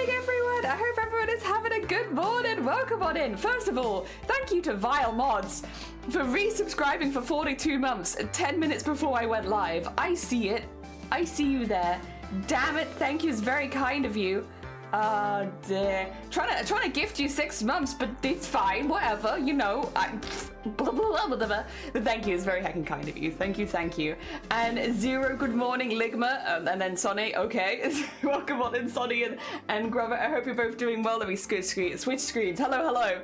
everyone! I hope everyone is having a good morning. Welcome on in. First of all, thank you to Vile Mods for resubscribing for 42 months, 10 minutes before I went live. I see it. I see you there. Damn it, thank you. It's very kind of you. Dear. Trying to gift you 6 months, but it's fine, whatever, you know. Blah, blah, blah, blah. But thank you, it's very heckin' kind of you. Thank you, thank you. And Zero, good morning, Ligma, and then Sonny, okay. Welcome on in, Sonny and Grover. I hope you're both doing well. Let me switch screens. Hello, hello.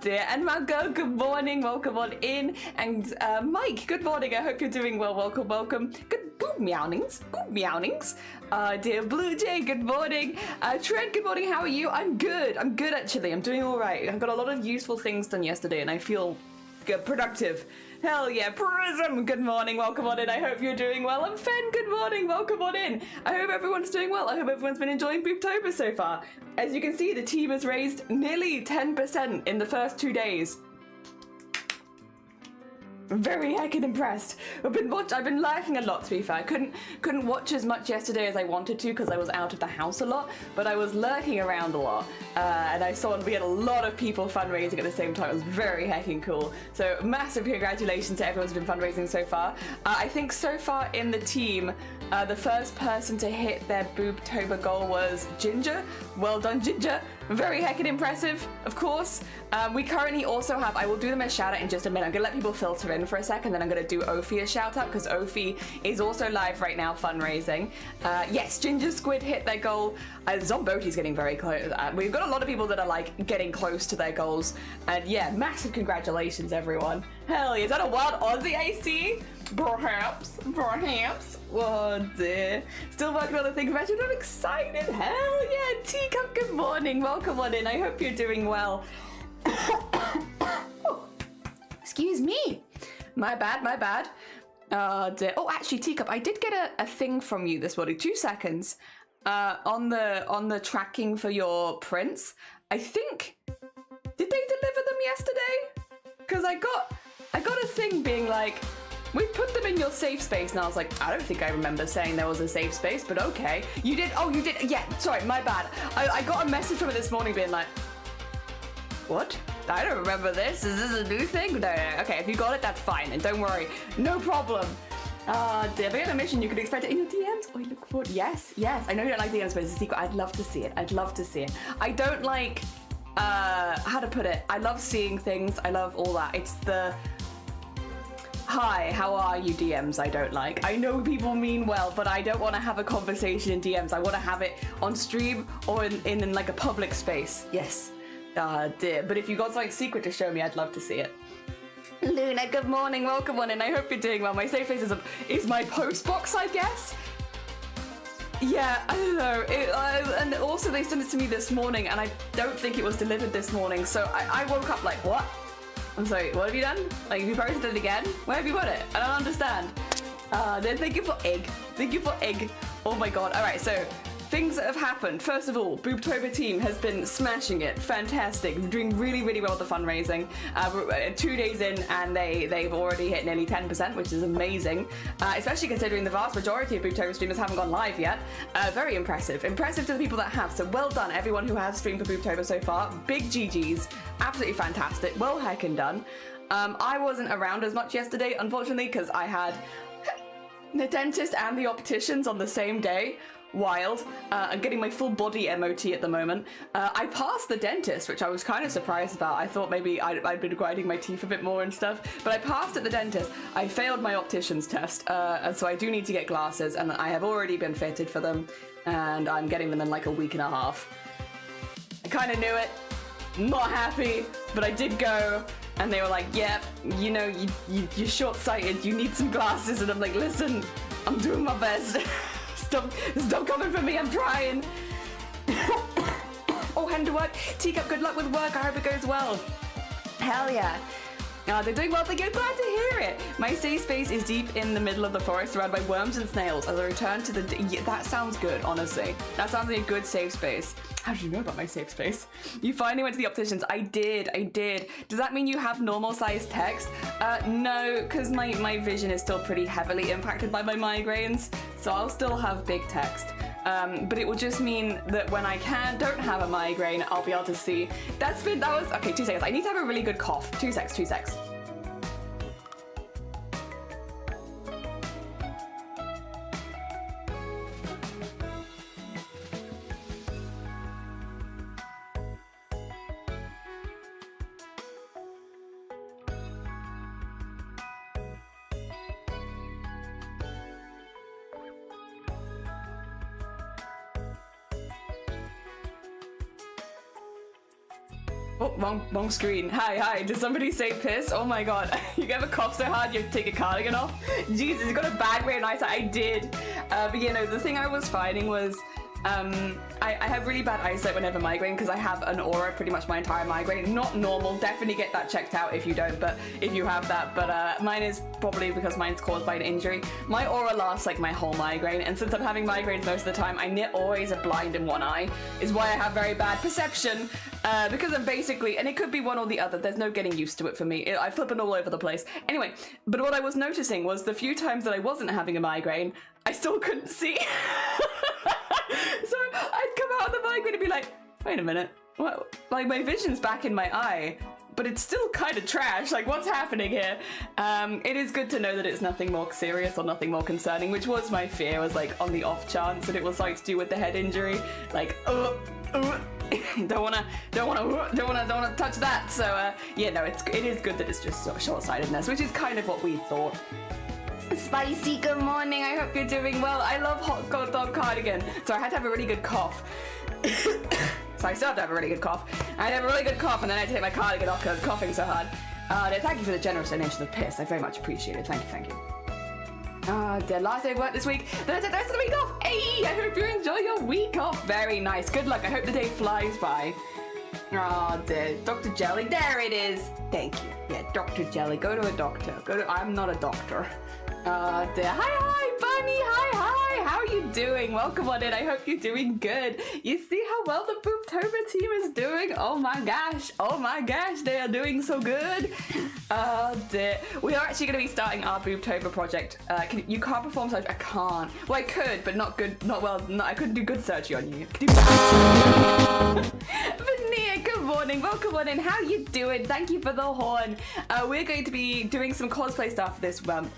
Dear. And Margot, good morning, welcome on in. And Mike, good morning, I hope you're doing well. Welcome, welcome. Good boob meownings, boob meownings. Dear Blue Jay, good morning. Trent, good morning, how are you? I'm good actually, I'm doing all right. I got a lot of useful things done yesterday and I feel good, productive. Hell yeah. Prism, good morning, welcome on in. I hope you're doing well. And Fen, good morning, welcome on in. I hope everyone's doing well. I hope everyone's been enjoying BOOBTOBER so far. As you can see, the team has raised nearly 10% in the first 2 days. I'm very heckin' impressed. I've been lurking a lot, to be fair. I couldn't watch as much yesterday as I wanted to because I was out of the house a lot, but I was lurking around a lot, and I saw we had a lot of people fundraising at the same time. It was very heckin' cool. So massive congratulations to everyone who's been fundraising so far. I think so far in the team, the first person to hit their BOOBTOBER goal was Ginger. Well done, Ginger. Very heckin' impressive, of course. We currently also have, I will do them a shout out in just a minute. I'm gonna let people filter in for a second, then I'm gonna do Ophi a shout out because Ophi is also live right now fundraising. Yes, Ginger Squid hit their goal. Zomboti's getting very close. We've got a lot of people that are like getting close to their goals. And yeah, massive congratulations, everyone. Hell yeah, is that a wild Aussie I see? Perhaps. Oh dear. Still working on the thing. Imagine I'm excited. Hell yeah. Teacup, good morning. Welcome on in. I hope you're doing well. Oh, excuse me. My bad. Dear. Oh, actually, Teacup, I did get a thing from you this morning. 2 seconds. On the tracking for your prints. I think, did they deliver them yesterday? Because I got a thing being like, we put them in your safe space, and I was like, I don't think I remember saying there was a safe space, but okay. You did, oh, you did, yeah, sorry, my bad. I got a message from it this morning being like, what? I don't remember this. Is this a new thing? No. Okay, if you got it, that's fine, and don't worry, no problem. Dear, we have a mission, you could expect it in your DMs. Oh, you look forward, yes. I know you don't like DMs, but it's a secret. I'd love to see it. I don't like, how to put it? I love seeing things, I love all that. It's the, hi, how are you DMs I don't like. I know people mean well, but I don't want to have a conversation in DMs. I want to have it on stream or in like a public space. Yes. Dear. But if you got something secret to show me, I'd love to see it. Luna, good morning. Welcome on in. I hope you're doing well. My safe place is my post box, I guess. Yeah, I don't know. And also they sent it to me this morning, and I don't think it was delivered this morning. So I woke up like, what? I'm sorry, what have you done? Like, have you posted it again? Where have you put it? I don't understand. Then thank you for egg. Thank you for egg. Oh my god. Alright, so things that have happened. First of all, BOOBTOBER team has been smashing it. Fantastic. We're doing really, really well with the fundraising. We're 2 days in and they've already hit nearly 10%, which is amazing. Especially considering the vast majority of BOOBTOBER streamers haven't gone live yet. Very impressive. Impressive to the people that have. So well done, everyone who has streamed for BOOBTOBER so far. Big GGs. Absolutely fantastic. Well heckin' done. I wasn't around as much yesterday, unfortunately, because I had the dentist and the opticians on the same day. Wild. I'm getting my full body MOT at the moment. I passed the dentist, which I was kind of surprised about. I thought maybe I'd been grinding my teeth a bit more and stuff, but I passed at the dentist. I failed my optician's test, and so I do need to get glasses, and I have already been fitted for them, and I'm getting them in like a week and a half. I kind of knew it. Not happy, but I did go, and they were like, yeah, you know, you're short-sighted, you need some glasses, and I'm like, listen, I'm doing my best. Stop coming for me, I'm trying. Oh, hand to work. Teacup, good luck with work, I hope it goes well. Hell yeah. They're doing well, they're glad to hear it. My safe space is deep in the middle of the forest, surrounded by worms and snails. As I return to the... Yeah, that sounds good, honestly. That sounds like a good safe space. How did you know about my safe space? You finally went to the opticians. I did. Does that mean you have normal sized text? No, because my vision is still pretty heavily impacted by my migraines, so I'll still have big text. but it will just mean that when I don't have a migraine, I'll be able to see. Okay, 2 seconds. I need to have a really good cough. 2 secs, 2 secs. Oh, wrong screen. Hi. Did somebody say piss? Oh my god. You ever cough so hard you have to take a cardigan off? Jesus, you got a bad way of eyesight. I did. But you know, the thing I was finding was I have really bad eyesight whenever migraine because I have an aura pretty much my entire migraine. Not normal. Definitely get that checked out if you don't, but if you have that. But mine is probably because mine's caused by an injury. My aura lasts like my whole migraine, and since I'm having migraines most of the time, I always are blind in one eye, is why I have very bad perception. Because I'm basically, and it could be one or the other, there's no getting used to it for me. I flip it all over the place. Anyway, but what I was noticing was the few times that I wasn't having a migraine, I still couldn't see. So I'd come out of the migraine and be like, wait a minute, what? Like my vision's back in my eye, but it's still kind of trash. Like, what's happening here? It is good to know that it's nothing more serious or nothing more concerning, which was my fear, was like on the off chance that it was like to do with the head injury. Like, don't wanna touch that. So yeah, no, it is good that it's just sort of short-sightedness, which is kind of what we thought. Spicy, good morning. I hope you're doing well. I love hot dog cardigan. So I had to have a really good cough. So I still have to have a really good cough. I had to have a really good cough, and then I had to take my cardigan off because I was coughing so hard. Thank you for the generous donation of piss. I very much appreciate it. Thank you. The last day of work this week. Then I take the rest of the week off. Hey, I hope you enjoy your week off. Very nice. Good luck. I hope the day flies by. Oh, dear. Dr. Jelly. There it is. Thank you. Yeah, Dr. Jelly. Go to a doctor. I'm not a doctor. Dear. Hi, Bunny. Hi. How are you doing? Welcome on in. I hope you're doing good. You see how well the BOOBTOBER team is doing? Oh my gosh. They are doing so good. Dear. We are actually going to be starting our BOOBTOBER project. You can't perform surgery. I can't. Well, I could, but not good. Not well. I couldn't do good surgery on you. Vania, good morning. Welcome on in. How you doing? Thank you for the horn. We're going to be doing some cosplay stuff this month.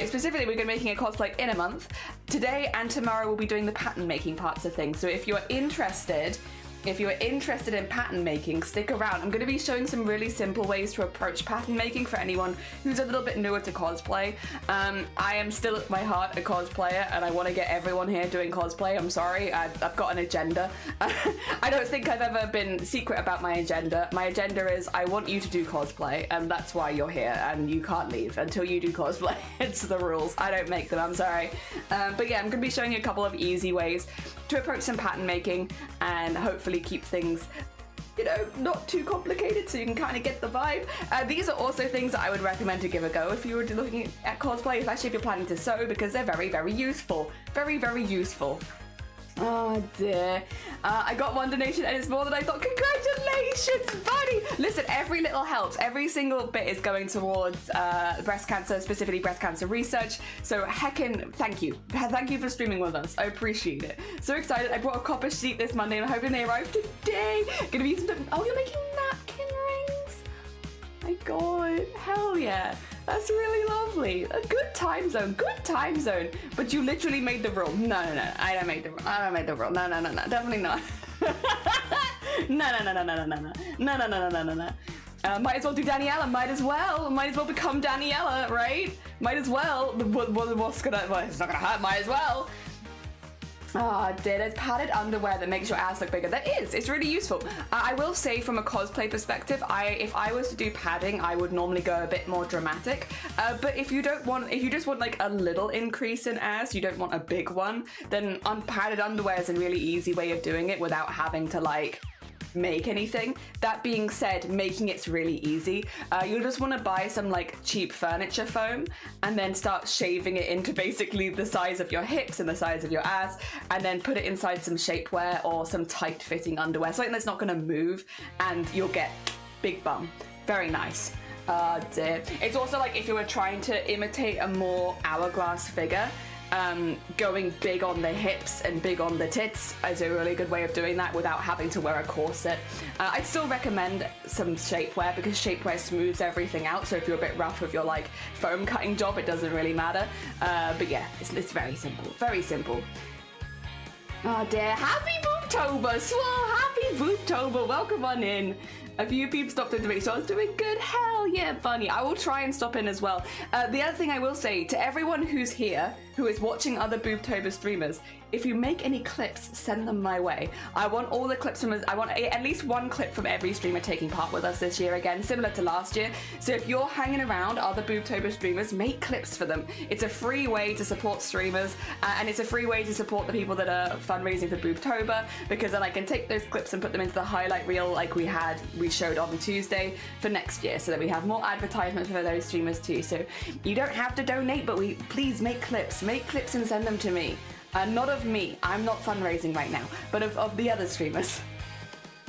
Specifically, we're going to be making a cosplay in a month. Today and tomorrow we'll be doing the pattern making parts of things. So if you're interested in pattern making, stick around. I'm going to be showing some really simple ways to approach pattern making for anyone who's a little bit newer to cosplay. I am still at my heart a cosplayer, and I want to get everyone here doing cosplay. I'm sorry, I've got an agenda. I don't think I've ever been secret about my agenda. My agenda is I want you to do cosplay, and that's why you're here, and you can't leave until you do cosplay. It's the rules. I don't make them, I'm sorry. But yeah, I'm going to be showing you a couple of easy ways to approach some pattern making and hopefully keep things, you know, not too complicated so you can kind of get the vibe. These are also things that I would recommend to give a go if you were looking at cosplay, especially if you're planning to sew, because they're very, very useful. Very, very useful. Oh dear. I got one donation and it's more than I thought. Congratulations, buddy! Listen, every little helps. Every single bit is going towards breast cancer, specifically breast cancer research. So heckin' thank you. Thank you for streaming with us. I appreciate it. So excited. I brought a copper sheet this Monday and I'm hoping they arrive today. Gonna be using them. Oh, you're making napkin rings? My god. Hell yeah. That's really lovely. A good time zone. But you literally made the rule. No. I don't make the rule. No. Definitely not. No. Might as well do Daniela. Might as well become Daniela, right? Might as well. It's not gonna hurt. Might as well. There's padded underwear that makes your ass look bigger. There is. It's really useful. I will say from a cosplay perspective, if I was to do padding, I would normally go a bit more dramatic. But if you just want like a little increase in ass, you don't want a big one, then unpadded underwear is a really easy way of doing it without having to like make anything. That being said, making it's really easy. You'll just want to buy some like cheap furniture foam and then start shaving it into basically the size of your hips and the size of your ass, and then put it inside some shapewear or some tight fitting underwear, something that's not going to move, and you'll get big bum. Very nice. Dear. It's also like if you were trying to imitate a more hourglass figure, going big on the hips and big on the tits is a really good way of doing that without having to wear a corset. I'd still recommend some shapewear because shapewear smooths everything out, so if you're a bit rough with your like foam cutting job, it doesn't really matter. But yeah, it's very simple, very simple. Oh dear, happy BOOBTOBER! Swole, happy BOOBTOBER! Welcome on in. A few people stopped in to make sure I was doing good. Hell yeah, bunny. I will try and stop in as well. The other thing I will say to everyone who's here, who is watching other BOOBTOBER streamers, if you make any clips, send them my way. I want all the clips from, I want at least one clip from every streamer taking part with us this year again, similar to last year. So if you're hanging around other BOOBTOBER streamers, make clips for them. It's a free way to support streamers, and it's a free way to support the people that are fundraising for BOOBTOBER, because then I can take those clips and put them into the highlight reel like we showed on Tuesday for next year, so that we have more advertisements for those streamers too. So you don't have to donate, but please make clips and send them to me. Not of me, I'm not fundraising right now, but of the other streamers.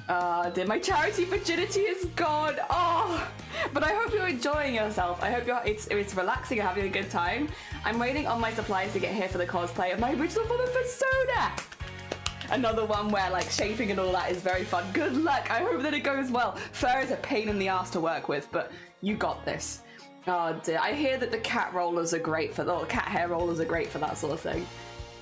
Dear, my charity virginity is gone. Oh, but I hope you're enjoying yourself. I hope it's relaxing and having a good time. I'm waiting on my supplies to get here for the cosplay of my original for the persona. Another one where like shaping and all that is very fun. Good luck. I hope that it goes well. Fur is a pain in the ass to work with, but you got this. Oh dear. I hear that the cat rollers are great for the cat hair rollers are great for that sort of thing.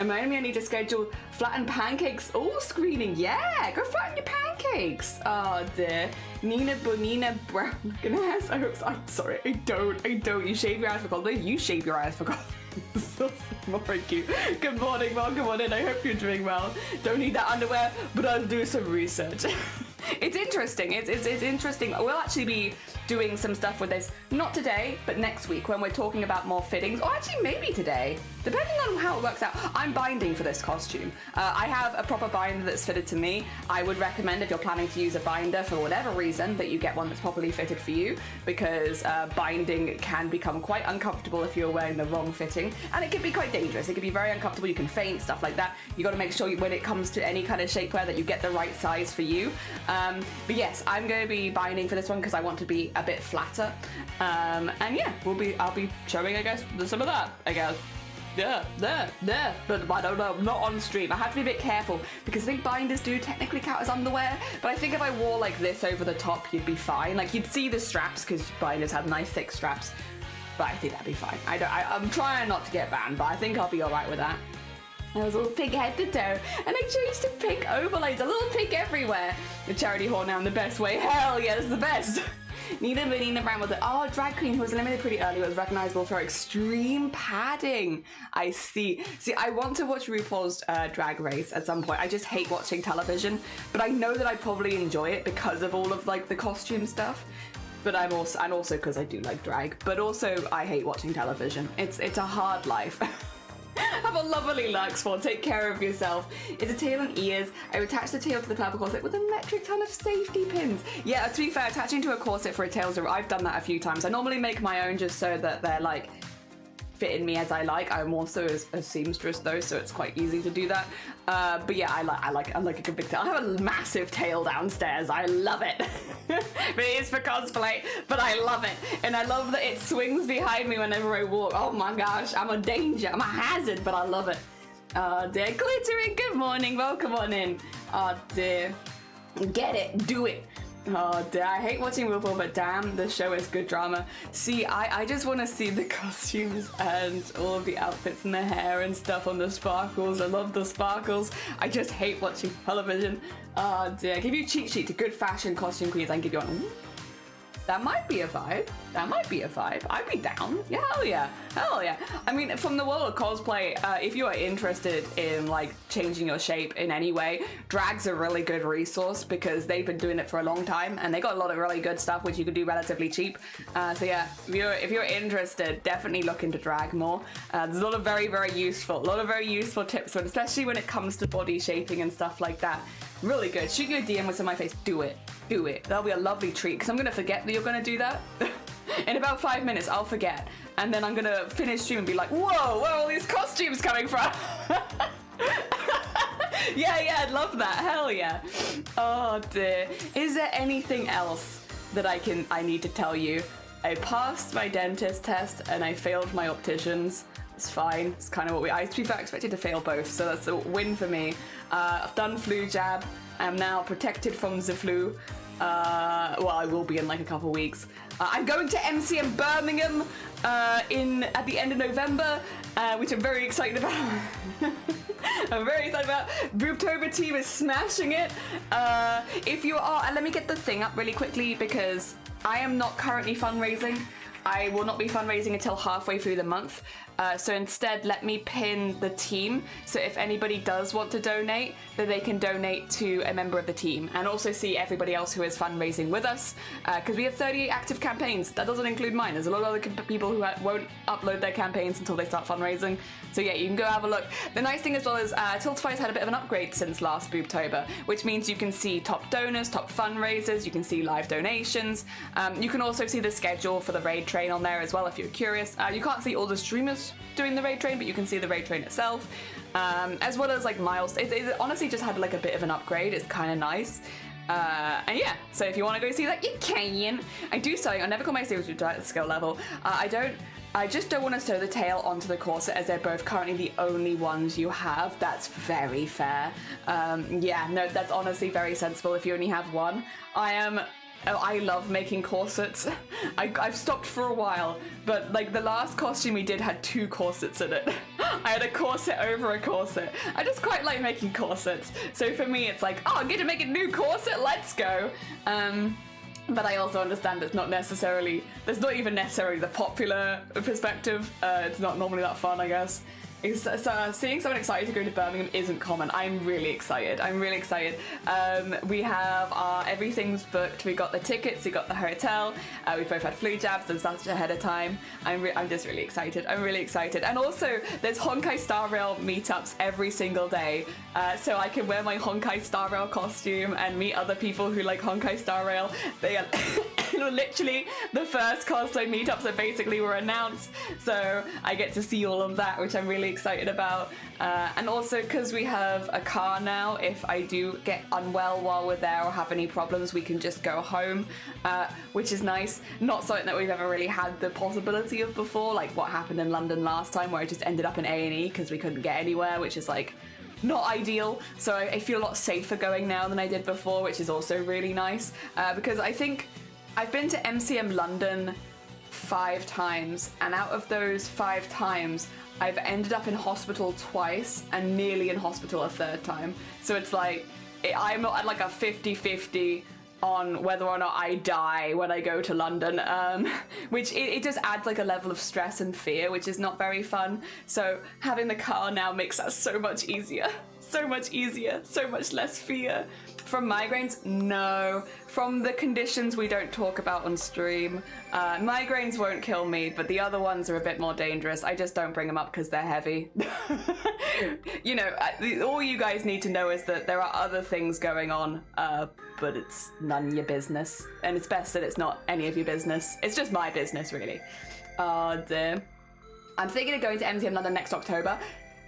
Remind me I need to schedule flatten pancakes. Oh, screening. Yeah, go flatten your pancakes. Oh dear. Nina Bonina Brown looking ass. I hope so. I'm sorry. I don't. You shave your ass for cosplay. You shave your ass for cosplay. So more cute. Good morning. Welcome on in. I hope you're doing well. Don't need that underwear, but I'll do some research. It's interesting. It's interesting. We'll actually be doing some stuff with this, not today, but next week when we're talking about more fittings, or actually maybe today, depending on how it works out. I'm binding for this costume. I have a proper binder that's fitted to me. I would recommend if you're planning to use a binder for whatever reason that you get one that's properly fitted for you, because binding can become quite uncomfortable if you're wearing the wrong fitting, and it can be quite dangerous. It can be very uncomfortable. You can faint, stuff like that. You got to make sure when it comes to any kind of shapewear that you get the right size for you. But yes, I'm going to be binding for this one because I want to be a bit flatter. And yeah, I'll be showing, I guess, some of that, I guess. Yeah, there. But I don't know, not on stream. I have to be a bit careful because I think binders do technically count as underwear, but I think if I wore like this over the top, you'd be fine. Like you'd see the straps because binders have nice thick straps, but I think that'd be fine. I'm trying not to get banned, but I think I'll be all right with that. I was all pink head to toe, and I changed to pink overlays, a little pink everywhere. The charity horn now in the best way. Hell yeah, it's the best. Nina Brown was the drag queen who was eliminated pretty early was recognizable for extreme padding. I see. I want to watch RuPaul's Drag Race at some point. I just hate watching television, but I know that I probably enjoy it because of all of like the costume stuff. But I'm also because I do like drag, but also I hate watching television. It's a hard life. Have a lovely Lux for. Take care of yourself. It's a tail and ears. I attach the tail to the purple corset with a metric ton of safety pins. Yeah, to be fair, attaching to a corset for a tail, I've done that a few times. I normally make my own just so that they're like fitting me as I like. I'm also a seamstress though, so it's quite easy to do that. But yeah, I like a good big tail. I have a massive tail downstairs. I love it. But it is for cosplay, but I love it. And I love that it swings behind me whenever I walk. Oh my gosh, I'm a danger. I'm a hazard, but I love it. Oh dear. Glittering, good morning. Welcome on in. Oh dear. Get it. Do it. Oh dear, I hate watching RuPaul, but damn, the show is good drama. See, I just want to see the costumes and all of the outfits and the hair and stuff on the sparkles. I love the sparkles. I just hate watching television. Oh dear, give you a cheat sheet to good fashion costume queens. I can give you one. Ooh. That might be a vibe. I'd be down. Yeah, hell yeah. Hell yeah. I mean, from the world of cosplay, if you are interested in like changing your shape in any way, drag's a really good resource because they've been doing it for a long time and they got a lot of really good stuff which you can do relatively cheap. So yeah, if you're interested, definitely look into drag more. There's a lot of very useful tips, especially when it comes to body shaping and stuff like that. Really good. Shoot you a DM with some of my face. Do it. That'll be a lovely treat because I'm going to forget that you're going to do that. In about 5 minutes, I'll forget. And then I'm going to finish stream and be like, whoa, where are all these costumes coming from? Yeah, I'd love that. Hell yeah. Oh dear. Is there anything else that I need to tell you? I passed my dentist test and I failed my opticians. It's fine. It's kind of what to be fair, I expected to fail both, so that's a win for me. I've done flu jab. I'm now protected from the flu. Well, I will be in like a couple weeks. I'm going to MCM Birmingham at the end of November, which I'm very excited about. I'm very excited about. BOOBTOBER team is smashing it. If you are, and let me get the thing up really quickly because I am not currently fundraising. I will not be fundraising until halfway through the month. So instead, let me pin the team. So if anybody does want to donate, then they can donate to a member of the team and also see everybody else who is fundraising with us. Because we have 38 active campaigns. That doesn't include mine. There's a lot of other people who won't upload their campaigns until they start fundraising. So yeah, you can go have a look. The nice thing as well is Tiltify's had a bit of an upgrade since last BOOBTOBER, which means you can see top donors, top fundraisers, you can see live donations. You can also see the schedule for the raid train on there as well if you're curious. You can't see all the streamers doing the raid train, but you can see the raid train itself, as well as like milestones. It honestly just had like a bit of an upgrade. It's kind of nice. And yeah, so if you want to go see that, you can. I do sewing. I never call my sleeves at the skill level. I just don't want to sew the tail onto the corset as they're both currently the only ones you have. That's very fair. Yeah, no, that's honestly very sensible if you only have one. I love making corsets. I've stopped for a while, but like the last costume we did had 2 corsets in it. I had a corset over a corset. I just quite like making corsets. So for me, it's like, oh, I'm gonna make a new corset, let's go. But I also understand it's not necessarily, there's not even necessarily the popular perspective. It's not normally that fun, I guess. Seeing someone excited to go to Birmingham isn't common. I'm really excited. We have everything's booked. We got the tickets, we got the hotel. We both had flu jabs and such ahead of time. I'm just really excited. I'm really excited. And also, there's Honkai Star Rail meetups every single day. So I can wear my Honkai Star Rail costume and meet other people who like Honkai Star Rail. They are literally the first cosplay meetups that basically were announced. So I get to see all of that, which I'm really excited about. And also because we have a car now, if I do get unwell while we're there or have any problems, we can just go home, which is nice. Not something that we've ever really had the possibility of before, like what happened in London last time where I just ended up in A&E because we couldn't get anywhere, which is like not ideal. So I feel a lot safer going now than I did before, which is also really nice, because I think I've been to MCM London 5 times, and out of those 5 times, I've ended up in hospital twice and nearly in hospital a 3rd time. So it's like, I'm at like a 50-50 on whether or not I die when I go to London, which it just adds like a level of stress and fear, which is not very fun. So having the car now makes that so much easier. So much easier, so much less fear. From migraines, no. From the conditions we don't talk about on stream, migraines won't kill me, but the other ones are a bit more dangerous. I just don't bring them up because they're heavy. You know, all you guys need to know is that there are other things going on, but it's none of your business. And it's best that it's not any of your business. It's just my business, really. Dear. I'm thinking of going to MCM London next October.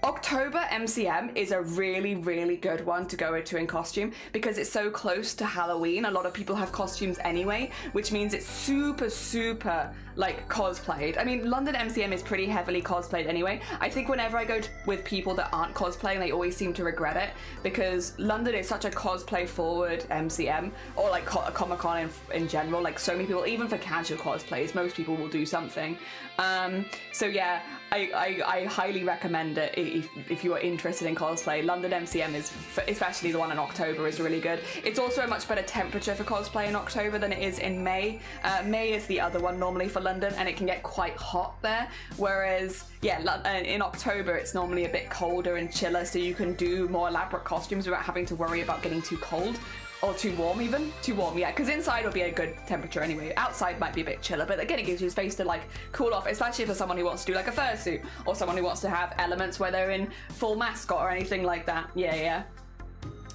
October MCM is a really, really good one to go to in costume because it's so close to Halloween. A lot of people have costumes anyway, which means it's super, super like cosplayed. I mean, London MCM is pretty heavily cosplayed anyway. I think whenever I go with people that aren't cosplaying, they always seem to regret it because London is such a cosplay forward MCM, or like Comic-Con in general. Like so many people, even for casual cosplays, most people will do something. So yeah, I highly recommend it if you are interested in cosplay. London MCM is, especially the one in October, is really good. It's also a much better temperature for cosplay in October than it is in May. May is the other one normally for London, and it can get quite hot there. Whereas, yeah, in October it's normally a bit colder and chiller, so you can do more elaborate costumes without having to worry about getting too cold. Or too warm even. Too warm, yeah, because inside will be a good temperature anyway. Outside might be a bit chiller, but again, it gives you space to like cool off, especially for someone who wants to do like a fursuit, or someone who wants to have elements where they're in full mascot or anything like that. Yeah, yeah.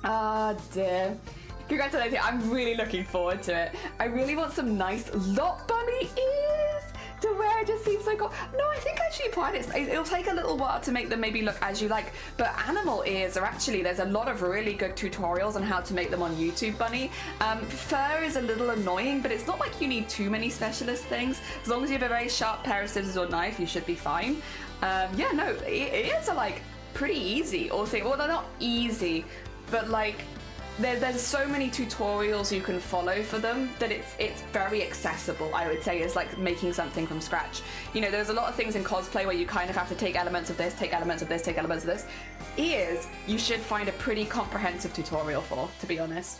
Ah, dear. Congratulations, I'm really looking forward to it. I really want some nice lot bunny ears to wear. It just seems so cool. No, I think actually part it'll take a little while to make them maybe look as you like, but animal ears are actually, there's a lot of really good tutorials on how to make them on YouTube, Bunny. Fur is a little annoying, but it's not like you need too many specialist things. As long as you have a very sharp pair of scissors or knife, you should be fine. Yeah, no, it is like pretty easy. Also, well, they're not easy, but like there's so many tutorials you can follow for them that it's very accessible. I would say is like making something from scratch. You know, there's a lot of things in cosplay where you kind of have to take elements of this, take elements of this, take elements of this. Ears, you should find a pretty comprehensive tutorial for, to be honest.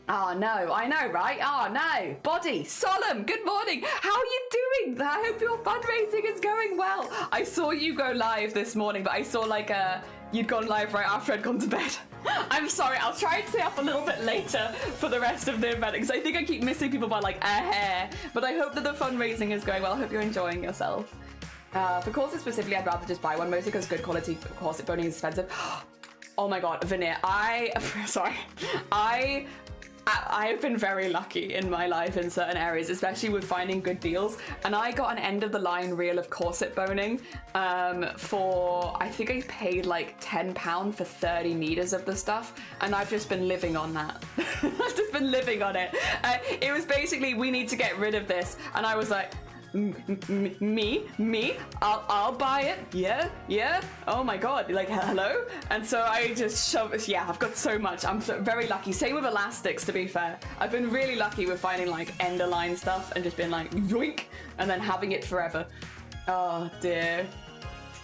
Oh no, I know, right? Oh no. Body, Solemn, good morning. How are you doing? I hope your fundraising is going well. I saw you go live this morning, but I saw like you'd gone live right after I'd gone to bed. I'm sorry, I'll try and stay up a little bit later for the rest of the event because I think I keep missing people by like a hair. But I hope that the fundraising is going well. I hope you're enjoying yourself. For corsets specifically, I'd rather just buy one, mostly because good quality corset boning is expensive. Oh my god, veneer. I've been very lucky in my life in certain areas, especially with finding good deals. And I got an end of the line reel of corset boning for, I think I paid like £10 for 30 meters of the stuff. And I've just been living on that. I've just been living on it. It was basically, we need to get rid of this. And I was like, me, I'll buy it. Yeah. Oh my god, like hello. And so I just shove. Yeah, I've got so much. I'm very lucky. Same with elastics, to be fair. I've been really lucky with finding like end of line stuff and just been like yoink, and then having it forever. Oh dear.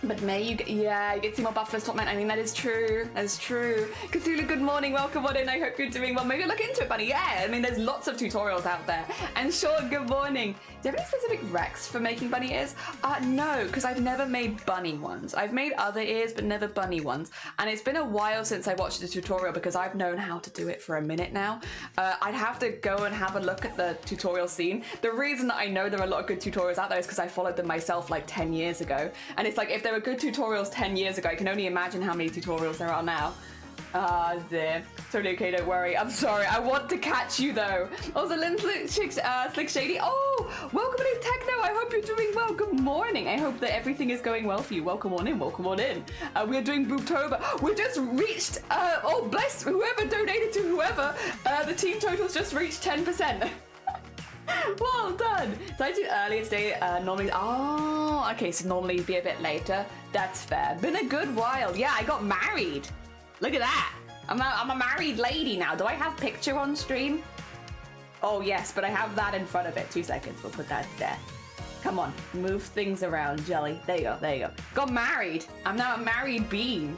But May, you get to see more buffers, top man. I mean, that is true. That is true. Cthulhu, good morning. Welcome on in. I hope you're doing well. Maybe look into it, buddy. Yeah, I mean, there's lots of tutorials out there. And Sean, good morning. Do you have any specific recs for making bunny ears? No, because I've never made bunny ones. I've made other ears, but never bunny ones. And it's been a while since I watched the tutorial because I've known how to do it for a minute now. I'd have to go and have a look at the tutorial scene. The reason that I know there are a lot of good tutorials out there is because I followed them myself like 10 years ago. And it's like, if there were good tutorials 10 years ago, I can only imagine how many tutorials there are now. Ah, dear. Totally okay, don't worry. I'm sorry. I want to catch you though. Also, Lynn Slick Shady. Oh, welcome to Techno. I hope you're doing well. Good morning. I hope that everything is going well for you. Welcome on in. Welcome on in. We're doing BOOBTOBER. We just reached, oh, bless whoever donated to whoever. The team total's just reached 10%. Well done. So I did earlier today, normally, oh, okay, so normally be a bit later. That's fair. Been a good while. Yeah, I got married. Look at that. I'm a married lady now. Do I have picture on stream? Oh yes, but I have that in front of it. 2 seconds, we'll put that there. Come on, move things around, Jelly. There you go, there you go. Got married. I'm now a married being.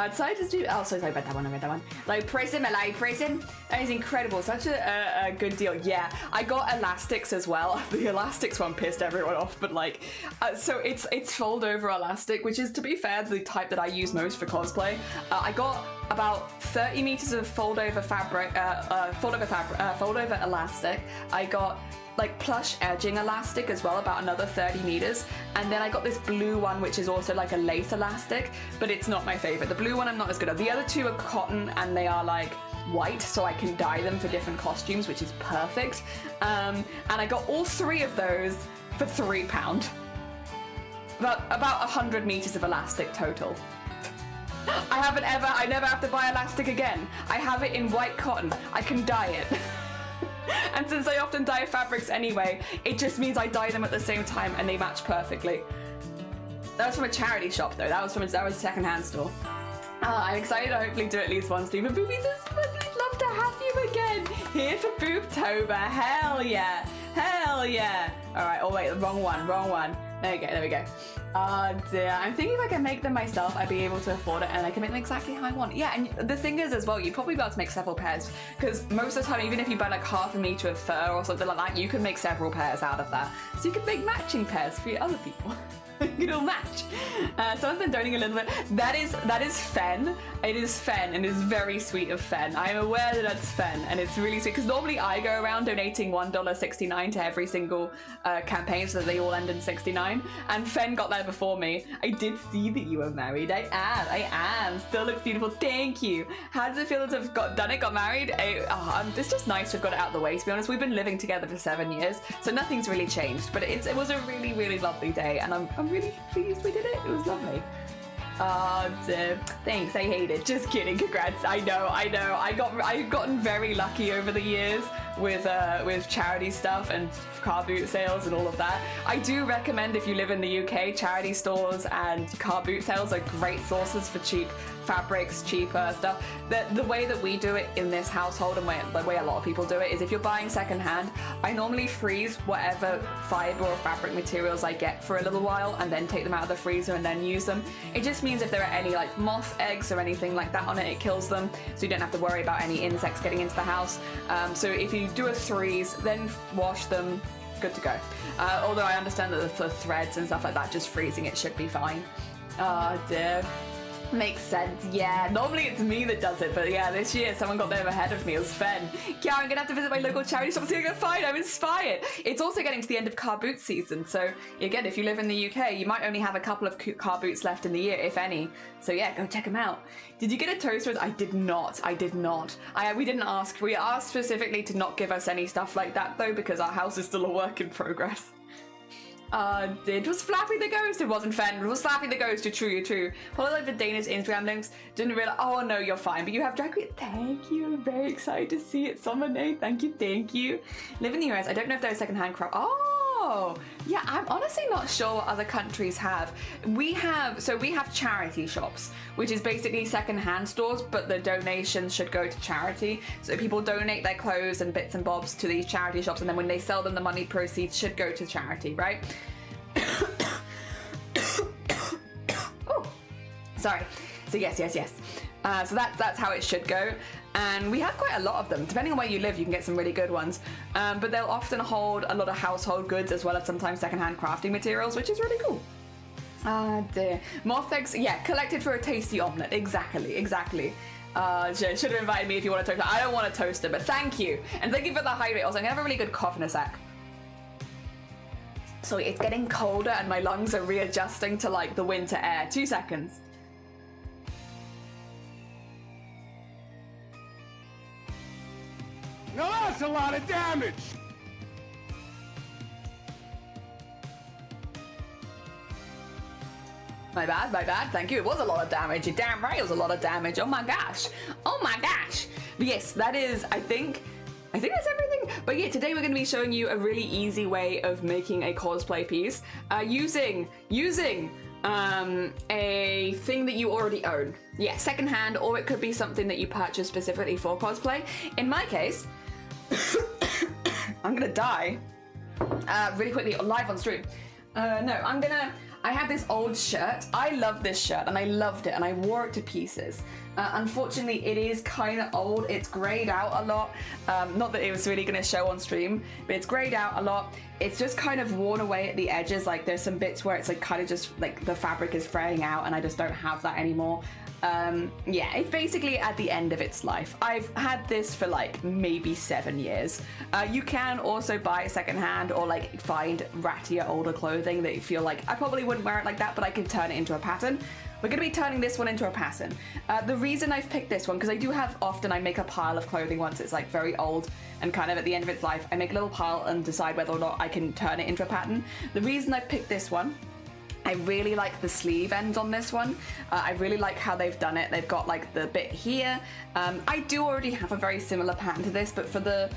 Decided to do, oh, sorry about that one, I read that one. Like prison, LA prison. That is incredible, such a good deal. Yeah, I got elastics as well. The elastics one pissed everyone off, but like, so it's fold over elastic, which is, to be fair, the type that I use most for cosplay. I got about 30 meters of fold over fabric, fold over elastic. I got like plush edging elastic as well, about another 30 meters, and then I got this blue one which is also like a lace elastic, but it's not my favorite. The blue one I'm not as good at. The other two are cotton and they are like white, so I can dye them for different costumes, which is perfect. And I got all 3 of those for £3. About 100 meters of elastic total. I never have to buy elastic again. I have it in white cotton. I can dye it. And since I often dye fabrics anyway, it just means I dye them at the same time and they match perfectly. That was from a charity shop though. That was a secondhand store. I'm excited to hopefully do at least one stream. But Boobies, I'd love to have you again. Here for BOOBTOBER. Hell yeah. Hell yeah. Alright, oh wait, wrong one. There we go. Oh dear. I'm thinking if I can make them myself, I'd be able to afford it and I can make them exactly how I want. Yeah, and the thing is as well, you'd probably be able to make several pairs because most of the time, even if you buy like half a meter of fur or something like that, you can make several pairs out of that. So you can make matching pairs for your other people. It'll match. Someone's been donating a little bit. That is Fen. It is Fen, and it's very sweet of Fen. I am aware that that's Fen, and it's really sweet because normally I go around donating $1.69 to every single campaign, so that they all end in 69. And Fen got there before me. I did see that you were married. I am. Still looks beautiful. Thank you. How does it feel to have got married? It's just nice to have got it out of the way. To be honest, we've been living together for 7 years, so nothing's really changed. But it was a really, really lovely day, and I'm really pleased we did it. It was lovely. Thanks, I hate it. Just kidding, congrats. I know. I've gotten very lucky over the years with charity stuff and car boot sales and all of that. I do recommend, if you live in the UK, charity stores and car boot sales are great sources for cheap fabrics, cheaper stuff. The way that we do it in this household, and the way a lot of people do it, is if you're buying secondhand, I normally freeze whatever fiber or fabric materials I get for a little while and then take them out of the freezer and then use them. It just means if there are any like moth eggs or anything like that on it, it kills them, so you don't have to worry about any insects getting into the house. So if you do a freeze, then wash them, good to go. Although I understand that for threads and stuff like that, just freezing it should be fine. Oh dear. Makes sense, yeah. Normally it's me that does it, but yeah, this year someone got there ahead of me. It was Fen. Yeah, I'm gonna have to visit my local charity shop. So you're fine, I'm inspired. It's also getting to the end of car boot season, so again, if you live in the UK, you might only have a couple of car boots left in the year, if any. So yeah, go check them out. Did you get a toaster? I did not. I did not. We didn't ask. We asked specifically to not give us any stuff like that though, because our house is still a work in progress. It was Flappy the Ghost. It wasn't Fen. It was Flappy the Ghost. You're true, you're true. Follow like the Dana's Instagram links. Didn't realize. Oh no, you're fine. But you have drag queen. Thank you. I'm very excited to see it. Summoning. Thank you, thank you. Live in the US. I don't know if there's secondhand craft. Oh, yeah. I'm honestly not sure what other countries have. We have charity shops, which is basically secondhand stores, but the donations should go to charity. So people donate their clothes and bits and bobs to these charity shops, and then when they sell them, the money proceeds should go to charity, right? Oh, sorry. So yes. So that's how it should go. And we have quite a lot of them. Depending on where you live, you can get some really good ones. But they'll often hold a lot of household goods as well as sometimes secondhand crafting materials, which is really cool. Ah dear. Moth eggs, yeah, collected for a tasty omelette. Exactly. Should have invited me if you want a toaster. I don't want a toaster, but thank you. And thank you for the hydrate. Also, I'm gonna have a really good cough in a sec. So it's getting colder and my lungs are readjusting to like the winter air. 2 seconds. Now that's a lot of damage! My bad, thank you. It was a lot of damage. You're damn right it was a lot of damage. Oh my gosh. But yes, that is, I think that's everything. But yeah, today we're going to be showing you a really easy way of making a cosplay piece using a thing that you already own. Yeah, secondhand, or it could be something that you purchase specifically for cosplay. In my case, I'm gonna die really quickly live on stream. I have this old shirt. I love this shirt and I loved it and I wore it to pieces. Unfortunately, it is kind of old. It's grayed out a lot. Not that it was really going to show on stream, but it's grayed out a lot. It's just kind of worn away at the edges. Like there's some bits where it's like kind of just like the fabric is fraying out and I just don't have that anymore. Yeah, it's basically at the end of its life. I've had this for like maybe 7 years. You can also buy secondhand or like find rattier older clothing that you feel like I probably wouldn't wear it like that, but I can turn it into a pattern. We're going to be turning this one into a pattern. The reason I've picked this one, because I do have often, I make a pile of clothing once it's like very old and kind of at the end of its life, I make a little pile and decide whether or not I can turn it into a pattern. The reason I've picked this one, I really like the sleeve ends on this one. I really like how they've done it. They've got like the bit here. I do already have a very similar pattern to this, but for the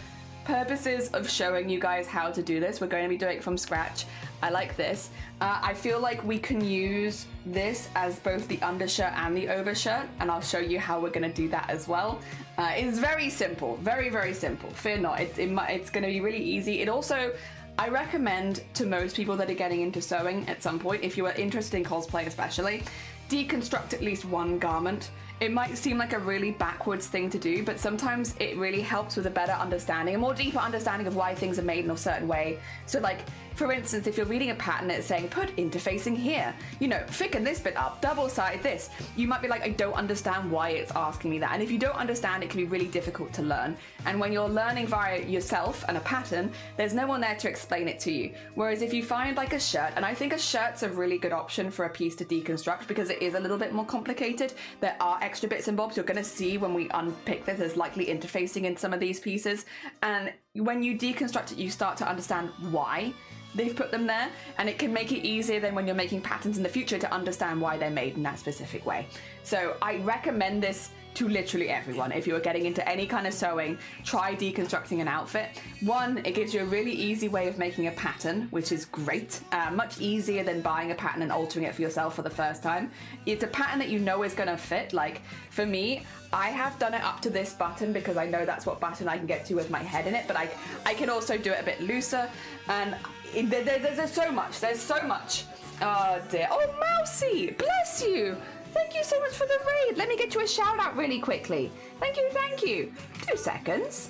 purposes of showing you guys how to do this, we're going to be doing it from scratch. I like this. I feel like we can use this as both the undershirt and the overshirt, and I'll show you how we're going to do that as well. It's very simple, very, very simple. Fear not, it's going to be really easy. It also, I recommend to most people that are getting into sewing at some point, if you are interested in cosplay especially, deconstruct at least one garment. It might seem like a really backwards thing to do, but sometimes it really helps with a better understanding, a more deeper understanding of why things are made in a certain way. So like, for instance, if you're reading a pattern, it's saying, put interfacing here, you know, thicken this bit up, double-sided this. You might be like, I don't understand why it's asking me that. And if you don't understand, it can be really difficult to learn. And when you're learning via yourself and a pattern, there's no one there to explain it to you. Whereas if you find like a shirt, and I think a shirt's a really good option for a piece to deconstruct because it is a little bit more complicated. There are extra bits and bobs. You're going to see when we unpick this, there's likely interfacing in some of these pieces. And when you deconstruct it, you start to understand why they've put them there, and it can make it easier then when you're making patterns in the future to understand why they're made in that specific way. So I recommend this to literally everyone. If you are getting into any kind of sewing, try deconstructing an outfit. One, it gives you a really easy way of making a pattern, which is great. Much easier than buying a pattern and altering it for yourself for the first time. It's a pattern that you know is gonna fit. Like for me, I have done it up to this button because I know that's what button I can get to with my head in it, but I can also do it a bit looser, and there's so much. Oh dear. Oh, Mousy, bless you. Thank you so much for the raid. Let me get you a shout out really quickly. Thank you. 2 seconds.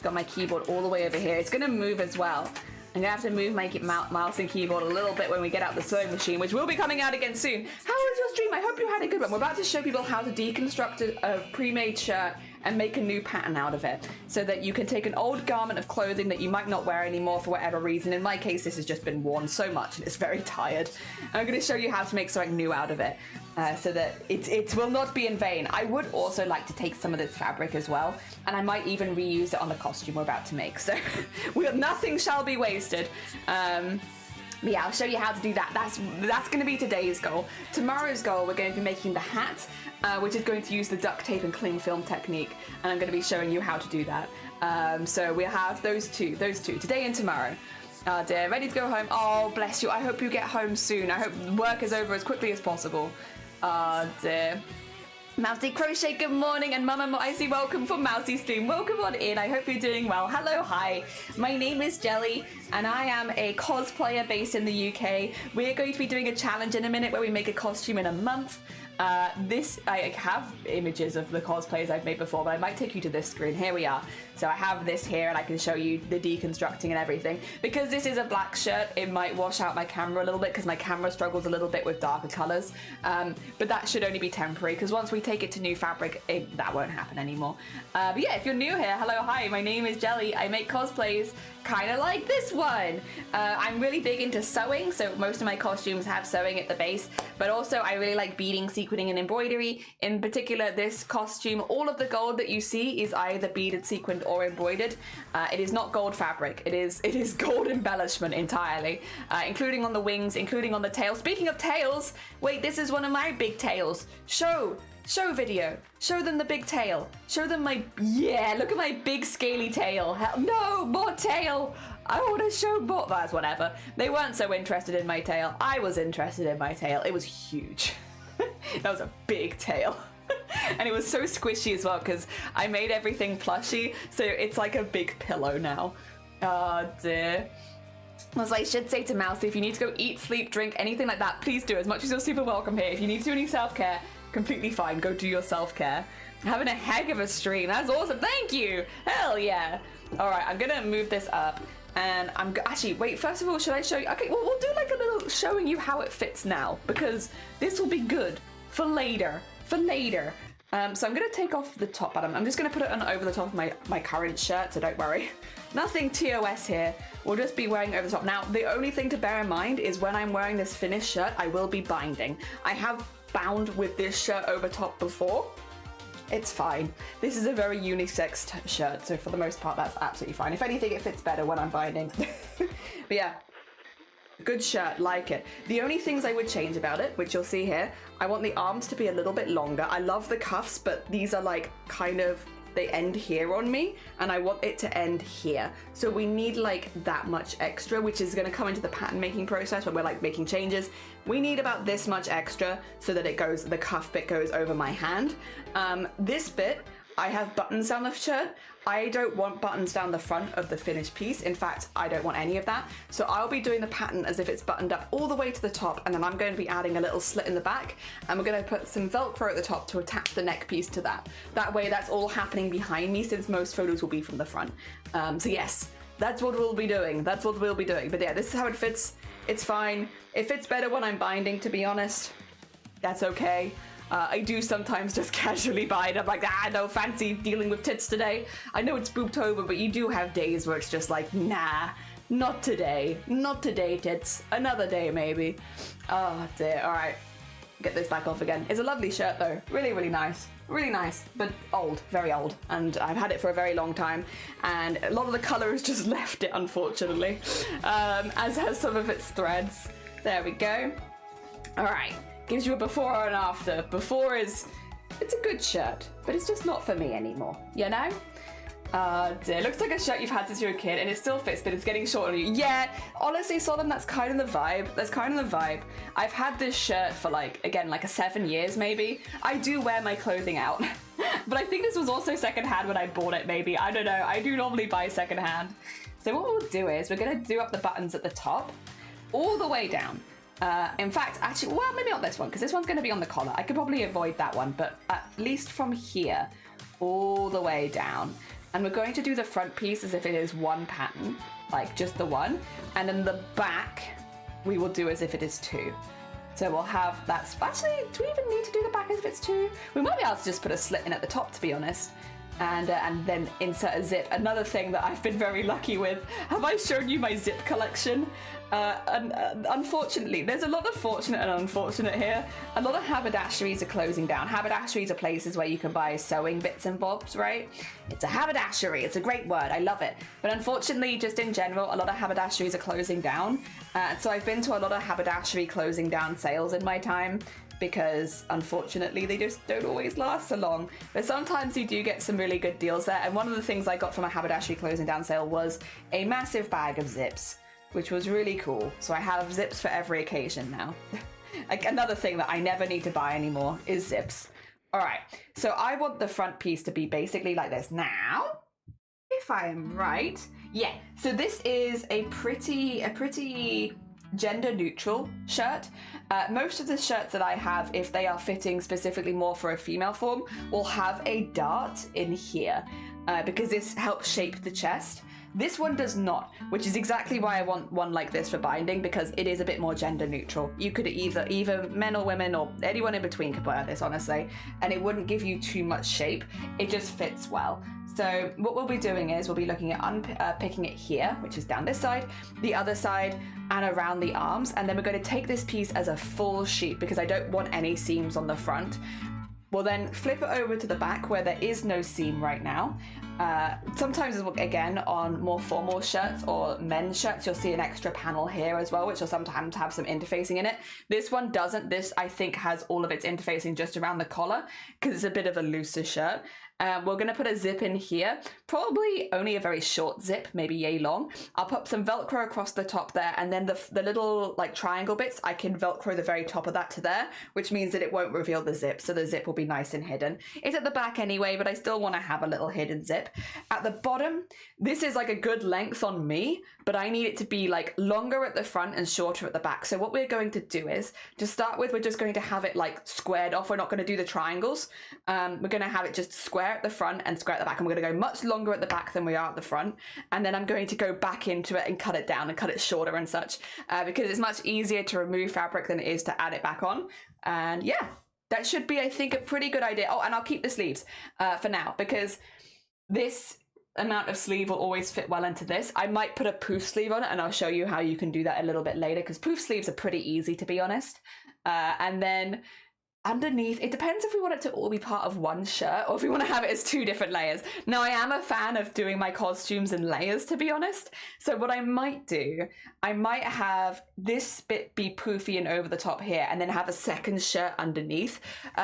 Got my keyboard all the way over here. It's gonna move as well. I'm gonna have to move my mouse and keyboard a little bit when we get out the sewing machine, which will be coming out again soon. How was your stream? I hope you had a good one. We're about to show people how to deconstruct a pre-made shirt and make a new pattern out of it, so that you can take an old garment of clothing that you might not wear anymore for whatever reason. In my case, this has just been worn so much and it's very tired. I'm going to show you how to make something new out of it, so that it will not be in vain. I would also like to take some of this fabric as well, and I might even reuse it on the costume we're about to make, so nothing shall be wasted. But yeah, I'll show you how to do that. That's going to be today's goal. Tomorrow's goal, we're going to be making the hat, which is going to use the duct tape and cling film technique, and I'm going to be showing you how to do that. So we'll have those two, today and tomorrow. Oh dear, ready to go home. Oh, bless you. I hope you get home soon. I hope work is over as quickly as possible. Oh dear. Mousy Crochet, good morning, and Mama Moisey, welcome for Mousy stream. Welcome on in. I hope you're doing well. Hello, hi. My name is Jelly, and I am a cosplayer based in the UK. We're going to be doing a challenge in a minute where we make a costume in a month. I have images of the cosplays I've made before, but I might take you to this screen. Here we are. So I have this here, and I can show you the deconstructing and everything. Because this is a black shirt, it might wash out my camera a little bit, because my camera struggles a little bit with darker colors. But that should only be temporary, because once we take it to new fabric, that won't happen anymore. But yeah, if you're new here, hello, hi, my name is Jelly. I make cosplays kind of like this one. I'm really big into sewing, so most of my costumes have sewing at the base, but also I really like beading, sequinning, and embroidery. In particular, this costume, all of the gold that you see is either beaded, sequined, or embroidered. It is not gold fabric. It is gold embellishment entirely, including on the wings, including on the tail. Speaking of tails, wait, this is one of my big tails. Show video. Show them the big tail. Show them yeah, look at my big scaly tail. Hell, no, more tail. I want to show more. That's whatever. They weren't so interested in my tail. I was interested in my tail. It was huge. That was a big tail. And it was so squishy as well, because I made everything plushy, so it's like a big pillow now. Oh dear. I should say to Mouse, if you need to go eat, sleep, drink, anything like that, please do, as much as you're super welcome here. If you need to do any self-care, completely fine, go do your self-care. Having a heck of a stream, that's awesome, thank you! Hell yeah! Alright, I'm gonna move this up, and actually, wait, first of all, should I show you? Okay, well, we'll do like a little showing you how it fits now, because this will be good for later. So I'm gonna take off the top bottom. I'm just gonna put it on over the top of my current shirt, so don't worry. Nothing TOS here. We'll just be wearing over the top. Now, the only thing to bear in mind is when I'm wearing this finished shirt, I will be binding. I have bound with this shirt over top before. It's fine. This is a very unisex shirt, so for the most part, that's absolutely fine. If anything, it fits better when I'm binding. But yeah. Good shirt, like it. The only things I would change about it, which you'll see here, I want the arms to be a little bit longer. I love the cuffs, but these are like kind of, they end here on me, and I want it to end here. So we need like that much extra, which is going to come into the pattern making process when we're like making changes. We need about this much extra so that it goes, the cuff bit goes over my hand. This bit, I have buttons down the shirt. I don't want buttons down the front of the finished piece. In fact, I don't want any of that. So I'll be doing the pattern as if it's buttoned up all the way to the top, and then I'm going to be adding a little slit in the back, and we're going to put some Velcro at the top to attach the neck piece to that. That way that's all happening behind me, since most photos will be from the front. So yes, that's what we'll be doing. But yeah, this is how it fits. It's fine. It fits better when I'm binding, to be honest. That's okay. I do sometimes just casually bind. I'm like, no fancy dealing with tits today. I know it's Boobtober, but you do have days where it's just like, nah, not today. Not today, tits. Another day, maybe. Oh dear, all right. get this back off again. It's a lovely shirt though, really nice, but old, very old, and I've had it for a very long time, and a lot of the colour has just left it, unfortunately, as has some of its threads. There we go. All right, gives you a before and after. Before is, it's a good shirt, but it's just not for me anymore, you know? Dear. Looks like a shirt you've had since you were a kid, and it still fits, but it's getting shorter on you. Yeah, honestly, Solomon, that's kind of the vibe. I've had this shirt for like a 7 years maybe. I do wear my clothing out, but I think this was also secondhand when I bought it, maybe. I don't know. I do normally buy secondhand. So what we'll do is we're gonna do up the buttons at the top, all the way down. In fact, actually, well, maybe not this one, because this one's gonna be on the collar. I could probably avoid that one, but at least from here, all the way down. And we're going to do the front piece as if it is one pattern, like just the one. And then the back, we will do as if it is two. So we'll have that. Actually, do we even need to do the back as if it's two? We might be able to just put a slit in at the top, to be honest. And then insert a zip. Another thing that I've been very lucky with. Have I shown you my zip collection? Unfortunately, there's a lot of fortunate and unfortunate here. A lot of haberdasheries are closing down. Haberdasheries are places where you can buy sewing bits and bobs, right? It's a haberdashery. It's a great word. I love it. But unfortunately, just in general, a lot of haberdasheries are closing down. So I've been to a lot of haberdashery closing down sales in my time, because unfortunately they just don't always last so long. But sometimes you do get some really good deals there. And one of the things I got from a haberdashery closing down sale was a massive bag of zips, which was really cool. So I have zips for every occasion now. Like, another thing that I never need to buy anymore is zips. All right, so I want the front piece to be basically like this. Now, if I am right, yeah. So this is a pretty gender neutral shirt. Most of the shirts that I have, if they are fitting specifically more for a female form, will have a dart in here because this helps shape the chest. This one does not, which is exactly why I want one like this for binding, because it is a bit more gender neutral. You could either men or women or anyone in between could wear this, honestly, and it wouldn't give you too much shape. It just fits well. So what we'll be doing is we'll be looking at picking it here, which is down this side, the other side, and around the arms. And then we're going to take this piece as a full sheet because I don't want any seams on the front. We'll then flip it over to the back where there is no seam right now. Sometimes, again, on more formal shirts or men's shirts, you'll see an extra panel here as well, which will sometimes have some interfacing in it. This one doesn't. This, I think, has all of its interfacing just around the collar because it's a bit of a looser shirt. We're going to put a zip in here, probably only a very short zip, maybe yay long. I'll put some Velcro across the top there, and then the little like triangle bits, I can Velcro the very top of that to there, which means that it won't reveal the zip, so the zip will be nice and hidden. It's at the back anyway, but I still want to have a little hidden zip. At the bottom, this is like a good length on me, but I need it to be like longer at the front and shorter at the back. So what we're going to do is, to start with, we're just going to have it like squared off. We're not going to do the triangles. We're going to have it just square at the front and square at the back. And we're going to go much longer at the back than we are at the front. And then I'm going to go back into it and cut it down and cut it shorter and such, because it's much easier to remove fabric than it is to add it back on. And yeah, that should be, I think, a pretty good idea. Oh, and I'll keep the sleeves for now, because this amount of sleeve will always fit well into this. I might put a poof sleeve on it, and I'll show you how you can do that a little bit later, because poof sleeves are pretty easy, to be honest. And then underneath, it depends if we want it to all be part of one shirt or if we want to have it as two different layers. Now, I am a fan of doing my costumes in layers, to be honest. So what I might do, I might have this bit be poofy and over the top here, and then have a second shirt underneath.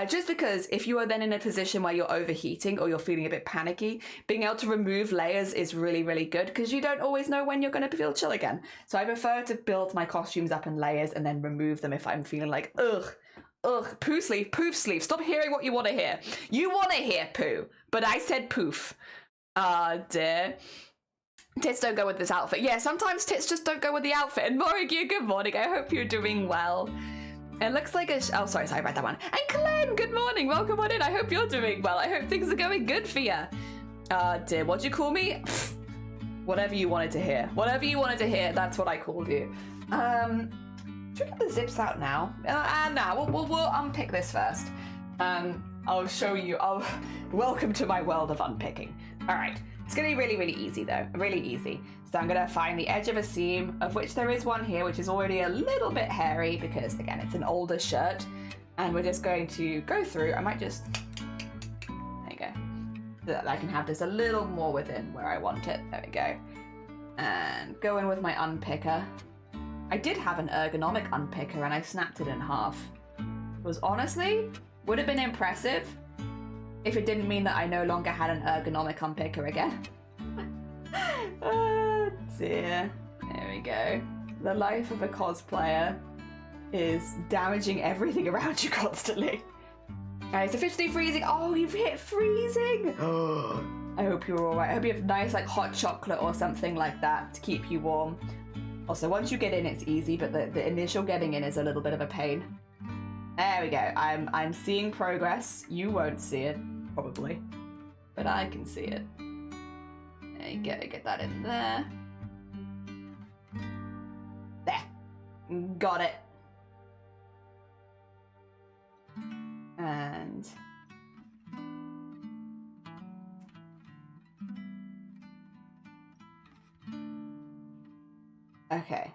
Just because if you are then in a position where you're overheating or you're feeling a bit panicky, being able to remove layers is really, really good, because you don't always know when you're going to feel chill again. So I prefer to build my costumes up in layers and then remove them if I'm feeling like, ugh, poof sleeve. Stop hearing what you want to hear. You want to hear poo, but I said poof. Dear. Tits don't go with this outfit. Yeah, sometimes tits just don't go with the outfit. And Morrigue, good morning. I hope you're doing well. It looks like a... oh, sorry, I read that one. And Glenn, good morning. Welcome on in. I hope you're doing well. I hope things are going good for you. Dear, what'd you call me? Whatever you wanted to hear. Whatever you wanted to hear, that's what I called you. Should we get the zips out now? No, we'll unpick this first. I'll show you. Welcome to my world of unpicking. All right, it's gonna be really, really easy though, really easy. So I'm gonna find the edge of a seam, of which there is one here, which is already a little bit hairy because, again, it's an older shirt. And we're just going to go through. I might just, there you go. So that I can have this a little more within where I want it. There we go. And go in with my unpicker. I did have an ergonomic unpicker and I snapped it in half. It was honestly, would have been impressive if it didn't mean that I no longer had an ergonomic unpicker again. Oh dear. There we go. The life of a cosplayer is damaging everything around you constantly. It's officially freezing. Oh, you've hit freezing! I hope you're alright. I hope you have nice like hot chocolate or something like that to keep you warm. Also, once you get in, it's easy, but the initial getting in is a little bit of a pain. There we go. I'm seeing progress. You won't see it, probably, but I can see it. There you go. Get that in there. There. Got it. And okay,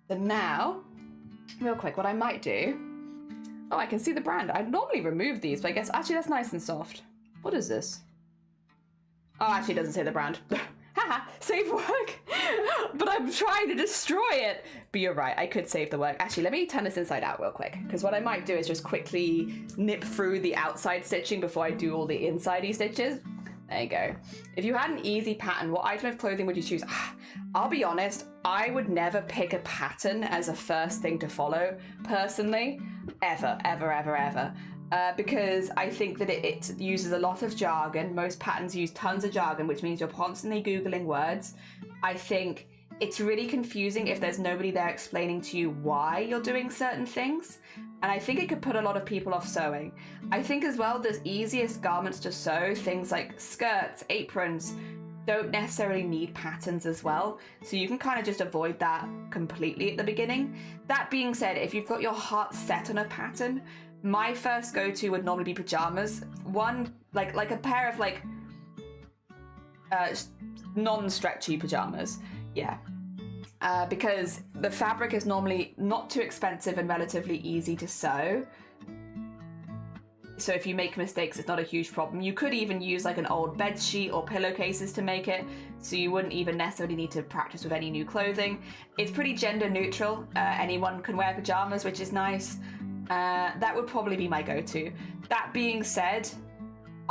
so now, real quick, what I might do, oh, I can see the brand. I'd normally remove these, but I guess, actually that's nice and soft. What is this? Oh, actually it doesn't say the brand. Haha, save work. But I'm trying to destroy it. But you're right, I could save the work. Actually, let me turn this inside out real quick, because what I might do is just quickly nip through the outside stitching before I do all the inside-y stitches. There you go. If you had an easy pattern, what item of clothing would you choose? I'll be honest, I would never pick a pattern as a first thing to follow, personally. Ever. Because I think that it uses a lot of jargon. Most patterns use tons of jargon, which means you're constantly Googling words. I think it's really confusing if there's nobody there explaining to you why you're doing certain things. And I think it could put a lot of people off sewing. I think as well, the easiest garments to sew, things like skirts, aprons, don't necessarily need patterns as well. So you can kind of just avoid that completely at the beginning. That being said, if you've got your heart set on a pattern, my first go-to would normally be pajamas. One, like a pair of like non-stretchy pajamas. Yeah. Because the fabric is normally not too expensive and relatively easy to sew. So if you make mistakes, it's not a huge problem. You could even use like an old bed sheet or pillowcases to make it, so you wouldn't even necessarily need to practice with any new clothing. It's pretty gender neutral. Anyone can wear pajamas, which is nice. That would probably be my go-to. That being said,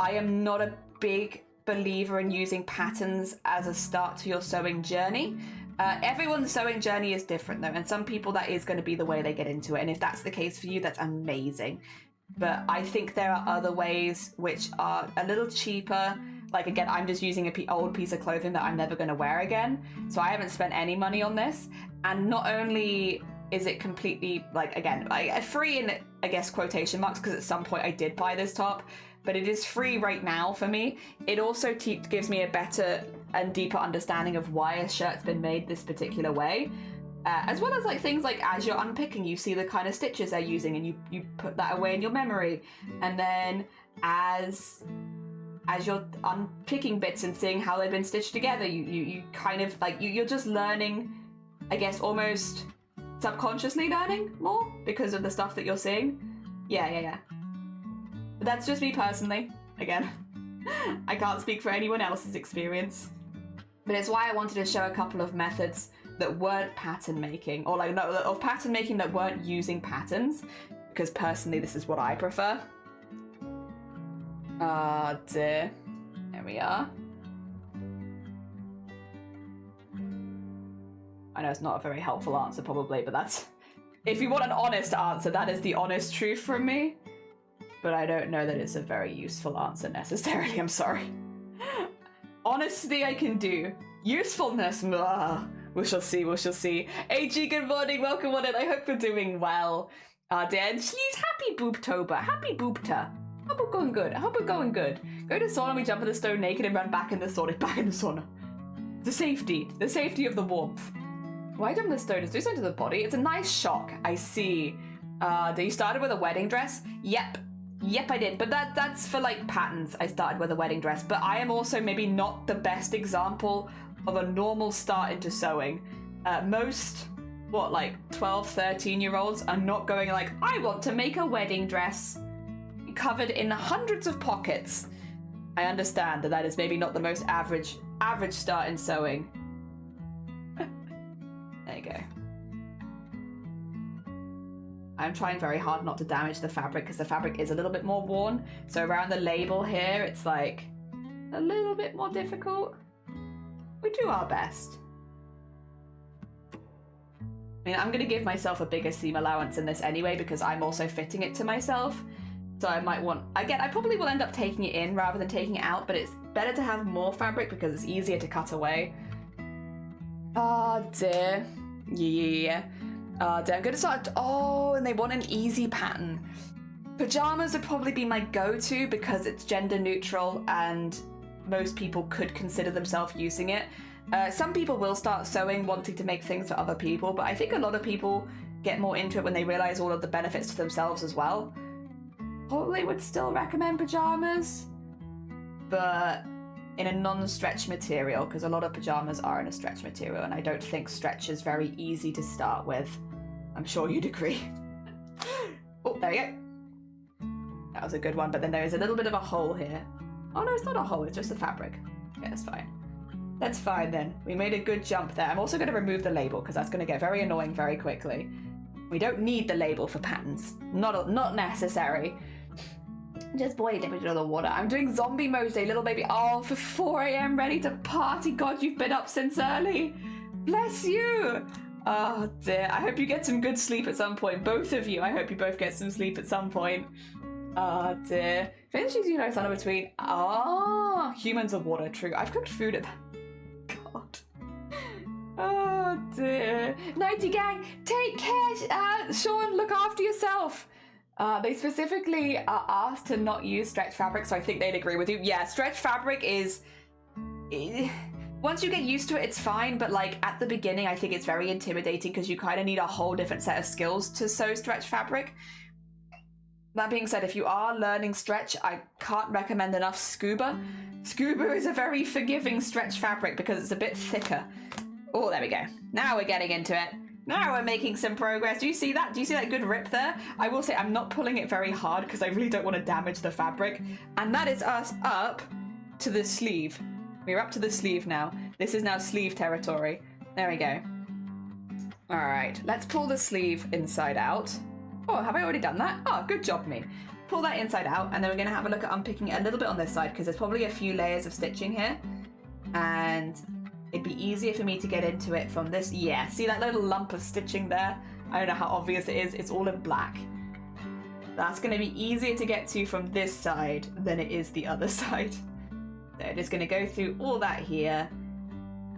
I am not a big believer in using patterns as a start to your sewing journey. Everyone's sewing journey is different though, and some people that is going to be the way they get into it, and if that's the case for you, that's amazing. But I think there are other ways which are a little cheaper. Like again, I'm just using an old piece of clothing that I'm never going to wear again, so I haven't spent any money on this. And not only is it completely, like, again, free in, I guess, quotation marks, because at some point I did buy this top, but it is free right now for me. It also gives me a better and deeper understanding of why a shirt's been made this particular way. As well as like things like as you're unpicking, you see the kind of stitches they're using and you put that away in your memory. And then as you're unpicking bits and seeing how they've been stitched together, you kind of like, you're just learning, I guess, almost subconsciously learning more because of the stuff that you're seeing. Yeah. But that's just me personally. Again, I can't speak for anyone else's experience. But it's why I wanted to show a couple of methods that weren't pattern making, or like of pattern making that weren't using patterns, because personally this is what I prefer. Ah dear. There we are. I know it's not a very helpful answer probably, but that's, if you want an honest answer, that is the honest truth from me. But I don't know that it's a very useful answer necessarily, I'm sorry. Honesty I can do. Usefulness, we shall see. AG, good morning, welcome on in. I hope you're doing well. Dan, she's happy BOOBTOBER, happy BOOBTA. I hope we're going good. Go to sauna, we jump in the stone naked and run back in the sauna. The safety of the warmth. Why jump in the stone? Is do something to the body? It's a nice shock. I see. You started with a wedding dress? Yep, I did. But that's for like patterns. I started with a wedding dress. But I am also maybe not the best example of a normal start into sewing. Most what, like 12, 13-year-olds are not going like, I want to make a wedding dress covered in hundreds of pockets. I understand that is maybe not the most average start in sewing. There you go. I'm trying very hard not to damage the fabric because the fabric is a little bit more worn. So around the label here, it's like a little bit more difficult. We do our best. I mean, I'm going to give myself a bigger seam allowance in this anyway because I'm also fitting it to myself. So I might want... Again, I probably will end up taking it in rather than taking it out, but it's better to have more fabric because it's easier to cut away. Oh dear. Yeah. Oh dear, I'm going to start... Oh, and they want an easy pattern. Pajamas would probably be my go-to because it's gender neutral and most people could consider themselves using it. Some people will start sewing wanting to make things for other people, but I think a lot of people get more into it when they realize all of the benefits to themselves as well. Probably would still recommend pajamas, but in a non-stretch material, because a lot of pajamas are in a stretch material, and I don't think stretch is very easy to start with. I'm sure you'd agree. Oh, there we go. That was a good one, but then there is a little bit of a hole here. Oh no, it's not a hole, it's just the fabric. Yeah, that's fine. That's fine then. We made a good jump there. I'm also going to remove the label because that's going to get very annoying very quickly. We don't need the label for patterns. Not necessary. Just boiling temperature of the water. I'm doing zombie mode today, little baby. Oh, for 4 a.m. ready to party. God, you've been up since early. Bless you. Oh dear. I hope you get some good sleep at some point. Both of you. I hope you both get some sleep at some point. Oh dear. Finishes, you know, somewhere between. Oh, humans are water. True. I've cooked food at that. God. Oh dear. Nighty gang, take care. Sean, look after yourself. They specifically are asked to not use stretch fabric, so I think they'd agree with you. Yeah, stretch fabric is... Once you get used to it, it's fine, but like at the beginning, I think it's very intimidating because you kind of need a whole different set of skills to sew stretch fabric. That being said, if you are learning stretch, I can't recommend enough scuba. Scuba is a very forgiving stretch fabric because it's a bit thicker. Oh, there we go. Now we're getting into it. Now we're making some progress. Do you see that? Do you see that good rip there? I will say I'm not pulling it very hard because I really don't want to damage the fabric. And that is us up to the sleeve. We're up to the sleeve now. This is now sleeve territory. There we go. All right, let's pull the sleeve inside out. Oh, have I already done that? Oh, good job, me. Pull that inside out, and then we're going to have a look at unpicking it a little bit on this side because there's probably a few layers of stitching here. And it'd be easier for me to get into it from this. Yeah, see that little lump of stitching there? I don't know how obvious it is. It's all in black. That's going to be easier to get to from this side than it is the other side. So just going to go through all that here.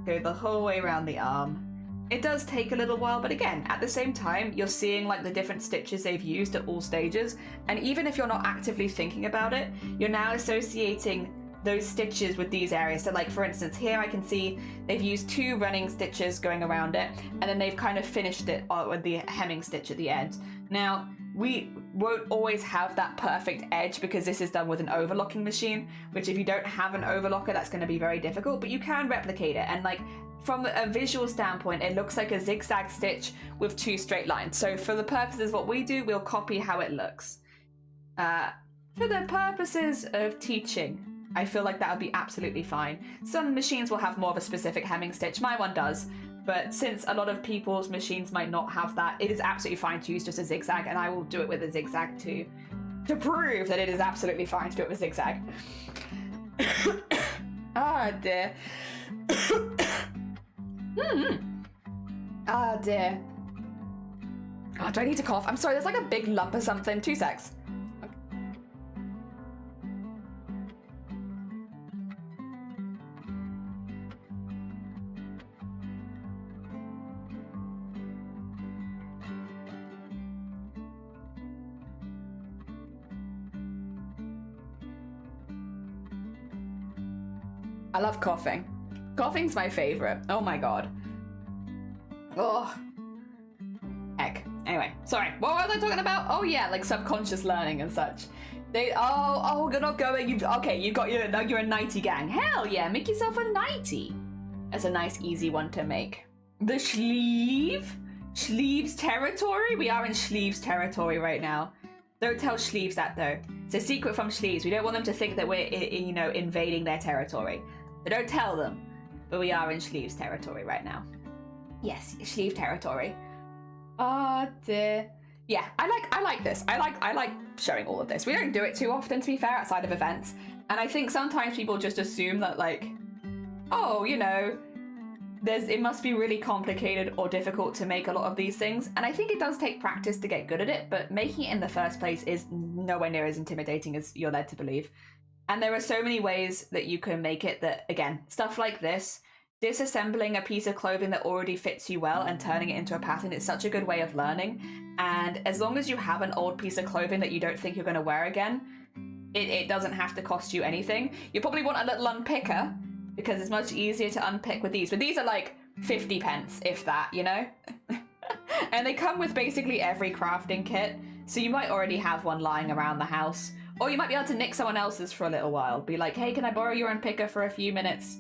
Go the whole way around the arm. It does take a little while, but again, at the same time, you're seeing like the different stitches they've used at all stages. And even if you're not actively thinking about it, you're now associating those stitches with these areas. So like for instance here I can see they've used 2 running stitches going around it, and then they've kind of finished it with the hemming stitch at the end. Now we won't always have that perfect edge because this is done with an overlocking machine, which if you don't have an overlocker, that's going to be very difficult, but you can replicate it. And like from a visual standpoint, it looks like a zigzag stitch with 2 straight lines. So for the purposes of what we do, we'll copy how it looks. For the purposes of teaching, I feel like that would be absolutely fine. Some machines will have more of a specific hemming stitch. My one does. But since a lot of people's machines might not have that, it is absolutely fine to use just a zigzag, and I will do it with a zigzag too, to prove that it is absolutely fine to do it with zigzag. Ah, dear. Ah, dear. Oh, do I need to cough? I'm sorry, there's like a big lump or something. 2 secs. I love coughing. Coughing's my favorite. Oh my god. Oh. Heck. Anyway, sorry. What was I talking about? Oh yeah, like subconscious learning and such. Oh, you're not going. Okay, you're a nighty gang. Hell yeah, make yourself a nighty. That's a nice, easy one to make. The sleeve. Sleeves territory? We are in Sleeves territory right now. Don't tell Sleeves that though. It's a secret from Sleeves. We don't want them to think that we're, you know, invading their territory. So don't tell them. But we are in Sleeves territory right now. Yes, Sleeve territory. Oh dear. Yeah, I like this. I like showing all of this. We don't do it too often, to be fair, outside of events. And I think sometimes people just assume that, like, oh, you know, it must be really complicated or difficult to make a lot of these things. And I think it does take practice to get good at it, but making it in the first place is nowhere near as intimidating as you're led to believe. And there are so many ways that you can make it that, again, stuff like this, disassembling a piece of clothing that already fits you well and turning it into a pattern is such a good way of learning. And as long as you have an old piece of clothing that you don't think you're going to wear again, it doesn't have to cost you anything. You probably want a little unpicker, because it's much easier to unpick with these. But these are like 50 pence, if that, you know? And they come with basically every crafting kit, so you might already have one lying around the house. Or you might be able to nick someone else's for a little while. Be like, hey, can I borrow your unpicker for a few minutes?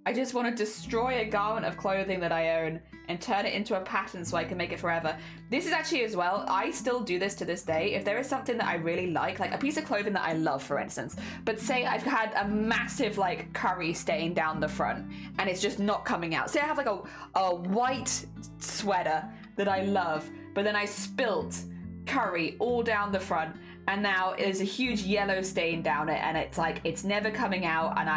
I just want to destroy a garment of clothing that I own and turn it into a pattern so I can make it forever. This is actually as well, I still do this to this day. If there is something that I really like a piece of clothing that I love, for instance, but say I've had a massive like curry stain down the front and it's just not coming out. Say I have like a white sweater that I love, but then I spilt curry all down the front, and now there's a huge yellow stain down it, and it's like it's never coming out, and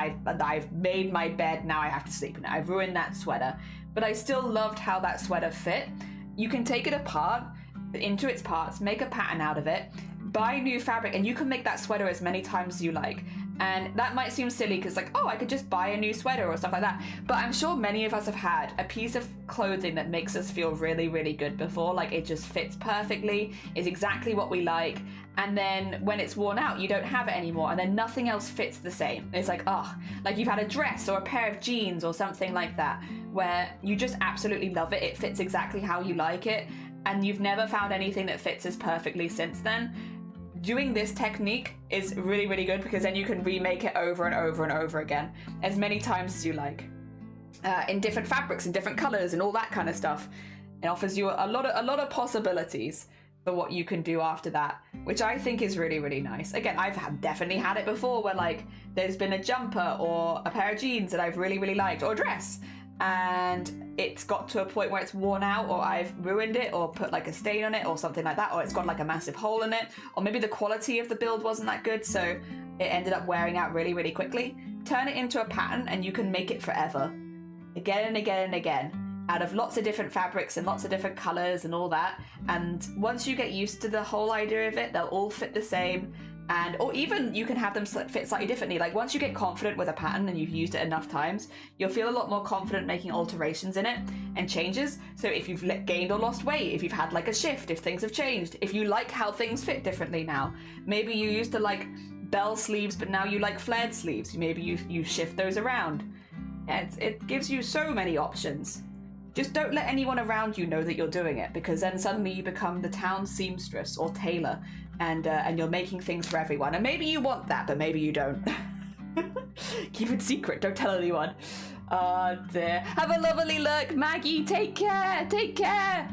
I've made my bed, now I have to sleep in it. I've ruined that sweater, but I still loved how that sweater fit. You can take it apart into its parts, make a pattern out of it, buy new fabric, and you can make that sweater as many times as you like. And that might seem silly because like, oh, I could just buy a new sweater or stuff like that. But I'm sure many of us have had a piece of clothing that makes us feel really, really good before. Like it just fits perfectly, is exactly what we like. And then when it's worn out, you don't have it anymore. And then nothing else fits the same. It's like, oh, like you've had a dress or a pair of jeans or something like that, where you just absolutely love it. It fits exactly how you like it. And you've never found anything that fits as perfectly since then. Doing this technique is really, really good because then you can remake it over and over and over again as many times as you like, in different fabrics and different colors and all that kind of stuff. It offers you a lot of possibilities for what you can do after that, which I think is really, really nice. Again, I've definitely had it before where like there's been a jumper or a pair of jeans that I've really, really liked, or a dress, and it's got to a point where it's worn out, or I've ruined it or put like a stain on it or something like that, or it's got like a massive hole in it, or maybe the quality of the build wasn't that good, so it ended up wearing out really, really quickly. Turn it into a pattern and you can make it forever, again and again and again, out of lots of different fabrics and lots of different colors and all that. And once you get used to the whole idea of it, they'll all fit the same. And or even you can have them fit slightly differently. Like once you get confident with a pattern and you've used it enough times, you'll feel a lot more confident making alterations in it and changes. So if you've gained or lost weight, if you've had like a shift, if things have changed, if you like how things fit differently now, maybe you used to like bell sleeves but now you like flared sleeves, maybe you shift those around. Yeah, it gives you so many options. Just don't let anyone around you know that you're doing it, because then suddenly you become the town seamstress or tailor, and you're making things for everyone. And maybe you want that, but maybe you don't. Keep it secret. Don't tell anyone. Oh dear. Have a lovely look, Maggie. Take care. Take care.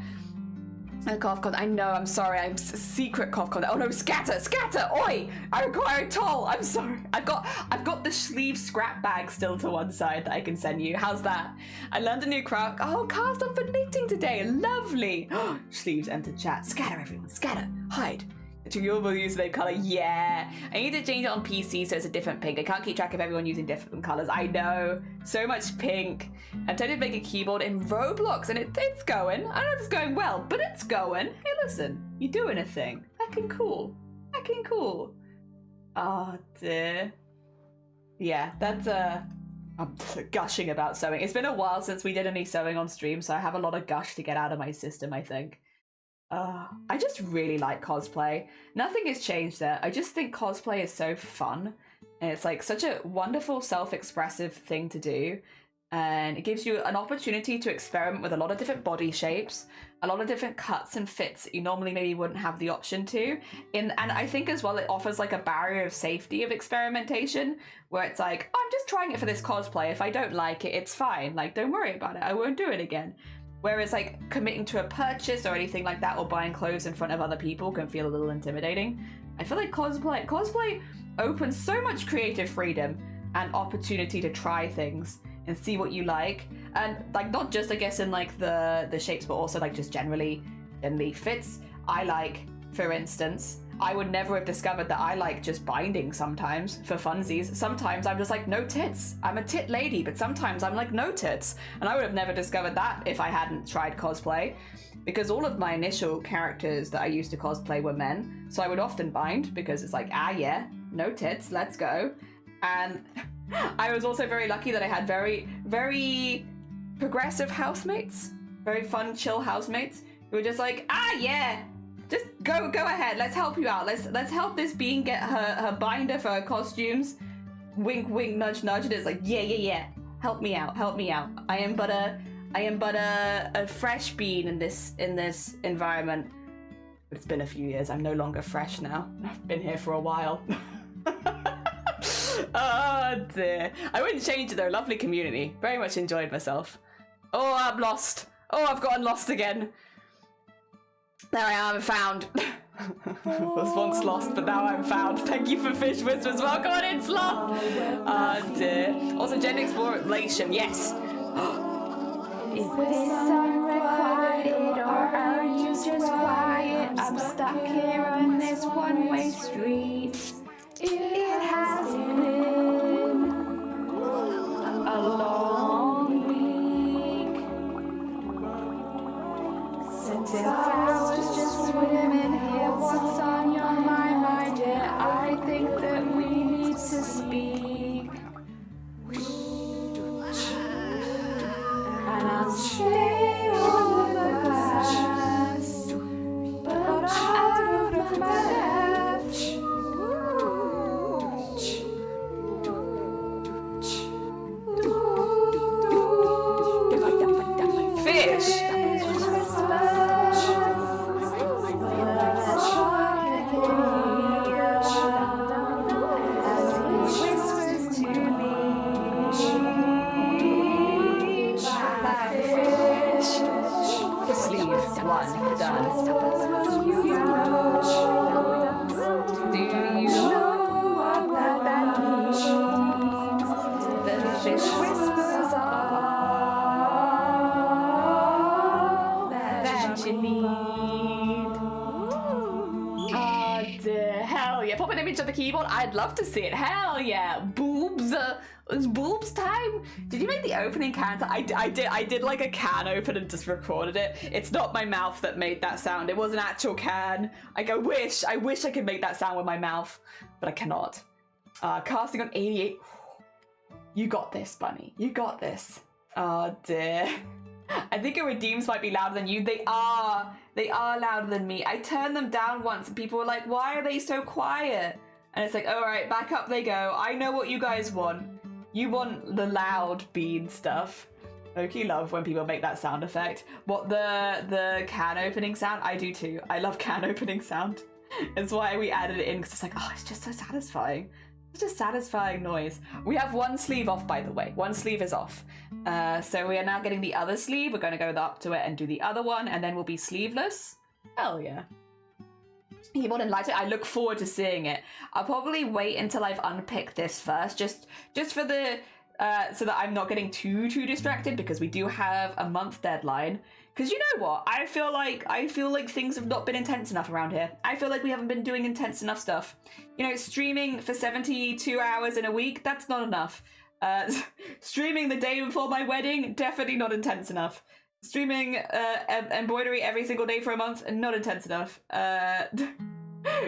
A cough cold. I know. I'm sorry. I'm secret cough cold. Oh no! Scatter! Scatter! Oi! I require a toll. I'm sorry. I've got the sleeve scrap bag still to one side that I can send you. How's that? I learned a new craft. Oh, cast on for knitting today. Lovely. Sleeves entered chat. Scatter, everyone. Scatter. Hide. To your use the color. Yeah. I need to change it on PC so it's a different pink. I can't keep track of everyone using different colors. I know. So much pink. I'm tempted to make a keyboard in Roblox, and it's going. I don't know if it's going well, but it's going. Hey, listen. You're doing a thing. Heckin' cool. Heckin' cool. Oh, dear. Yeah, that's I'm gushing about sewing. It's been a while since we did any sewing on stream, so I have a lot of gush to get out of my system, I think. I just really like cosplay. Nothing has changed there. I just think cosplay is so fun. And it's like such a wonderful self-expressive thing to do. And it gives you an opportunity to experiment with a lot of different body shapes, a lot of different cuts and fits that you normally maybe wouldn't have the option to. And I think as well it offers like a barrier of safety of experimentation, where it's like, oh, I'm just trying it for this cosplay. If I don't like it, it's fine. Like, don't worry about it. I won't do it again. Whereas like committing to a purchase or anything like that, or buying clothes in front of other people can feel a little intimidating. I feel like cosplay opens so much creative freedom and opportunity to try things and see what you like, and like not just I guess in like the shapes, but also like just generally fits. I like, for instance, I would never have discovered that I like just binding sometimes for funsies. Sometimes I'm just like, no tits. I'm a tit lady, but sometimes I'm like, no tits. And I would have never discovered that if I hadn't tried cosplay, because all of my initial characters that I used to cosplay were men. So I would often bind because it's like, yeah, no tits, let's go. And I was also very lucky that I had very, very progressive housemates, very fun, chill housemates who were just like, yeah, just go ahead. Let's help you out. Let's help this being get her binder for her costumes. Wink, wink, nudge, nudge. And it's like, yeah. Help me out. I am but a fresh bean in this environment. But it's been a few years. I'm no longer fresh now. I've been here for a while. Oh dear. I wouldn't change it though. Lovely community. Very much enjoyed myself. Oh, I'm lost. Oh, I've gotten lost again. There I am, found. Was once lost, but now I'm found. Thank you for Fish Whispers. Welcome on in, Sloth. Oh dear. Also, Gen Exploration, yes. Is this song required, or are you just quiet? I'm stuck here on this one-way street. It has been a long week since I was just swimming here. What's on your mind, my dear? I think that we need to speak. And I'm staying on the past, but I'm out of my depth. Fish. One done. Do you know what that means? The fish whispers all that you need. Oh dear, hell yeah. Pop an image of the keyboard. I'd love to see it. Hell yeah. Boobs. It's boobs time. Did you make the opening can? I did like a can open and just recorded it. It's not my mouth that made that sound. It was an actual can. Like I wish I could make that sound with my mouth, but I cannot. Casting on 88. You got this, Bunny. You got this. Oh dear. I think your redeems might be louder than you. They are louder than me. I turned them down once and people were like, why are they so quiet? And it's like, all right, back up they go. I know what you guys want. You want the loud bean stuff. Okie love when people make that sound effect. What, the can opening sound? I do too. I love can opening sound. It's why we added it in, because it's like, oh, it's just so satisfying. It's a satisfying noise. We have one sleeve off, by the way. One sleeve is off. So we are now getting the other sleeve. We're going to go up to it and do the other one, and then we'll be sleeveless. Hell yeah. Keyboard and lighter. I look forward to seeing it. I'll probably wait until I've unpicked this first, just for the so that I'm not getting too distracted, because we do have a month deadline. Because you know what? I feel like things have not been intense enough around here. I feel like we haven't been doing intense enough stuff. You know, streaming for 72 hours in a week, that's not enough. Streaming the day before my wedding, definitely not intense enough. Streaming embroidery every single day for a month, not intense enough.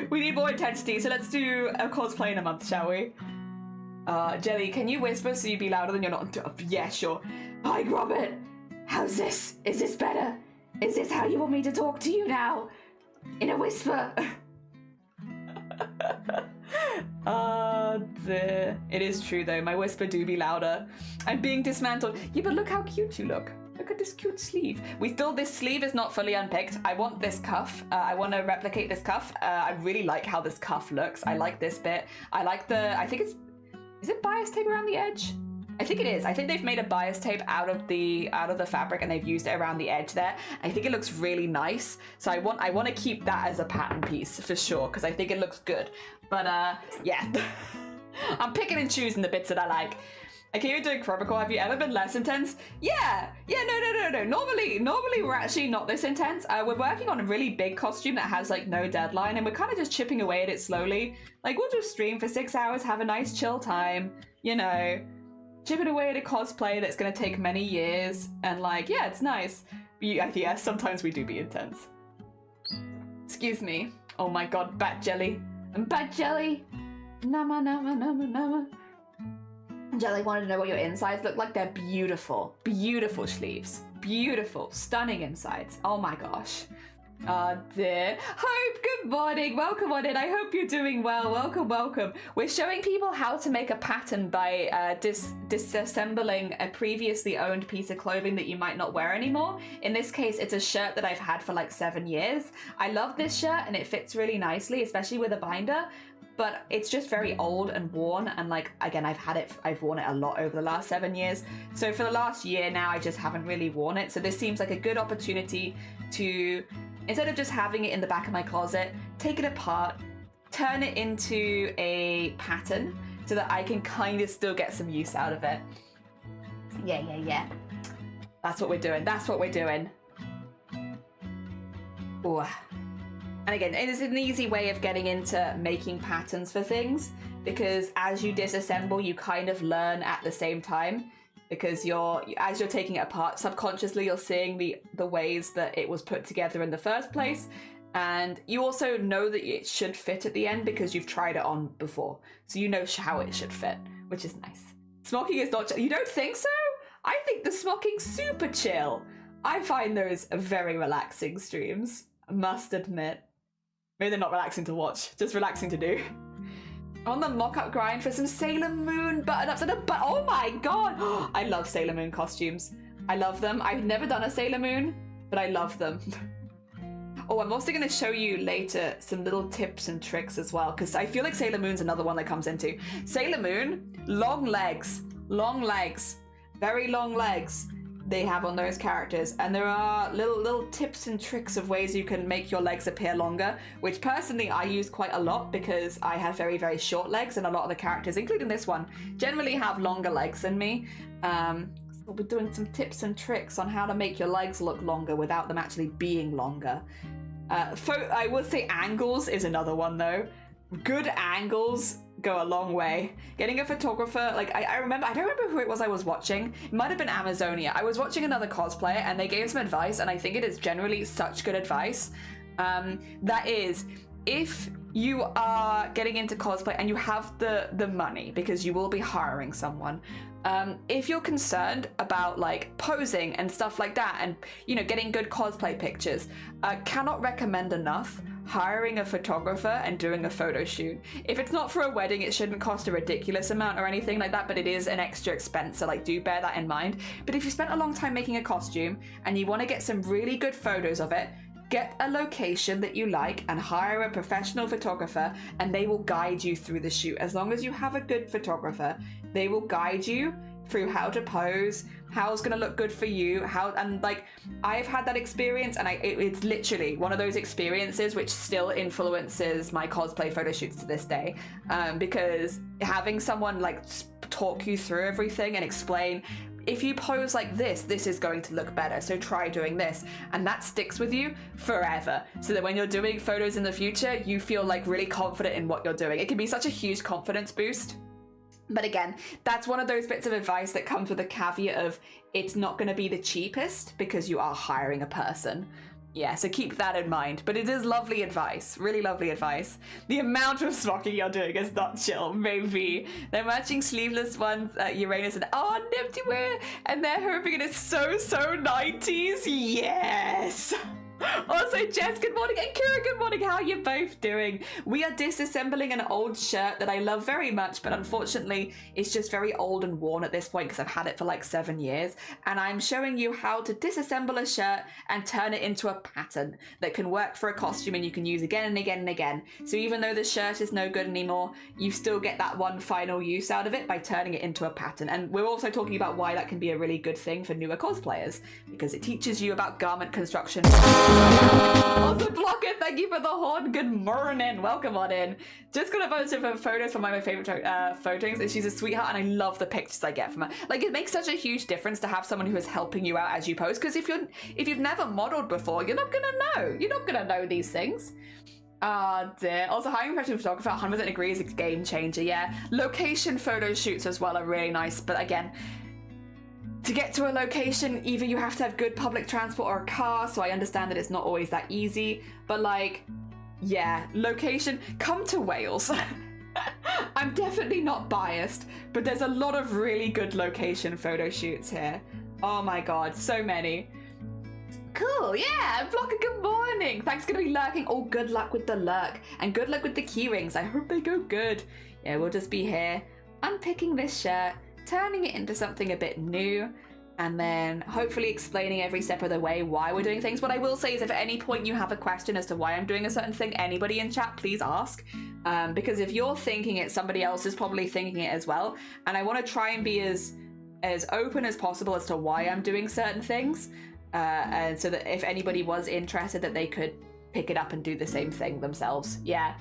We need more intensity, so let's do a cosplay in a month, shall we? Jelly, can you whisper so you be louder than you're not? Yeah, sure. Hi, Robert. How's this? Is this better? Is this how you want me to talk to you now? In a whisper? Dear. It is true though, my whisper do be louder. I'm being dismantled. Yeah, but look how cute you look. Look at this cute sleeve. This sleeve is not fully unpicked. I want this cuff. I want to replicate this cuff. I really like how this cuff looks. I like this bit. I like I think is it bias tape around the edge? I think it is. I think they've made a bias tape out of the fabric and they've used it around the edge there. I think it looks really nice. So I want to keep that as a pattern piece for sure because I think it looks good. But yeah, I'm picking and choosing the bits that I like. Okay, you're doing Chromical. Have you ever been less intense? Yeah, no. Normally we're actually not this intense. We're working on a really big costume that has like no deadline and we're kind of just chipping away at it slowly. Like we'll just stream for 6 hours, have a nice chill time, you know, chipping away at a cosplay that's going to take many years. And like, yeah, it's nice. Yeah, sometimes we do be intense. Excuse me. Oh my God, bat jelly. Bat jelly. Nama. Jelly wanted to know what your insides look like. They're beautiful. Beautiful sleeves. Beautiful. Stunning insides. Oh my gosh. Oh dear. Hope, good morning. Welcome on in. I hope you're doing well. Welcome. We're showing people how to make a pattern by disassembling a previously owned piece of clothing that you might not wear anymore. In this case, it's a shirt that I've had for like 7 years. I love this shirt and it fits really nicely, especially with a binder. But it's just very old and worn, and like again I've worn it a lot over the last 7 years, so for the last year now I just haven't really worn it. So this seems like a good opportunity to, instead of just having it in the back of my closet, take it apart, turn it into a pattern so that I can kind of still get some use out of it. Yeah, that's what we're doing. Ooh. And again, it is an easy way of getting into making patterns for things, because as you disassemble, you kind of learn at the same time, because as you're taking it apart, subconsciously you're seeing the ways that it was put together in the first place, and you also know that it should fit at the end because you've tried it on before, so you know how it should fit, which is nice. Smocking is not chill. You don't think so? I think the smocking's super chill. I find those very relaxing streams, I must admit. Maybe they're not relaxing to watch, just relaxing to do. On the mock-up grind for some Sailor Moon button-ups and oh my God! I love Sailor Moon costumes. I love them. I've never done a Sailor Moon, but I love them. Oh, I'm also going to show you later some little tips and tricks as well, because I feel like Sailor Moon's another one that comes into. Sailor Moon, long legs, very long legs. They have on those characters, and there are little tips and tricks of ways you can make your legs appear longer, which personally I use quite a lot because I have very, very short legs, and a lot of the characters, including this one, generally have longer legs than me. So we'll be doing some tips and tricks on how to make your legs look longer without them actually being longer. I will say angles is another one though. Good angles go a long way. Getting a photographer, like I don't remember who it was I was watching. It might have been Amazonia. I was watching another cosplayer and they gave some advice, and I think it is generally such good advice. That is, if you are getting into cosplay and you have the money, because you will be hiring someone, if you're concerned about like posing and stuff like that, and you know, getting good cosplay pictures, cannot recommend enough hiring a photographer and doing a photo shoot. If it's not for a wedding, it shouldn't cost a ridiculous amount or anything like that, but it is an extra expense, so like do bear that in mind. But if you spent a long time making a costume and you want to get some really good photos of it, get a location that you like and hire a professional photographer, and they will guide you through the shoot. As long as you have a good photographer, they will guide you through how to pose, how it's going to look good for you, and like I've had that experience, and it's literally one of those experiences which still influences my cosplay photo shoots to this day, because having someone like talk you through everything and explain, if you pose like this is going to look better, so try doing this, and that sticks with you forever, so that when you're doing photos in the future, you feel like really confident in what you're doing. It can be such a huge confidence boost. But again, that's one of those bits of advice that comes with a caveat of it's not going to be the cheapest because you are hiring a person. Yeah, so keep that in mind. But it is lovely advice, really lovely advice. The amount of smocking you're doing is not chill, maybe. They're matching sleeveless ones, Uranus and Neptune, and they're hoping it is so 90s. Yes! Also, Jess, good morning, and Kira, good morning. How are you both doing? We are disassembling an old shirt that I love very much, but unfortunately, it's just very old and worn at this point because I've had it for like 7 years. And I'm showing you how to disassemble a shirt and turn it into a pattern that can work for a costume and you can use again and again and again. So even though the shirt is no good anymore, you still get that one final use out of it by turning it into a pattern. And we're also talking about why that can be a really good thing for newer cosplayers, because it teaches you about garment construction. Also, Blocker, thank you for the horn. Good morning. Welcome on in. Just got a bunch of photos from my favorite photos, and she's a sweetheart, and I love the pictures I get from her. Like, it makes such a huge difference to have someone who is helping you out as you pose, because if you've never modeled before, you're not gonna know. You're not gonna know these things. Ah, dear. Also, hiring a professional photographer, 100% agree, is a game changer. Yeah, location photo shoots as well are really nice, but again, to get to a location, either you have to have good public transport or a car, so I understand that it's not always that easy, but like, yeah, location, come to Wales. I'm definitely not biased, but there's a lot of really good location photo shoots here. Oh my god, so many. Cool, yeah, Blocker, good morning. Thanks for gonna be lurking. Oh, good luck with the lurk, and good luck with the key rings. I hope they go good. Yeah, we'll just be here, unpicking this shirt, turning it into something a bit new, and then hopefully explaining every step of the way why we're doing things. What I will say is if at any point you have a question as to why I'm doing a certain thing, anybody in chat, please ask. Because if you're thinking it, somebody else is probably thinking it as well. And I want to try and be as open as possible as to why I'm doing certain things. And so that if anybody was interested, that they could pick it up and do the same thing themselves. Yeah.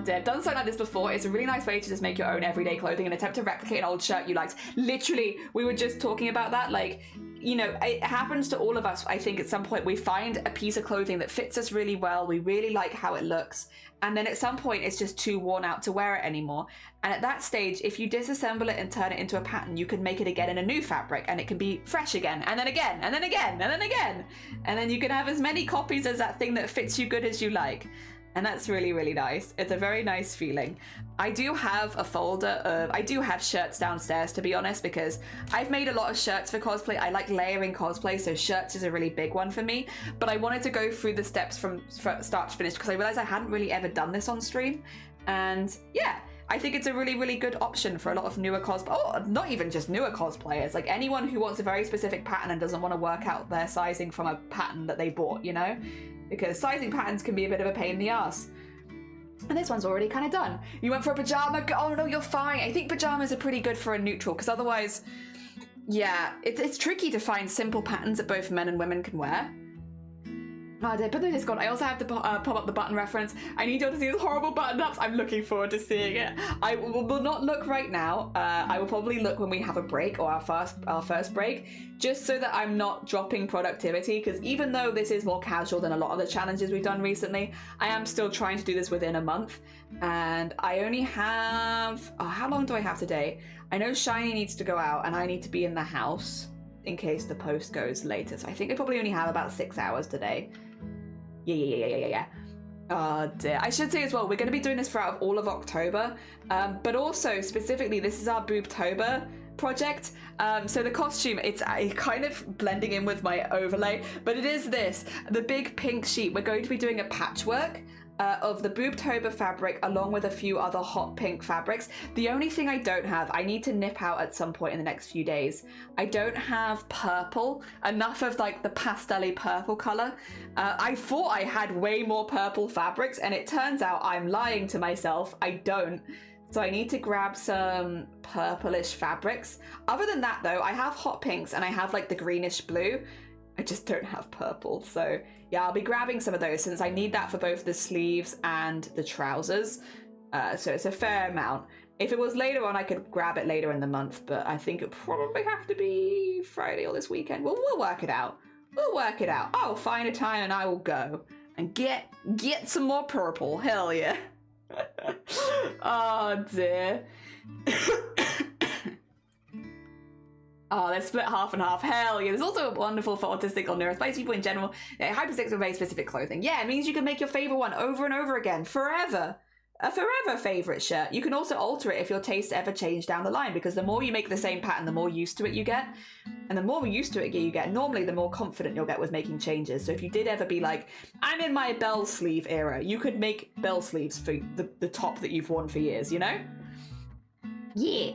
Deb, done something like this before. It's a really nice way to just make your own everyday clothing and attempt to replicate an old shirt you liked. Literally, we were just talking about that. Like, you know, it happens to all of us. I think at some point we find a piece of clothing that fits us really well. We really like how it looks. And then at some point it's just too worn out to wear it anymore. And at that stage, if you disassemble it and turn it into a pattern, you can make it again in a new fabric and it can be fresh again, and then again, and then again, and then again. And then you can have as many copies as that thing that fits you good as you like. And that's really, really nice. It's a very nice feeling. I do have a folder of, I do have shirts downstairs, to be honest, because I've made a lot of shirts for cosplay. I like layering cosplay, so shirts is a really big one for me. But I wanted to go through the steps from start to finish because I realized I hadn't really ever done this on stream. And yeah, I think it's a really, really good option for a lot of newer not even just newer cosplayers, like anyone who wants a very specific pattern and doesn't want to work out their sizing from a pattern that they bought, you know? Because sizing patterns can be a bit of a pain in the ass. And this one's already kind of done. You went for a pajama? Oh no, you're fine. I think pajamas are pretty good for a neutral, because otherwise, yeah, it's tricky to find simple patterns that both men and women can wear. Oh, did I put the Discord? I also have to pop up the button reference. I need you all to see these horrible button ups. I'm looking forward to seeing it. I will not look right now. I will probably look when we have a break, or our first break, just so that I'm not dropping productivity, because even though this is more casual than a lot of the challenges we've done recently, I am still trying to do this within a month. And I only have, how long do I have today? I know Shiny needs to go out and I need to be in the house in case the post goes later. So I think I probably only have about 6 hours today. Yeah. Oh dear. I should say as well, we're going to be doing this throughout all of October, but also specifically this is our BOOBTOBER project. So the costume, it's kind of blending in with my overlay, but it is the big pink sheet. We're going to be doing a patchwork of the BOOBTOBER fabric along with a few other hot pink fabrics. The only thing I don't have, I need to nip out at some point in the next few days. I don't have purple, enough of like the pastel-y purple color. I thought I had way more purple fabrics, and it turns out I'm lying to myself. I don't. So I need to grab some purplish fabrics. Other than that though, I have hot pinks and I have like the greenish blue. I just don't have purple. So yeah, I'll be grabbing some of those since I need that for both the sleeves and the trousers. So it's a fair amount. If it was later on, I could grab it later in the month, but I think it probably have to be Friday or this weekend. Well, we'll work it out. We'll work it out. I'll find a time and I will go and get some more purple. Hell yeah. Oh dear. Oh, they're split half and half. Hell yeah. There's also wonderful for autistic or neurospicy people in general. Hypersexual very specific clothing. Yeah, it means you can make your favorite one over and over again, forever. a forever favorite shirt. You can also alter it if your tastes ever change down the line, because the more you make the same pattern, the more used to it you get. And the more used to it you get, normally the more confident you'll get with making changes. So if you did ever be like, I'm in my bell sleeve era, you could make bell sleeves for the top that you've worn for years, you know? Yeah.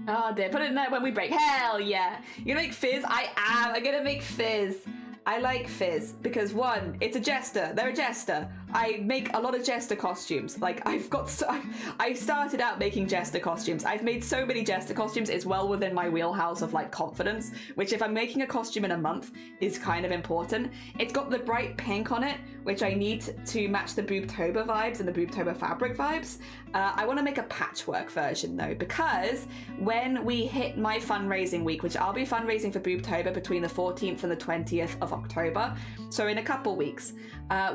Oh dear, put it in there when we break. Hell yeah. You gonna make Fizz? I'm gonna make Fizz. I like Fizz because, one, it's a jester. They're a jester. I make a lot of jester costumes. Like, I started out making jester costumes. I've made so many jester costumes. It's well within my wheelhouse of, like, confidence, which if I'm making a costume in a month is kind of important. It's got the bright pink on it, which I need to match the BOOBTOBER vibes and the BOOBTOBER fabric vibes. I want to make a patchwork version, though, because when we hit my fundraising week, which I'll be fundraising for BOOBTOBER between the 14th and the 20th of October, so in a couple weeks,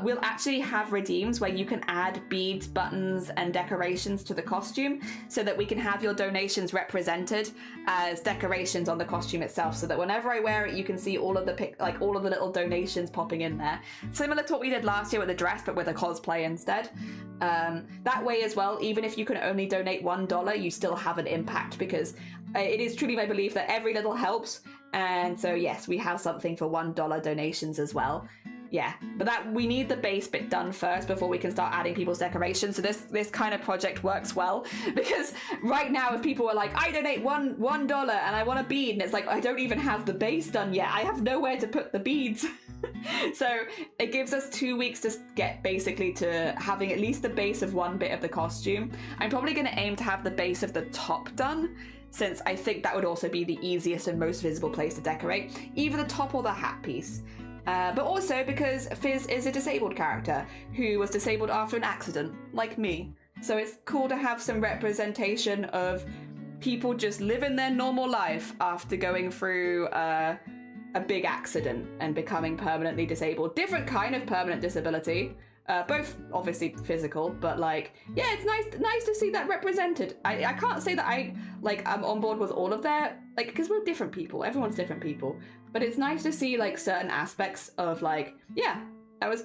we'll actually have redeems where you can add beads, buttons, and decorations to the costume so that we can have your donations represented as decorations on the costume itself, so that whenever I wear it, you can see all of the all of the little donations popping in there. Similar to what we did last year with the dress, but with a cosplay instead. That way as well, even if you can only donate $1, you still have an impact, because it is truly my belief that every little helps. And so yes, we have something for $1 donations as well. Yeah, but that we need the base bit done first before we can start adding people's decorations. So this kind of project works well, because right now if people are like, I donate $1 and I want a bead, and it's like, I don't even have the base done yet. I have nowhere to put the beads. So it gives us 2 weeks to get basically to having at least the base of one bit of the costume. I'm probably going to aim to have the base of the top done, since I think that would also be the easiest and most visible place to decorate, either the top or the hat piece. But also because Fizz is a disabled character who was disabled after an accident, like me. So it's cool to have some representation of people just living their normal life after going through a big accident and becoming permanently disabled. Different kind of permanent disability. Both obviously physical, but like, yeah, it's nice to see that represented. I can't say that I'm on board with all of their, like, because we're different people, everyone's different people, but it's nice to see like certain aspects of like, yeah, I was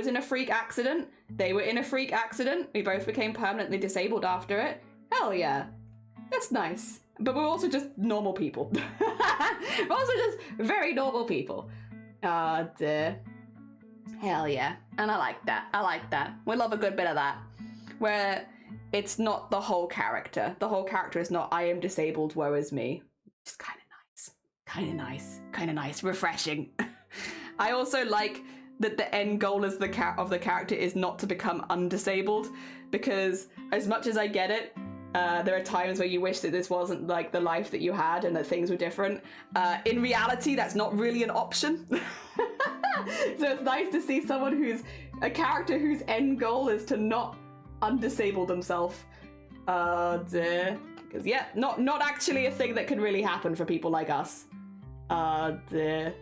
in a freak accident, they were in a freak accident, we both became permanently disabled after it. Hell yeah, that's nice. But we're also just normal people. We're also just very normal people. Dear. Hell yeah. And I like that. We love a good bit of that. Where it's not the whole character. The whole character is not, I am disabled, woe is me. Just kind of nice. Refreshing. I also like that the end goal of the character is not to become undisabled, because as much as I get it, there are times where you wish that this wasn't like the life that you had and that things were different. In reality, that's not really an option. So it's nice to see someone who's a character whose end goal is to not undisable themselves. Dear. Because yeah, not actually a thing that can really happen for people like us. Dear.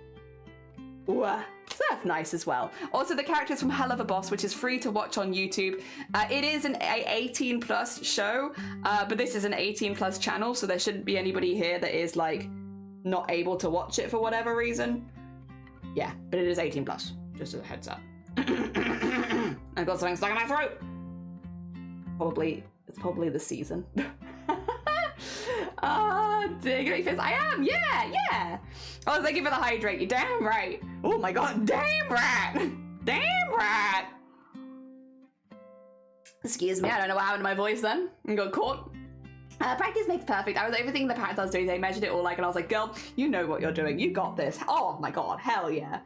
Ooh, so that's nice as well. Also, the character's from Hell of a Boss, which is free to watch on YouTube. It is an 18+ show, but this is an 18+ channel, so there shouldn't be anybody here that is like not able to watch it for whatever reason. Yeah, but it is 18+, just as a heads up. I've got something stuck in my throat. It's probably the season. Dear, give me Fizz. I am, yeah. Oh, thank you for the hydrate. You're damn right. Oh my god, damn right. Excuse me, I don't know what happened to my voice then. I got caught. Practice makes perfect. Everything the parents I was doing, they measured it all like, and I was like, girl, you know what you're doing. You got this. Oh my god, hell yeah.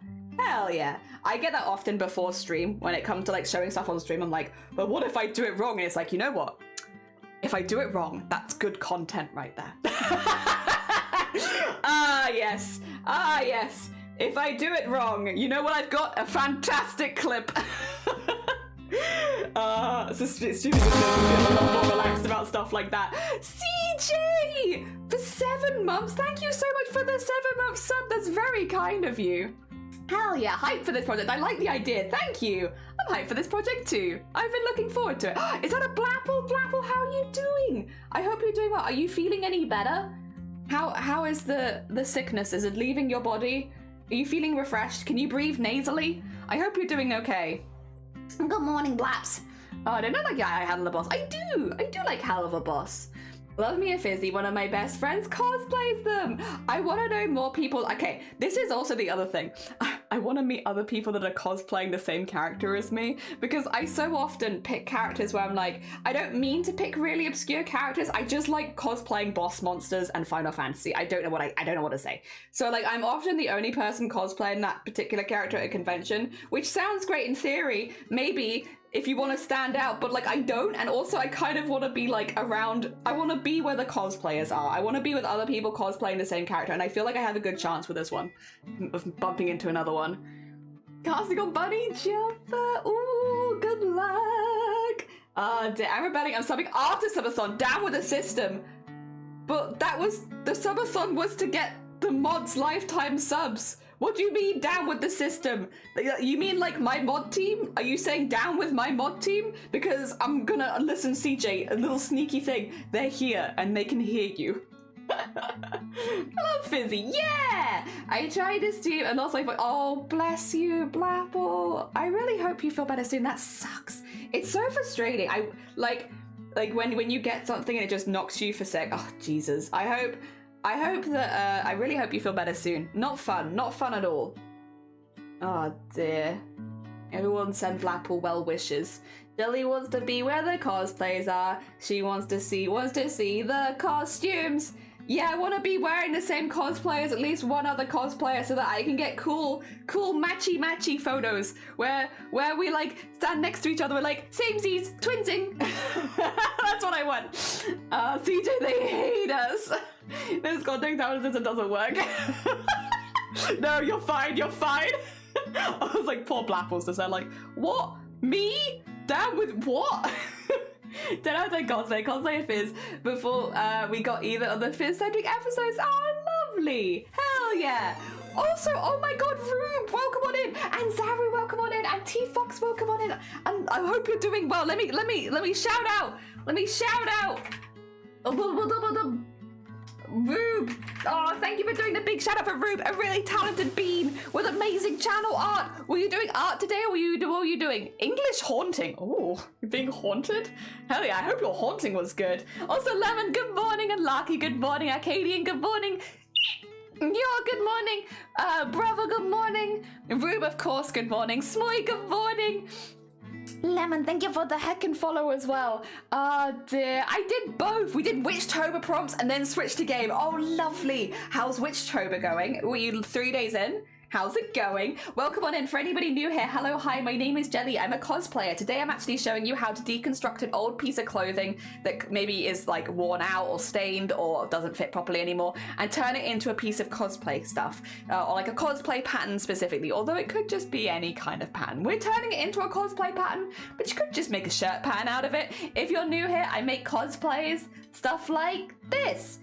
I get that often before stream. When it comes to like showing stuff on stream, I'm like, but what if I do it wrong? And it's like, you know what? If I do it wrong, that's good content right there. Yes. If I do it wrong, you know what I've got? A fantastic clip. So students feel a lot more relaxed about stuff like that. CJ! For 7 months, thank you so much for the 7-month sub. That's very kind of you. Hell yeah, hyped for this project. I like the idea. Thank you. I'm hyped for this project too. I've been looking forward to it. Is that a Blapple? Blapple, how are you doing? I hope you're doing well. Are you feeling any better? How is the sickness? Is it leaving your body? Are you feeling refreshed? Can you breathe nasally? I hope you're doing okay. Good morning, Blaps. Oh, I don't know, like, yeah, I handle a boss. I do like Hell of a Boss. Love Me a Fizzy, one of my best friends cosplays them. I want to know more people. Okay, this is also the other thing. I want to meet other people that are cosplaying the same character as me, because I so often pick characters where I'm like, I don't mean to pick really obscure characters. I just like cosplaying boss monsters and Final Fantasy. I don't know what to say. So like, I'm often the only person cosplaying that particular character at a convention, which sounds great in theory, maybe, if you want to stand out, but like I don't, and also I kind of want to be like around, I want to be where the cosplayers are. I want to be with other people cosplaying the same character, and I feel like I have a good chance with this one of bumping into another one. Casting on Bunny Jumper, ooh, good luck. I'm rebelling, I'm subbing after Subathon, down with the system. But that was, the Subathon was to get the mods lifetime subs. What do you mean down with the system? You mean like my mod team? Are you saying down with my mod team? Because I'm gonna, listen CJ, a little sneaky thing. They're here and they can hear you. Hello Fizzy, yeah! I tried this too and also like, oh bless you, Blapple. I really hope you feel better soon. That sucks. It's so frustrating. I like when you get something and it just knocks you for sec. Oh Jesus. I hope that, I really hope you feel better soon. Not fun at all. Oh dear. Everyone send Blapple well wishes. Dilly wants to be where the cosplayers are. She wants to see the costumes. Yeah, I want to be wearing the same cosplay as at least one other cosplayer so that I can get cool matchy photos where we like stand next to each other. We're like, samesies, twinsing. That's what I want. CJ, they hate us. This goddamn tower system doesn't work. No, you're fine. I was like, poor Blapples just said like, what? Me? Down with what? 10 out of 10 cosplay Fizz before we got either of the Fizz-centric episodes. Oh, lovely. Hell yeah. Also, oh my god, Rube, welcome on in. And Zaru, welcome on in. And T-Fox, welcome on in. And I hope you're doing well. Let me shout out. Rube! Oh, thank you for doing the big shout out for Rube, a really talented bean with amazing channel art. Were you doing art today, or what were you doing? English haunting. Oh, you're being haunted? Hell yeah, I hope your haunting was good. Also, Lemon, good morning, and Larky, good morning, Arcadian, good morning. Yo, good morning. Bravo, good morning. Rube, of course, good morning. Smoy, good morning. Lemon, thank you for the heckin' follow as well. Oh dear, I did both. We did Witchtober prompts and then switched to game. Oh, lovely. How's Witchtober going? Were you 3 days in? How's it going? Welcome on in. For anybody new here, hello, hi, my name is Jelly. I'm a cosplayer. Today I'm actually showing you how to deconstruct an old piece of clothing that maybe is like worn out or stained or doesn't fit properly anymore and turn it into a piece of cosplay stuff or like a cosplay pattern specifically, although it could just be any kind of pattern. We're turning it into a cosplay pattern, but you could just make a shirt pattern out of it. If you're new here, I make cosplays, stuff like this.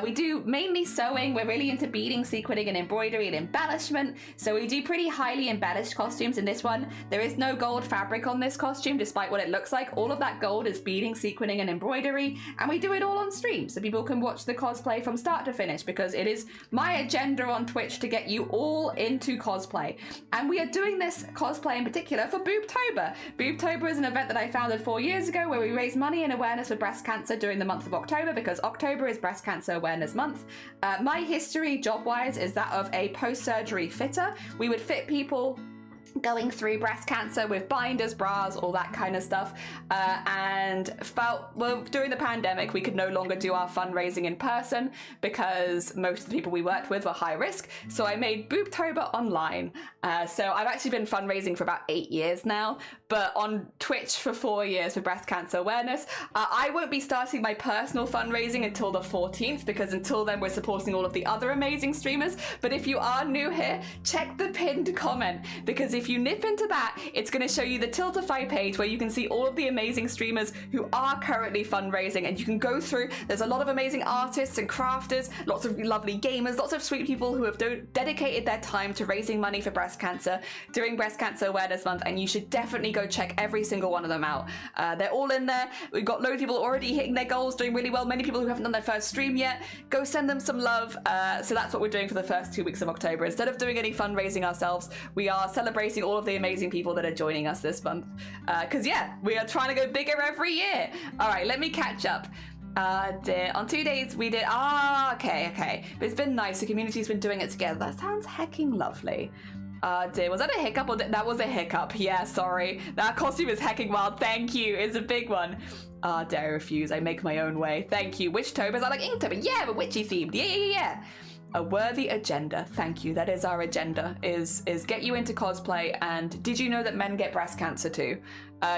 We do mainly sewing. We're really into beading, sequinning and embroidery and embellishment. So we do pretty highly embellished costumes. In this one, there is no gold fabric on this costume, despite what it looks like. All of that gold is beading, sequinning and embroidery. And we do it all on stream, so people can watch the cosplay from start to finish, because it is my agenda on Twitch to get you all into cosplay. And we are doing this cosplay in particular for BOOBTOBER. BOOBTOBER is an event that I founded 4 years ago where we raise money and awareness for breast cancer during the month of October, because October is Breast Cancer Awareness Month. My history job-wise is that of a post-surgery fitter. We would fit people going through breast cancer with binders, bras, all that kind of stuff, and felt, well, during the pandemic we could no longer do our fundraising in person because most of the people we worked with were high risk, so I made BOOBTOBER online. So I've actually been fundraising for about 8 years now, but on Twitch for 4 years for breast cancer awareness. I won't be starting my personal fundraising until the 14th, because until then we're supporting all of the other amazing streamers. But if you are new here, check the pinned comment, because if you nip into that, it's going to show you the Tiltify page where you can see all of the amazing streamers who are currently fundraising, and you can go through. There's a lot of amazing artists and crafters, lots of lovely gamers, lots of sweet people who have dedicated their time to raising money for breast cancer during Breast Cancer Awareness Month, and you should definitely go check every single one of them out. They're all in there. We've got loads of people already hitting their goals, doing really well. Many people who haven't done their first stream yet. Go send them some love. So that's what we're doing for the first 2 weeks of October. Instead of doing any fundraising ourselves, we are celebrating embracing all of the amazing people that are joining us this month. Because yeah, we are trying to go bigger every year. All right, let me catch up. On 2 days we did, okay. But it's been nice, the community's been doing it together. That sounds hecking lovely. Was that a hiccup or that was a hiccup? Yeah, sorry. That costume is hecking wild. Thank you. It's a big one. Dare I refuse. I make my own way. Thank you. Witchtober? I like Inktober. Yeah, but witchy themed. Yeah. A worthy agenda. Thank you. That is our agenda. Is get you into cosplay. And did you know that men get breast cancer too?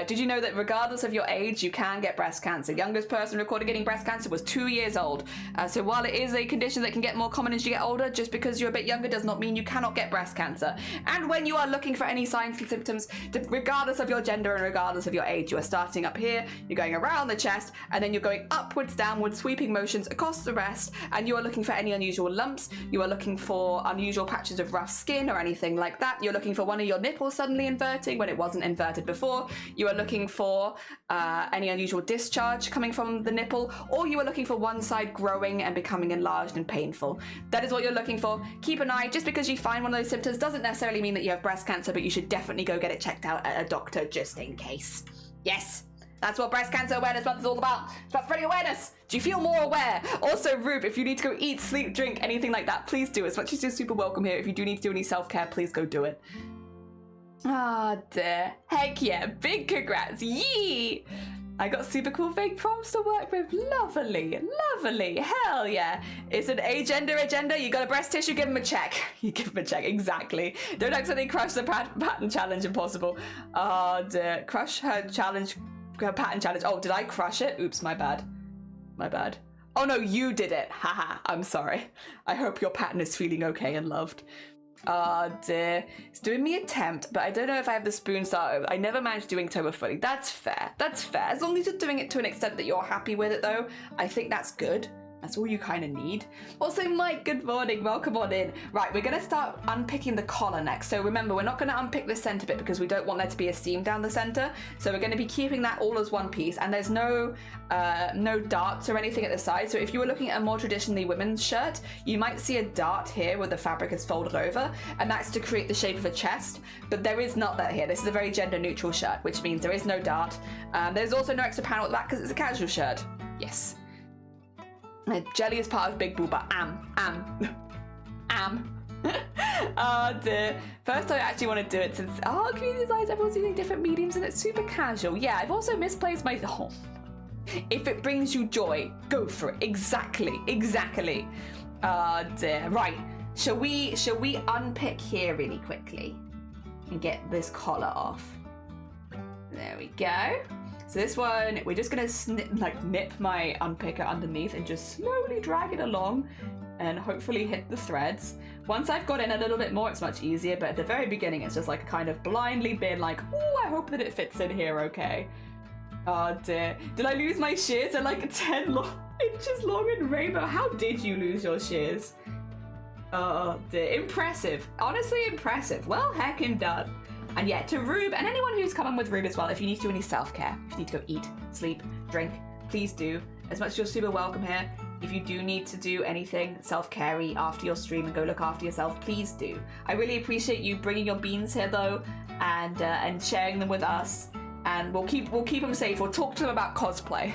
Did you know that regardless of your age, you can get breast cancer? Youngest person recorded getting breast cancer was 2 years old. So while it is a condition that can get more common as you get older, just because you're a bit younger does not mean you cannot get breast cancer. And when you are looking for any signs and symptoms, regardless of your gender and regardless of your age, you are starting up here, you're going around the chest, and then you're going upwards, downwards, sweeping motions across the rest, and you are looking for any unusual lumps, you are looking for unusual patches of rough skin or anything like that, you're looking for one of your nipples suddenly inverting when it wasn't inverted before, you are looking for any unusual discharge coming from the nipple, or you are looking for one side growing and becoming enlarged and painful. That is what you're looking for. Keep an eye. Just because you find one of those symptoms doesn't necessarily mean that you have breast cancer, but you should definitely go get it checked out at a doctor just in case. Yes, that's what Breast Cancer Awareness Month is all about. It's about spreading awareness. Do you feel more aware? Also, Rube, if you need to go eat, sleep, drink, anything like that, please do. As much as you're super welcome here, if you do need to do any self-care, please go do it. Dear. Heck yeah, big congrats, yee! I got super cool fake prompts to work with. Lovely, hell yeah. It's an agenda, you got a breast tissue, give him a check. You give him a check, exactly. Don't accidentally crush the pattern challenge, impossible. Dear. Crush her challenge, her pattern challenge. Oh, did I crush it? Oops, my bad. Oh no, you did it, haha, I'm sorry. I hope your pattern is feeling okay and loved. Dear. It's doing me a tempt, but I don't know if I have the spoon start. I never managed doing Inktober fully. That's fair. As long as you're doing it to an extent that you're happy with it, though, I think that's good. That's all you kind of need. Also, Mike, good morning. Welcome on in. Right, we're going to start unpicking the collar next. So remember, we're not going to unpick the center bit because we don't want there to be a seam down the center. So we're going to be keeping that all as one piece. And there's no darts or anything at the side. So if you were looking at a more traditionally women's shirt, you might see a dart here where the fabric is folded over. And that's to create the shape of a chest. But there is not that here. This is a very gender neutral shirt, which means there is no dart. There's also no extra panel at the back because it's a casual shirt. Yes. Jelly is part of Big Boober. Dear. First I actually want to do it since community designs, everyone's using different mediums and it's super casual. Yeah, I've also misplaced my if it brings you joy, go for it. Exactly. Dear. Right. Shall we unpick here really quickly and get this collar off? There we go. So this one, we're just gonna nip my unpicker underneath and just slowly drag it along and hopefully hit the threads. Once I've got in a little bit more, it's much easier, but at the very beginning, it's just like kind of blindly being like, oh, I hope that it fits in here okay. Oh dear. Did I lose my shears? They're like 10 inches long and rainbow. How did you lose your shears? Oh dear. Impressive. Honestly impressive. Well heckin' done. And yeah, to Rube, and anyone who's coming with Rube as well, if you need to do any self-care, if you need to go eat, sleep, drink, please do. As much as you're super welcome here, if you do need to do anything self-care-y after your stream and go look after yourself, please do. I really appreciate you bringing your beans here though, and sharing them with us. And we'll keep them safe. We'll talk to them about cosplay.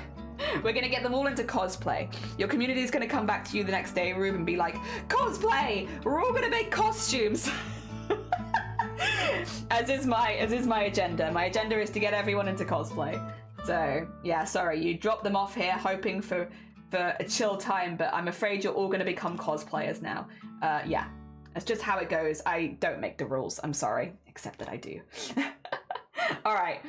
We're gonna get them all into cosplay. Your community is gonna come back to you the next day, Rube, and be like, cosplay! We're all gonna make costumes! As is my agenda. My agenda is to get everyone into cosplay. So yeah, sorry, you dropped them off here hoping for a chill time, but I'm afraid you're all going to become cosplayers now. Yeah, that's just how it goes. I don't make the rules. I'm sorry, except that I do. All right.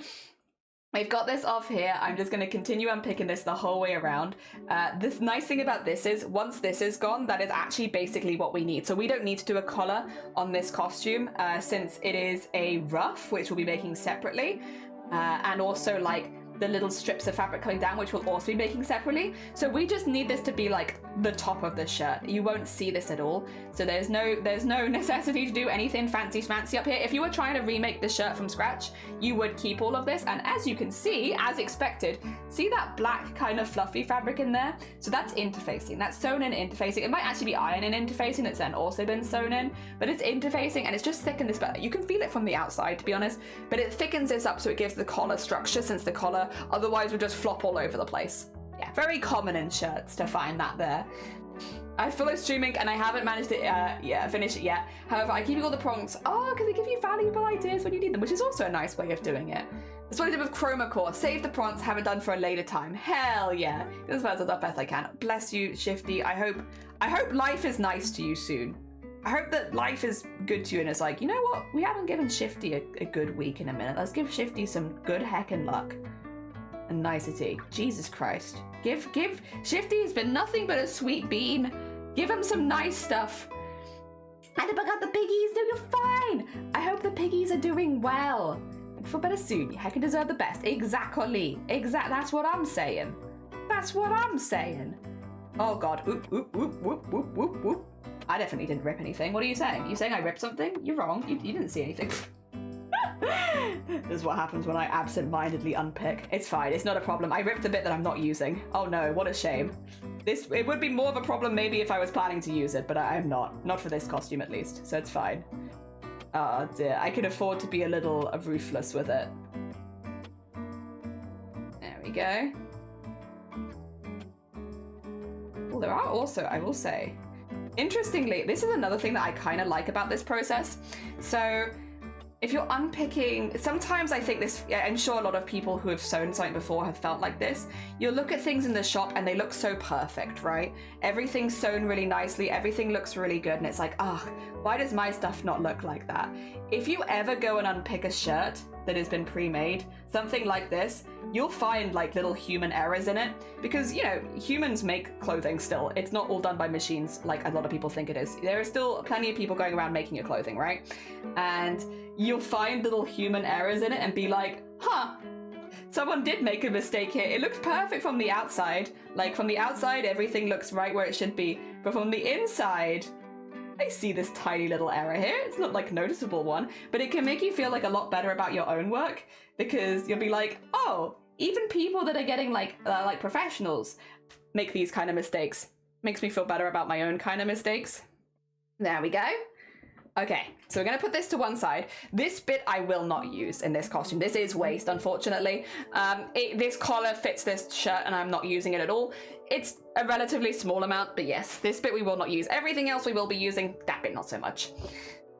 We've got this off here. I'm just going to continue unpicking this the whole way around. The nice thing about this is once this is gone, that is actually basically what we need. So we don't need to do a collar on this costume since it is a ruff, which we'll be making separately. And also like the little strips of fabric coming down, which we'll also be making separately. So we just need this to be like the top of the shirt. You won't see this at all. So there's no necessity to do anything fancy schmancy up here. If you were trying to remake the shirt from scratch, you would keep all of this. And as you can see, as expected, see that black kind of fluffy fabric in there? So that's interfacing. That's sewn in interfacing. It might actually be iron in interfacing that's then also been sewn in, but it's interfacing and it's just thickened this better. You can feel it from the outside, to be honest, but it thickens this up so it gives the collar structure, since the collar otherwise would just flop all over the place. Yeah, very common in shirts to find that there. I follow streaming and I haven't managed to finish it yet. However, I keep all the prompts. Oh, because they give you valuable ideas when you need them, which is also a nice way of doing it. That's what I did with Chroma Core. Save the prompts, haven't done for a later time. Hell yeah. This was the best I can. Bless you, Shifty. I hope life is nice to you soon. I hope that life is good to you and it's like, you know what? We haven't given Shifty a good week in a minute. Let's give Shifty some good heckin' luck and nicety. Jesus Christ. Give Shifty has been nothing but a sweet bean. Give him some nice stuff. And if I got the piggies, no, you're fine. I hope the piggies are doing well. For better soon, you heckin' deserve the best. Exactly. That's what I'm saying. That's what I'm saying. Oh God. Oop, oop, oop, whoop, whoop, whoop, whoop. I definitely didn't rip anything. What are you saying? You saying I ripped something? You're wrong. You didn't see anything. This is what happens when I absent-mindedly unpick. It's fine. It's not a problem. I ripped the bit that I'm not using. Oh no, what a shame. It would be more of a problem maybe if I was planning to use it, but I'm not. Not for this costume at least, so it's fine. Oh dear. I can afford to be a little ruthless with it. There we go. Well, there are also, I will say, interestingly, this is another thing that I kind of like about this process. So if you're unpicking, sometimes I think this, I'm sure a lot of people who have sewn something before have felt like this. You'll look at things in the shop and they look so perfect, right? Everything's sewn really nicely, everything looks really good, and it's like, why does my stuff not look like that? If you ever go and unpick a shirt that has been pre-made, something like this, you'll find like little human errors in it, because, you know, humans make clothing still. It's not all done by machines like a lot of people think it is. There are still plenty of people going around making your clothing, right? And you'll find little human errors in it and be like, someone did make a mistake here. It looks perfect from the outside. Like, from the outside, everything looks right where it should be. But from the inside, I see this tiny little error here. It's not like a noticeable one, but it can make you feel like a lot better about your own work, because you'll be like, oh, even people that are getting like professionals make these kind of mistakes. Makes me feel better about my own kind of mistakes. There we go. Okay, so we're gonna put this to one side. This bit I will not use in this costume. This is waste, unfortunately. This collar fits this shirt and I'm not using it at all. It's a relatively small amount, but yes, this bit we will not use. Everything else we will be using, that bit not so much.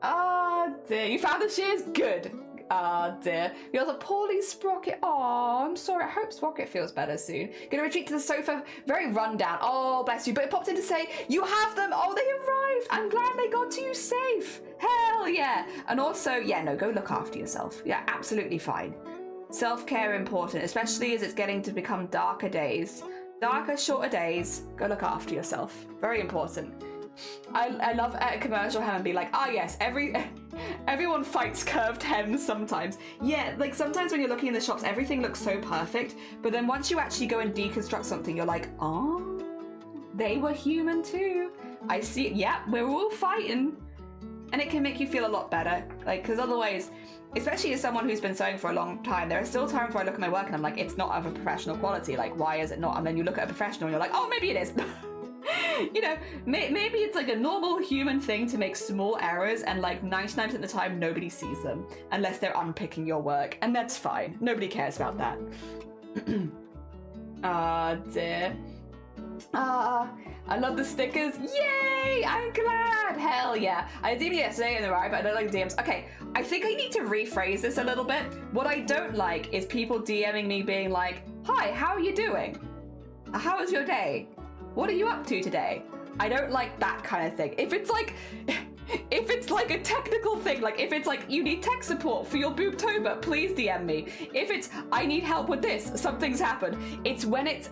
Oh dear, you found the shears? Good. Oh dear. You also poorly Sprocket. Oh, I'm sorry. I hope Sprocket feels better soon. Gonna retreat to the sofa. Very run down. Oh, bless you. But it popped in to say, you have them. Oh, they arrived. I'm glad they got to you safe. Hell yeah. And also, yeah, no, go look after yourself. Yeah, absolutely fine. Self-care important, especially as it's getting to become darker days. Darker, shorter days. Go look after yourself. Very important. I love at a commercial hem and be like, yes, everyone fights curved hems sometimes. Yeah, like sometimes when you're looking in the shops, everything looks so perfect, but then once you actually go and deconstruct something, you're like, oh, they were human too. I see, yeah, we're all fighting. And it can make you feel a lot better, like, because otherwise, especially as someone who's been sewing for a long time, there are still times where I look at my work and I'm like, it's not of a professional quality, like, why is it not? And then you look at a professional and you're like, oh, maybe it is. You know, maybe it's like a normal human thing to make small errors, and like 99% of the time nobody sees them unless they're unpicking your work, and that's fine. Nobody cares about that. Dear. I love the stickers. Yay! I'm glad. Hell yeah. I DM'd yesterday in the ride, but I don't like DMs. Okay, I think I need to rephrase this a little bit. What I don't like is people DMing me being like, hi, how are you doing? How was your day? What are you up to today? I don't like that kind of thing. If it's like a technical thing, like if it's like you need tech support for your BOOBTOBER, please DM me. If it's I need help with this, something's happened. It's when it's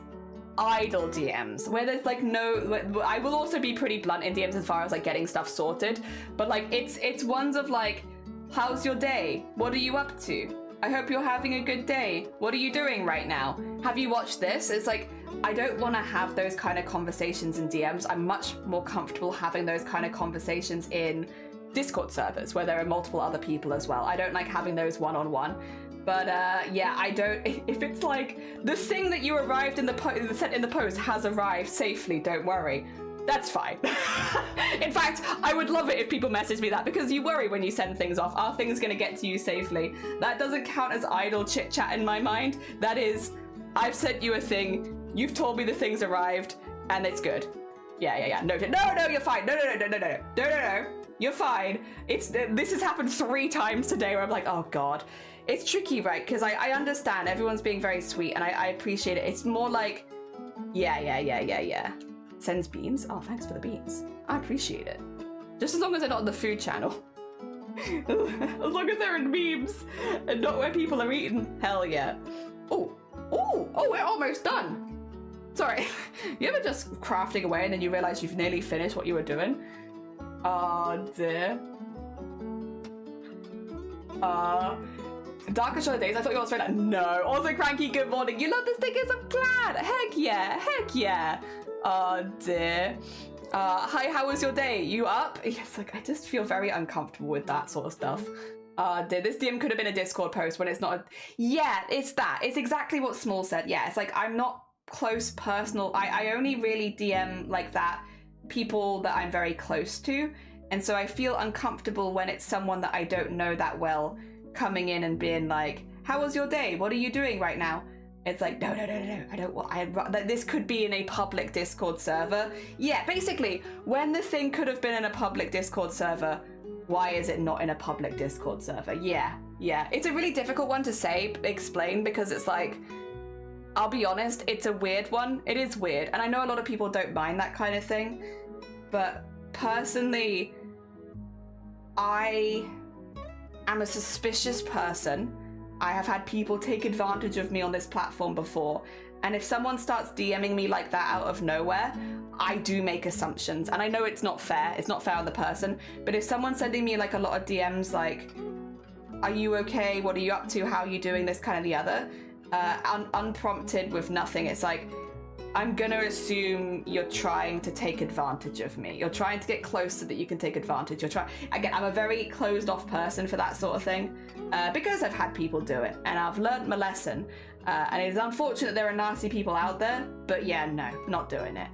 idle DMs where there's like no. I will also be pretty blunt in DMs as far as like getting stuff sorted, but like it's ones of like, how's your day? What are you up to? I hope you're having a good day. What are you doing right now? Have you watched this? It's like, I don't want to have those kind of conversations in DMs. I'm much more comfortable having those kind of conversations in Discord servers where there are multiple other people as well. I don't like having those one-on-one. But yeah, I don't, if it's like, the thing that you arrived in sent in the post has arrived safely, don't worry. That's fine. In fact, I would love it if people message me that, because you worry when you send things off. Are things gonna get to you safely? That doesn't count as idle chit chat in my mind. That is, I've sent you a thing, you've told me the thing's arrived, and it's good. Yeah. Noted. No, you're fine. No. You're fine. This has happened 3 times today where I'm like, oh God. It's tricky, right? Because I understand everyone's being very sweet and I appreciate it. It's more like, yeah. Sends beans? Oh, thanks for the beans. I appreciate it. Just as long as they're not on the food channel. As long as they're in memes and not where people are eating. Hell yeah. Oh, we're almost done. Sorry. You ever just crafting away and then you realize you've nearly finished what you were doing? Oh dear. Darker Shadow Days, I thought you were straight up. No. Also, Cranky, good morning. You love the stickers? I'm glad. Heck yeah. Oh dear. Hi, how was your day? You up? Yes, like I just feel very uncomfortable with that sort of stuff. Dear, this DM could have been a Discord post when it's not yeah, it's that. It's exactly what Small said. Yeah, it's like I'm not close personal. I only really DM like that people that I'm very close to. And so I feel uncomfortable when it's someone that I don't know that well coming in and being like, how was your day? What are you doing right now? It's like, no. I don't want, this could be in a public Discord server. Yeah, basically, when the thing could have been in a public Discord server, why is it not in a public Discord server? Yeah. It's a really difficult one to explain, because it's like, I'll be honest, it's a weird one. It is weird. And I know a lot of people don't mind that kind of thing. But personally, I am a suspicious person. I have had people take advantage of me on this platform before. And if someone starts DMing me like that out of nowhere, I do make assumptions. And I know it's not fair. It's not fair on the person. But if someone's sending me like a lot of DMs like, are you okay? What are you up to? How are you doing? This kind of the other. Unprompted with nothing. It's like, I'm gonna assume you're trying to take advantage of me. You're trying to get close so that you can take advantage. Again, I'm a very closed off person for that sort of thing, because I've had people do it and I've learned my lesson. And it's unfortunate there are nasty people out there, but yeah, no, not doing it.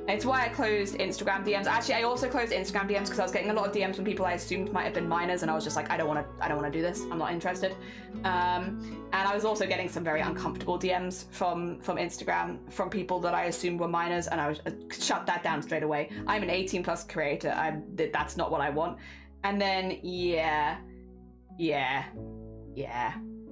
It's why I closed Instagram DMs. Actually, I also closed Instagram DMs because I was getting a lot of DMs from people I assumed might have been minors, and I was just like, I don't want to do this. I'm not interested. And I was also getting some very uncomfortable DMs from Instagram from people that I assumed were minors, and I shut that down straight away. I'm an 18+ creator. That's not what I want. And then yeah.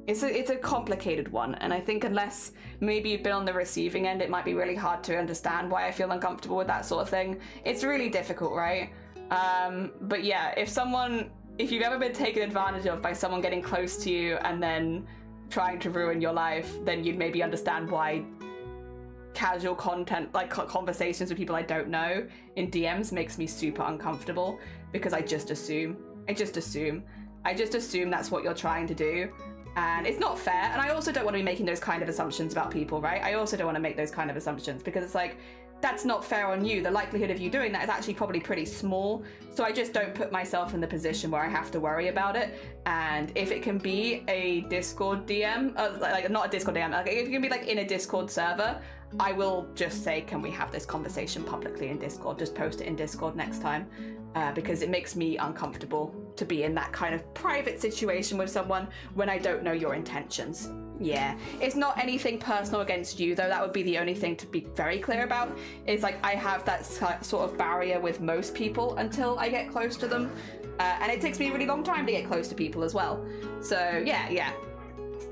It's a complicated one, and I think unless maybe you've been on the receiving end, it might be really hard to understand why I feel uncomfortable with that sort of thing. It's really difficult, right? But yeah, if you've ever been taken advantage of by someone getting close to you and then trying to ruin your life, then you'd maybe understand why casual content, like conversations with people I don't know in DMs, makes me super uncomfortable, because I just assume that's what you're trying to do. And it's not fair. And I also don't want to be making those kind of assumptions about people, right? I also don't want to make those kind of assumptions, because it's like, that's not fair on you. The likelihood of you doing that is actually probably pretty small. So I just don't put myself in the position where I have to worry about it. And if it can be a Discord DM, like not a Discord DM, like if it can be like in a Discord server, I will just say, can we have this conversation publicly in Discord? Just post it in Discord next time. Because it makes me uncomfortable to be in that kind of private situation with someone when I don't know your intentions. Yeah, it's not anything personal against you, though. That would be the only thing to be very clear about. Is like, I have that sort of barrier with most people until I get close to them. And it takes me a really long time to get close to people as well. So yeah.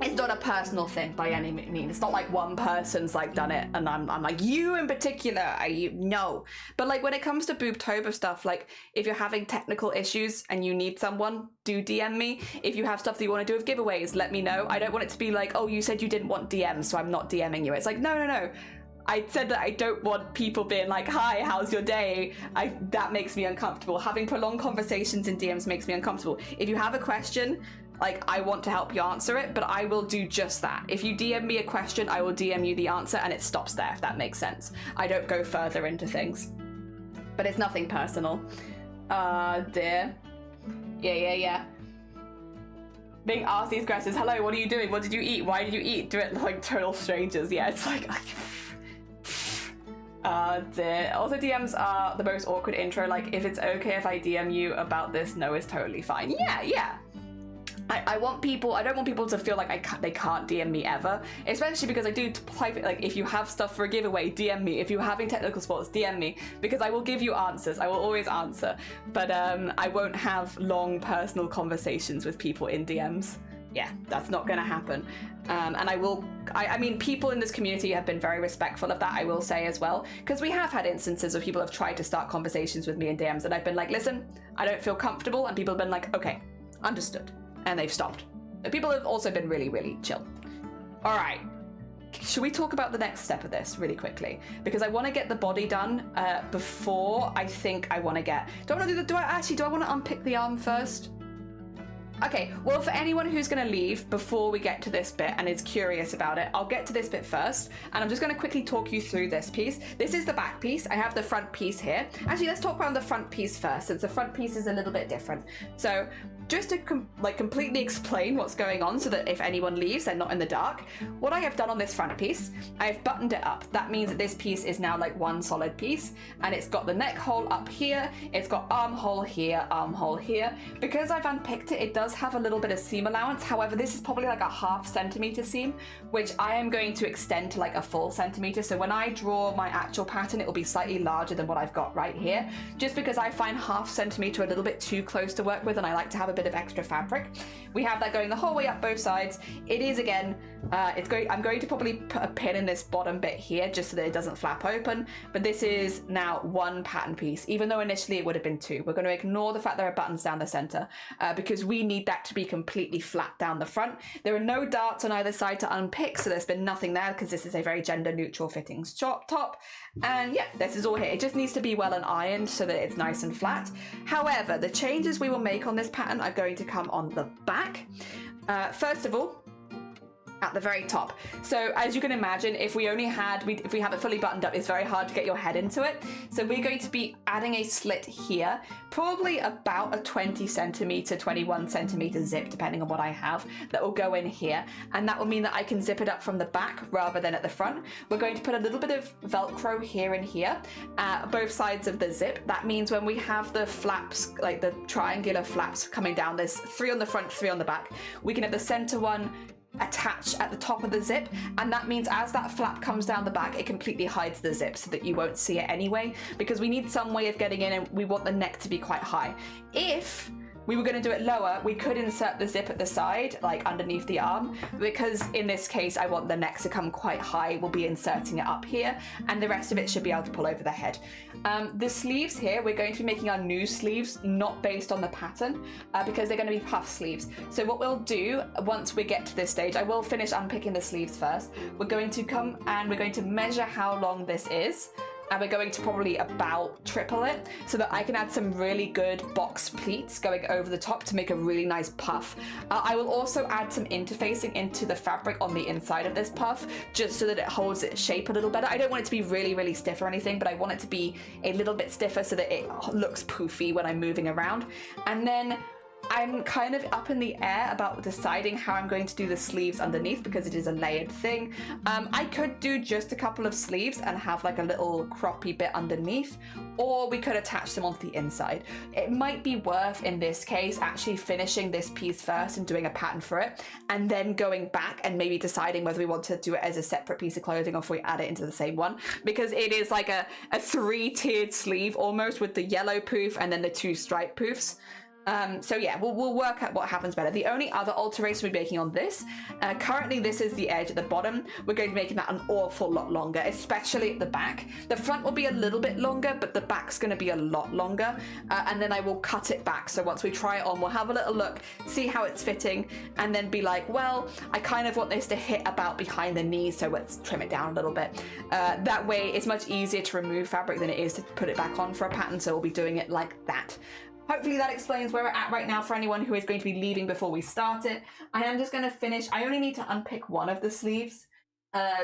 It's not a personal thing by any means. It's not like one person's like done it and I'm like, you in particular, no. But like when it comes to BOOBTOBER stuff, like if you're having technical issues and you need someone, do DM me. If you have stuff that you want to do with giveaways, let me know. I don't want it to be like, oh, you said you didn't want DMs, so I'm not DMing you. It's like, no. I said that I don't want people being like, hi, how's your day? That makes me uncomfortable. Having prolonged conversations in DMs makes me uncomfortable. If you have a question, like, I want to help you answer it, but I will do just that. If you DM me a question, I will DM you the answer, and it stops there, if that makes sense. I don't go further into things. But it's nothing personal. Dear. Yeah. Being asked these questions. Hello, what are you doing? What did you eat? Why did you eat? Do it like total strangers. Yeah, it's like... dear. Also, DMs are the most awkward intro. Like, if it's okay if I DM you about this, no, it's totally fine. Yeah. I want people, I don't want people to feel like they can't DM me ever, especially because I do type it, like, if you have stuff for a giveaway, DM me. If you're having technical sports, DM me, because I will give you answers. I will always answer, but I won't have long personal conversations with people in DMs. Yeah, that's not gonna happen. And I mean, people in this community have been very respectful of that, I will say as well, because we have had instances where people have tried to start conversations with me in DMs, and I've been like, listen, I don't feel comfortable, and people have been like, okay, understood. And they've stopped. People have also been really, really chill. All right, should we talk about the next step of this really quickly? Because I want to get the body done before I think I want to get. Do I want to do do I want to unpick the arm first? Okay, well, for anyone who's going to leave before we get to this bit and is curious about it, I'll get to this bit first, and I'm just going to quickly talk you through this piece. This is the back piece. I have the front piece here. Actually, let's talk about the front piece first, since the front piece is a little bit different. So just to completely explain what's going on so that if anyone leaves, they're not in the dark, what I have done on this front piece, I've buttoned it up. That means that this piece is now like one solid piece, and it's got the neck hole up here, it's got armhole here, armhole here. Because I've unpicked it, it does have a little bit of seam allowance. However, this is probably like a 1/2 centimeter seam, which I am going to extend to like a full centimeter. So when I draw my actual pattern, it will be slightly larger than what I've got right here, just because I find 1/2 centimeter a little bit too close to work with, and I like to have a bit of extra fabric. We have that going the whole way up both sides. It is, again, I'm going to probably put a pin in this bottom bit here just so that it doesn't flap open, but this is now one pattern piece, even though initially it would have been two. We're going to ignore the fact there are buttons down the center because we need that to be completely flat down the front. There are no darts on either side to unpick, so there's been nothing there because this is a very gender neutral fitting top. And yeah, this is all here. It just needs to be well and ironed so that it's nice and flat. However, the changes we will make on this pattern are going to come on the back. First of all, at the very top. So as you can imagine, if we have it fully buttoned up, it's very hard to get your head into it. So we're going to be adding a slit here, probably about a 20 centimeter, 21 centimeter zip, depending on what I have, that will go in here. And that will mean that I can zip it up from the back rather than at the front. We're going to put a little bit of Velcro here and here, both sides of the zip. That means when we have the flaps, like the triangular flaps coming down, there's 3 on the front, 3 on the back. We can have the center one attach at the top of the zip, and that means as that flap comes down the back, it completely hides the zip so that you won't see it anyway, because we need some way of getting in, and we want the neck to be quite high. If we were going to do it lower, we could insert the zip at the side, like underneath the arm, because in this case I want the neck to come quite high. We'll be inserting it up here, and the rest of it should be able to pull over the head. The sleeves here, we're going to be making our new sleeves, not based on the pattern, because they're going to be puff sleeves. So what we'll do, once we get to this stage, I will finish unpicking the sleeves first. We're going to come and we're going to measure how long this is, and we're going to probably about triple it so that I can add some really good box pleats going over the top to make a really nice puff. I will also add some interfacing into the fabric on the inside of this puff, just so that it holds its shape a little better. I don't want it to be really, really stiff or anything, but I want it to be a little bit stiffer so that it looks poofy when I'm moving around. And then I'm kind of up in the air about deciding how I'm going to do the sleeves underneath, because it is a layered thing. I could do just a couple of sleeves and have like a little croppy bit underneath, or we could attach them onto the inside. It might be worth, in this case, actually finishing this piece first and doing a pattern for it, and then going back and maybe deciding whether we want to do it as a separate piece of clothing or if we add it into the same one, because it is like a 3-tiered sleeve almost, with the yellow poof and then the 2 stripe poofs. So yeah, we'll work out what happens better. The only other alteration we're making on this, currently this is the edge at the bottom. We're going to be making that an awful lot longer, especially at the back. The front will be a little bit longer, but the back's going to be a lot longer. And then I will cut it back. So once we try it on, we'll have a little look, see how it's fitting, and then be like, well, I kind of want this to hit about behind the knees, so let's trim it down a little bit. That way it's much easier to remove fabric than it is to put it back on for a pattern, so we'll be doing it like that. hopefully that explains where we're at right now for anyone who is going to be leaving before we start it. I am just going to finish. I only need to unpick one of the sleeves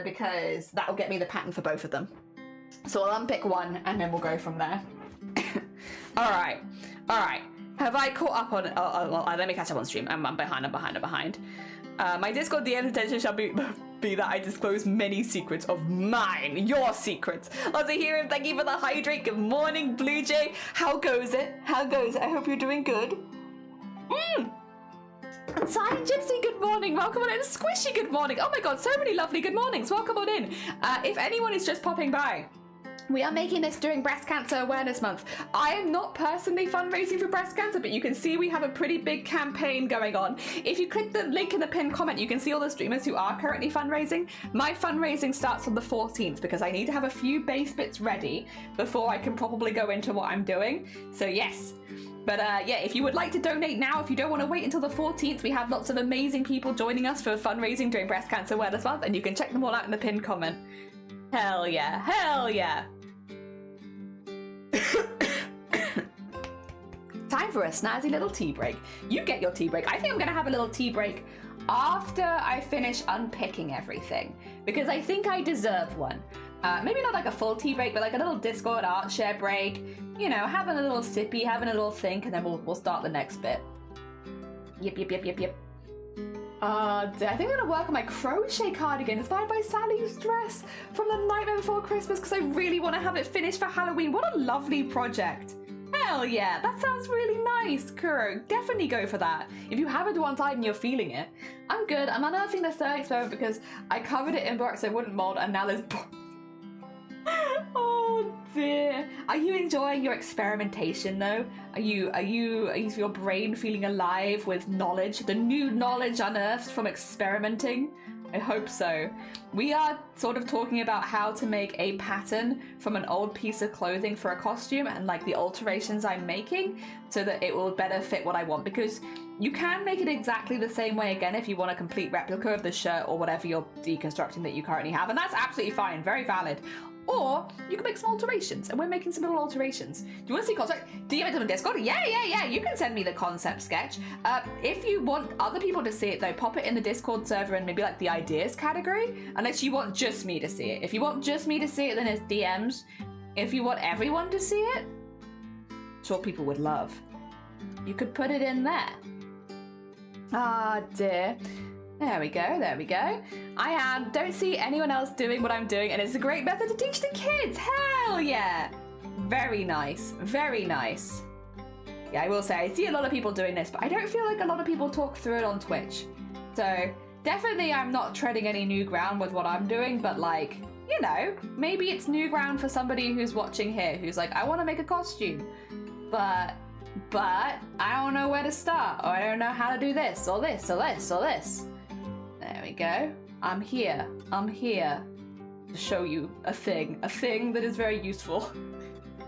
because that will get me the pattern for both of them. So I'll unpick one and then we'll go from there. All right. Have I caught up on? Well, let me catch up on stream. I'm behind. My Discord DM intention shall be that I disclose many secrets of mine, your secrets. Lots of here, thank you for the hydrate. Good morning, Blue Jay. How goes it? I hope you're doing good. Silent Gypsy, good morning. Welcome on in. Squishy, good morning. Oh my god, so many lovely good mornings. Welcome on in. If anyone is just popping by, we are making this during Breast Cancer Awareness Month. I am not personally fundraising for breast cancer, but you can see we have a pretty big campaign going on. If you click the link in the pinned comment, you can see all the streamers who are currently fundraising. My fundraising starts on the 14th because I need to have a few base bits ready before I can probably go into what I'm doing. So yes. But yeah, if you would like to donate now, if you don't want to wait until the 14th, we have lots of amazing people joining us for fundraising during Breast Cancer Awareness Month, and you can check them all out in the pinned comment. Hell yeah, hell yeah. Time for a snazzy little tea break. You get your tea break. I think I'm gonna have a little tea break after I finish unpicking everything, because I think I deserve one. Maybe not like a full tea break, but like a little Discord art share break. You know, having a little sippy, having a little think, and then we'll start the next bit. Yep. I think I'm gonna work on my crochet cardigan inspired by Sally's dress from the Nightmare Before Christmas because I really want to have it finished for Halloween. What a lovely project. Hell yeah, that sounds really nice, Kuro. Definitely go for that. If you have it to one side and you're feeling it. I'm good. I'm unearthing the third experiment because I covered it in borax so it wouldn't mold, and now there's oh dear. Are you enjoying your experimentation though? Is your brain feeling alive with knowledge? The new knowledge unearthed from experimenting? I hope so. We are sort of talking about how to make a pattern from an old piece of clothing for a costume and like the alterations I'm making so that it will better fit what I want, because you can make it exactly the same way again if you want a complete replica of the shirt or whatever you're deconstructing that you currently have, and that's absolutely fine, very valid. Or you can make some alterations, and we're making some little alterations. Do you want to see concept? DM it to the Discord? Yeah. You can send me the concept sketch. If you want other people to see it though, pop it in the Discord server and maybe like the ideas category, unless you want just me to see it. If you want just me to see it, then it's DMs. If you want everyone to see it, sure people would love, you could put it in there. Ah dear. There we go. I don't see anyone else doing what I'm doing, and it's a great method to teach the kids. Hell yeah. Very nice. Yeah, I will say, I see a lot of people doing this, but I don't feel like a lot of people talk through it on Twitch. So definitely I'm not treading any new ground with what I'm doing, but like, you know, maybe it's new ground for somebody who's watching here, who's like, I want to make a costume, but I don't know where to start, or I don't know how to do this, or this. There we go. I'm here to show you a thing that is very useful.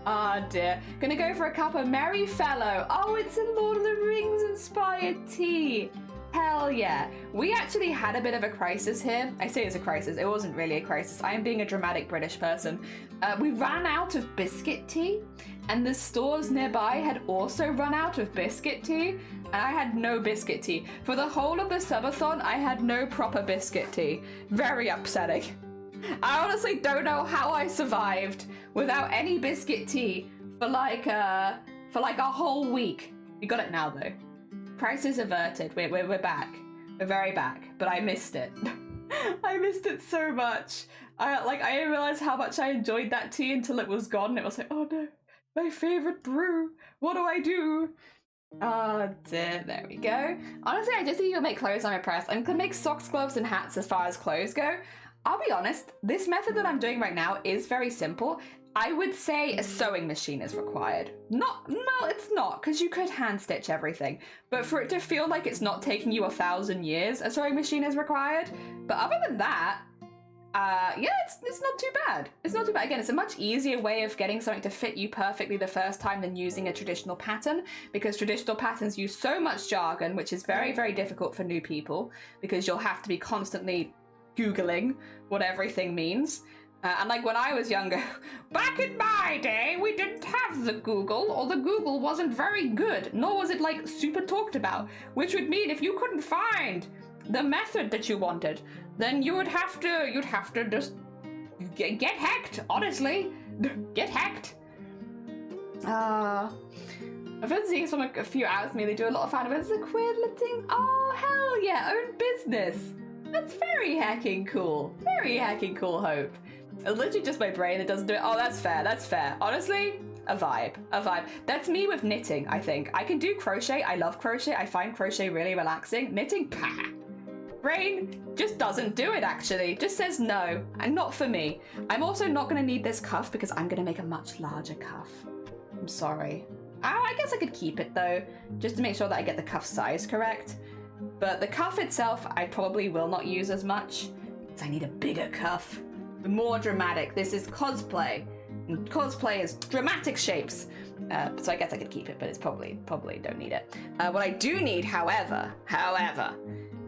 Ah dear. Gonna go for a cup of Merry Fellow. Oh, it's a Lord of the Rings inspired tea. Hell yeah. We actually had a bit of a crisis here. I say it's a crisis. It wasn't really a crisis. I am being a dramatic British person. We ran out of biscuit tea, and the stores nearby had also run out of biscuit tea, and I had no biscuit tea. For the whole of the subathon, I had no proper biscuit tea. Very upsetting. I honestly don't know how I survived without any biscuit tea for like a whole week. We got it now though. Crisis averted. We're back. We're very back. But I missed it. I missed it so much. I didn't realize how much I enjoyed that tea until it was gone. It was like, oh no, my favorite brew. What do I do? Oh dear, there we go. Honestly, I just think you'll make clothes, I'm impressed. I'm gonna make socks, gloves, and hats as far as clothes go. I'll be honest, this method that I'm doing right now is very simple. I would say a sewing machine is required. No, it's not, because you could hand stitch everything. But for it to feel like it's not taking you 1,000 years, a sewing machine is required. But other than that, yeah, it's not too bad. It's not too bad. Again, it's a much easier way of getting something to fit you perfectly the first time than using a traditional pattern, because traditional patterns use so much jargon, which is very, very difficult for new people, because you'll have to be constantly Googling what everything means. And like when I was younger, back in my day, we didn't have have the Google, or the Google wasn't very good, nor was it like super talked about, which would mean if you couldn't find the method that you wanted, then you'd have to just get hacked, honestly. Get hacked. I've been seeing from a few hours me, they do a lot of fan events, Quidleting. Oh, hell yeah, own business. That's very hacking cool. Very hacking cool, Hope. It's literally just my brain that doesn't do it. Oh, that's fair, that's fair. Honestly, a vibe, a vibe. That's me with knitting, I think. I can do crochet, I love crochet, I find crochet really relaxing. Knitting, pah. Brain just doesn't do it, actually. Just says no, and not for me. I'm also not gonna need this cuff because I'm gonna make a much larger cuff. I'm sorry. I guess I could keep it though, just to make sure that I get the cuff size correct. But the cuff itself, I probably will not use as much, because I need a bigger cuff. More dramatic. This is cosplay. And cosplay is dramatic shapes. So I guess I could keep it, but it's probably don't need it. What I do need, however,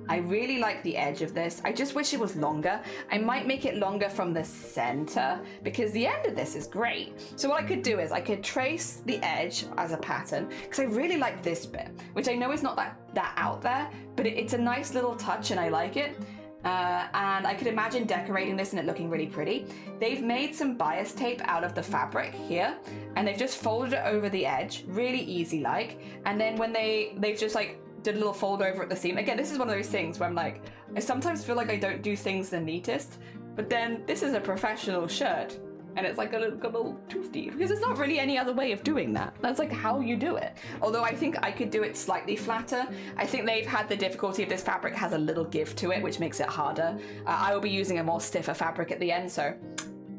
I really like the edge of this. I just wish it was longer. I might make it longer from the center because the end of this is great. So what I could do is I could trace the edge as a pattern because I really like this bit, which I know is not that out there, but it's a nice little touch and I like it. And I could imagine decorating this and it looking really pretty. They've made some bias tape out of the fabric here, and they've just folded it over the edge, really easy like. And then when they've just like did a little fold over at the seam. Again, this is one of those things where I'm like, I sometimes feel like I don't do things the neatest, but then this is a professional shirt, and it's like a little toofty, because there's not really any other way of doing that. That's like how you do it. Although I think I could do it slightly flatter. I think they've had the difficulty of this fabric has a little give to it, which makes it harder. I will be using a more stiffer fabric at the end, so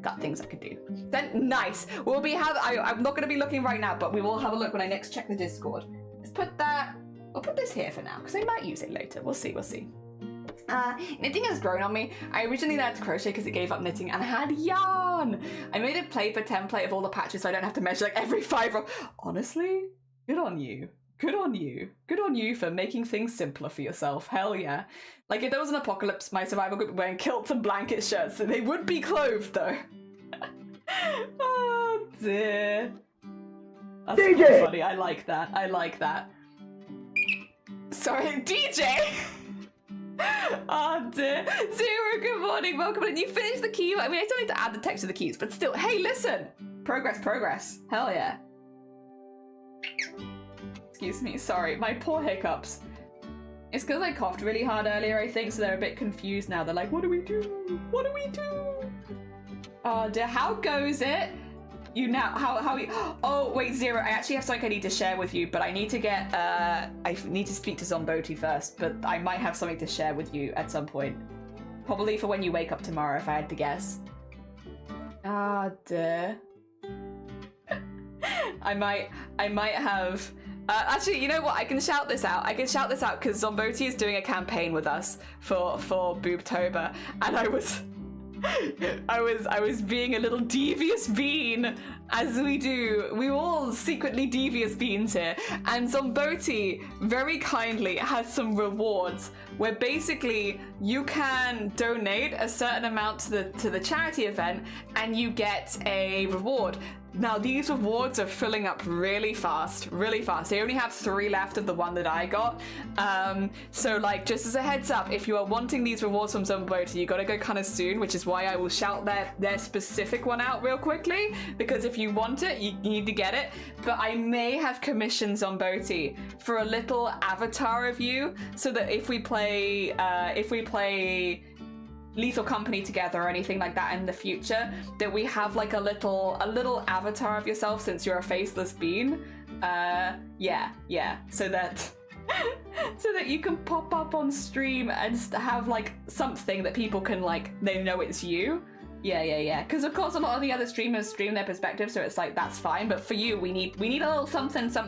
got things I could do. Then nice. I'm not going to be looking right now, but we will have a look when I next check the Discord. Let's put that. I'll put this here for now because I might use it later. We'll see. Knitting has grown on me. I originally learned to crochet because it gave up knitting and I had yarn. I made a paper template of all the patches so I don't have to measure like every 5 rows. Honestly, good on you. Good on you. Good on you for making things simpler for yourself. Hell yeah. Like if there was an apocalypse, my survival group would be wearing kilts and blanket shirts. So they would be clothed though. Oh dear. That's DJ! Funny. I like that. Sorry, DJ! Oh dear. Zero, good morning, welcome in. You finished the key. I mean, I still need to add the text to the keys, but still, hey, listen! Progress. Hell yeah. Excuse me, sorry, my poor hiccups. It's because I coughed really hard earlier, I think, so they're a bit confused now. They're like, what do we do? What do we do? Oh dear, how goes it? You now, how oh wait, Zero, I actually have something I need to share with you, but I need to get, I need to speak to Zomboti first, but I might have something to share with you at some point. Probably for when you wake up tomorrow, if I had to guess. Ah, dear. I might have, actually, you know what, I can shout this out. Because Zomboti is doing a campaign with us for BOOBTOBER, and I was being a little devious bean, as we do. We all secretly devious beans here. And Zomboti very kindly has some rewards where basically you can donate a certain amount to the charity event and you get a reward. Now these rewards are filling up really fast. They only have 3 left of the one that I got. So like, just as a heads up, if you are wanting these rewards from Zomboti, you gotta go kind of soon, which is why I will shout their specific one out real quickly, because if you want it, you need to get it. But I may have commissioned Zomboti for a little avatar of you, so that if we play Lethal Company together or anything like that in the future, that we have like a little avatar of yourself, since you're a faceless bean. Yeah, so that you can pop up on stream and have like something that people can like, they know it's you. Yeah. Because of course a lot of the other streamers stream their perspective, so it's like, that's fine. But for you, we need a little something. So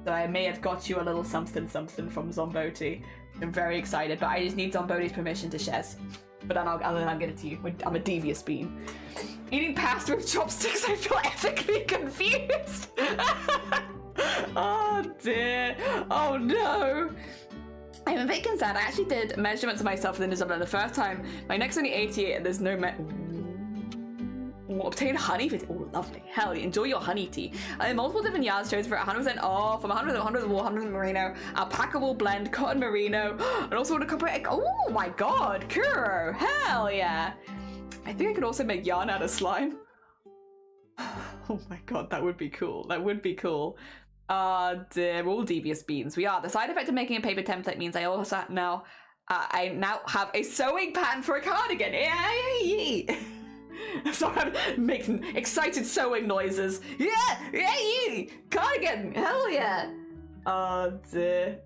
I may have got you a little something from Zomboti. I'm very excited, but I just need Zomboti's permission to share. But then I'll get it to you. I'm a devious bean. Eating pasta with chopsticks, I feel ethically confused. Oh dear. Oh no. I'm a bit concerned. I actually did measurements of myself within the Zombo the first time. My neck's only 88 and there's no Obtain honey for oh lovely. Hell, enjoy your honey tea. Multiple different yards chose for 100% off from 100 wool, 100 merino, alpaca wool blend, cotton merino, and also want to incorporate. Oh my god, Kuro! Hell yeah! I think I could also make yarn out of slime. Oh my god, that would be cool. That would be cool. Dear, we're all devious beans. We are. The side effect of making a paper template means I also I now have a sewing pattern for a cardigan. Yay! Sorry, I'm making excited sewing noises. Yeah! Yay! Cardigan! Hell yeah! Dear.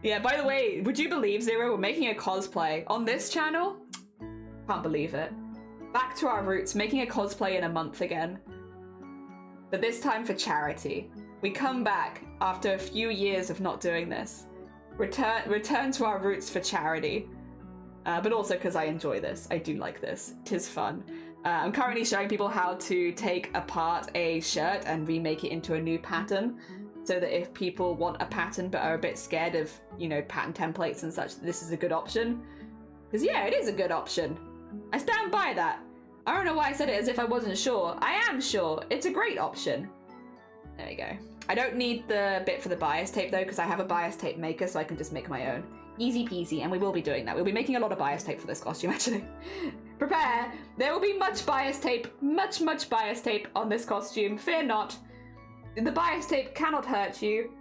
Yeah, by the way, would you believe, Zero, we're making a cosplay on this channel? Can't believe it. Back to our roots, making a cosplay in a month again. But this time for charity. We come back after a few years of not doing this. Return to our roots for charity. But also because I enjoy this. I do like this. 'Tis fun. I'm currently showing people how to take apart a shirt and remake it into a new pattern. So that if people want a pattern but are a bit scared of, you know, pattern templates and such, this is a good option. Because yeah, it is a good option. I stand by that. I don't know why I said it as if I wasn't sure. I am sure. It's a great option. There we go. I don't need the bit for the bias tape though, because I have a bias tape maker, so I can just make my own. Easy peasy, and we will be doing that. We'll be making a lot of bias tape for this costume, actually. Prepare! There will be much bias tape, much bias tape on this costume. Fear not. The bias tape cannot hurt you.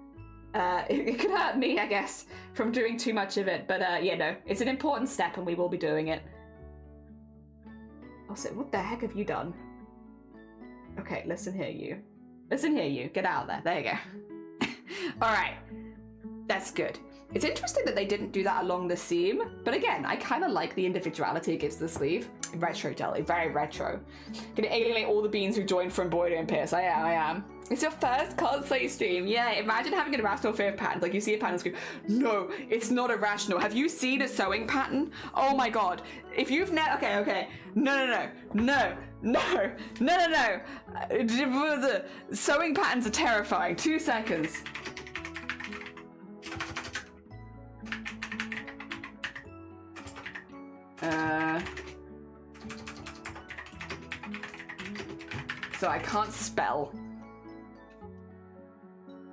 It could hurt me, I guess, from doing too much of it, but yeah, no. It's an important step, and we will be doing it. Also, what the heck have you done? Okay, listen here, you. Listen here, you. Get out of there. There you go. Alright. That's good. It's interesting that they didn't do that along the seam, but again, I kind of like the individuality it gives the sleeve. Retro jelly, very retro. Gonna alienate all the beans who joined for embroidery and pierce. I am. It's your first cosplay stream. Yeah, imagine having an irrational fear of patterns. Like you see a pattern and scream, no, it's not irrational. Have you seen a sewing pattern? Oh my god. If you've never, okay. No. The sewing patterns are terrifying. 2 seconds. So I can't spell.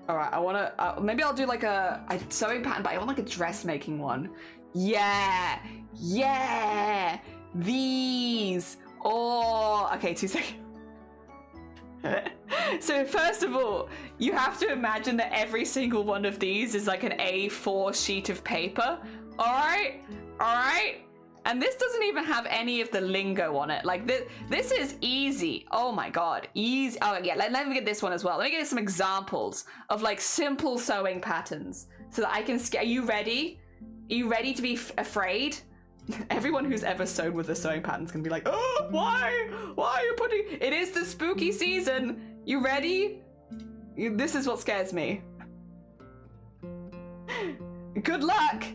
Alright, I wanna, maybe I'll do like a sewing pattern, but I want like a dressmaking one. Yeah! These! Oh, okay, 2 seconds. So first of all, you have to imagine that every single one of these is like an A4 sheet of paper. Alright? And this doesn't even have any of the lingo on it. Like this is easy. Oh my god, easy. Oh yeah, let me get this one as well. Let me get some examples of like simple sewing patterns so that I can scare. Are you ready? Are you ready to be afraid? Everyone who's ever sewn with a sewing pattern's gonna be like, oh, why? Why are you putting? It is the spooky season. You ready? This is what scares me. Good luck.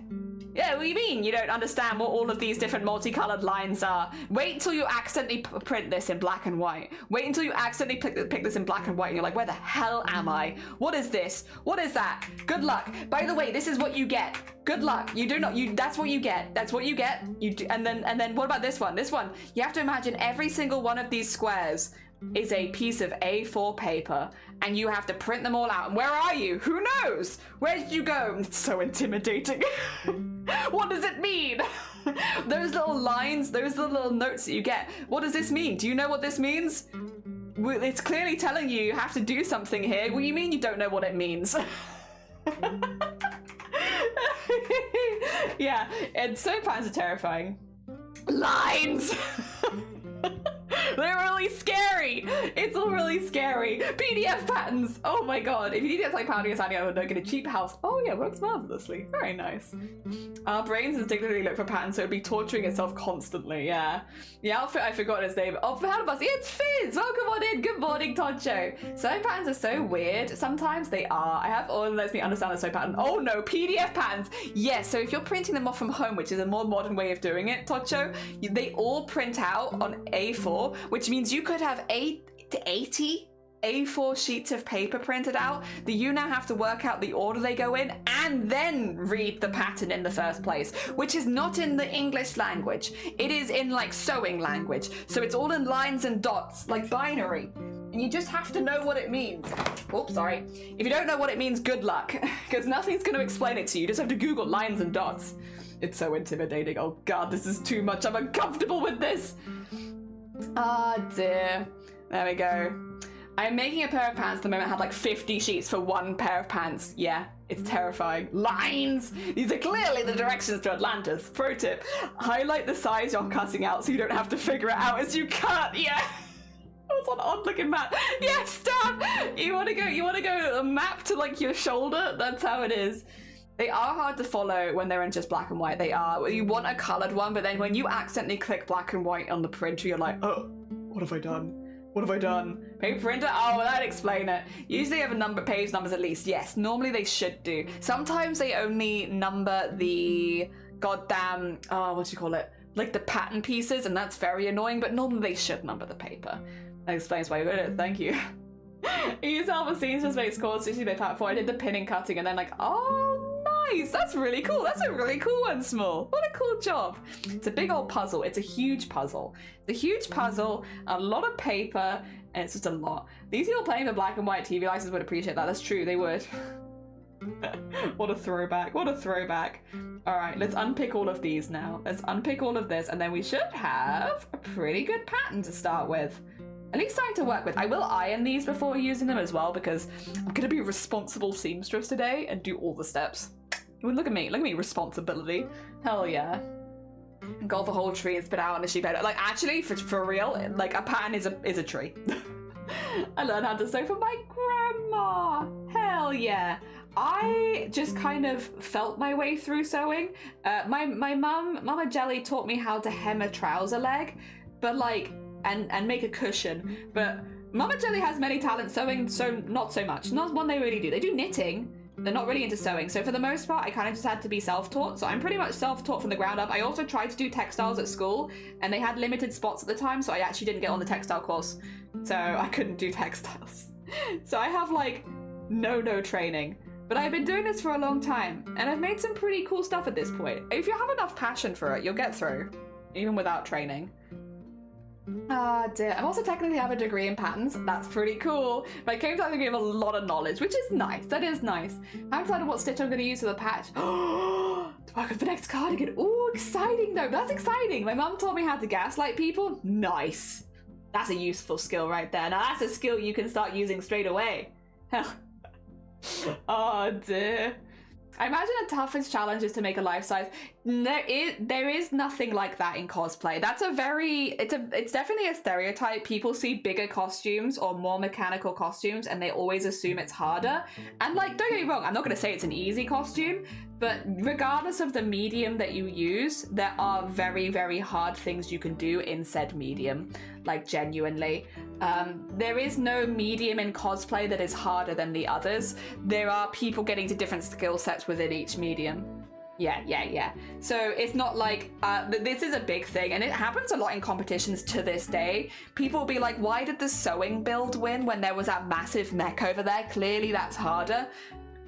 Yeah, what do you mean? You don't understand what all of these different multicolored lines are. Wait until you accidentally print this in black and white. Wait until you accidentally pick this in black and white and you're like, where the hell am I? What is this? What is that? Good luck. By the way, this is what you get. Good luck. You do not, that's what you get. That's what you get. You do, and then what about this one? This one, you have to imagine every single one of these squares is a piece of A4 paper and you have to print them all out. And where are you? Who knows? Where did you go? It's so intimidating. What does it mean? Those little lines, those little notes that you get. What does this mean? Do you know what this means? It's clearly telling you you have to do something here. What do you mean you don't know what it means? Yeah, and sewing patterns are terrifying. Lines! They're really scary. It's all really scary. PDF patterns. Oh my god. If you need to like pounding a sandy, I would get a cheap house. Oh yeah, works marvelously. Very nice. Our brains instinctively look for patterns, so it'd be torturing itself constantly. Yeah. The outfit, I forgot his name. Oh, how about it's Fizz. Welcome on in. Good morning, Toncho. Sewing patterns are so weird. Sometimes they are. I have all lets me understand the sewing pattern. Oh no, PDF patterns. Yes. So if you're printing them off from home, which is a more modern way of doing it, Toncho, they all print out on A4. Which means you could have 8 to 80 A4 sheets of paper printed out that you now have to work out the order they go in and then read the pattern in the first place, which is not in the English language. It is in like sewing language. So it's all in lines and dots, like binary. And you just have to know what it means. Oops, sorry. If you don't know what it means, good luck, because nothing's going to explain it to you. You just have to Google lines and dots. It's so intimidating. Oh God, this is too much. I'm uncomfortable with this. Ah, dear. There we go. I'm making a pair of pants at the moment. I have like 50 sheets for one pair of pants. Yeah, it's terrifying. Lines! These are clearly the directions to Atlantis. Pro tip, highlight the size you're cutting out so you don't have to figure it out as you cut. Yeah. It's an odd looking map. Yeah, stop! You wanna go a map to like your shoulder? That's how it is. They are hard to follow when they're in just black and white. They are. You want a colored one, but then when you accidentally click black and white on the printer, you're like, oh, what have I done? What have I done? Paper printer? Oh, well, that'd explain it. Usually they have page numbers at least. Yes, normally they should do. Sometimes they only number the goddamn, what do you call it? Like the pattern pieces, and that's very annoying, but normally they should number the paper. That explains why you did it. Thank you. You use Alpha Scenes just make scores, usually by part 4. I did the pinning cutting and then like, oh, nice. That's really cool. That's a really cool one, Small. What a cool job. It's a big old puzzle. It's a huge puzzle. It's a huge puzzle, a lot of paper, and it's just a lot. These people playing the black and white TV license would appreciate that. That's true, they would. What a throwback. What a throwback. All right, let's unpick all of these now. Let's unpick all of this, and then we should have a pretty good pattern to start with. At least something to work with. I will iron these before using them as well, because I'm going to be a responsible seamstress today and do all the steps. Look at me, responsibility. Hell yeah. Engulf a whole tree and spit out on a sheep head. Like, actually, for real, like, a pattern is a tree. I learned how to sew from my grandma. Hell yeah. I just kind of felt my way through sewing. My Mama Jelly taught me how to hem a trouser leg, but like, and make a cushion. But Mama Jelly has many talents sewing, so not so much. Not one they really do. They do knitting. They're not really into sewing. So for the most part, I kind of just had to be self-taught. So I'm pretty much self-taught from the ground up. I also tried to do textiles at school, and they had limited spots at the time, so I actually didn't get on the textile course. So I couldn't do textiles. So I have like no training. But I've been doing this for a long time, and I've made some pretty cool stuff at this point. If you have enough passion for it, you'll get through, even without training. Ah, dear. I also technically have a degree in patterns. That's pretty cool. But I came to give a lot of knowledge, which is nice. That is nice. I haven't decided what stitch I'm going to use for the patch. Oh, to work on the next cardigan. Oh, exciting though. That's exciting. My mum taught me how to gaslight people. Nice. That's a useful skill right there. Now that's a skill you can start using straight away. Oh dear. I imagine the toughest challenge is to make a life size. There is nothing like that in cosplay. That's it's definitely a stereotype. People see bigger costumes or more mechanical costumes and they always assume it's harder. And like, don't get me wrong, I'm not gonna say it's an easy costume, but regardless of the medium that you use, there are very hard things you can do in said medium. Like genuinely. There is no medium in cosplay that is harder than the others. There are people getting to different skill sets within each medium. Yeah. So it's not like, this is a big thing, and it happens a lot in competitions to this day. People will be like, why did the sewing build win when there was that massive mech over there? Clearly that's harder.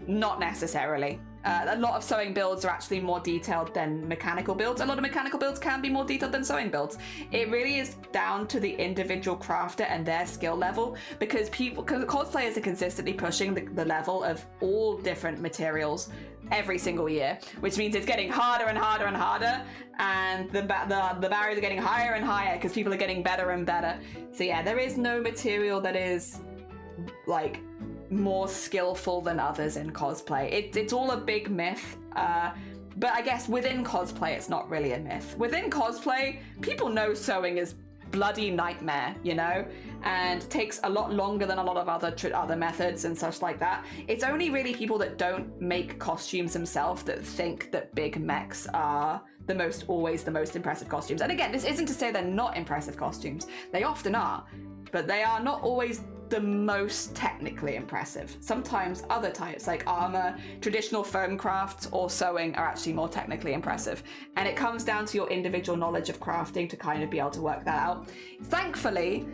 Not necessarily. A lot of sewing builds are actually more detailed than mechanical builds. A lot of mechanical builds can be more detailed than sewing builds. It really is down to the individual crafter and their skill level, because cosplayers are consistently pushing the level of all different materials every single year, which means it's getting harder and harder and harder, and the barriers are getting higher and higher because people are getting better and better. So yeah, there is no material that is like more skillful than others in cosplay. It's all a big myth, but I guess within cosplay it's not really a myth. Within cosplay, people know sewing is bloody nightmare, you know, and takes a lot longer than a lot of other methods and such like that. It's only really people that don't make costumes themselves that think that big mechs are always the most impressive costumes. And again, this isn't to say they're not impressive costumes. They often are, but they are not always the most technically impressive. Sometimes other types like armor, traditional foam crafts, or sewing are actually more technically impressive. And it comes down to your individual knowledge of crafting to kind of be able to work that out. Thankfully,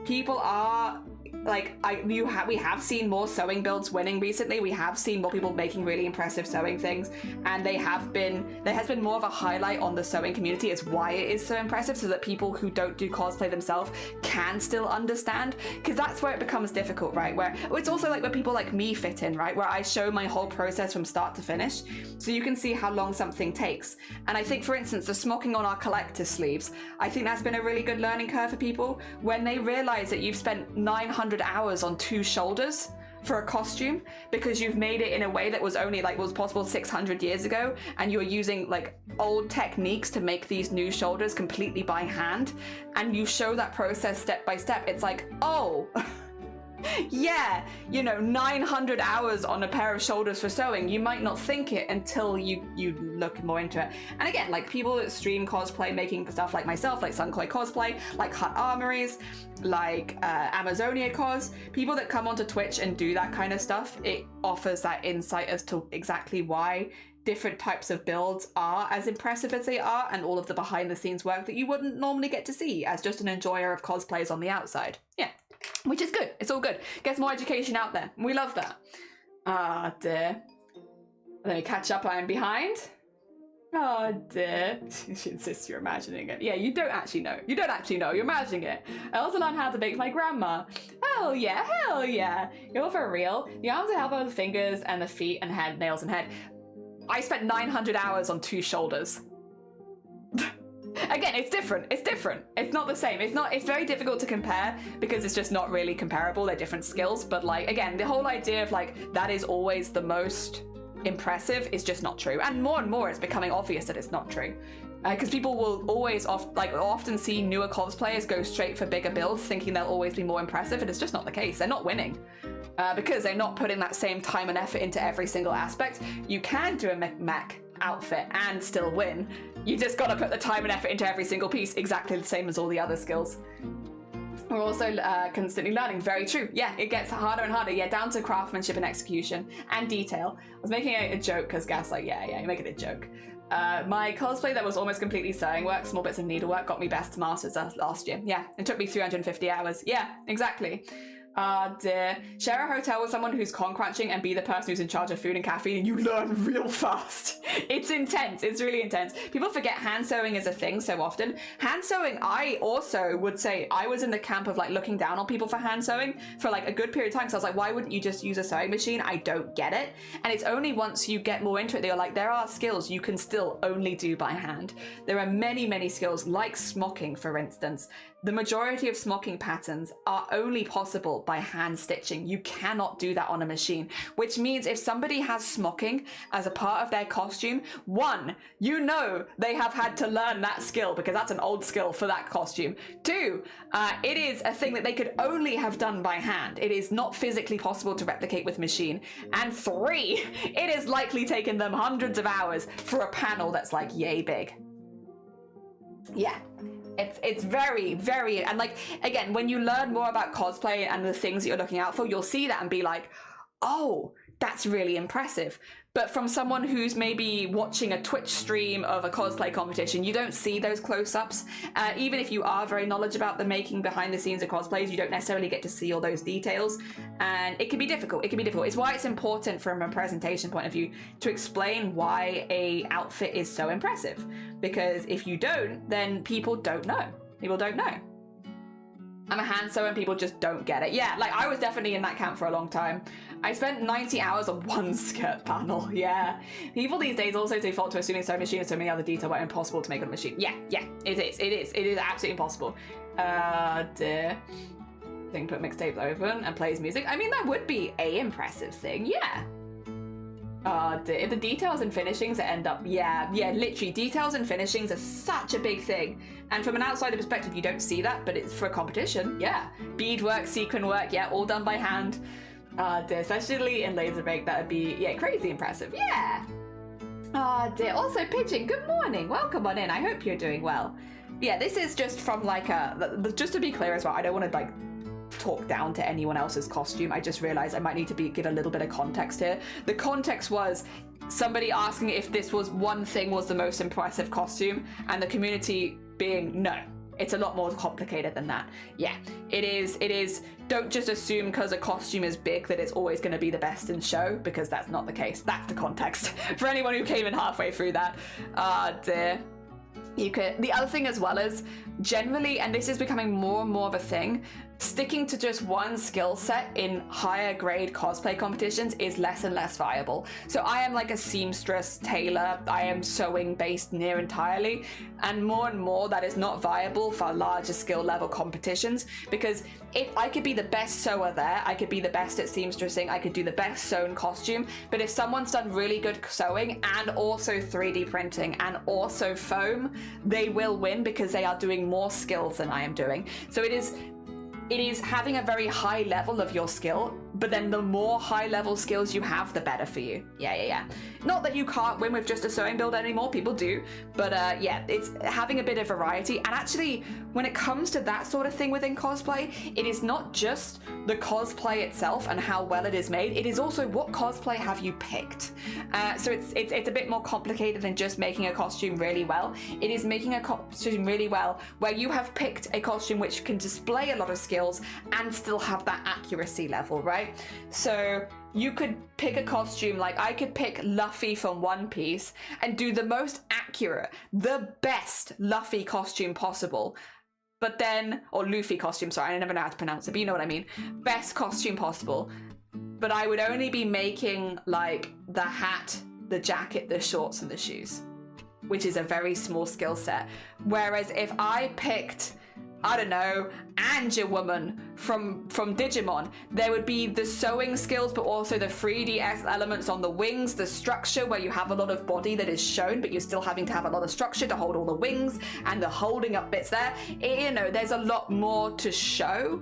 people are like we have seen more sewing builds winning recently. We have seen more people making really impressive sewing things, and there has been more of a highlight on the sewing community as why it is so impressive, so that people who don't do cosplay themselves can still understand, because that's where it becomes difficult, right? Where it's also like where people like me fit in, right? Where I show my whole process from start to finish, so you can see how long something takes. And I think, for instance, the smocking on our collector sleeves, I think that's been a really good learning curve for people when they realize that you've spent 900 hours on 2 shoulders for a costume, because you've made it in a way that was only like was possible 600 years ago, and you're using like old techniques to make these new shoulders completely by hand, and you show that process step by step. It's like, oh yeah, you know, 900 hours on a pair of shoulders for sewing. You might not think it until you look more into it. And again, like people that stream cosplay, making stuff like myself, like Sunkoi Cosplay, like Hut Armories, like Amazonia Cos, people that come onto Twitch and do that kind of stuff, it offers that insight as to exactly why different types of builds are as impressive as they are, and all of the behind the scenes work that you wouldn't normally get to see as just an enjoyer of cosplays on the outside. Yeah. Which is good. It's all good. Gets more education out there. We love that. Ah, dear. Let me catch up. I'm behind. Oh, dear. She insists you're imagining it. Yeah, you don't actually know. You don't actually know. You're imagining it. I also learned how to bake my grandma. Hell yeah. Hell yeah. You're for real. The arms help out with the fingers and the feet and head, nails and head. I spent 900 hours on 2 shoulders. Again, it's different. It's different. It's not the same. It's very difficult to compare because it's just not really comparable. They're different skills. But like, again, the whole idea of like, that is always the most impressive is just not true. And more it's becoming obvious that it's not true. Because people will always often see newer cosplayers go straight for bigger builds thinking they'll always be more impressive, and it's just not the case. They're not winning. Because they're not putting that same time and effort into every single aspect. You can do a mech outfit and still win. You just gotta put the time and effort into every single piece, exactly the same as all the other skills. We're also constantly learning. Very true. Yeah, it gets harder and harder. Yeah, down to craftsmanship and execution and detail. I was making a joke because Gas like, yeah, you're making a joke. My cosplay that was almost completely sewing work, small bits of needlework, got me best to masters last year. Yeah, it took me 350 hours. Yeah, exactly. Dear. Share a hotel with someone who's con crunching and be the person who's in charge of food and caffeine, and you learn real fast. It's intense. It's really intense. People forget hand sewing is a thing so often. Hand sewing, I also would say I was in the camp of like looking down on people for hand sewing for like a good period of time. So I was like, why wouldn't you just use a sewing machine? I don't get it. And it's only once you get more into it that you're like, there are skills you can still only do by hand. There are many, many skills like smocking, for instance. The majority of smocking patterns are only possible by hand stitching. You cannot do that on a machine, which means if somebody has smocking as a part of their costume, 1, you know they have had to learn that skill because that's an old skill for that costume. 2, it is a thing that they could only have done by hand. It is not physically possible to replicate with machine. And 3, it has likely taken them hundreds of hours for a panel that's like yay big. Yeah. It's very, very, and like, again, when you learn more about cosplay and the things that you're looking out for, you'll see that and be like, oh, that's really impressive. But from someone who's maybe watching a Twitch stream of a cosplay competition, you don't see those close-ups. Even if you are very knowledgeable about the making behind the scenes of cosplays, you don't necessarily get to see all those details. And it can be difficult. It can be difficult. It's why it's important from a presentation point of view to explain why a outfit is so impressive. Because if you don't, then people don't know. People don't know. I'm a hand sewer and people just don't get it. Yeah, like I was definitely in that camp for a long time. I spent 90 hours on one skirt panel. Yeah. People these days also default to assuming sewing machine and so many other details were impossible to make on a machine. Yeah, it is. It is absolutely impossible. Dear. Thing put mixtapes open and plays music. I mean, that would be a impressive thing. Yeah. The details and finishings that end up, yeah, literally, details and finishings are such a big thing. And from an outsider perspective, you don't see that, but it's for a competition, yeah. Beadwork, sequin work, yeah, all done by hand. Especially in laser bake, that would be, yeah, crazy impressive, yeah. Dear. Also, Pigeon, good morning, welcome on in, I hope you're doing well. Yeah, this is just from like just to be clear as well, I don't want to like talk down to anyone else's costume. I just realized I might need to give a little bit of context here. The context was somebody asking if this was one thing was the most impressive costume, and the community being no, It's a lot more complicated than that. Yeah, it is. Don't just assume because a costume is big that it's always going to be the best in show, because that's not the case. That's the context for anyone who came in halfway through that. Dear. The other thing as well is generally, and this is becoming more and more of a thing, sticking to just one skill set in higher grade cosplay competitions is less and less viable. So I am like a seamstress, tailor, I am sewing based near entirely, and more that is not viable for larger skill level competitions, because I could be the best sewer there, I could be the best at seamstressing, I could do the best sewn costume, but if someone's done really good sewing and also 3D printing and also foam, they will win because they are doing more skills than I am doing. So it is having a very high level of your skill, but then the more high level skills you have, the better for you. Yeah. Not that you can't win with just a sewing build anymore, people do, but yeah, it's having a bit of variety. And actually, when it comes to that sort of thing within cosplay, it is not just the cosplay itself and how well it is made, it is also what cosplay have you picked. So it's a bit more complicated than just making a costume really well. It is making a costume really well where you have picked a costume which can display a lot of skills and still have that accuracy level, right? So you could pick a costume, like I could pick Luffy from One Piece and do the most accurate, the best Luffy costume possible. But then, or Luffy costume, sorry, I never know how to pronounce it, but you know what I mean. Best costume possible. But I would only be making like the hat, the jacket, the shorts, and the shoes, which is a very small skill set. Whereas if I picked, I don't know, Anja Woman from Digimon, there would be the sewing skills, but also the 3D elements on the wings, the structure where you have a lot of body that is shown, but you're still having to have a lot of structure to hold all the wings and the holding up bits there. You know, there's a lot more to show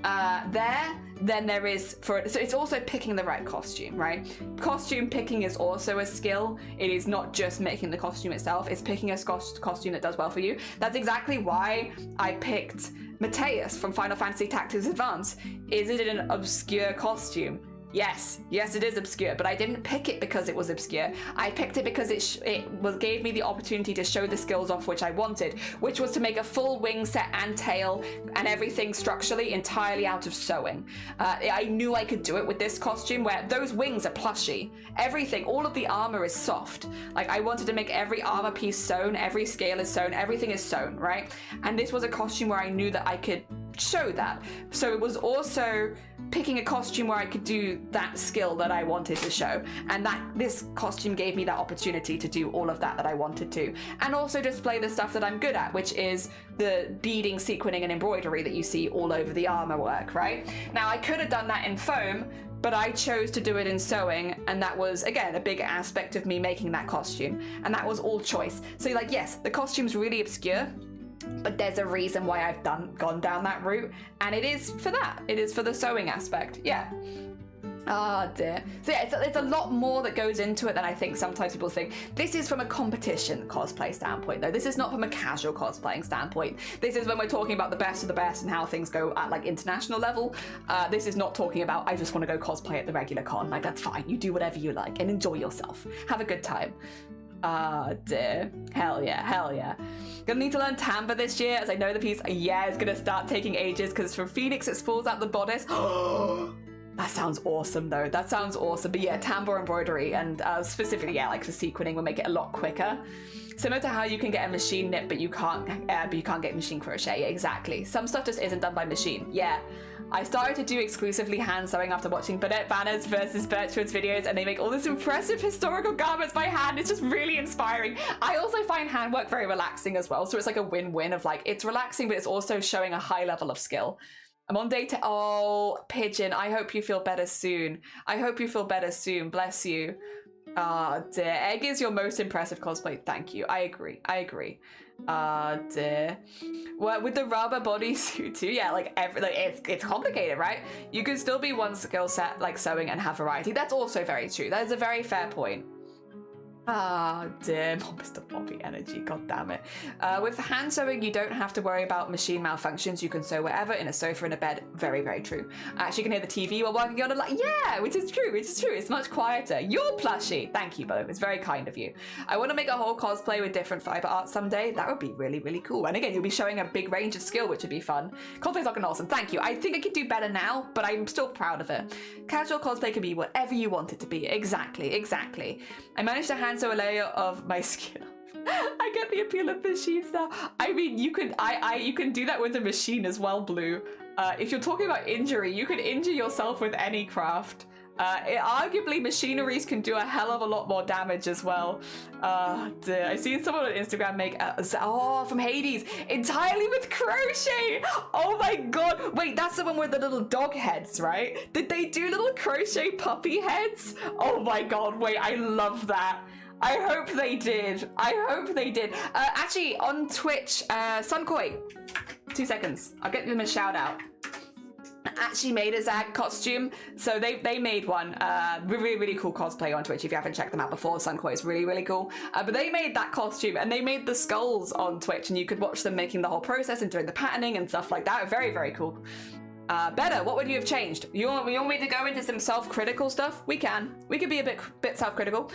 there than there is for it. So it's also picking the right costume, right? Costume picking is also a skill. It is not just making the costume itself, it's picking a costume that does well for you. That's exactly why I picked Mateus from Final Fantasy Tactics Advance. Is it an obscure costume? Yes, it is obscure, but I didn't pick it because it was obscure. I picked it because it gave me the opportunity to show the skills off which I wanted, which was to make a full wing set and tail and everything structurally entirely out of sewing. I knew I could do it with this costume where those wings are plushy. Everything, all of the armor is soft. Like I wanted to make every armor piece sewn, every scale is sewn, everything is sewn, right? And this was a costume where I knew that I could show that. So it was also picking a costume where I could do that skill that I wanted to show, and that this costume gave me that opportunity to do all of that I wanted to, and also display the stuff that I'm good at, which is the beading, sequinning, and embroidery that you see all over the armor work, right? Now I could have done that in foam, but I chose to do it in sewing, and that was, again, a big aspect of me making that costume, and that was all choice. So like, yes, the costume's really obscure, but there's a reason why I've gone down that route, and it is for that. It is for the sewing aspect, yeah. Ah, dear. So yeah, it's a lot more that goes into it than I think sometimes people think. This is from a competition cosplay standpoint, though. This is not from a casual cosplaying standpoint. This is when we're talking about the best of the best and how things go at like international level. This is not talking about, I just want to go cosplay at the regular con. Like, that's fine. You do whatever you like and enjoy yourself. Have a good time. Ah, dear. Hell yeah. Gonna need to learn Timbre this year, as I know the piece, yeah, it's gonna start taking ages, because from Phoenix it spools out the bodice. That sounds awesome, though. That sounds awesome. But yeah, Timbre embroidery, and specifically, yeah, like for sequining, will make it a lot quicker. Similar to how you can get a machine knit, but you can't get machine crochet. Yeah, exactly. Some stuff just isn't done by machine. Yeah. I started to do exclusively hand sewing after watching Bernette Banner's versus Bertrude's videos, and they make all this impressive historical garments by hand. It's just really inspiring. I also find handwork very relaxing as well, so it's like a win-win of like, it's relaxing, but it's also showing a high level of skill. I'm on day 10. Oh, Pigeon, I hope you feel better soon. I hope you feel better soon. Bless you. Ah, dear. Egg is your most impressive cosplay. Thank you. I agree. Ah, dear. Well, with the rubber bodysuit too, yeah, like it's complicated, right? You can still be one skill set like sewing and have variety. That's also very true. That is a very fair point. Ah, dear, Mr. Poppy energy, god damn it. With hand sewing, you don't have to worry about machine malfunctions. You can sew wherever, in a sofa, in a bed. Very, very true. Actually, you can hear the TV while working on it. Like, yeah, which is true, which is true. It's much quieter. You're plushie. Thank you, Bo. It's very kind of you. I want to make a whole cosplay with different fiber art someday. That would be really, really cool. And again, you'll be showing a big range of skill, which would be fun. Cosplay's fucking awesome. Thank you. I think I could do better now, but I'm still proud of it. Casual cosplay can be whatever you want it to be. Exactly, exactly. I managed to hand sew a layer of my skin. I get the appeal of machines now. I mean, you can you can do that with a machine as well, Blue. If you're talking about injury, you can injure yourself with any craft. Arguably, machineries can do a hell of a lot more damage as well. Dear. I've seen someone on Instagram make from Hades entirely with crochet. Oh my god! Wait, that's the one with the little dog heads, right? Did they do little crochet puppy heads? Oh my god! Wait, I love that. I hope they did. I hope they did. Actually, on Twitch, Sunkoi, 2 seconds. I'll get them a shout out. Actually made a Zag costume, so they made one. Really, really cool cosplay on Twitch. If you haven't checked them out before, Sunkoi is really, really cool. But they made that costume, and they made the skulls on Twitch, and you could watch them making the whole process and doing the patterning and stuff like that. Very, very cool. Better, what would you have changed? You want me to go into some self-critical stuff? We can. We could be a bit self-critical.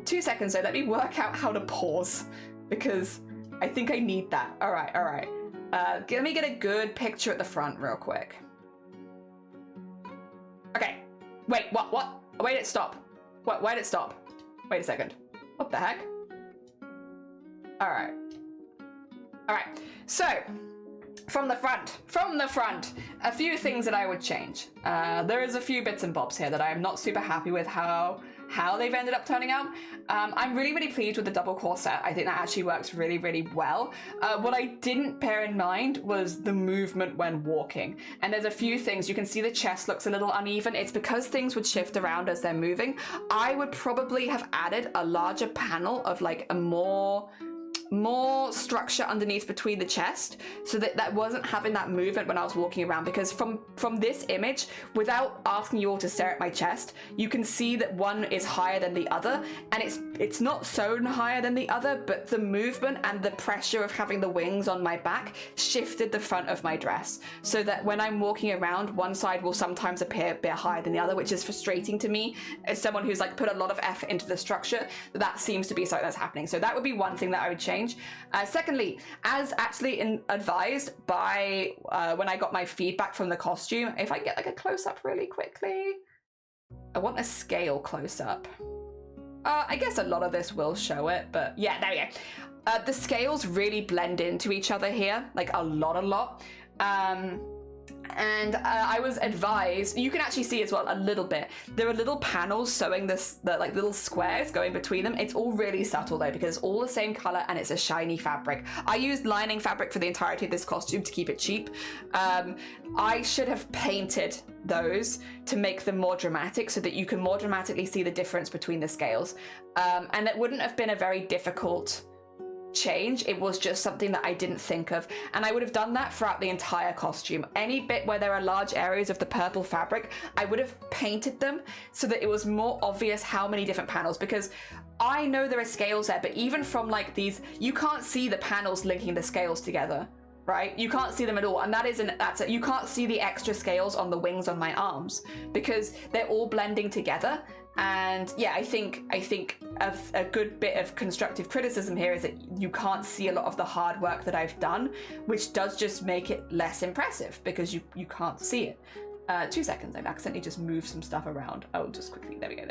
2 seconds though, let me work out how to pause, because I think I need that. All right. Let me get a good picture at the front real quick. Okay, wait, what? Wait, it stop. What, why did it stop? Wait a second. What the heck? All right, so, from the front, a few things that I would change. There is a few bits and bobs here that I am not super happy with how they've ended up turning out. I'm really, really pleased with the double corset. I think that actually works really, really well. What I didn't bear in mind was the movement when walking. And there's a few things. You can see the chest looks a little uneven. It's because things would shift around as they're moving. I would probably have added a larger panel of like a more structure underneath between the chest, so that wasn't having that movement when I was walking around, because from this image, without asking you all to stare at my chest, you can see that one is higher than the other, and it's not sewn higher than the other, but the movement and the pressure of having the wings on my back shifted the front of my dress, so that when I'm walking around, one side will sometimes appear a bit higher than the other, which is frustrating to me as someone who's like put a lot of effort into the structure. That seems to be something that's happening, so that would be one thing that I would change. Secondly, as actually advised by when I got my feedback from the costume, if I get like a close-up really quickly, I want a scale close-up. I guess a lot of this will show it, but yeah, there we go. The scales really blend into each other here, like a lot. And I was advised, you can actually see as well a little bit, there are little panels sewing the like little squares going between them. It's all really subtle though, because it's all the same color and it's a shiny fabric. I used lining fabric for the entirety of this costume to keep it cheap. I should have painted those to make them more dramatic, so that you can more dramatically see the difference between the scales. And that wouldn't have been a very difficult change. It was just something that I didn't think of, and I would have done that throughout the entire costume. Any bit where there are large areas of the purple fabric, I would have painted them so that it was more obvious how many different panels, because I know there are scales there, but even from like these, you can't see the panels linking the scales together, right? You can't see them at all, and that's it. You can't see the extra scales on the wings on my arms because they're all blending together. And yeah, I think a good bit of constructive criticism here is that you can't see a lot of the hard work that I've done, which does just make it less impressive because you can't see it. 2 seconds, I've accidentally just moved some stuff around. Oh, just quickly, there we go.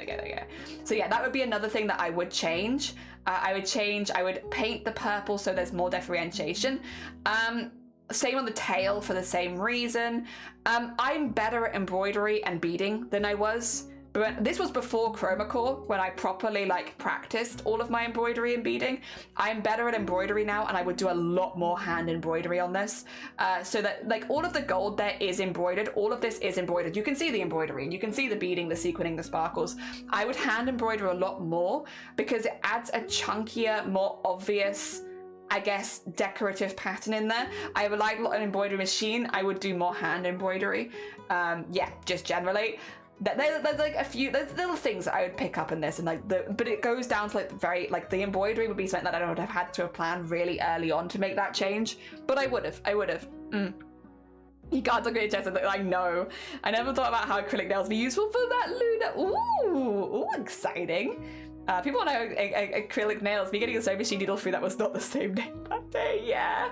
So yeah, that would be another thing that I would change. I would paint the purple so there's more differentiation. Same on the tail for the same reason. I'm better at embroidery and beading than I was. But this was before Chroma Core, when I properly like practiced all of my embroidery and beading. I'm better at embroidery now, and I would do a lot more hand embroidery on this, so that like all of the gold there is embroidered. All of this is embroidered. You can see the embroidery, and you can see the beading, the sequinning, the sparkles. I would hand embroider a lot more because it adds a chunkier, more obvious, I guess, decorative pattern in there. I relied a lot on embroidery machine. I would do more hand embroidery. Yeah, just generally. there's like a few, there's little things that I would pick up in this, and like but it goes down to like the embroidery would be something that I would have had to have planned really early on to make that change, but I would have. You can't talk about chest. I know. I never thought about how acrylic nails be useful for that, Luna. Ooh, exciting. People want to know acrylic nails. Me getting a sewing machine needle through that was not the same name that day. Yeah.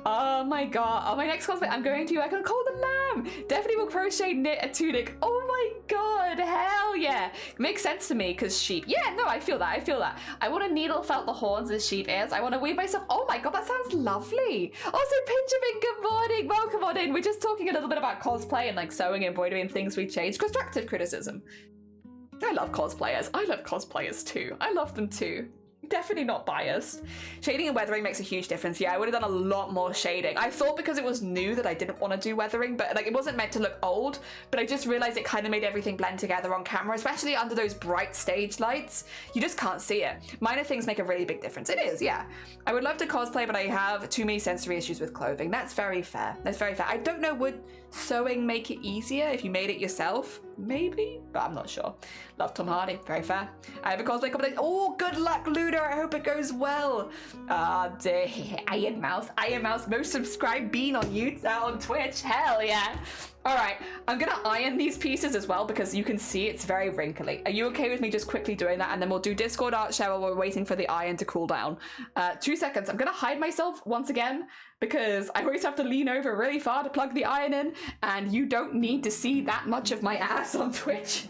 Oh my god. Oh, my next cosplay I'm going to. I can call the lamb. Definitely will crochet knit a tunic. Oh my god. Hell yeah. Makes sense to me because sheep. Yeah. No, I feel that. I feel that. I want to needle felt the horns as sheep ears. I want to weave myself. Oh my god, that sounds lovely. Also, Benjamin, good morning. Welcome on in. We're just talking a little bit about cosplay and like sewing, embroidery, and things we changed. Constructive criticism. I love cosplayers. I love cosplayers too. I love them too. Definitely not biased. Shading and weathering makes a huge difference. Yeah, I would have done a lot more shading. I thought because it was new that I didn't want to do weathering, but like it wasn't meant to look old, but I just realized it kind of made everything blend together on camera, especially under those bright stage lights. You just can't see it. Minor things make a really big difference. It is, yeah. I would love to cosplay, but I have too many sensory issues with clothing. That's very fair. That's very fair. I don't know, would sewing make it easier if you made it yourself? Maybe, but I'm not sure. Love Tom Hardy, very fair. I have a cosplay competition. Oh, good luck, Luna. I hope it goes well. Iron Mouse, most subscribed bean on YouTube, on Twitch. Hell yeah. All right, I'm gonna iron these pieces as well because you can see it's very wrinkly. Are you okay with me just quickly doing that? And then we'll do Discord art share while we're waiting for the iron to cool down. 2 seconds. I'm gonna hide myself once again because I always have to lean over really far to plug the iron in, and you don't need to see that much of my ass on Twitch.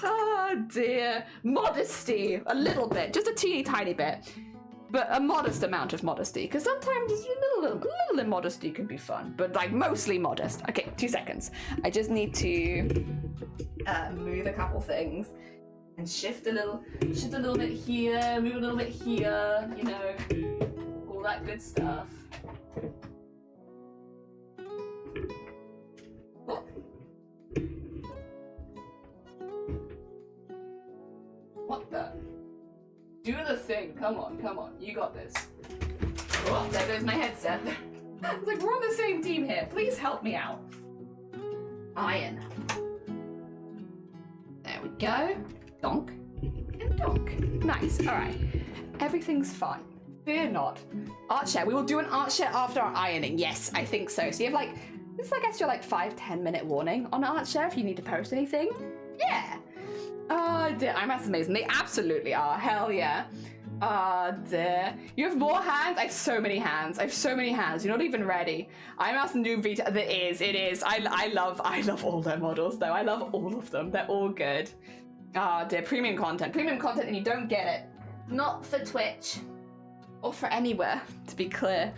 Oh dear. Modesty, a little bit, just a teeny tiny bit. But a modest amount of modesty, because sometimes a little immodesty can be fun, but like mostly modest. Okay, 2 seconds. I just need to move a couple things and shift a little bit here, move a little bit here, you know, all that good stuff. Oh. What the? Do the thing. Come on. You got this. Oh, there goes my headset. It's like, we're on the same team here. Please help me out. Iron. There we go. Donk. And donk. Nice. All right. Everything's fine. Fear not. Art share. We will do an art share after our ironing. Yes, I think so. So you have like, this is I guess your like 5-10 minute warning on art share if you need to post anything. Yeah. Oh dear, I'm amazing. They absolutely are. Hell yeah. Oh dear. You have more hands? I have so many hands. You're not even ready. I'm asking Doom Vita. It is. I love all their models though. I love all of them. They're all good. Oh dear, premium content and you don't get it. Not for Twitch. Or for anywhere, to be clear.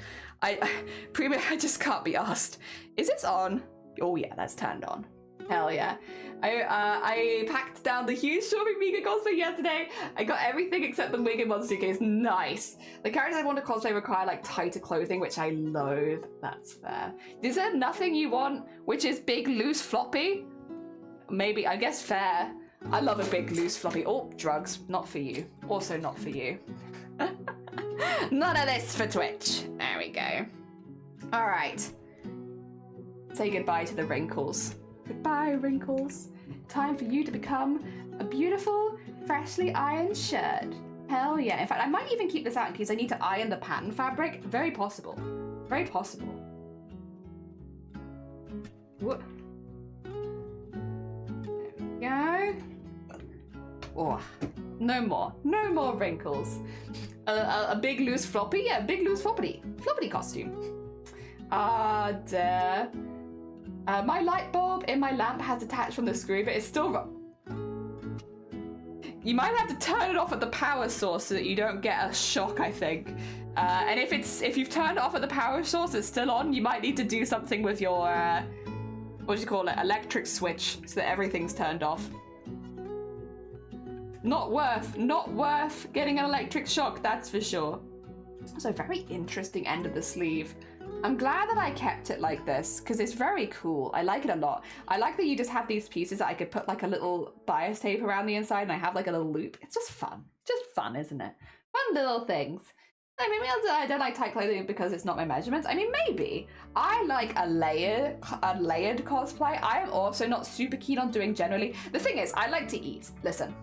Premium, I just can't be asked. Is this on? Oh yeah, that's turned on. Hell yeah. I packed down the huge shopping vegan cosplay yesterday. I got everything except the wig in one suitcase. Nice. The characters I want to cosplay require like tighter clothing, which I loathe. That's fair. Is there nothing you want which is big, loose, floppy? Maybe, I guess fair. I love a big, loose, floppy. Oh, drugs. Not for you. Also not for you. None of this for Twitch. There we go. All right. Say goodbye to the wrinkles. Goodbye, wrinkles. Time for you to become a beautiful, freshly ironed shirt. Hell yeah. In fact, I might even keep this out in case I need to iron the pattern fabric. Very possible. Very possible. Whoop. There we go. Oh, no more wrinkles. A big loose floppy? Yeah, big loose floppy costume. Ah, dear. My light bulb in my lamp has detached from the screw, but it's still You might have to turn it off at the power source so that you don't get a shock, I think. And if you've turned it off at the power source, it's still on, you might need to do something with your, what do you call it, electric switch, so that everything's turned off. Not worth getting an electric shock, that's for sure. So very interesting end of the sleeve. I'm glad that I kept it like this because it's very cool. I like it a lot. I like that you just have these pieces that I could put like a little bias tape around the inside and I have like a little loop. It's just fun. Just fun, isn't it? Fun little things. Maybe I don't like tight clothing because it's not my measurements. I mean, maybe. I like a layered cosplay. I am also not super keen on doing generally. The thing is, I like to eat. Listen,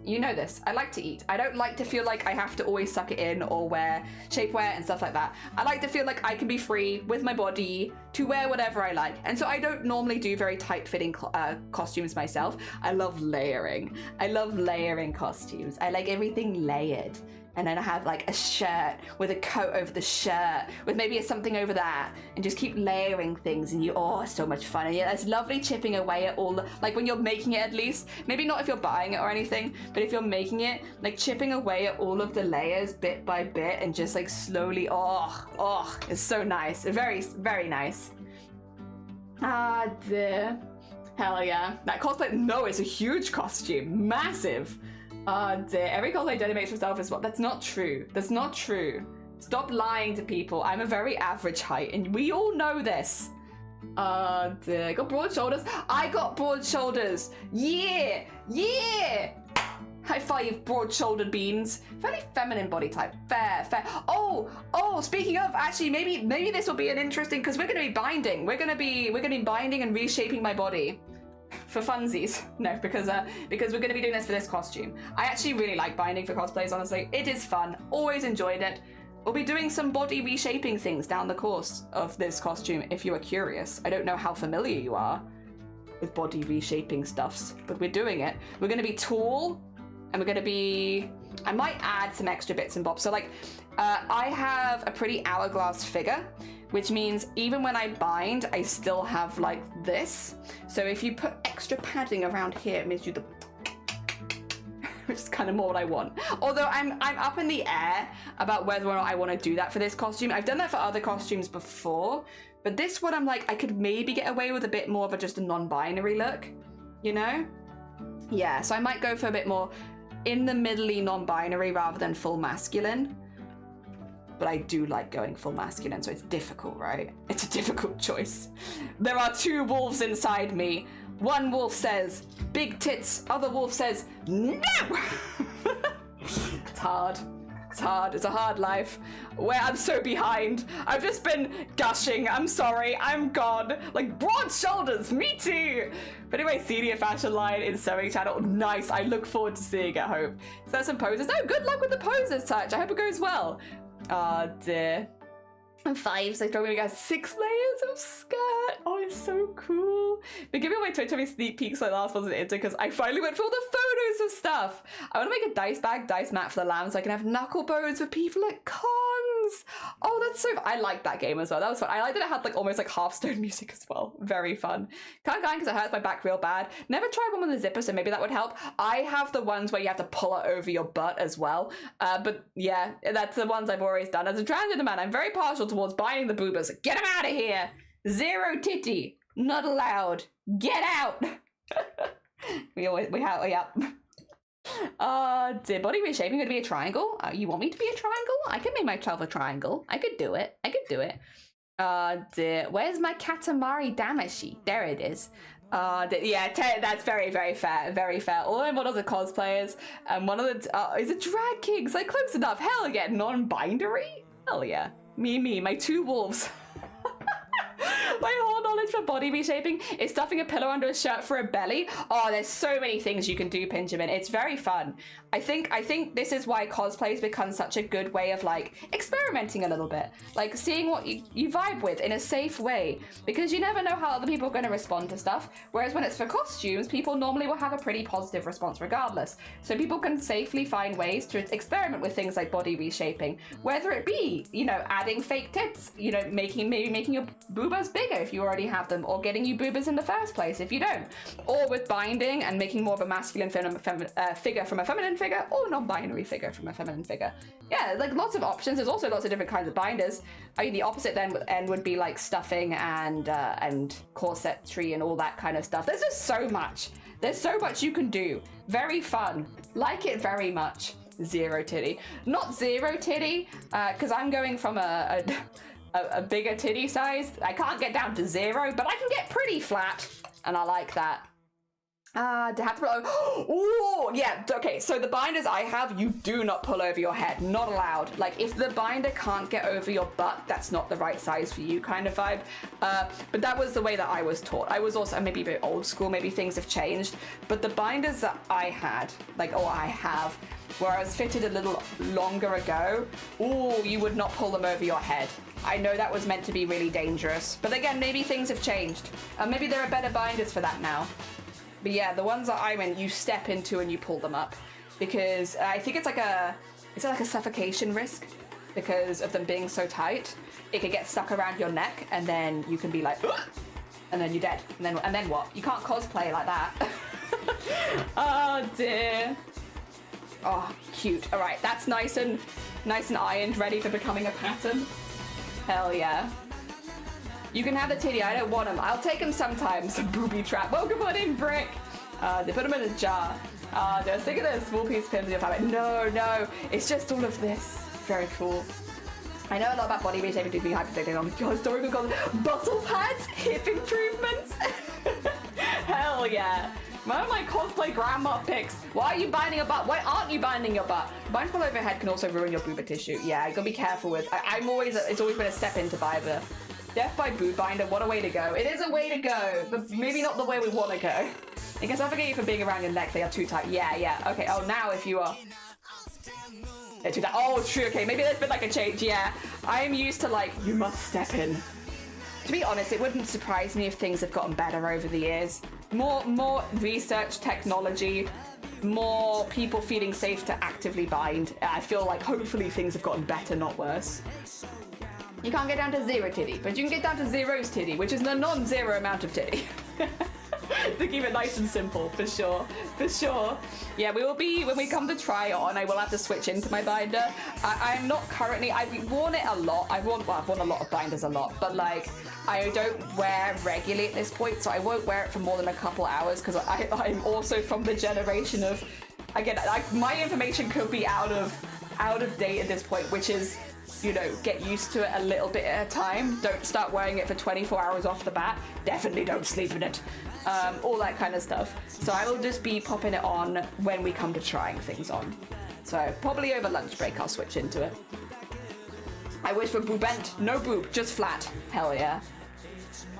you know this. I like to eat. I don't like to feel like I have to always suck it in or wear shapewear and stuff like that. I like to feel like I can be free with my body to wear whatever I like. And so I don't normally do very tight-fitting costumes myself. I love layering. I love layering costumes. I like everything layered. And then I have like a shirt with a coat over the shirt with maybe something over that and just keep layering things and it's so much fun. And yeah, it's lovely chipping away at all, like when you're making it at least, maybe not if you're buying it or anything, but if you're making it, like chipping away at all of the layers bit by bit and just like slowly, it's so nice. Very, very nice. Ah, dear. Hell yeah. That cosplay, no, it's a huge costume, massive. Oh dear, every cosplay Jenny makes for herself is what? That's not true. That's not true. Stop lying to people. I'm a very average height and we all know this. Oh dear, I got broad shoulders. I got broad shoulders. Yeah, yeah. High five, broad-shouldered beans. Fairly feminine body type. Fair, fair. Oh, speaking of, actually, maybe this will be an interesting, because we're going to be binding. We're going to be binding and reshaping my body. For funsies. No, because we're going to be doing this for this costume. I actually really like binding for cosplays, honestly. It is fun. Always enjoyed it. We'll be doing some body reshaping things down the course of this costume if you are curious. I don't know how familiar you are with body reshaping stuffs, but we're doing it. We're going to be tall and we're going to be... I might add some extra bits and bobs. So like, I have a pretty hourglass figure, which means even when I bind, I still have like this. So if you put extra padding around here, it makes you the, which is kind of more what I want. Although I'm up in the air about whether or not I want to do that for this costume. I've done that for other costumes before, but this one I'm like, I could maybe get away with a bit more of just a non-binary look, you know? Yeah, so I might go for a bit more in the middle-y non-binary rather than full masculine. But I do like going full masculine, so it's difficult, right? It's a difficult choice. There are two wolves inside me. One wolf says, big tits. Other wolf says, no! It's hard. It's hard. It's a hard life. Where I'm so behind. I've just been gushing. I'm sorry. I'm gone. Like, broad shoulders. Me too. But anyway, senior fashion line in sewing channel. Nice. I look forward to seeing it, I hope. So there's some poses. Oh, good luck with the poses, Touch. I hope it goes well. Oh dear. And 5, so we got 6 layers of skirt. Oh, it's so cool. But give me my Twitch sneak peeks like last wasn't into because I finally went through all the photos of stuff. I want to make a dice bag, dice mat for the lamb so I can have knuckle bones with people at cons. Oh, that's so... I liked that game as well. That was fun. I liked that it had like almost like Hearthstone music as well. Very fun. Can't go because it hurts my back real bad. Never tried one with a zipper, so maybe that would help. I have the ones where you have to pull it over your butt as well. But yeah, that's the ones I've always done. As a transgender man, I'm very partial towards buying the boobers. Get them out of here. Zero titty. Not allowed. Get out. we have, yeah. Dear body reshaping going to be a triangle? You want me to be a triangle? I can make myself a triangle. I could do it. Dear. Where's my Katamari Damashi? There it is. Yeah, that's very, very fair. Very fair. All my models are cosplayers. And one of the is a drag king. So close enough. Hell yeah. Non-binary? Hell yeah. Me. My 2 wolves. My whole knowledge for body reshaping is stuffing a pillow under a shirt for a belly. Oh, there's so many things you can do, Pinjamin. It's very fun. I think this is why cosplay's become such a good way of like experimenting a little bit, like seeing what you vibe with in a safe way, because you never know how other people are going to respond to stuff. Whereas when it's for costumes, people normally will have a pretty positive response regardless. So people can safely find ways to experiment with things like body reshaping, whether it be, you know, adding fake tits, you know, maybe making your boobas bigger if you already have them, or getting you boobas in the first place if you don't, or with binding and making more of a masculine figure from a feminine figure, or non-binary figure from a feminine figure. Yeah, like lots of options. There's also lots of different kinds of binders. I mean, the opposite then would be like stuffing and corsetry and all that kind of stuff. There's just so much. There's so much you can do. Very fun. Like it very much. Zero titty. Not zero titty, because I'm going from a bigger titty size. I can't get down to 0, but I can get pretty flat, and I like that. To have to pull over. Oh, yeah. Okay, so the binders I have, you do not pull over your head. Not allowed. Like, if the binder can't get over your butt, that's not the right size for you kind of vibe. But that was the way that I was taught. I was also maybe a bit old school. Maybe things have changed. But the binders that I had, I have, where I was fitted a little longer ago, you would not pull them over your head. I know that was meant to be really dangerous. But again, maybe things have changed. Maybe there are better binders for that now. But yeah, the ones that I'm in, you step into and you pull them up, because I think it's like a suffocation risk because of them being so tight. It could get stuck around your neck, and then you can be like, ugh! And then you're dead. And then what? You can't cosplay like that. Oh dear. Oh, cute. All right, that's nice and ironed, ready for becoming a pattern. Hell yeah. You can have the titty, I don't want them. I'll take them sometimes. Booby trap. Welcome on in, Brick. They put them in a jar. Just think of those small piece of pins in your fabric. No, it's just all of this. Very cool. I know a lot about body reshaping to be hyperfixated on your historical content. Bustle pads, hip improvements. Hell yeah. One of my cosplay grandma pics. Why are you binding your butt? Why aren't you binding your butt? Bind pull over your head can also ruin your boober tissue. Yeah, you gotta be careful with. It's always been a step into binder. Death by boob binder, what a way to go. It is a way to go, but maybe not the way we want to go. It can suffocate you from being around your neck. They are too tight. Yeah. Okay. Oh, now if you are. They're too tight. Oh, true. Okay, maybe there's been like a change. Yeah. I am used to you must step in. To be honest, it wouldn't surprise me if things have gotten better over the years. More research, technology, more people feeling safe to actively bind. I feel like hopefully things have gotten better, not worse. You can't get down to 0 titty, but you can get down to 0's titty, which is a non-zero amount of titty. To keep it nice and simple, for sure. Yeah, we will be, when we come to try it on, I will have to switch into my binder. I'm not currently, I've worn it a lot. I've worn a lot of binders a lot, but I don't wear regularly at this point, so I won't wear it for more than a couple hours, because I'm also from the generation of, again, my information could be out of date at this point, which is, get used to it a little bit at a time. Don't start wearing it for 24 hours off the bat. Definitely don't sleep in it. All that kind of stuff. So I will just be popping it on when we come to trying things on. So probably over lunch break I'll switch into it. I wish for boobent. No boob, just flat. Hell yeah.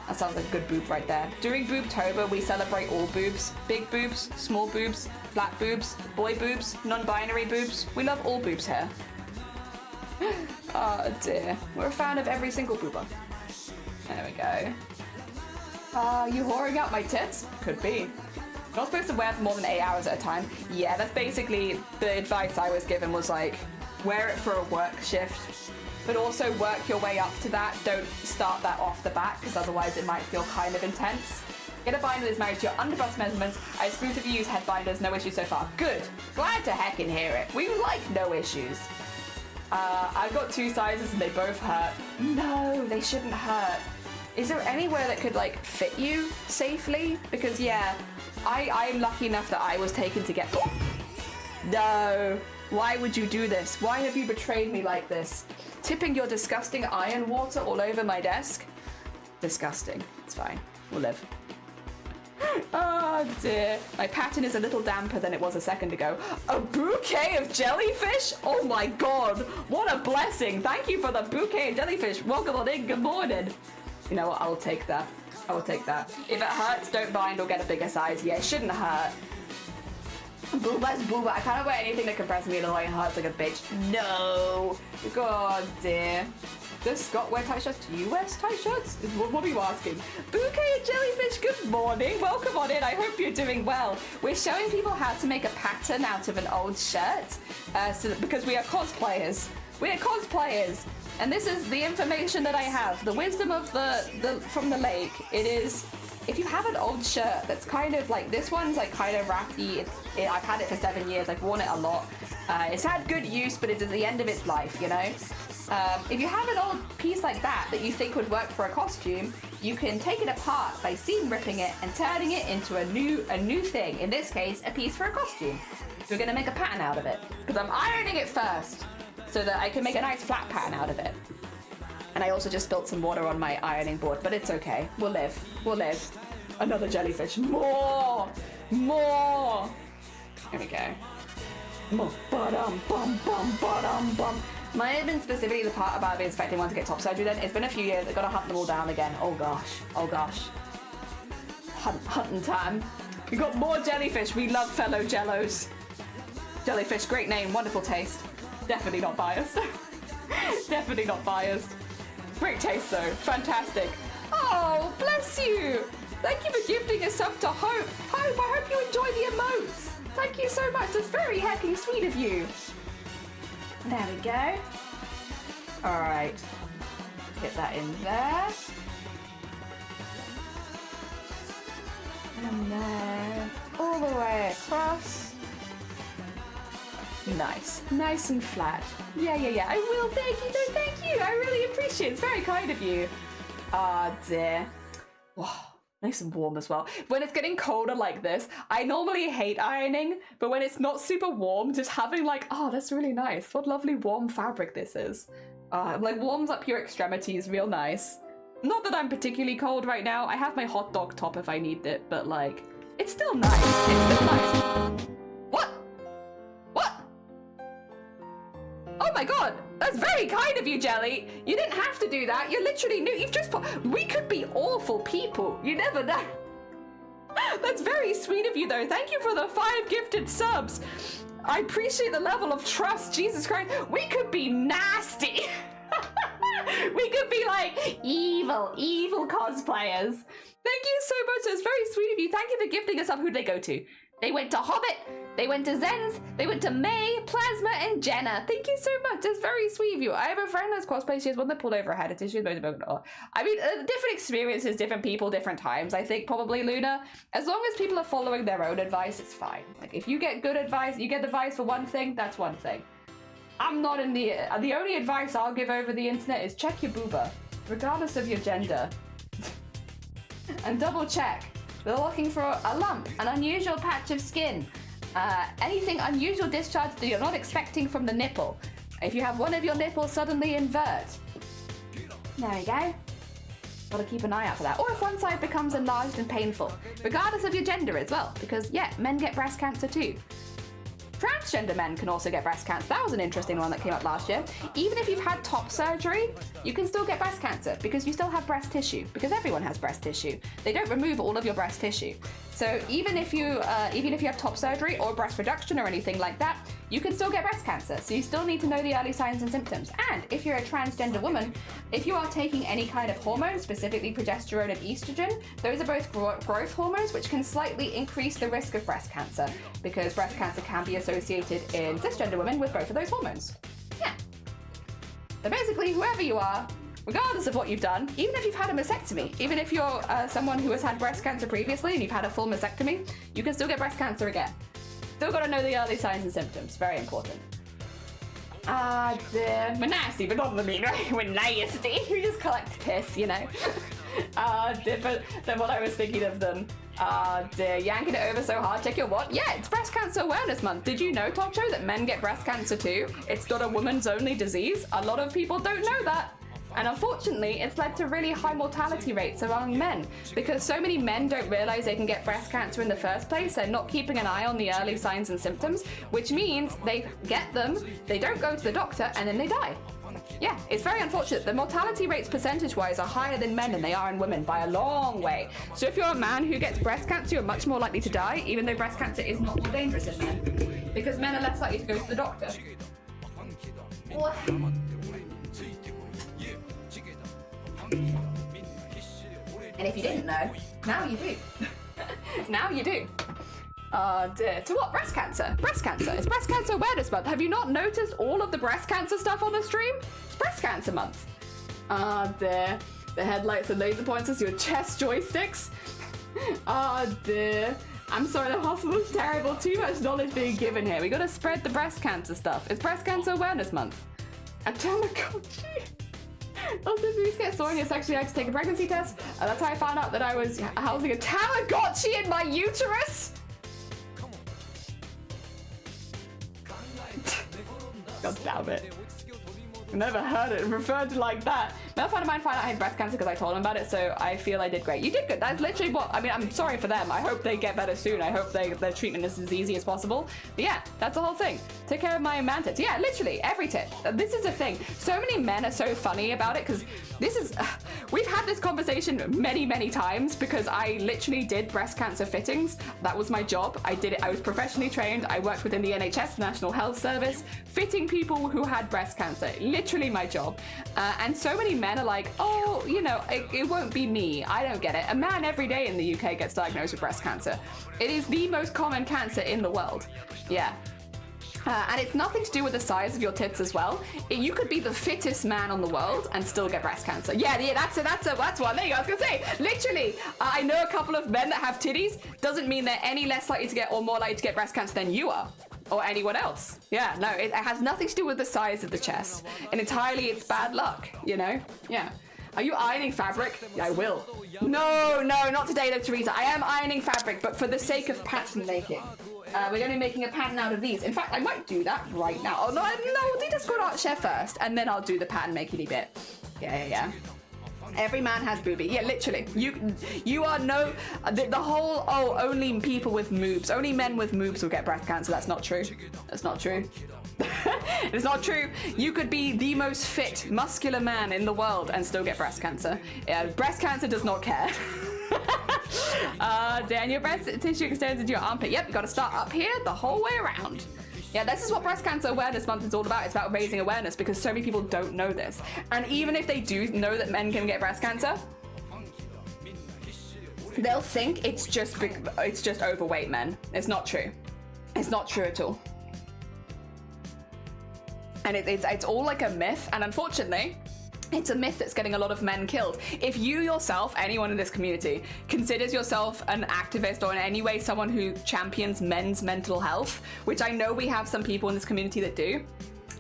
That sounds like a good boob right there. During Boobtober, we celebrate all boobs. Big boobs, small boobs, flat boobs, boy boobs, non-binary boobs. We love all boobs here. Oh dear. We're a fan of every single boober. There we go. You whoring out my tits? Could be. Not supposed to wear for more than 8 hours at a time. Yeah, that's basically the advice I was given, was wear it for a work shift, but also work your way up to that. Don't start that off the bat, because otherwise it might feel kind of intense. Get a binder that is married to your underbust measurements. I exclusively use head binders, no issues so far. Good. Glad to heckin' hear it. We like no issues. I've got 2 sizes and they both hurt. No, they shouldn't hurt. Is there anywhere that could fit you safely? Because yeah, I'm lucky enough that I was taken to get. No, why would you do this? Why have you betrayed me like this? Tipping your disgusting iron water all over my desk? Disgusting. It's fine. We'll live. Oh dear. My pattern is a little damper than it was a second ago. A bouquet of jellyfish? Oh my god. What a blessing. Thank you for the bouquet of jellyfish. Welcome on in. Good morning. You know what? I'll take that. I will take that. If it hurts, don't bind or get a bigger size. Yeah, it shouldn't hurt. Booba's booba. I can't wear anything that compresses me and it hurts like a bitch. No. God dear. Does Scott wear tight shirts? Do you wear tight shirts? What are you asking? Bouquet of jellyfish, good morning. Welcome on in. I hope you're doing well. We're showing people how to make a pattern out of an old shirt because we are cosplayers. We're cosplayers. And this is the information that I have. The wisdom of from the lake. It is, if you have an old shirt that's kind of this one's kind of rafty. I've had it for 7 years. I've worn it a lot. It's had good use, but it's at the end of its life, If you have an old piece like that you think would work for a costume, you can take it apart by seam ripping it and turning it into a new thing. In this case, a piece for a costume. So we're gonna make a pattern out of it. Because I'm ironing it first, so that I can make a nice flat pattern out of it. And I also just spilled some water on my ironing board, but it's okay. We'll live. We'll live. Another jellyfish. More. More. Here we go. More. Ba-dum, bum, bum, ba-dum, bum. Might have been specifically the part about me expecting one to get top surgery then. It's been a few years. I've got to hunt them all down again. Oh gosh. Oh gosh. Hunting time. We got more jellyfish. We love fellow jellos. Jellyfish, great name, wonderful taste. Definitely not biased. Definitely not biased. Great taste though, fantastic. Oh, bless you. Thank you for gifting us up to Hope. Hope, I hope you enjoy the emotes. Thank you so much, that's very hecking sweet of you. There we go. All right, get that in there. And then all the way across. Nice. Nice and flat. Yeah. I will. Thank you. No, thank you. I really appreciate it. It's very kind of you. Ah, dear. Wow. Nice and warm as well. When it's getting colder like this, I normally hate ironing, but when it's not super warm, just having like, oh, that's really nice. What lovely warm fabric this is. Like warms up your extremities real nice. Not that I'm particularly cold right now. I have my hot dog top if I need it, but like, it's still nice. It's still nice. What? What? Oh my god, that's very kind of you, Jelly. You didn't have to do that. You literally knew. You've just put. We could be awful people. You never know. That's very sweet of you, though. Thank you for the 5 gifted subs. I appreciate the level of trust. Jesus Christ. We could be nasty. We could be like evil cosplayers. Thank you so much. That's very sweet of you. Thank you for gifting us up. Who'd they go to? They went to Hobbit, they went to Zen's, they went to May, Plasma, and Jenna. Thank you so much. That's very sweet of you. I have a friend that's cosplay. She has one that pulled over her head. She's I mean, different experiences, different people, different times. I think probably Luna. As long as people are following their own advice, it's fine. Like if you get good advice, you get advice for one thing, that's one thing. I'm not in the only advice I'll give over the internet is check your booba, regardless of your gender. And double check. They're looking for a lump, an unusual patch of skin, anything unusual discharge that you're not expecting from the nipple. If you have one of your nipples suddenly invert. There we go. Gotta keep an eye out for that. Or if one side becomes enlarged and painful, regardless of your gender as well, because yeah, men get breast cancer too. Transgender men can also get breast cancer. That was an interesting one that came up last year. Even if you've had top surgery, you can still get breast cancer because you still have breast tissue, because everyone has breast tissue. They don't remove all of your breast tissue. So even if you have top surgery or breast reduction or anything like that, you can still get breast cancer. So you still need to know the early signs and symptoms. And if you're a transgender woman, if you are taking any kind of hormone, specifically progesterone and estrogen, those are both growth hormones, which can slightly increase the risk of breast cancer, because breast cancer can be associated in cisgender women with both of those hormones. Yeah. So basically, whoever you are, regardless of what you've done, even if you've had a mastectomy, even if you're someone who has had breast cancer previously and you've had a full mastectomy, you can still get breast cancer again. Still got to know the early signs and symptoms. Very important. Dear. We're nasty, but not in the mean way. We're nasty. We just collect piss, you know. Different than what I was thinking of them. Dear. Yanking it over so hard. Check your what? Yeah, it's Breast Cancer Awareness Month. Did you know, Talk Show, that men get breast cancer too? It's not a woman's only disease. A lot of people don't know that. And unfortunately, it's led to really high mortality rates among men, because so many men don't realize they can get breast cancer in the first place. They're not keeping an eye on the early signs and symptoms, which means they get them, they don't go to the doctor, and then they die. Yeah, it's very unfortunate. The mortality rates percentage-wise are higher than men than they are in women by a long way. So if you're a man who gets breast cancer, you're much more likely to die, even though breast cancer is not more dangerous in men, because men are less likely to go to the doctor. What? And if you didn't know, now you do. Now you do. Dear. To what? Breast cancer. Breast cancer. It's Breast Cancer Awareness Month. Have you not noticed all of the breast cancer stuff on the stream? It's Breast Cancer Month. Dear. The headlights and laser pointers, your chest joysticks. Dear. I'm sorry, the hospital is terrible. Too much knowledge being given here. We gotta spread the breast cancer stuff. It's Breast Cancer Awareness Month. And Tamagotchi. Also, if you get sore and you're sexually active, take a pregnancy test. That's how I found out that I was housing a Tamagotchi in my uterus. God damn it. I've never heard it referred to like that. Male friend of mine found out I had breast cancer because I told him about it, so I feel I did great. You did good. That's literally what, I mean, I'm sorry for them. I hope they get better soon. I hope their treatment is as easy as possible. But yeah, that's the whole thing. Take care of my man tits. Yeah, literally, every tit. This is a thing. So many men are so funny about it because this is, we've had this conversation many, many times because I literally did breast cancer fittings. That was my job. I did it. I was professionally trained. I worked within the NHS, National Health Service, fitting people who had breast cancer. Literally my job. And so many men are like, oh, you know, it won't be me. I don't get it. A man every day in the UK gets diagnosed with breast cancer. It is the most common cancer in the world. Yeah. And it's nothing to do with the size of your tits as well. You could be the fittest man on the world and still get breast cancer. Yeah, that's one. There you go. I was gonna say, literally, I know a couple of men that have titties. Doesn't mean they're any less likely to get or more likely to get breast cancer than you are. Or anyone else. Yeah, no, it has nothing to do with the size of the chest. And entirely it's bad luck, you know? Yeah. Are you ironing fabric? Yeah, I will. No, not today though, Teresa. I am ironing fabric, but for the sake of pattern making. We're going to be making a pattern out of these. In fact, I might do that right now. Oh, no, we'll do the Squad Art Chef first, and then I'll do the pattern making bit. Yeah. Every man has boobie. Yeah, literally. You are no... The whole, oh, only people with moobs. Only men with moobs will get breast cancer. That's not true. That's not true. It's not true. You could be the most fit, muscular man in the world and still get breast cancer. Yeah, breast cancer does not care. Dan, your breast tissue extends into your armpit. Yep, you got to start up here the whole way around. Yeah, this is what Breast Cancer Awareness Month is all about. It's about raising awareness because so many people don't know this. And even if they do know that men can get breast cancer, they'll think it's just overweight men. It's not true. It's not true at all. And it's all like a myth. And unfortunately, it's a myth that's getting a lot of men killed. If you yourself, anyone in this community, considers yourself an activist or in any way someone who champions men's mental health, which I know we have some people in this community that do,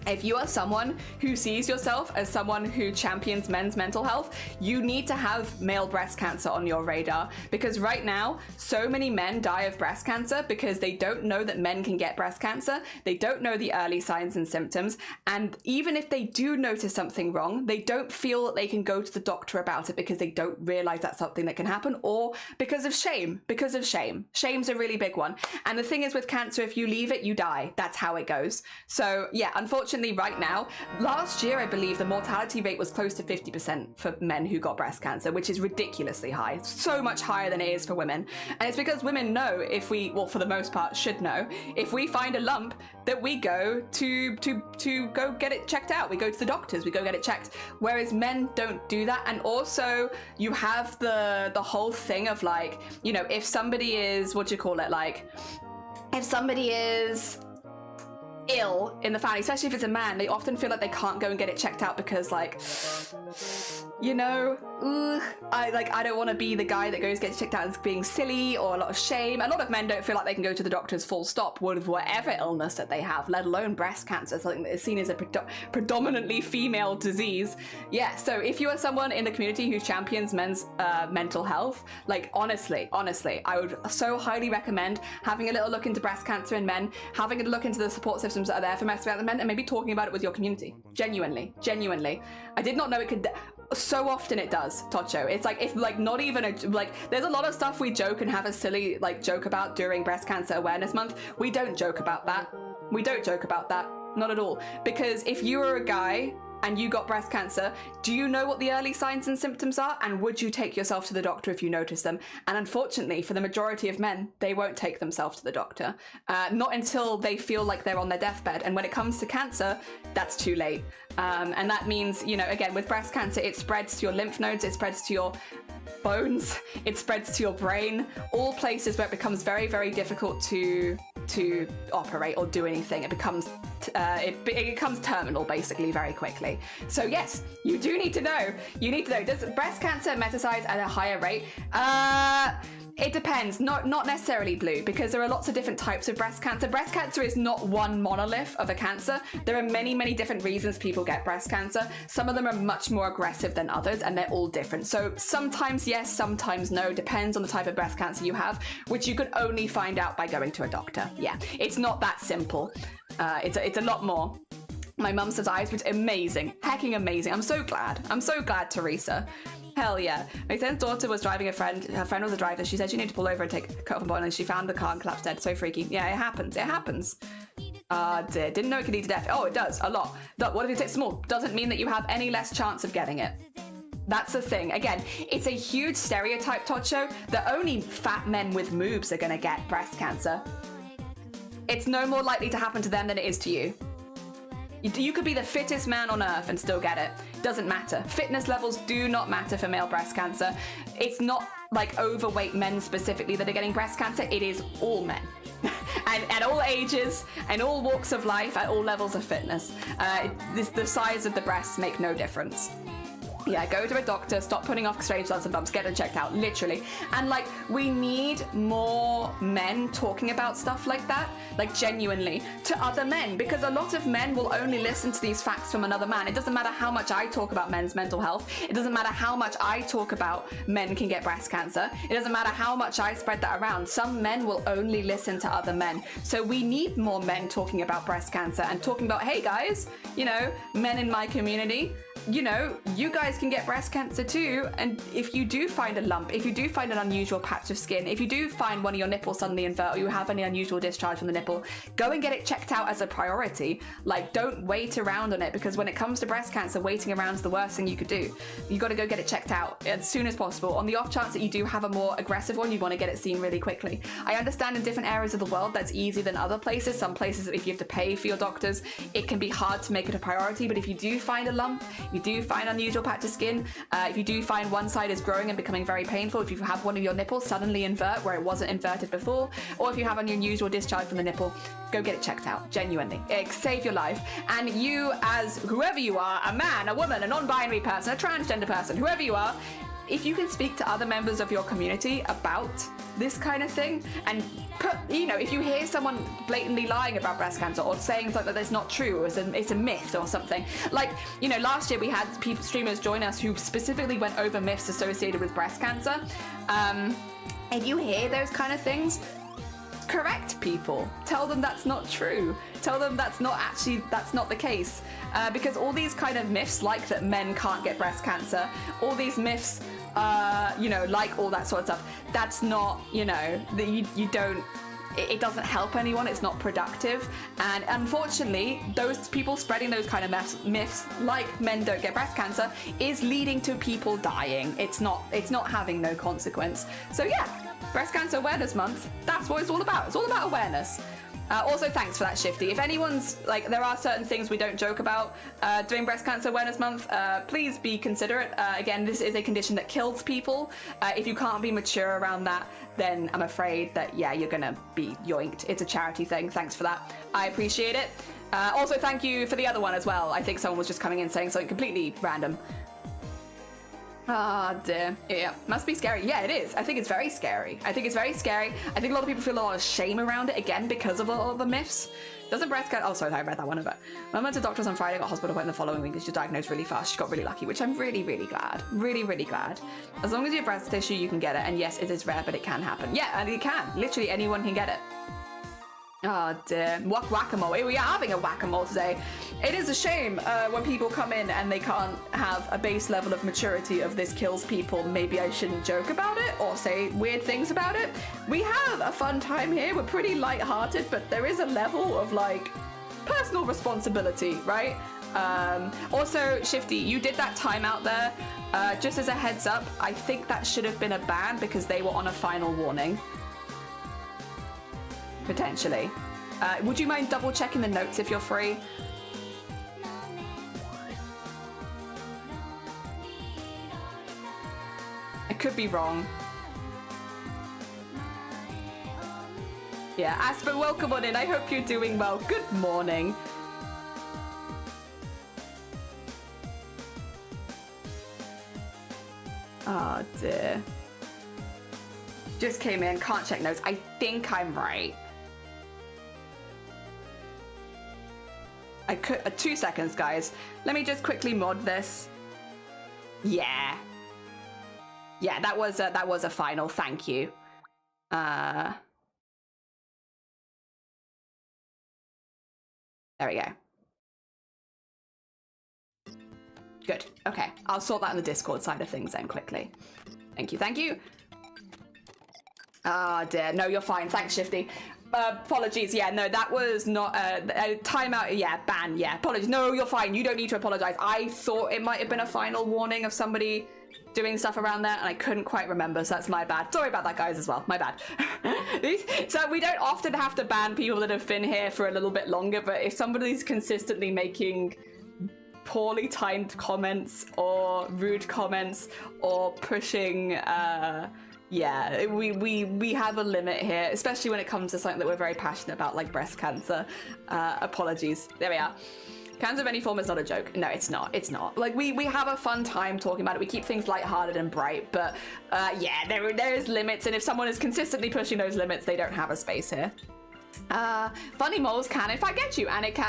if you are someone who sees yourself as someone who champions men's mental health, you need to have male breast cancer on your radar, because right now, so many men die of breast cancer because they don't know that men can get breast cancer. They don't know the early signs and symptoms. And even if they do notice something wrong, they don't feel that they can go to the doctor about it because they don't realize that's something that can happen, or because of shame. Shame's a really big one. And the thing is with cancer, if you leave it, you die. That's how it goes. So yeah, unfortunately, right now, last year I believe the mortality rate was close to 50% for men who got breast cancer, which is ridiculously high, so much higher than it is for women. And it's because women know, if we, well, for the most part should know, if we find a lump, that we go to go get it checked out. We go to the doctors, we go get it checked, whereas men don't do that. And also you have the whole thing of like, you know, if somebody is, what do you call it, like if somebody is ill in the family, especially if it's a man, they often feel like they can't go and get it checked out because, like, you know, I don't want to be the guy that goes gets checked out as being silly, or a lot of shame. A lot of men don't feel like they can go to the doctors full stop with whatever illness that they have, let alone breast cancer, something that is seen as a predominantly female disease. Yeah, so if you are someone in the community who champions men's mental health, like honestly, I would so highly recommend having a little look into breast cancer in men, having a look into the support systems that are there for mental men, and maybe talking about it with your community. Genuinely. I did not know it could. So often it does, Tocho. It's like not even a, like, there's a lot of stuff we joke and have a silly like joke about during Breast Cancer Awareness Month. We don't joke about that. Not at all. Because if you are a guy and you got breast cancer, do you know what the early signs and symptoms are? And would you take yourself to the doctor if you notice them? And unfortunately, for the majority of men, they won't take themselves to the doctor. Not until they feel like they're on their deathbed. And when it comes to cancer, that's too late. And that means, you know, again, with breast cancer, it spreads to your lymph nodes, it spreads to your bones, it spreads to your brain, all places where it becomes very, very difficult to operate or do anything. It becomes it becomes terminal basically very quickly. So yes, you do need to know. Does breast cancer metastasize at a higher rate? It depends. Not necessarily, Blue, because there are lots of different types of breast cancer. Breast cancer is not one monolith of a cancer. There are many, many different reasons people get breast cancer. Some of them are much more aggressive than others, and they're all different. So sometimes yes, sometimes no. Depends on the type of breast cancer you have, which you can only find out by going to a doctor. Yeah, it's not that simple. It's a lot more. My mum says eyes, which amazing, hecking amazing. I'm so glad, Teresa. Hell yeah. My friend's daughter was driving her friend was a driver. She said she needed to pull over and take a cut off a bottle, and she found the car and collapsed dead. So freaky. Yeah, it happens. Dear. Didn't know it could lead to death. Oh, it does, a lot. What if it's small? Doesn't mean that you have any less chance of getting it. That's the thing. Again, it's a huge stereotype, Tocho, that only fat men with moobs are gonna get breast cancer. It's no more likely to happen to them than it is to you. You could be the fittest man on earth and still get it. Doesn't matter. Fitness levels do not matter for male breast cancer. It's not like overweight men specifically that are getting breast cancer. It is all men. And at all ages, and all walks of life, at all levels of fitness. The size of the breasts make no difference. Yeah, go to a doctor, stop putting off strange lumps and bumps, get them checked out, literally. And like, we need more men talking about stuff like that, like genuinely, to other men, because a lot of men will only listen to these facts from another man. It doesn't matter how much I talk about men's mental health. It doesn't matter how much I talk about men can get breast cancer. It doesn't matter how much I spread that around. Some men will only listen to other men. So we need more men talking about breast cancer and talking about, hey guys, you know, men in my community, you know, you guys can get breast cancer too. And if you do find a lump, if you do find an unusual patch of skin, if you do find one of your nipples suddenly invert, or you have any unusual discharge from the nipple, go and get it checked out as a priority. Like, don't wait around on it, because when it comes to breast cancer, waiting around is the worst thing you could do. You got to go get it checked out as soon as possible. On the off chance that you do have a more aggressive one, you want to get it seen really quickly. I understand in different areas of the world that's easier than other places. Some places, if you have to pay for your doctors, it can be hard to make it a priority. But if you do find a lump, you do find unusual patch of skin, if you do find one side is growing and becoming very painful, if you have one of your nipples suddenly invert where it wasn't inverted before, or if you have an unusual discharge from the nipple, go get it checked out, genuinely. It save your life. And you, as whoever you are, a man, a woman, a non-binary person, a transgender person, whoever you are, if you can speak to other members of your community about this kind of thing, and put, you know, if you hear someone blatantly lying about breast cancer or saying something that that's not true, or it's a myth or something, like, you know, last year we had streamers join us who specifically went over myths associated with breast cancer. If you hear those kind of things, correct people. Tell them that's not true. Tell them that's not the case. Because all these kind of myths, like that men can't get breast cancer, all these myths, you know, like all that sort of stuff, that's not, you know, that you don't, it doesn't help anyone. It's not productive. And unfortunately, those people spreading those kind of myths, like men don't get breast cancer, is leading to people dying. It's not having no consequence. So yeah, Breast Cancer Awareness Month, that's what it's all about. It's all about awareness. Also, thanks for that, Shifty. If anyone's, like, there are certain things we don't joke about during Breast Cancer Awareness Month, please be considerate. Again, this is a condition that kills people. If you can't be mature around that, then I'm afraid that, yeah, you're gonna be yoinked. It's a charity thing. Thanks for that. I appreciate it. Also, thank you for the other one as well. I think someone was just coming in saying something completely random. Ah, dear. Yeah, must be scary. Yeah, it is. I think it's very scary. I think a lot of people feel a lot of shame around it, again, because of all the myths. Doesn't breast cancer... Oh, sorry, I read that one over. My mum went to doctors on Friday, got hospital appointment the following week, and she was diagnosed really fast. She got really lucky, which I'm really, really glad. Really, really glad. As long as you have breast tissue, you can get it. And yes, it is rare, but it can happen. Yeah, and it can. Literally anyone can get it. Oh dear. Whack-a-mole. We are having a whack-a-mole today. It is a shame when people come in and they can't have a base level of maturity of this kills people. Maybe I shouldn't joke about it or say weird things about it. We have a fun time here. We're pretty light-hearted, but there is a level of, like, personal responsibility, right? Also, Shifty, you did that timeout there. Just as a heads up, I think that should have been a ban because they were on a final warning. Potentially. Would you mind double checking the notes if you're free? I could be wrong. Yeah, Asper, welcome on in. I hope you're doing well. Good morning. Oh dear. Just came in, can't check notes. I think I'm right. I could 2 seconds, guys. Let me just quickly mod this. Yeah. Yeah, that was a final. Thank you. There we go. Good. Okay. I'll sort that in the Discord side of things then quickly. Thank you. Thank you. Ah, dear. No, you're fine. Thanks, Shifty. Apologies. Yeah, no, that was not a timeout. Yeah, ban. Yeah, apologies. No, you're fine. You don't need to apologize. I thought it might have been a final warning of somebody doing stuff around there, and I couldn't quite remember, so that's my bad. Sorry about that, guys, as well. My bad. So we don't often have to ban people that have been here for a little bit longer, but if somebody's consistently making poorly timed comments or rude comments or pushing yeah, we have a limit here, especially when it comes to something that we're very passionate about, like breast cancer. Apologies. There we are. Cancer of any form is not a joke. No, it's not. It's not. Like, we have a fun time talking about it. We keep things lighthearted and bright, but yeah, there is limits, and if someone is consistently pushing those limits, they don't have a space here. Funny moles can in fact get you, and it can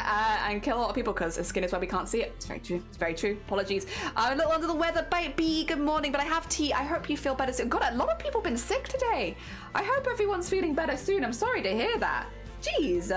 and kill a lot of people because the skin is where we can't see it. It's very true. It's very true. Apologies. I'm a little under the weather, baby. Good morning, but I have tea. I hope you feel better soon. God, a lot of people have been sick today. I hope everyone's feeling better soon. I'm sorry to hear that. Jeez.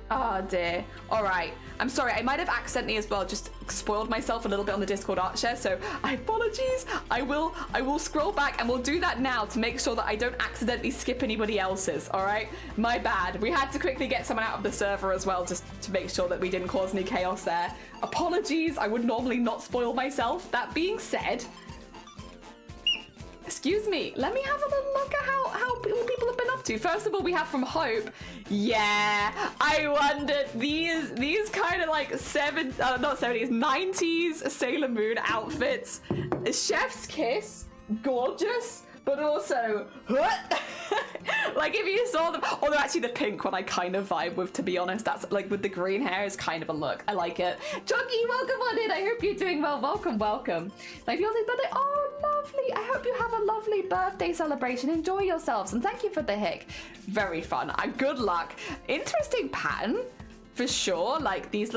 Oh dear. All right. I'm sorry. I might have accidentally as well just spoiled myself a little bit on the Discord art share, so apologies. I will scroll back and we'll do that now to make sure that I don't accidentally skip anybody else's. All right. My bad. We had to quickly get someone out of the server as well just to make sure that we didn't cause any chaos there. Apologies. I would normally not spoil myself. That being said, excuse me, let me have a little look at how people have been up to. First of all, we have from Hope. Yeah, I wondered these kind of like not 70s, 90s Sailor Moon outfits. Chef's kiss, gorgeous, but also like if you saw them, although actually the pink one I kind of vibe with, to be honest. That's like with the green hair is kind of a look. I like it. Chunky, welcome on in. I hope you're doing well. Welcome. Like yours is birthday. Oh, lovely. I hope you have a lovely birthday celebration. Enjoy yourselves, and thank you for the hick. Very fun. Good luck. Interesting pattern for sure. Like this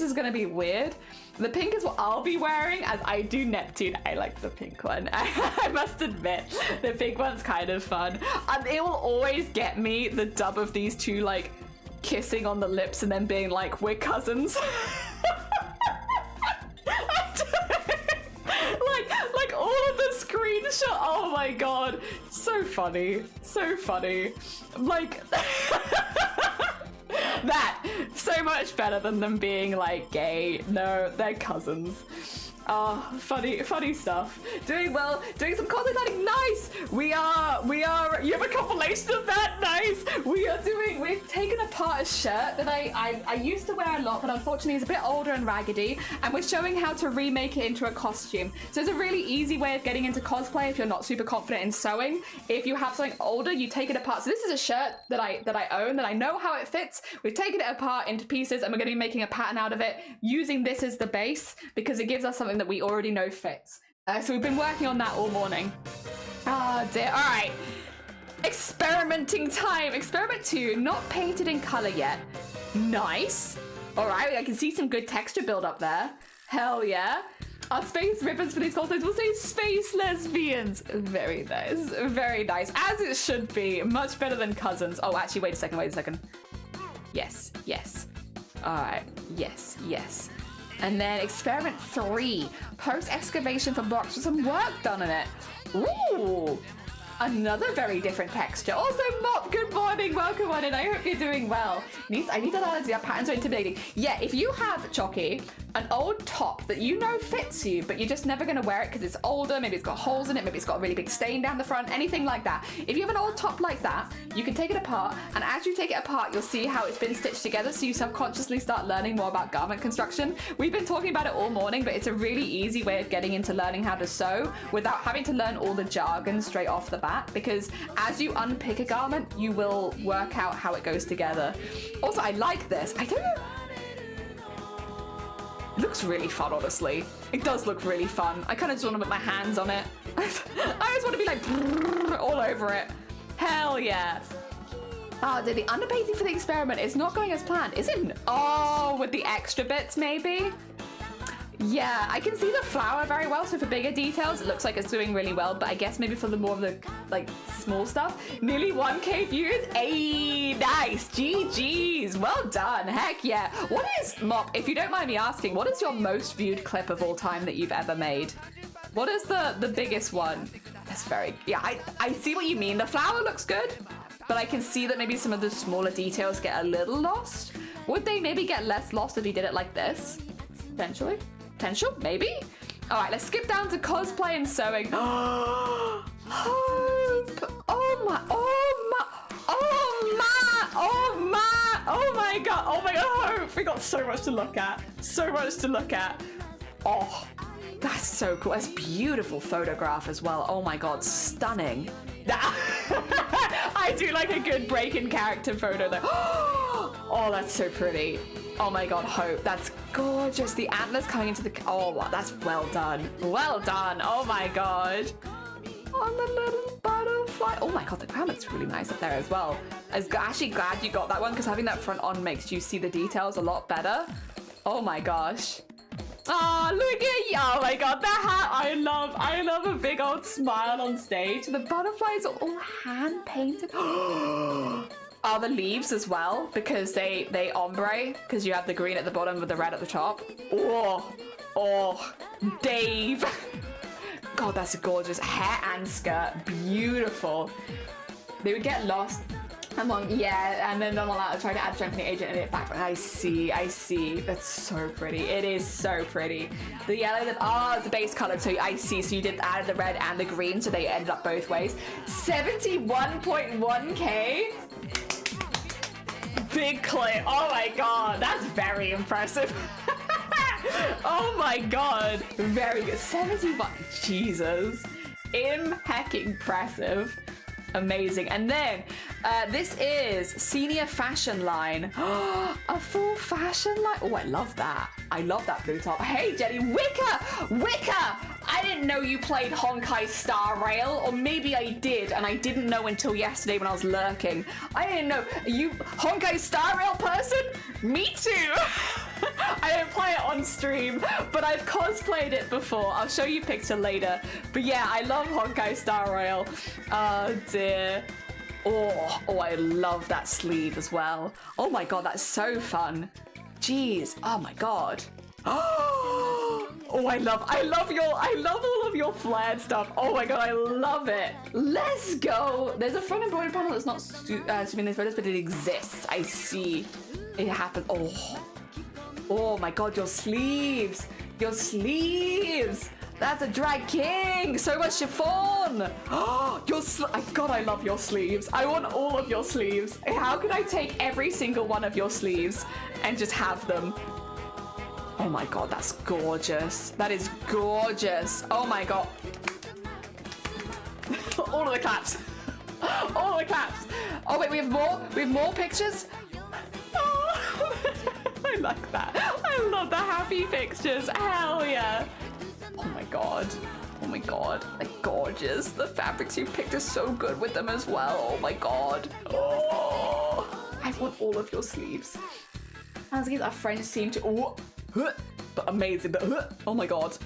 is gonna be weird. The pink is what I'll be wearing, as I do Neptune. I like the pink one. I must admit, the pink one's kind of fun. And it will always get me, the dub of these two like kissing on the lips and then being like, we're cousins. like all of the screenshot. Oh my god, so funny, so funny. Like. That so much better than them being like gay. No, they're cousins. Oh, funny stuff. Doing well, doing some content editing. Nice. We are. You have a compilation of that. Nice. We've taken apart a shirt that I used to wear a lot, but unfortunately is a bit older and raggedy, and we're showing how to remake it into a costume. So it's a really easy way of getting into cosplay if you're not super confident in sewing. If you have something older, you take it apart. So this is a shirt that I own, that I know how it fits. We've taken it apart into pieces, and we're going to be making a pattern out of it using this as the base because it gives us something that we already know fits. So we've been working on that all morning. Oh dear. All right. Experimenting time. Experiment 2. Not painted in color yet. Nice. All right. I can see some good texture build up there. Hell yeah. Our space ribbons for these cosplays will say space lesbians. Very nice. Very nice. As it should be. Much better than cousins. Oh, actually, wait a second. Yes. All right. Yes. And then experiment 3, post excavation for blocks with some work done on it. Ooh, another very different texture. Also, Mop, good morning, welcome on in. I hope you're doing well. I need to learn that patterns are intimidating. Yeah, if you have, Chocky, an old top that you know fits you, but you're just never gonna wear it because it's older, maybe it's got holes in it, maybe it's got a really big stain down the front, anything like that. If you have an old top like that, you can take it apart, and as you take it apart, you'll see how it's been stitched together, so you subconsciously start learning more about garment construction. We've been talking about it all morning, but it's a really easy way of getting into learning how to sew without having to learn all the jargon straight off the bat, because as you unpick a garment, you will work out how it goes together. Also, I like this. I don't know. It looks really fun, honestly. It does look really fun. I kind of just want to put my hands on it. I just want to be like all over it. Hell yeah. Oh, the underpainting for the experiment is not going as planned, is it? Oh, with the extra bits, maybe? Yeah, I can see the flower very well, so for bigger details, it looks like it's doing really well, but I guess maybe for the more of the, like, small stuff, nearly 1K views. Hey, nice, GG's, well done, heck yeah. What is, Mop, if you don't mind me asking, what is your most viewed clip of all time that you've ever made? What is the biggest one? That's very, yeah, I see what you mean. The flower looks good, but I can see that maybe some of the smaller details get a little lost. Would they maybe get less lost if you did it like this? Potentially? Potential? Maybe? All right, let's skip down to cosplay and sewing. Oh my god, Hope, we got so much to look at. So much to look at. Oh, that's so cool. That's a beautiful photograph as well. Oh my god, stunning. I do like a good break in character photo though. Oh, that's so pretty. Oh my god, Hope, that's gorgeous. The antlers coming into the... Oh, wow, that's well done. Well done. Oh my god. On the little butterfly. Oh my god, the crown looks really nice up there as well. I'm actually glad you got that one because having that front on makes you see the details a lot better. Oh my gosh. Oh, look at you. Oh my god, the hat. I love a big old smile on stage. The butterflies are all hand painted. Are the leaves as well, because they ombre, because you have the green at the bottom with the red at the top. Oh, Dave. God, that's a gorgeous hair and skirt. Beautiful. They would get lost among, yeah, and then I'm allowed to try to add strengthening agent in it back. I see. That's so pretty. It is so pretty. The yellow, it's the base color, so I see. So you did add the red and the green, so they ended up both ways. 71.1K. Big clip. Oh my god, that's very impressive. Oh my god, very good. 71. Jesus, impressive. Amazing. And then this is senior fashion line. A full fashion line. Oh, I love that. I love that blue top. Hey, Jenny. Wicca! I didn't know you played Honkai Star Rail, or maybe I did, and I didn't know until yesterday when I was lurking. I didn't know. You Honkai Star Rail person? Me too. I don't play it on stream, but I've cosplayed it before. I'll show you a picture later. But yeah, I love Honkai Star Rail. Oh dear. Oh, I love that sleeve as well. Oh my god, that's so fun. Jeez. Oh my god. Oh, I love all of your flared stuff. Oh my god, I love it. Let's go. There's a front embroidery panel that's not zooming these photos, but it exists. I see. It happened. Oh my god, your sleeves. That's a drag king. So much chiffon. God, I love your sleeves. I want all of your sleeves. How can I take every single one of your sleeves and just have them? Oh my god, that's gorgeous. That is gorgeous. Oh my god. All of the claps. All the claps. Oh wait, we have more pictures. Oh, I like that. I love the happy pictures. Hell yeah. Oh my god. They're gorgeous. The fabrics you picked are so good with them as well. Oh my god. Oh, I want all of your sleeves. As our friends seem to. Oh, but amazing. Oh my god.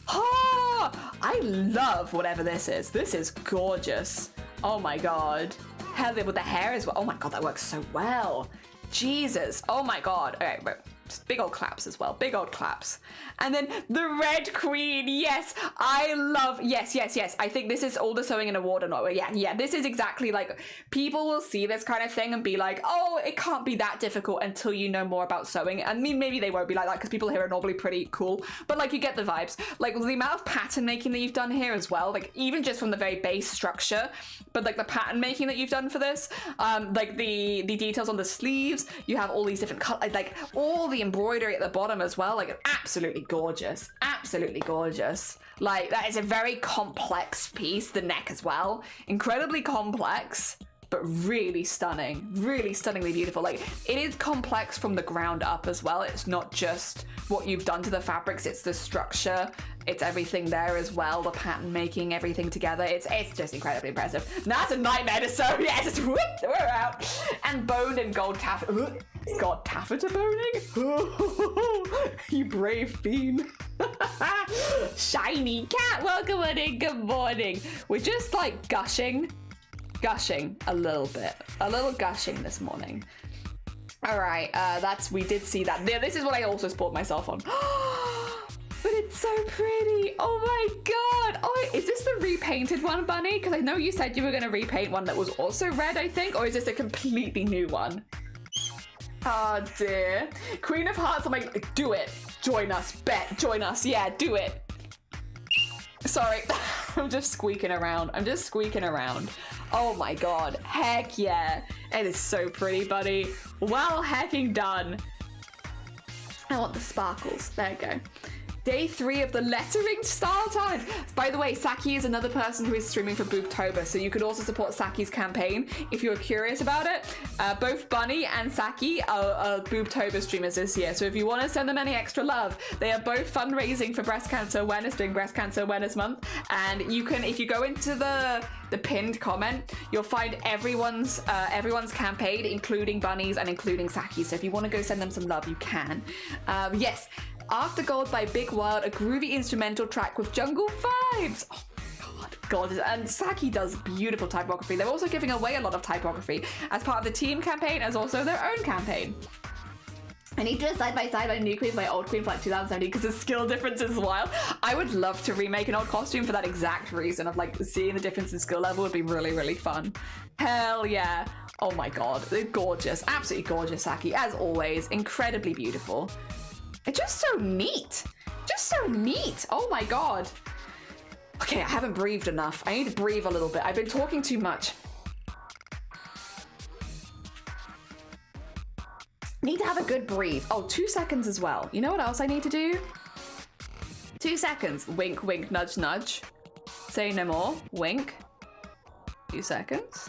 I love whatever this is. This is gorgeous. Oh my god. Hell yeah, with the hair as well. Oh my god, that works so well. Jesus. Oh my god. Okay, wait. Just big old claps as well. Big old claps. And then the Red Queen. Yes, I love. Yes. I think this is all the sewing and award or not. Yeah. This is exactly like people will see this kind of thing and be like, oh, it can't be that difficult until you know more about sewing. I mean, maybe they won't be like that because people here are normally pretty cool, but like you get the vibes. Like the amount of pattern making that you've done here as well, like even just from the very base structure, but like the pattern making that you've done for this, like the details on the sleeves, you have all these different colors, like all the embroidery at the bottom as well, like absolutely gorgeous. Like that is a very complex piece. The neck as well, incredibly complex. but really stunning, really stunningly beautiful. Like, it is complex from the ground up as well. It's not just what you've done to the fabrics, it's the structure, it's everything there as well, the pattern making, everything together. It's just incredibly impressive. That's a nightmare to sew. Yes, it's whoop, we're out. And boned and gold taffeta. God, taffeta boning? You brave fiend. Shiny cat, welcome on in, good morning. We're just like gushing a little bit. A little gushing this morning. All right, we did see that. Yeah, this is what I also spoiled myself on. But it's so pretty. Oh my god. Oh, is this the repainted one, Bunny? Because I know you said you were going to repaint one that was also red, I think. Or is this a completely new one? Oh dear. Queen of Hearts, I'm like, do it. Join us. Bet. Join us. Yeah, do it. Sorry. I'm just squeaking around. Oh my god. Heck yeah. It is so pretty, buddy. Well hecking done. I want the sparkles. There you go. Day 3 of the lettering style challenge. By the way, Saki is another person who is streaming for BOOBTOBER, so you could also support Saki's campaign if you're curious about it. Both Bunny and Saki are BOOBTOBER streamers this year, so if you want to send them any extra love, they are both fundraising for breast cancer awareness during Breast Cancer Awareness Month. And you can, if you go into the pinned comment, you'll find everyone's campaign, including Bunny's and including Saki's. So if you want to go send them some love, you can. Yes. After Gold by Big Wild, a groovy instrumental track with jungle vibes. Oh my god, gorgeous. And Saki does beautiful typography. They're also giving away a lot of typography as part of the team campaign, as also their own campaign. I need to do a side-by-side my new queen, my old queen for like 2017 because the skill difference is wild. I would love to remake an old costume for that exact reason of like seeing the difference in skill level would be really, really fun. Hell yeah. Oh my god, they're gorgeous. Absolutely gorgeous, Saki. As always, incredibly beautiful. It's just so neat. Just so neat. Oh my god. Okay, I haven't breathed enough. I need to breathe a little bit. I've been talking too much. Need to have a good breathe. Oh, 2 seconds as well. You know what else I need to do? 2 seconds. Wink, wink, nudge, nudge. Say no more. Wink. 2 seconds.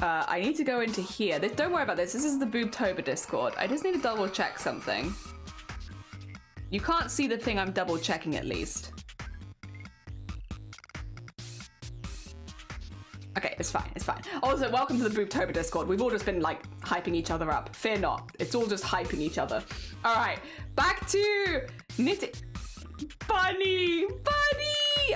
I need to go into here. Don't worry about this. This is the BOOBTOBER Discord. I just need to double check something. You can't see the thing I'm double checking at least. Okay, it's fine, it's fine. Also, welcome to the BOOBTOBER Discord. We've all just been like hyping each other up. Fear not. It's all just hyping each other. All right, back to knitting. Bunny!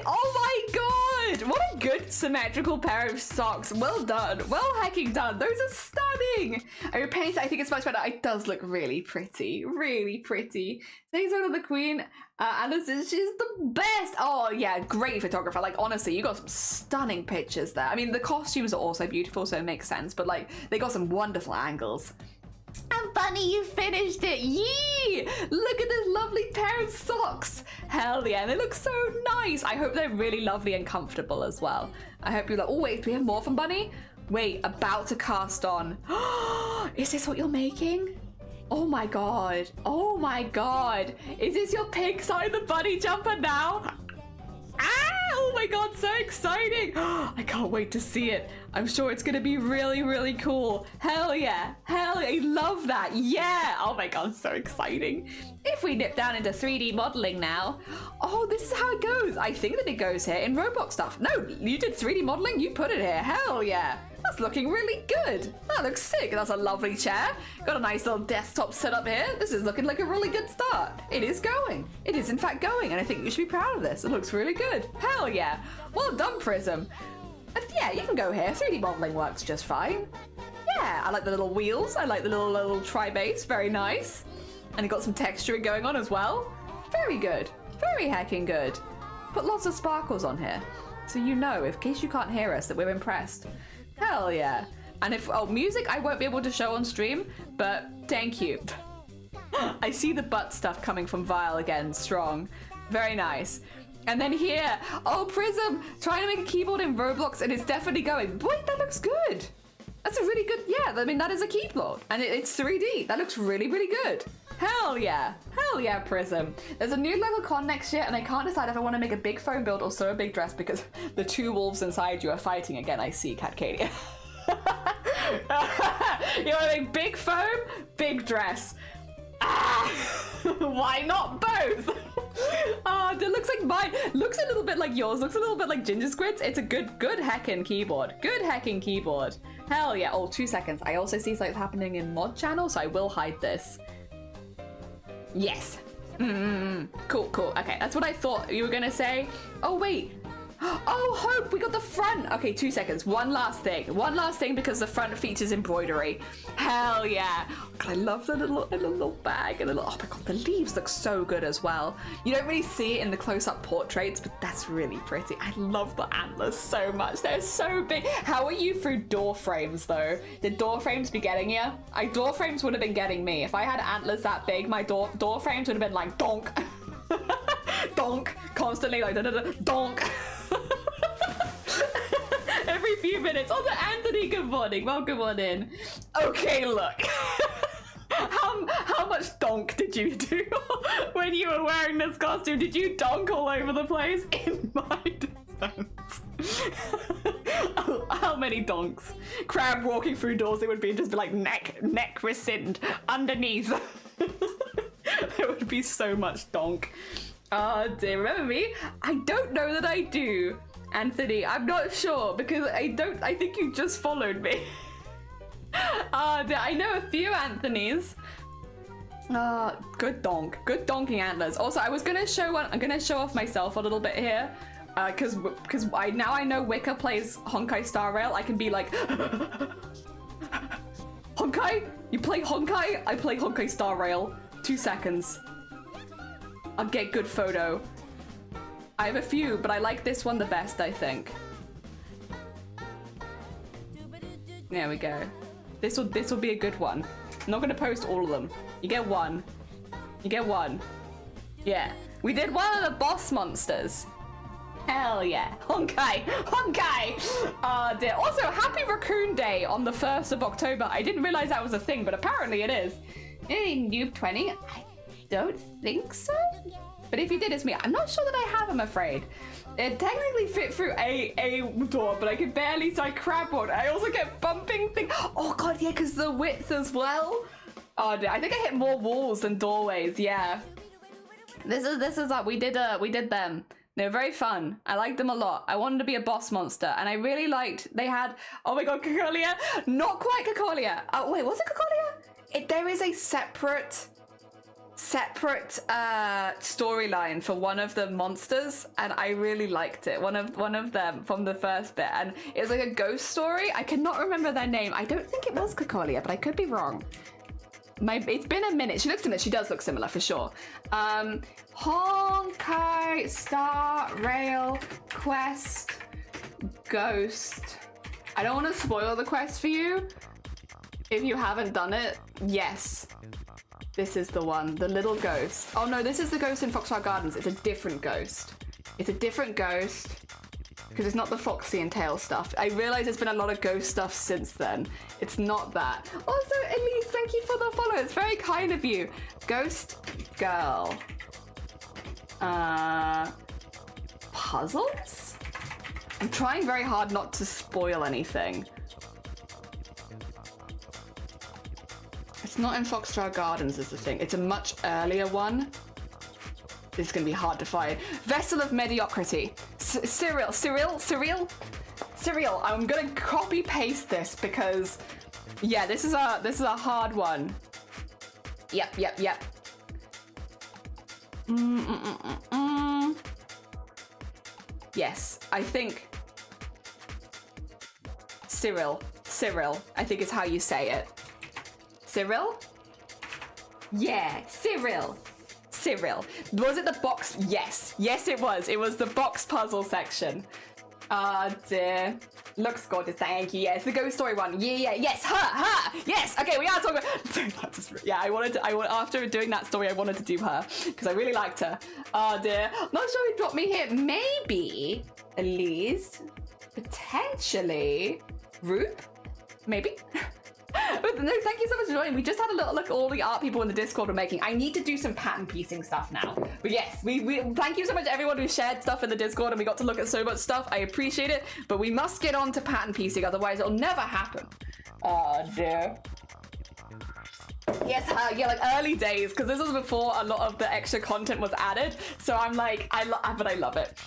Oh my god! What a good symmetrical pair of socks. Well done. Well hecking done. Those are stunning. I repaint it. I think it's much better. It does look really pretty. Really pretty. Thanks for the queen. Alice, she's the best. Oh yeah, great photographer. Like honestly, you got some stunning pictures there. I mean, the costumes are also beautiful, so it makes sense. But like, they got some wonderful angles. And Bunny, you finished it! Yee! Look at this lovely pair of socks! Hell yeah, they look so nice! I hope they're really lovely and comfortable as well. I hope you're like, oh wait, do we have more from Bunny? Wait, about to cast on. Is this what you're making? Oh my god. Oh my god. Is this your pink side of the bunny jumper now? Ah! Oh my god, so exciting! I can't wait to see it. I'm sure it's gonna be really, really cool. Hell yeah. Hell yeah. I love that. Yeah! Oh my god, so exciting. If we nip down into 3D modeling now. Oh, this is how it goes. I think that it goes here in Roblox stuff. No, you did 3D modeling? You put it here. Hell yeah. That's looking really good. That looks sick. That's a lovely chair. Got a nice little desktop set up here. This is looking like a really good start. It is going. It is in fact going, and I think you should be proud of this. It looks really good. Hell yeah. Well done, Prism. And yeah, you can go here. 3D modeling works just fine. Yeah, I like the little wheels. I like the little tri-base. Very nice. And you got some texturing going on as well. Very good. Very hecking good. Put lots of sparkles on here. So you know, in case you can't hear us, that we're impressed. Hell yeah. And if, oh, music I won't be able to show on stream, but thank you. I see the butt stuff coming from Vile again, strong. Very nice. And then here, oh, Prism, trying to make a keyboard in Roblox, and it's definitely going. Wait, that looks good. That's a really good, yeah, I mean, that is a keyboard, and it's 3D. That looks really, really good. Hell yeah. Hell yeah, Prism. There's a new local con next year, and I can't decide if I want to make a big foam build or sew a big dress because the two wolves inside you are fighting again. I see, Catcadia. You want to make big foam, big dress. Ah! Why not both? It looks like mine. Looks a little bit like yours. Looks a little bit like Ginger Squid's. It's a good heckin' keyboard. Good heckin' keyboard. Hell yeah. Oh, 2 seconds. I also see something happening in mod channel, so I will hide this. Yes. Cool, cool. Okay, that's what I thought you were gonna say. Oh, wait. Oh, Hope, we got the front. Okay, 2 seconds. One last thing because the front features embroidery. Hell yeah. God, I love the little bag and oh my god, the leaves look so good as well. You don't really see it in the close-up portraits, but that's really pretty. I love the antlers so much. They're so big. How are you through door frames though? Did door frames be getting you? Door frames would have been getting me. If I had antlers that big, my door frames would have been like donk. Donk. Constantly like donk. Every few minutes. Oh, the Anthony, good morning. Welcome on in. Okay, look. How much donk did you do when you were wearing this costume? Did you donk all over the place? In my defense. How many donks? Crab walking through doors, it would be just be like neck rescind underneath. There would be so much donk. Oh dear, remember me? I don't know that I do. Anthony, I'm not sure because I think you just followed me. I know a few Anthonys. Good donking antlers. Also, I was gonna show I'm gonna show off myself a little bit here. Because now I know Wicca plays Honkai Star Rail. I can be like, Honkai? You play Honkai? I play Honkai Star Rail. 2 seconds. I'll get good photo. I have a few, but I like this one the best, I think. There we go. This will be a good one. I'm not gonna post all of them. You get one. You get one. Yeah. We did one of the boss monsters. Hell yeah. Honkai! Honkai! Dear. Also, happy Raccoon Day on the 1st of October. I didn't realize that was a thing, but apparently it is. Hey, Noob 20? I don't think so. But if you did, it's me. I'm not sure that I have, I'm afraid. It technically fit through a door, but I could barely see crabboard. I also get bumping things. Oh god, yeah, because the width as well. Oh, dear. I think I hit more walls than doorways. Yeah. This is like we did them. They're very fun. I liked them a lot. I wanted to be a boss monster, and I really liked. They had. Oh my god, Cacolia. Not quite Cacolia. Oh wait, was it Cacolia? There is a separate storyline for one of the monsters, and I really liked it. One of them from the first bit, and it was like a ghost story. I cannot remember their name. I don't think it was Cacolia, but I could be wrong. It's been a minute. She looks similar. She does look similar for sure. Honkai Star Rail Quest Ghost. I don't want to spoil the quest for you. If you haven't done it, yes. This is the one, the little ghost. Oh no, this is the ghost in Foxtrot Gardens. It's a different ghost. It's a different ghost because it's not the Foxy and Tail stuff. I realize there's been a lot of ghost stuff since then. It's not that. Also, Elise, thank you for the follow. It's very kind of you. Ghost Girl. Puzzles? I'm trying very hard not to spoil anything. It's not in Foxtrot Gardens is the thing. It's a much earlier one. This is going to be hard to find. Vessel of Mediocrity. Cyril. I'm going to copy paste this because, yeah, this is a hard one. Yep. Yes, I think Cyril. I think is how you say it. Cyril? Yeah, Cyril. Was it the box? Yes, it was. It was the box puzzle section. Ah, dear. Looks gorgeous, thank you. Yeah, it's the ghost story one. Yeah. Yes, her. Yes. Okay, we are talking about. Yeah, after doing that story, I wanted to do her because I really liked her. Oh dear. Not sure who dropped me here. Maybe Elise. Potentially Roop. Maybe. But no, thank you so much for joining. We just had a little look at all the art people in the Discord are making. I need to do some pattern piecing stuff now. But yes, we thank you so much to everyone who shared stuff in the Discord and we got to look at so much stuff. I appreciate it. But we must get on to pattern piecing, otherwise it'll never happen. Oh dear. Yes, yeah, like early days, because this was before a lot of the extra content was added. So I'm like, but I love it.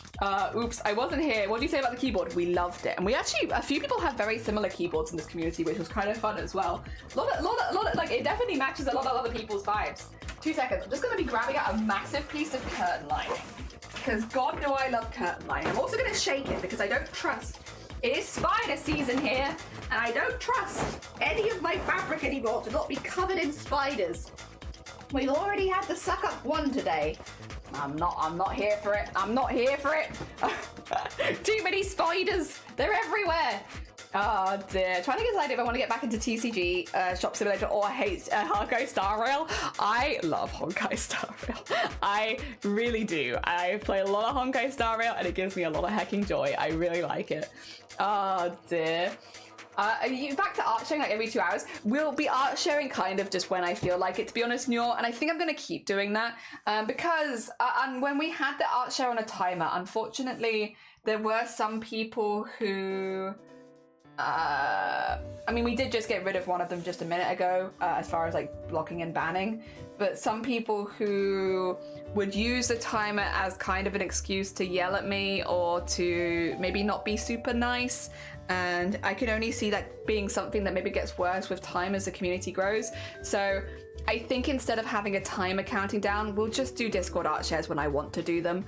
Oops, I wasn't here. What do you say about the keyboard? We loved it, and we actually, a few people have very similar keyboards in this community, which was kind of fun as well. Lot of, like, it definitely matches a lot of other people's vibes. 2 seconds. I'm just gonna be grabbing out a massive piece of curtain lining, because God know I love curtain lining. I'm also gonna shake it because I don't trust. It is spider season here, and I don't trust any of my fabric anymore to not be covered in spiders. We've already had to suck up one today. I'm not here for it. I'm not here for it. Too many spiders. They're everywhere. Oh dear. Trying to decide if I want to get back into TCG, Shop Simulator, or Honkai Star Rail. I love Honkai Star Rail. I really do. I play a lot of Honkai Star Rail and it gives me a lot of hecking joy. I really like it. Oh dear. Back to art sharing like every 2 hours. We'll be art sharing kind of just when I feel like it, to be honest, Nyor, and I think I'm going to keep doing that because and when we had the art share on a timer, unfortunately, there were some people who... I mean, we did just get rid of one of them just a minute ago, as far as like blocking and banning, but some people who would use the timer as kind of an excuse to yell at me or to maybe not be super nice, and I can only see that being something that maybe gets worse with time as the community grows. So I think instead of having a timer counting down, we'll just do Discord art shares when I want to do them.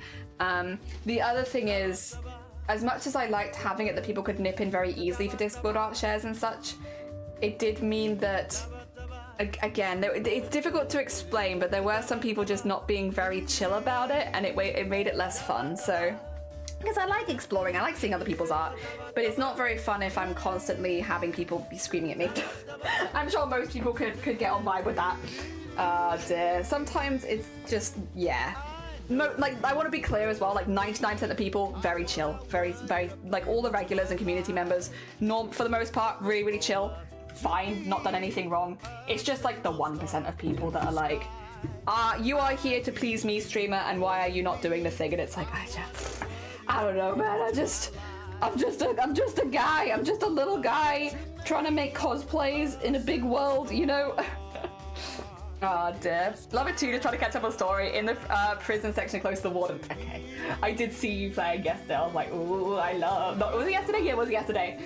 The other thing is, as much as I liked having it that people could nip in very easily for Discord art shares and such, it did mean that, again, it's difficult to explain, but there were some people just not being very chill about it, and it made it less fun. So, because I like exploring, I like seeing other people's art, but it's not very fun if I'm constantly having people be screaming at me. I'm sure most people could get on vibe with that. Dear. Sometimes it's just, yeah. Like, I want to be clear as well, like 99% of people, very chill, very, like all the regulars and community members, for the most part, really, really chill, fine, not done anything wrong. It's just like the 1% of people that are like, you are here to please me, streamer, and why are you not doing the thing? And it's like, I don't know, man, I'm just a guy, I'm just a little guy trying to make cosplays in a big world, you know? Oh dear. Love it too to try to catch up on story in the prison section close to the warden. Okay. I did see you playing yesterday. I was like, ooh, I love... No, was it yesterday? Yeah, it was yesterday.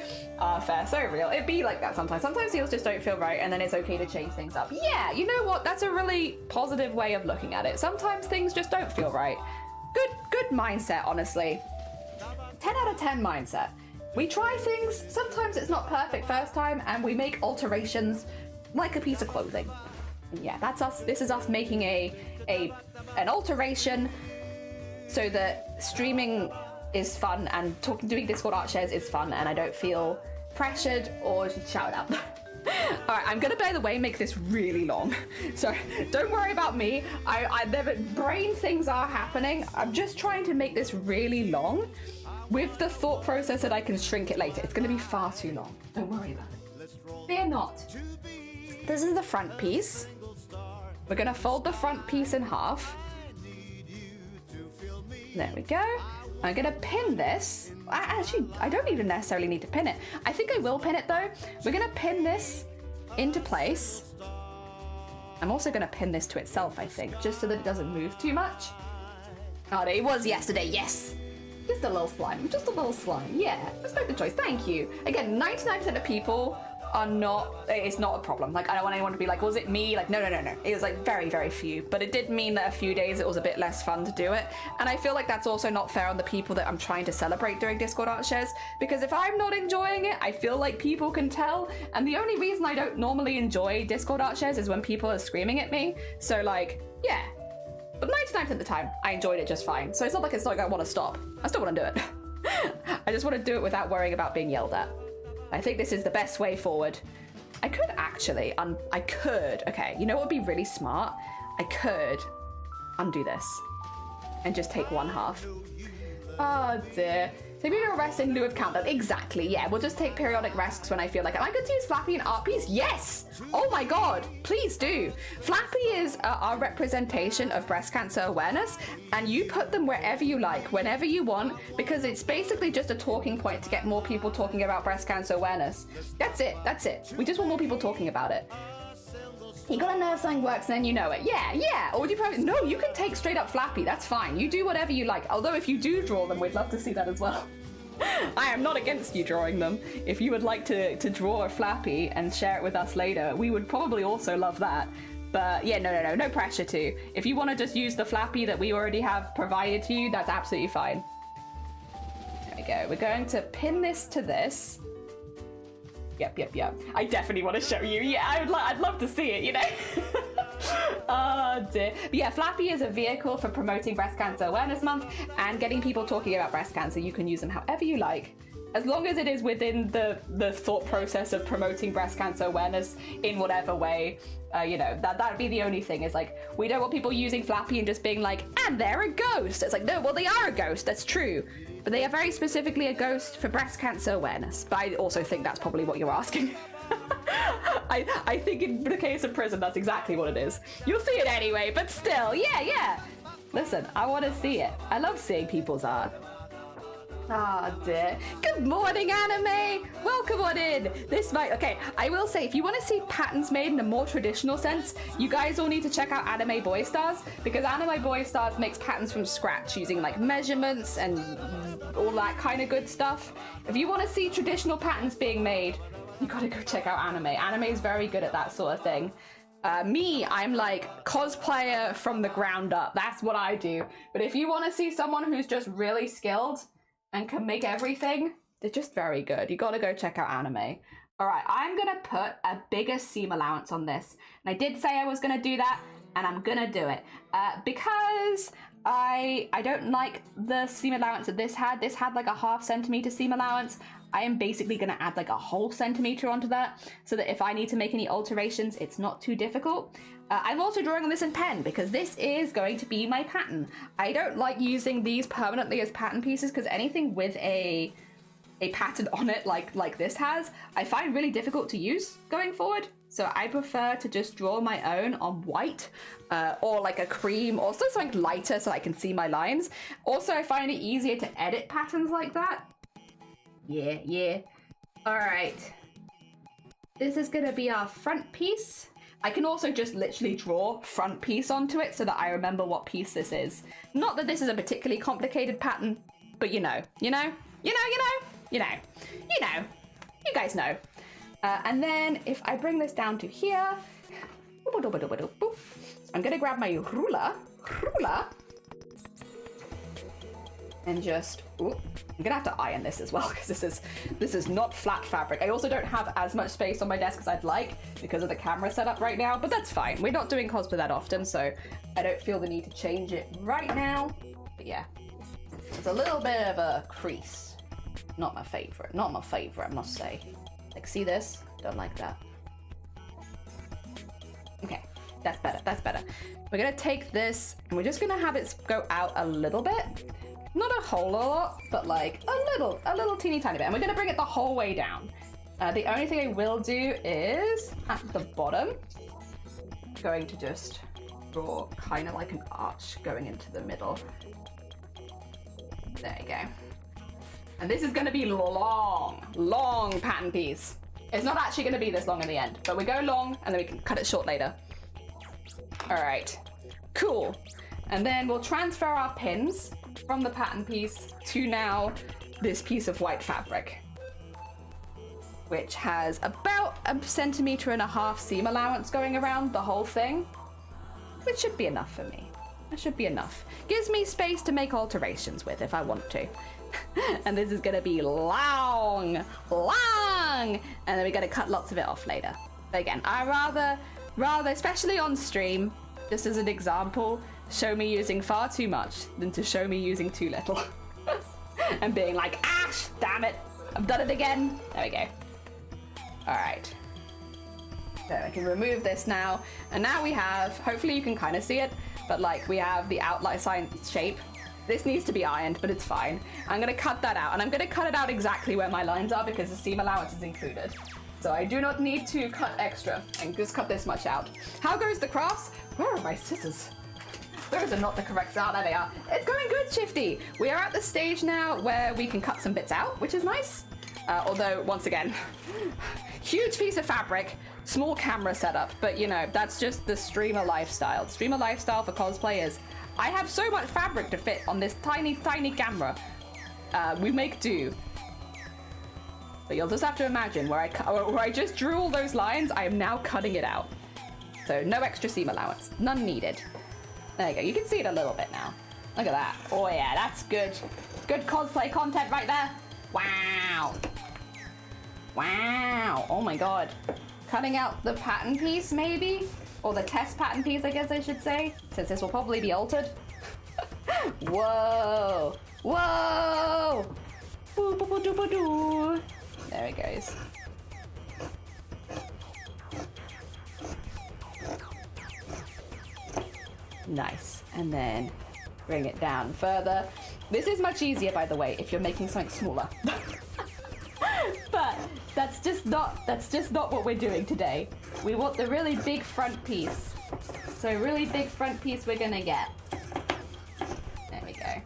Fair. So real. It'd be like that sometimes. Sometimes deals just don't feel right and then it's okay to change things up. Yeah, you know what? That's a really positive way of looking at it. Sometimes things just don't feel right. Good mindset, honestly. 10 out of 10 mindset. We try things. Sometimes it's not perfect first time and we make alterations like a piece of clothing. Yeah, that's us. This is us making an alteration so that streaming is fun and doing Discord art shares is fun, and I don't feel pressured or shouted out. All right, I'm gonna, by the way, make this really long, so don't worry about me. The brain things are happening. I'm just trying to make this really long with the thought process that I can shrink it later. It's gonna be far too long. Don't worry about it. Fear not. This is the front piece. We're gonna fold the front piece in half. There we go. I'm gonna pin this. Actually, I don't even necessarily need to pin it. I think I will pin it though. We're gonna pin this into place. I'm also gonna pin this to itself, I think, just so that it doesn't move too much. Oh, it was yesterday, yes. Just a little slime, yeah. Respect the choice, thank you. Again, 99% of people are not, it's not a problem. Like, I don't want anyone to be like, was it me? Like, no. It was like very, very few. But it did mean that a few days it was a bit less fun to do it. And I feel like that's also not fair on the people that I'm trying to celebrate during Discord art shares. Because if I'm not enjoying it, I feel like people can tell. And the only reason I don't normally enjoy Discord art shares is when people are screaming at me. So like, yeah. But 99% of the time, I enjoyed it just fine. So it's not like I want to stop. I still want to do it. I just want to do it without worrying about being yelled at. I think this is the best way forward. I could actually, okay, you know what would be really smart? I could undo this and just take one half. Oh dear. So if you do a rest in lieu of countdown, exactly, yeah. We'll just take periodic rests when I feel like it. Am I going to use Flappy and art piece? Yes! Oh my god, please do. Flappy is our representation of breast cancer awareness, and you put them wherever you like, whenever you want, because it's basically just a talking point to get more people talking about breast cancer awareness. That's it, that's it. We just want more people talking about it. You gotta know if something works and then you know it. Yeah. Or would you probably, no, you can take straight up Flappy, that's fine. You do whatever you like. Although if you do draw them, we'd love to see that as well. I am not against you drawing them. If you would like to draw a Flappy and share it with us later, we would probably also love that. But yeah, no pressure to. If you want to just use the Flappy that we already have provided to you, that's absolutely fine. There we go. We're going to pin this to this. Yep. I definitely want to show you. Yeah, I'd love to see it, you know? Oh dear. But yeah, Flappy is a vehicle for promoting Breast Cancer Awareness Month and getting people talking about breast cancer. You can use them however you like, as long as it is within the thought process of promoting breast cancer awareness in whatever way. You know, that'd be the only thing, is like, we don't want people using Flappy and just being like, and they're a ghost. It's like, no, well, they are a ghost, that's true. But they are very specifically a ghost for breast cancer awareness. But I also think that's probably what you're asking. I think in the case of Prism, that's exactly what it is. You'll see it anyway, but still, yeah. Listen, I want to see it. I love seeing people's art. Ah, dear. Good morning, anime! Welcome on in! Okay, I will say, if you want to see patterns made in a more traditional sense, you guys all need to check out Anime Boy Stars, because Anime Boy Stars makes patterns from scratch using like measurements and all that kind of good stuff. If you want to see traditional patterns being made, you gotta go check out Anime. Anime is very good at that sort of thing. I'm like cosplayer from the ground up. That's what I do. But if you want to see someone who's just really skilled and can make everything, they're just very good. You gotta go check out Anime. All right, I'm gonna put a bigger seam allowance on this. And I did say I was gonna do that, and I'm gonna do it. Because I don't like the seam allowance that this had. This had like a 0.5 centimeter seam allowance. I am basically gonna add like a whole centimeter onto that, so that if I need to make any alterations, it's not too difficult. I'm also drawing on this in pen because this is going to be my pattern. I don't like using these permanently as pattern pieces, because anything with a pattern on it like this has, I find really difficult to use going forward. So I prefer to just draw my own on white or like a cream, or something lighter so I can see my lines. Also, I find it easier to edit patterns like that. Yeah. All right. This is gonna be our front piece. I can also just literally draw front piece onto it so that I remember what piece this is. Not that this is a particularly complicated pattern, but you guys know. And then if I bring this down to here, I'm gonna grab my ruler, and just, I'm gonna have to iron this as well, because this is not flat fabric. I also don't have as much space on my desk as I'd like because of the camera setup right now, but that's fine. We're not doing cosplay that often, so I don't feel the need to change it right now. But yeah, it's a little bit of a crease. Not my favorite, I must say. Like, see this? Don't like that. Okay, that's better. We're gonna take this and we're just gonna have it go out a little bit. Not a whole lot, but like a little teeny tiny bit. And we're gonna bring it the whole way down. The only thing I will do is at the bottom, going to just draw kind of like an arch going into the middle. There you go. And this is gonna be long pattern piece. It's not actually gonna be this long in the end, but we go long and then we can cut it short later. All right, cool. And then we'll transfer our pins from the pattern piece to now this piece of white fabric, which has about 1.5 centimeters seam allowance going around the whole thing, which should be enough for me. That should be enough. Gives me space to make alterations with if I want to. And this is gonna be long, and then we're gonna cut lots of it off later. But again, I rather, especially on stream, just as an example, show me using far too much than to show me using too little. And being like, ash, damn it, I've done it again. There we go. All right. So I can remove this now. And now we have, hopefully you can kind of see it, but like we have the outline shape. This needs to be ironed, but it's fine. I'm gonna cut that out, and I'm gonna cut it out exactly where my lines are because the seam allowance is included. So I do not need to cut extra, and just cut this much out. How goes the crafts? Where are my scissors? Those are not the correct sound. There they are. It's going good, Shifty. We are at the stage now where we can cut some bits out, which is nice. Although, once again, huge piece of fabric, small camera setup, but you know, that's just the streamer lifestyle. Streamer lifestyle for cosplayers. I have so much fabric to fit on this tiny, tiny camera. We make do. But you'll just have to imagine where I just drew all those lines, I am now cutting it out. So no extra seam allowance, none needed. There you go, you can see it a little bit now. Look at that. Oh yeah, that's good. Good cosplay content right there. Wow. Wow, oh my god. Cutting out the pattern piece maybe? Or the test pattern piece, I guess I should say, since this will probably be altered. Whoa. Whoa. Boo, boo, boo, doo, boo, doo. There it goes. Nice. And then bring it down further. This is much easier, by the way, if you're making something smaller. But that's just not what we're doing today. We want the really big front piece. So really big front piece we're gonna get. There we go.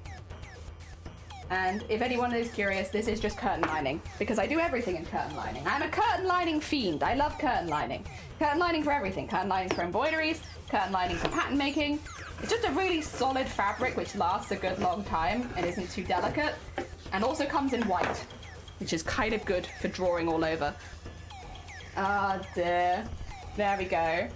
And if anyone is curious, this is just curtain lining, because I do everything in curtain lining. I'm a curtain lining fiend. I love curtain lining. Curtain lining for everything. Curtain lining for embroideries, curtain lining for pattern making. It's just a really solid fabric which lasts a good long time and isn't too delicate. And also comes in white, which is kind of good for drawing all over. Ah, dear. There we go. And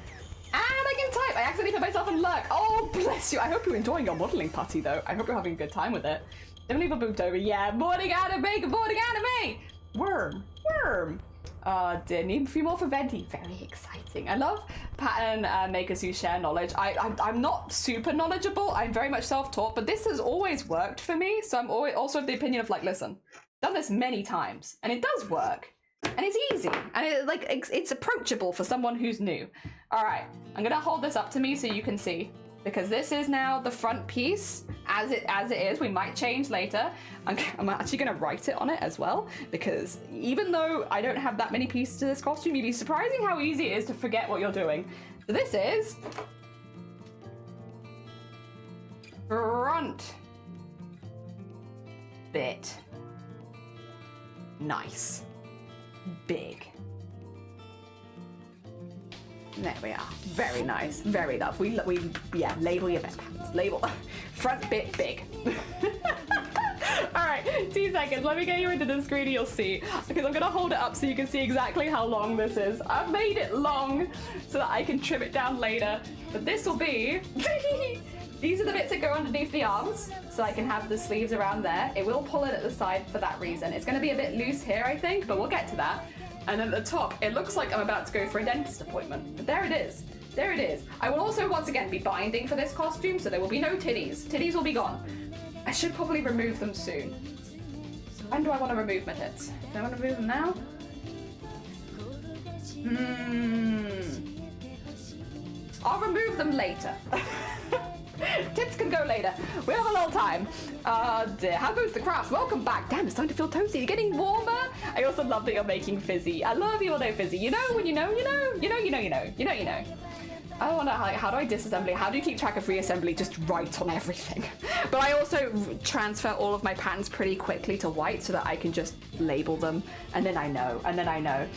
I can type. I accidentally put myself in luck. Oh, bless you. I hope you're enjoying your modeling party, though. I hope you're having a good time with it. Don't leave a BOOBTOBER. Yeah, morning anime, morning anime. Worm, worm. Oh dear, need a few more for Venti. Very exciting. I love pattern makers who share knowledge. I'm not super knowledgeable. I'm very much self-taught, but this has always worked for me. So I'm always also of the opinion of like, listen, done this many times, and it does work, and it's easy, and it's approachable for someone who's new. All right, I'm gonna hold this up to me so you can see, because this is now the front piece as it is. We might change later. I'm actually gonna write it on it as well, because even though I don't have that many pieces to this costume, you'd be surprising how easy it is to forget what you're doing. So this is front bit. Nice. Big. There we are. Very nice. Very lovely. Yeah, label your best patterns. Label. Front bit big. Alright, 2 seconds. Let me get you into the screen and you'll see. Because I'm going to hold it up so you can see exactly how long this is. I've made it long so that I can trim it down later. But this will be... These are the bits that go underneath the arms, so I can have the sleeves around there. It will pull it at the side for that reason. It's going to be a bit loose here, I think, but we'll get to that. And then at the top, it looks like I'm about to go for a dentist appointment. But there it is. There it is. I will also, once again, be binding for this costume, so there will be no titties. Titties will be gone. I should probably remove them soon. When do I want to remove my tits? Do I want to remove them now? I'll remove them later. Tits can go later. We have a little time. Dear. How goes the crafts? Welcome back. Damn, it's starting to feel toasty. You're getting warmer. I also love that you're making fizzy. I love you all know fizzy. You know when you know, you know, you know, you know, you know, you know, you know. I wonder how do I disassembly? How do you keep track of reassembly? Just write on everything. But I also transfer all of my patterns pretty quickly to white so that I can just label them, and then I know, and then I know.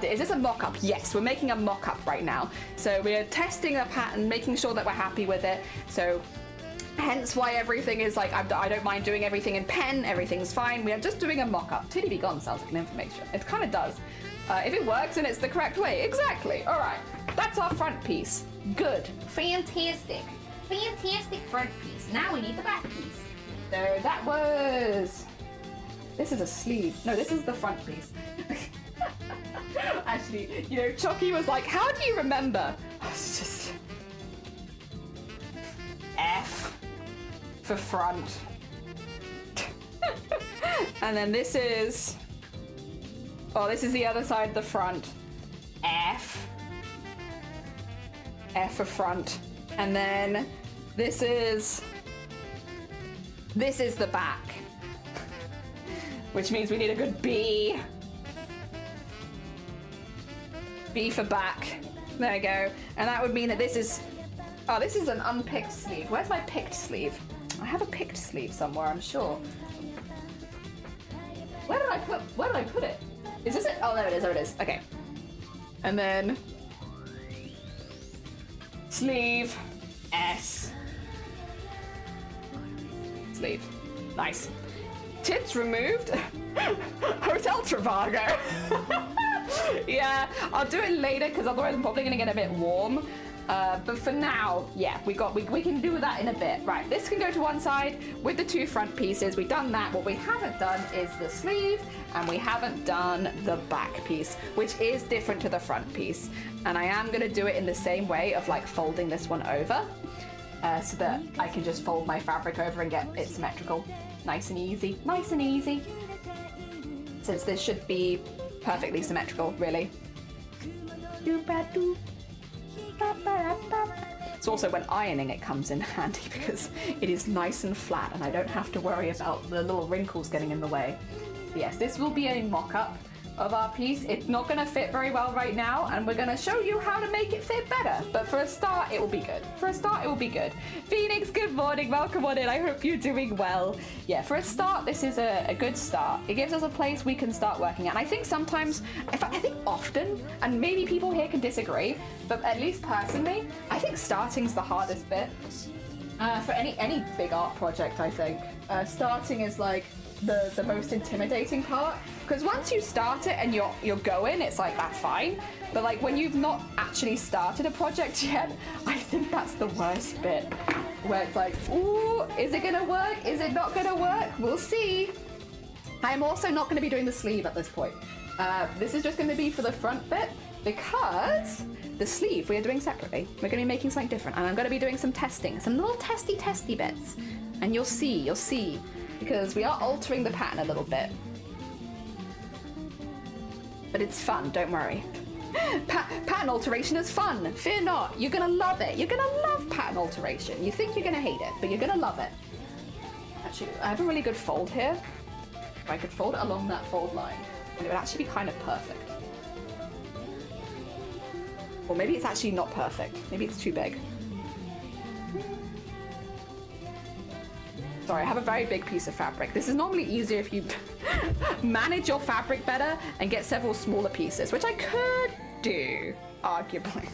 Is this a mock-up? Yes, we're making a mock-up right now. So we're testing a pattern, making sure that we're happy with it. So hence why everything is like, I don't mind doing everything in pen, everything's fine. We are just doing a mock-up. Titty be gone sounds like an information. It kind of does. If it works and it's the correct way. Exactly. All right. That's our front piece. Good. Fantastic. Fantastic front piece. Now we need the back piece. So that was... This is a sleeve. No, this is the front piece. Actually, you know, Chucky was like, how do you remember? It's just... F for front. And then this is... Oh, this is the other side of the front. F. F for front. And then this is This is the back. Which means we need a good B. B for back. There we go. And that would mean that this is... Oh, this is an unpicked sleeve. Where's my picked sleeve? I have a picked sleeve somewhere, I'm sure. Where did I put it? Is this it? Oh, there it is, there it is. Okay. And then... Sleeve. S. Sleeve. Nice. Tits removed. Hotel Trivago. Yeah, I'll do it later because otherwise I'm probably gonna get a bit warm. But for now, yeah, we can do that in a bit. Right, this can go to one side with the two front pieces. We've done that. What we haven't done is the sleeve, and we haven't done the back piece, which is different to the front piece. And I am gonna do it in the same way of like folding this one over, so that I can just fold my fabric over and get it symmetrical. Nice and easy, nice and easy. Since this should be perfectly symmetrical, really. It's also when ironing it comes in handy because it is nice and flat and I don't have to worry about the little wrinkles getting in the way. But yes, this will be a mock-up of our piece. It's not going to fit very well right now and we're going to show you how to make it fit better. But for a start, it will be good. For a start, it will be good. Phoenix, good morning. Welcome on in. I hope you're doing well. Yeah, for a start, this is a good start. It gives us a place we can start working at. And I think sometimes, in fact, I think often, and maybe people here can disagree, but at least personally, I think starting's the hardest bit. For any big art project, I think. Starting is like the most intimidating part, because once you start it and you're going, it's like that's fine, but like when you've not actually started a project yet, I think that's the worst bit, where it's like, ooh, is it gonna work, is it not gonna work, we'll see. I'm also not going to be doing the sleeve at this point. This is just going to be for the front bit, because the sleeve we are doing separately. We're going to be making something different, and I'm going to be doing some testing, some little testy bits, and you'll see, because we are altering the pattern a little bit. But it's fun, don't worry. Pattern alteration is fun, fear not. You're gonna love it. You're gonna love pattern alteration. You think you're gonna hate it, but you're gonna love it. Actually, I have a really good fold here. If I could fold it along that fold line, and it would actually be kind of perfect. Or maybe it's actually not perfect. Maybe it's too big. Sorry, I have a very big piece of fabric. This is normally easier if you manage your fabric better and get several smaller pieces, which I could do, arguably.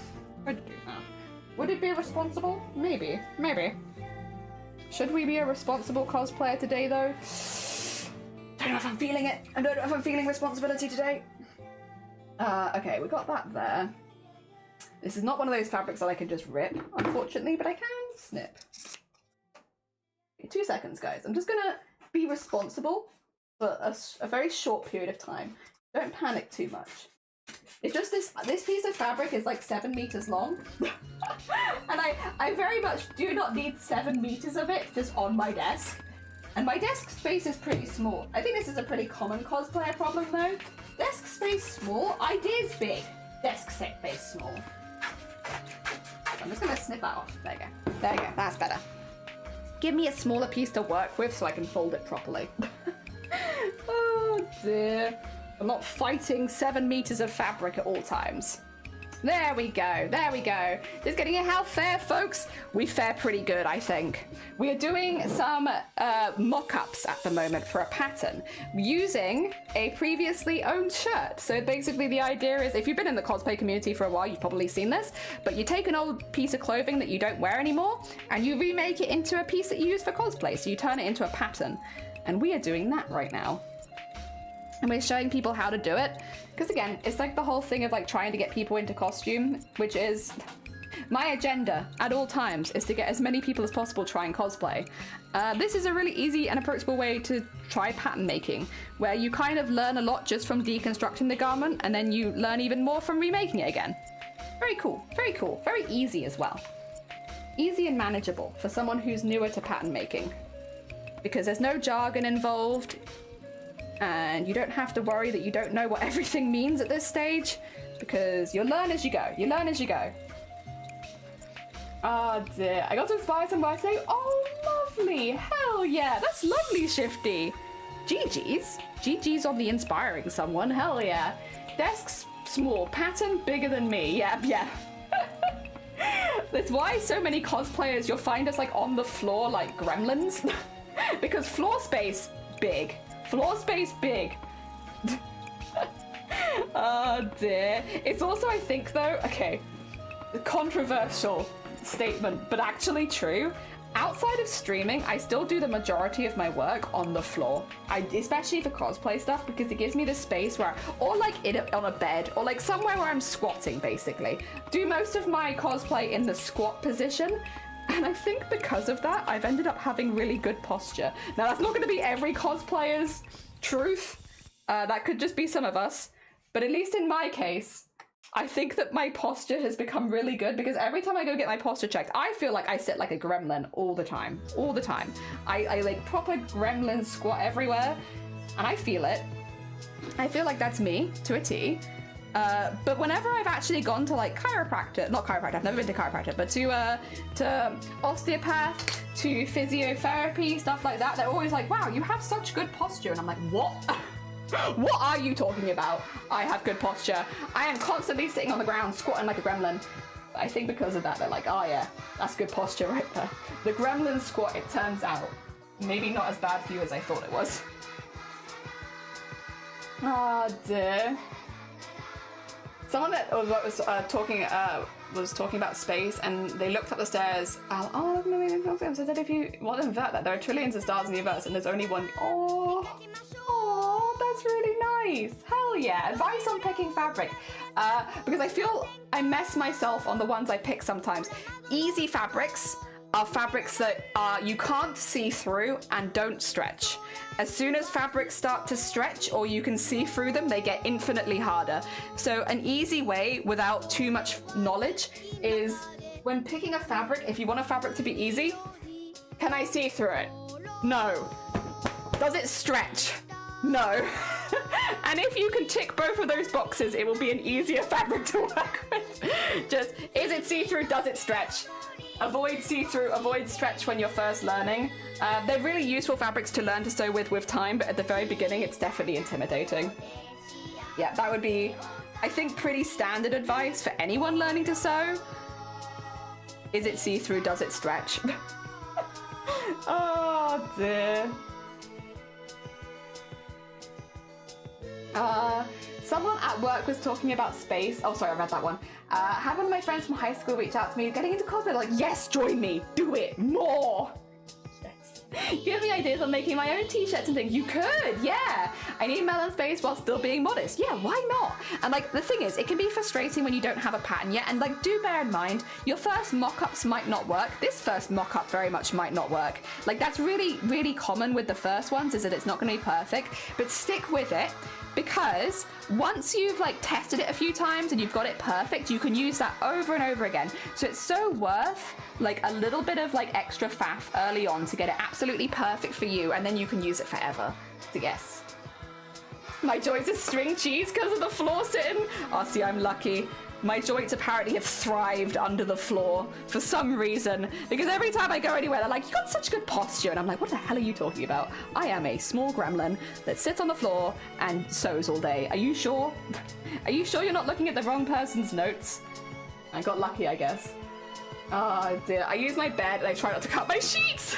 Could do that. Would it be responsible? Maybe. Should we be a responsible cosplayer today, though? I don't know if I'm feeling it. I don't know if I'm feeling responsibility today. Okay, we got that there. This is not one of those fabrics that I can just rip, unfortunately, but I can snip. 2 seconds, guys. I'm just gonna be responsible for a very short period of time. Don't panic too much. It's just this piece of fabric is like 7 meters long. And I very much do not need 7 meters of it just on my desk. And my desk space is pretty small. I think this is a pretty common cosplayer problem though. Desk space small, ideas big. Desk space small. So I'm just gonna snip that off. There you go. There you go, that's better. Give me a smaller piece to work with so I can fold it properly. Oh dear. I'm not fighting 7 meters of fabric at all times. There we go, there we go. Just getting a how fair, folks. We fare pretty good, I think. We are doing some mock-ups at the moment for a pattern using a previously owned shirt. So basically the idea is, if you've been in the cosplay community for a while, you've probably seen this, but you take an old piece of clothing that you don't wear anymore and you remake it into a piece that you use for cosplay. So you turn it into a pattern. And we are doing that right now. And we're showing people how to do it. Because again, it's like the whole thing of like trying to get people into costume, which is my agenda at all times, is to get as many people as possible trying cosplay. This is a really easy and approachable way to try pattern making, where you kind of learn a lot just from deconstructing the garment, and then you learn even more from remaking it again. Very cool, very cool, very easy as well. Easy and manageable for someone who's newer to pattern making. Because there's no jargon involved, and you don't have to worry that you don't know what everything means at this stage, because you'll learn as you go. You learn as you go. Oh dear, I got to inspire somebody to say, oh lovely. Hell yeah, that's lovely, Shifty. GG's on the inspiring someone. Hell yeah. Desks small, pattern bigger than me. Yeah. That's why so many cosplayers you'll find us like on the floor like gremlins. Because floor space big. Oh dear. It's also, I think though, okay, controversial statement, but actually true. Outside of streaming, I still do the majority of my work on the floor. Especially for cosplay stuff, because it gives me the space where, or like on a bed, or like somewhere where I'm squatting basically. Do most of my cosplay in the squat position. And I think because of that, I've ended up having really good posture. Now that's not gonna be every cosplayer's truth. That could just be some of us. But at least in my case, I think that my posture has become really good because every time I go get my posture checked, I feel like I sit like a gremlin all the time. I like proper gremlin squat everywhere and I feel it. I feel like that's me to a T. But whenever I've actually gone to like chiropractor, not chiropractor, I've never been to chiropractor, but to osteopath, to physiotherapy, stuff like that, they're always like, wow, you have such good posture. And I'm like, what? What are you talking about? I have good posture. I am constantly sitting on the ground, squatting like a gremlin. But I think because of that, they're like, oh yeah, that's good posture right there. The gremlin squat, it turns out, maybe not as bad for you as I thought it was. Oh dear. Someone that was talking about space, and they looked up the stairs. Oh, no, I said that if you want to invert that, there are trillions of stars in the universe, and there's only one. Oh, that's really nice. Hell yeah. Advice on picking fabric. Because I feel I mess myself on the ones I pick sometimes. Easy fabrics are fabrics that you can't see through and don't stretch. As soon as fabrics start to stretch or you can see through them, they get infinitely harder. So an easy way without too much knowledge is when picking a fabric, if you want a fabric to be easy, can I see through it? No. Does it stretch? No. And if you can tick both of those boxes, it will be an easier fabric to work with. Just, is it see-through? Does it stretch? Avoid see-through, avoid stretch when you're first learning. They're really useful fabrics to learn to sew with time, but at the very beginning, it's definitely intimidating. Yeah, that would be, I think, pretty standard advice for anyone learning to sew. Is it see-through? Does it stretch? Oh dear. Someone at work was talking about space. Oh, sorry, I read that one. Had one of my friends from high school reach out to me, getting into cosplay. Like, yes, join me, do it, more. Yes. Give me ideas on making my own t-shirts and things. You could, yeah. I need melon space while still being modest. Yeah, why not? And like, the thing is, it can be frustrating when you don't have a pattern yet. And like, do bear in mind, your first mock-ups might not work. This first mock-up very much might not work. Like, that's really, really common with the first ones, is that it's not going to be perfect. But stick with it. Because once you've like tested it a few times and you've got it perfect, you can use that over and over again. So it's so worth like a little bit of like extra faff early on to get it absolutely perfect for you, and then you can use it forever. So yes. My joints are string cheese because of the floor sitting. Oh, see, I'm lucky. My joints apparently have thrived under the floor for some reason, because every time I go anywhere, they're like, you got such good posture. And I'm like, what the hell are you talking about? I am a small gremlin that sits on the floor and sews all day. Are you sure? Are you sure you're not looking at the wrong person's notes? I got lucky, I guess. Oh dear. I use my bed and I try not to cut my sheets.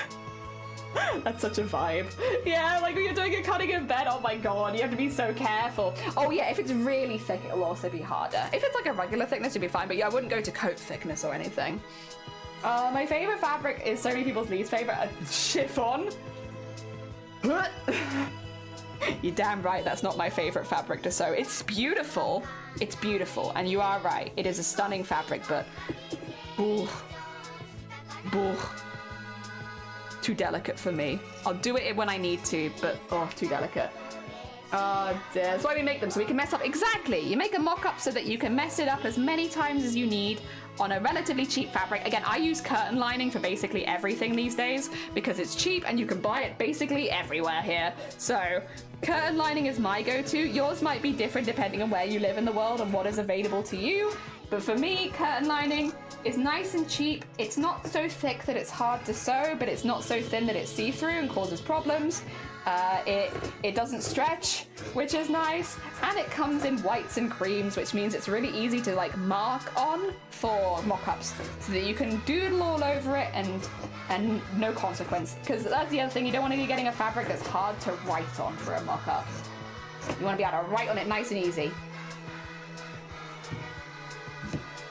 That's such a vibe. Yeah, like when you're doing a cutting in bed, oh my god, you have to be so careful. Oh yeah, if it's really thick, it'll also be harder. If it's like a regular thickness, it'll be fine, but yeah, I wouldn't go to coat thickness or anything. My favorite fabric is so many people's least favorite, chiffon. You're damn right, that's not my favorite fabric to sew. It's beautiful, and you are right. It is a stunning fabric, but ooh. Too delicate for me. I'll do it when I need to, but oh, too delicate. Oh dear. That's why we make them, so we can mess up. Exactly. You make a mock-up so that you can mess it up as many times as you need on a relatively cheap fabric. Again, I use curtain lining for basically everything these days because it's cheap and you can buy it basically everywhere here. So curtain lining is my go-to. Yours might be different depending on where you live in the world and what is available to you. But for me, curtain lining is nice and cheap. It's not so thick that it's hard to sew, but it's not so thin that it's see-through and causes problems. It doesn't stretch, which is nice, and it comes in whites and creams, which means it's really easy to like mark on for mock-ups, so that you can doodle all over it and no consequence. Because that's the other thing, you don't want to be getting a fabric that's hard to write on for a mock-up. You want to be able to write on it nice and easy.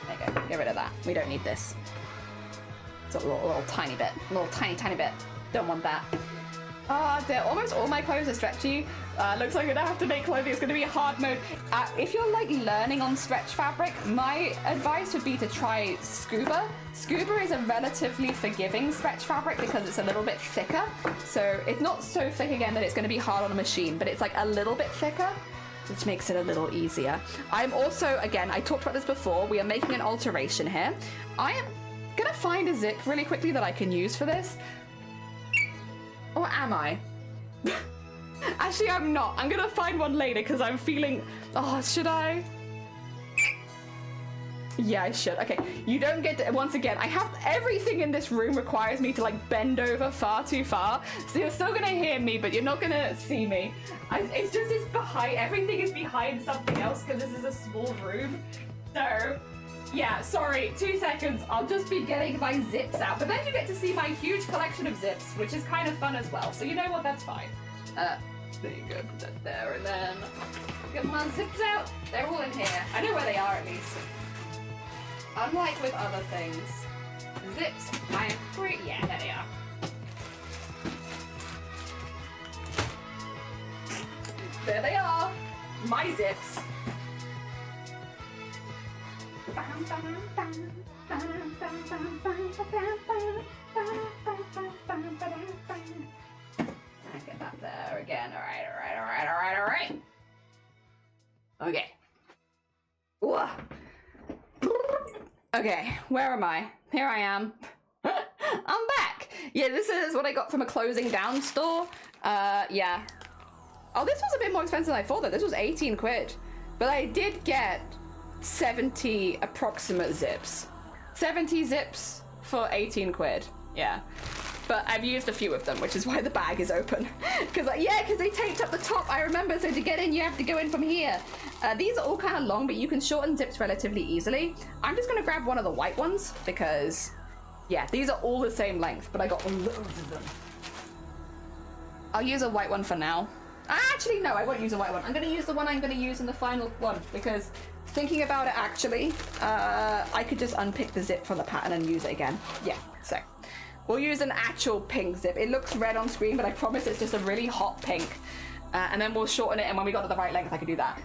There you go, get rid of that. We don't need this. It's a little tiny bit, a little tiny bit. Don't want that. Oh dear, almost all my clothes are stretchy. Looks like I'm gonna have to make clothing. It's gonna be a hard mode. If you're like learning on stretch fabric, my advice would be to try scuba. Scuba is a relatively forgiving stretch fabric because it's a little bit thicker. So it's not so thick again that it's gonna be hard on a machine, but it's like a little bit thicker, which makes it a little easier. I'm also, again, I talked about this before, we are making an alteration here. I am gonna find a zip really quickly that I can use for this. Or am I? Actually, I'm not. I'm gonna find one later because I'm feeling... Oh, should I? Yeah, I should. Okay, you don't get to... Once again, I have... Everything in this room requires me to, like, bend over far too far. So you're still gonna hear me, but you're not gonna see me. It's just it's behind... Everything is behind something else because this is a small room. So... Yeah, sorry, 2 seconds. I'll just be getting my zips out. But then you get to see my huge collection of zips, which is kind of fun as well. So you know what, that's fine. There you go, put that there, and then get my zips out. They're all in here. I know where they are at least. Unlike with other things. Zips, I am free. Yeah, there they are. There they are. My zips. Get that there again. All right. Okay. Whoa. Okay, where am I? Here I am. I'm back. Yeah, this is what I got from a closing down store. Yeah. Oh, this was a bit more expensive than I thought though. This was 18 quid. But I did get 70 approximate zips. 70 zips for 18 quid. Yeah. But I've used a few of them, which is why the bag is open. Because they taped up the top. I remember, so to get in, you have to go in from here. These are all kind of long, but you can shorten zips relatively easily. I'm just going to grab one of the white ones because, yeah, these are all the same length, but I got loads of them. I'll use a white one for now. Actually, no, I won't use a white one. I'm going to use the one I'm going to use in the final one because thinking about it, actually, I could just unpick the zip from the pattern and use it again. Yeah, so we'll use an actual pink zip. It looks red on screen, but I promise it's just a really hot pink. And then we'll shorten it, and when we got to the right length, I could do that.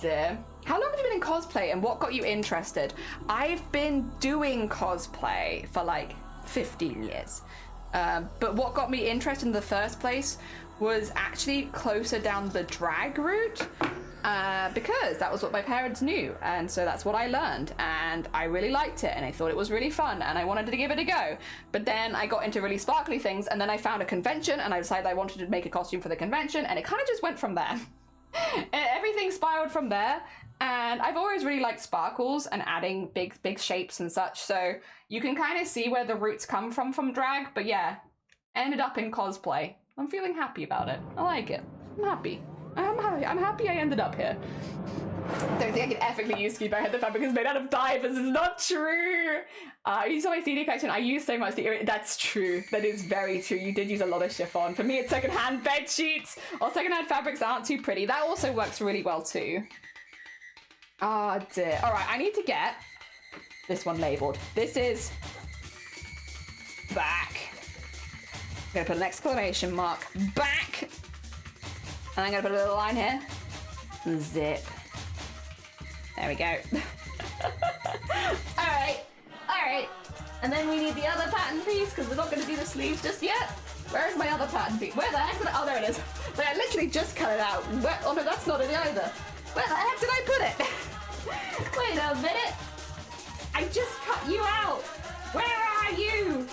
Dear. How long have you been in cosplay, and what got you interested? I've been doing cosplay for like 15 years. But what got me interested in the first place was actually closer down the drag route. Because that was what my parents knew, and so that's what I learned, and I really liked it, and I thought it was really fun, and I wanted to give it a go. But then I got into really sparkly things, and then I found a convention, and I decided I wanted to make a costume for the convention, and it kind of just went from there. Everything spiraled from there, and I've always really liked sparkles and adding big shapes and such, so you can kind of see where the roots come from drag, but yeah, ended up in cosplay. I'm feeling happy about it. I like it. I'm happy. I'm happy I ended up here. Don't think I can ethically use ski head. The fabric is made out of dye. This is not true. You saw my CD collection. I use so much. That's true. That is very true. You did use a lot of chiffon. For me, it's secondhand bed sheets or secondhand fabrics aren't too pretty. That also works really well too. Ah, dear. All right, I need to get this one labeled. This is back. I'm gonna put an exclamation mark. Back. And I'm gonna put a little line here. Zip. There we go. Alright. And then we need the other pattern piece because we're not gonna do the sleeves just yet. Where's my other pattern piece? Where the heck did oh, there it is. Wait, I literally just cut it out. Oh no, that's not it either. Where the heck did I put it? Wait a minute. I just cut you out. Where are you?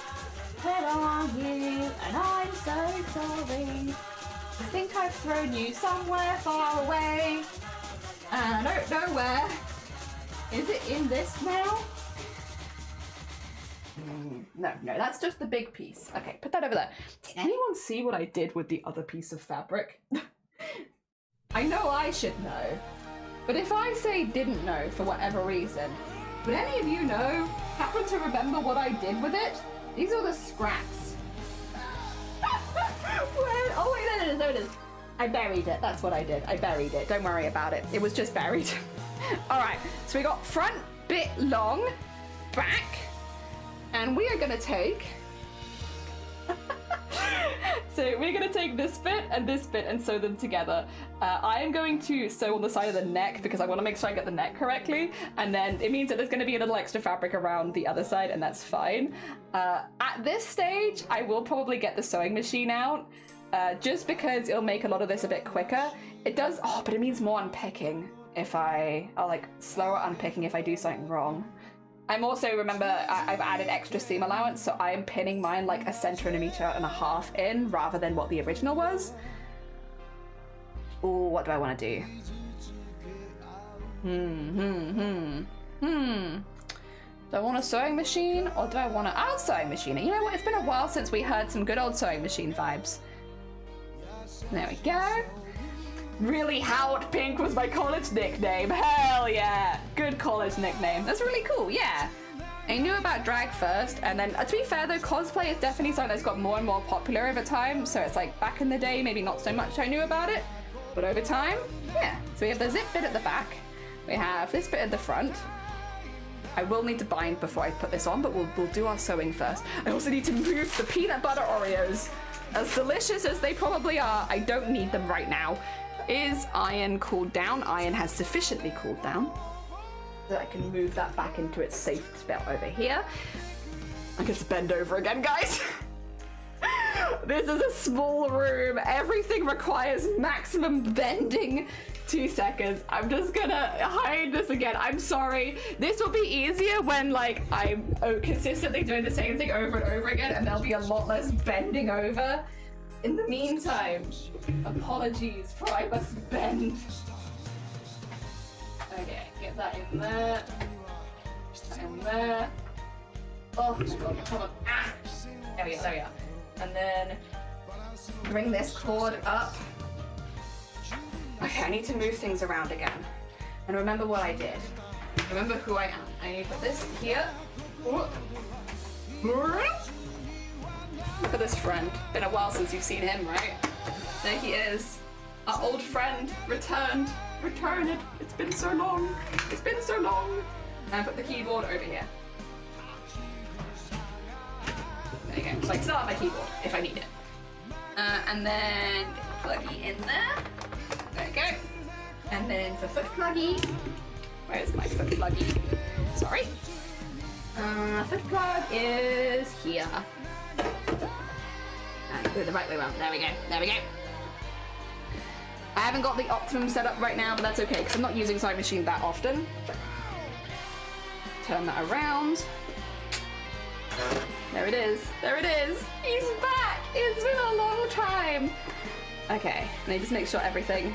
Where are you? And I'm so sorry. I think I've thrown you somewhere far away. And I don't know where. Is it in this now? No, that's just the big piece. Okay, put that over there. Did anyone see what I did with the other piece of fabric? I know I should know. But if I say didn't know for whatever reason, would any of you know, happen to remember what I did with it? These are the scraps. Where? Oh wait, there it is. I buried it. That's what I did. I buried it. Don't worry about it. It was just buried. All right, so we got front bit long, back, and we are gonna take so we're gonna take this bit and sew them together. I am going to sew on the side of the neck because I want to make sure I get the neck correctly, and then it means that there's going to be a little extra fabric around the other side, and that's fine. At this stage, I will probably get the sewing machine out, just because it'll make a lot of this a bit quicker. It does, but it means more unpicking if I'll like slower unpicking if I do something wrong. I'm also, remember, I've added extra seam allowance, so I am pinning mine like 1.5 centimeters in rather than what the original was. Ooh, what do I want to do? Do I want a sewing machine or do I want an old sewing machine? You know what? It's been a while since we heard some good old sewing machine vibes. There we go. Really, Howard Pink was my college nickname. Hell yeah. Good college nickname. That's really cool, yeah. I knew about drag first, and then, to be fair though, cosplay is definitely something that's got more and more popular over time, so it's like, back in the day, maybe not so much I knew about it, but over time, yeah. So we have the zip bit at the back, we have this bit at the front. I will need to bind before I put this on, but we'll do our sewing first. I also need to move the peanut butter Oreos. As delicious as they probably are, I don't need them right now. Is iron cooled down? Iron has sufficiently cooled down so I can move that back into its safe spot over here. I get to bend over again, guys. This is a small room. Everything requires maximum bending. 2 seconds. I'm just gonna hide this again. I'm sorry. This will be easier when like I'm consistently doing the same thing over and over again, and there'll be a lot less bending over. In the meantime, apologies for I must bend. Okay, get that in there. That in there. Oh my god, come on. Ah! There we are. And then bring this cord up. Okay, I need to move things around again. And remember what I did. Remember who I am. I need to put this here. Look at this friend. Been a while since you've seen him, right? There he is. Our old friend returned. Returned. It's been so long. It's been so long. And put the keyboard over here. There you go. So I can still have my keyboard if I need it. And then pluggy in there. There you go. And then for foot pluggy. Where's my foot pluggy? Sorry. Foot plug is here. And do it the right way around. There we go. There we go. I haven't got the optimum setup right now, but that's okay because I'm not using sewing machine that often. Turn that around. There it is. There it is. He's back. It's been a long time. Okay, let me just make sure everything.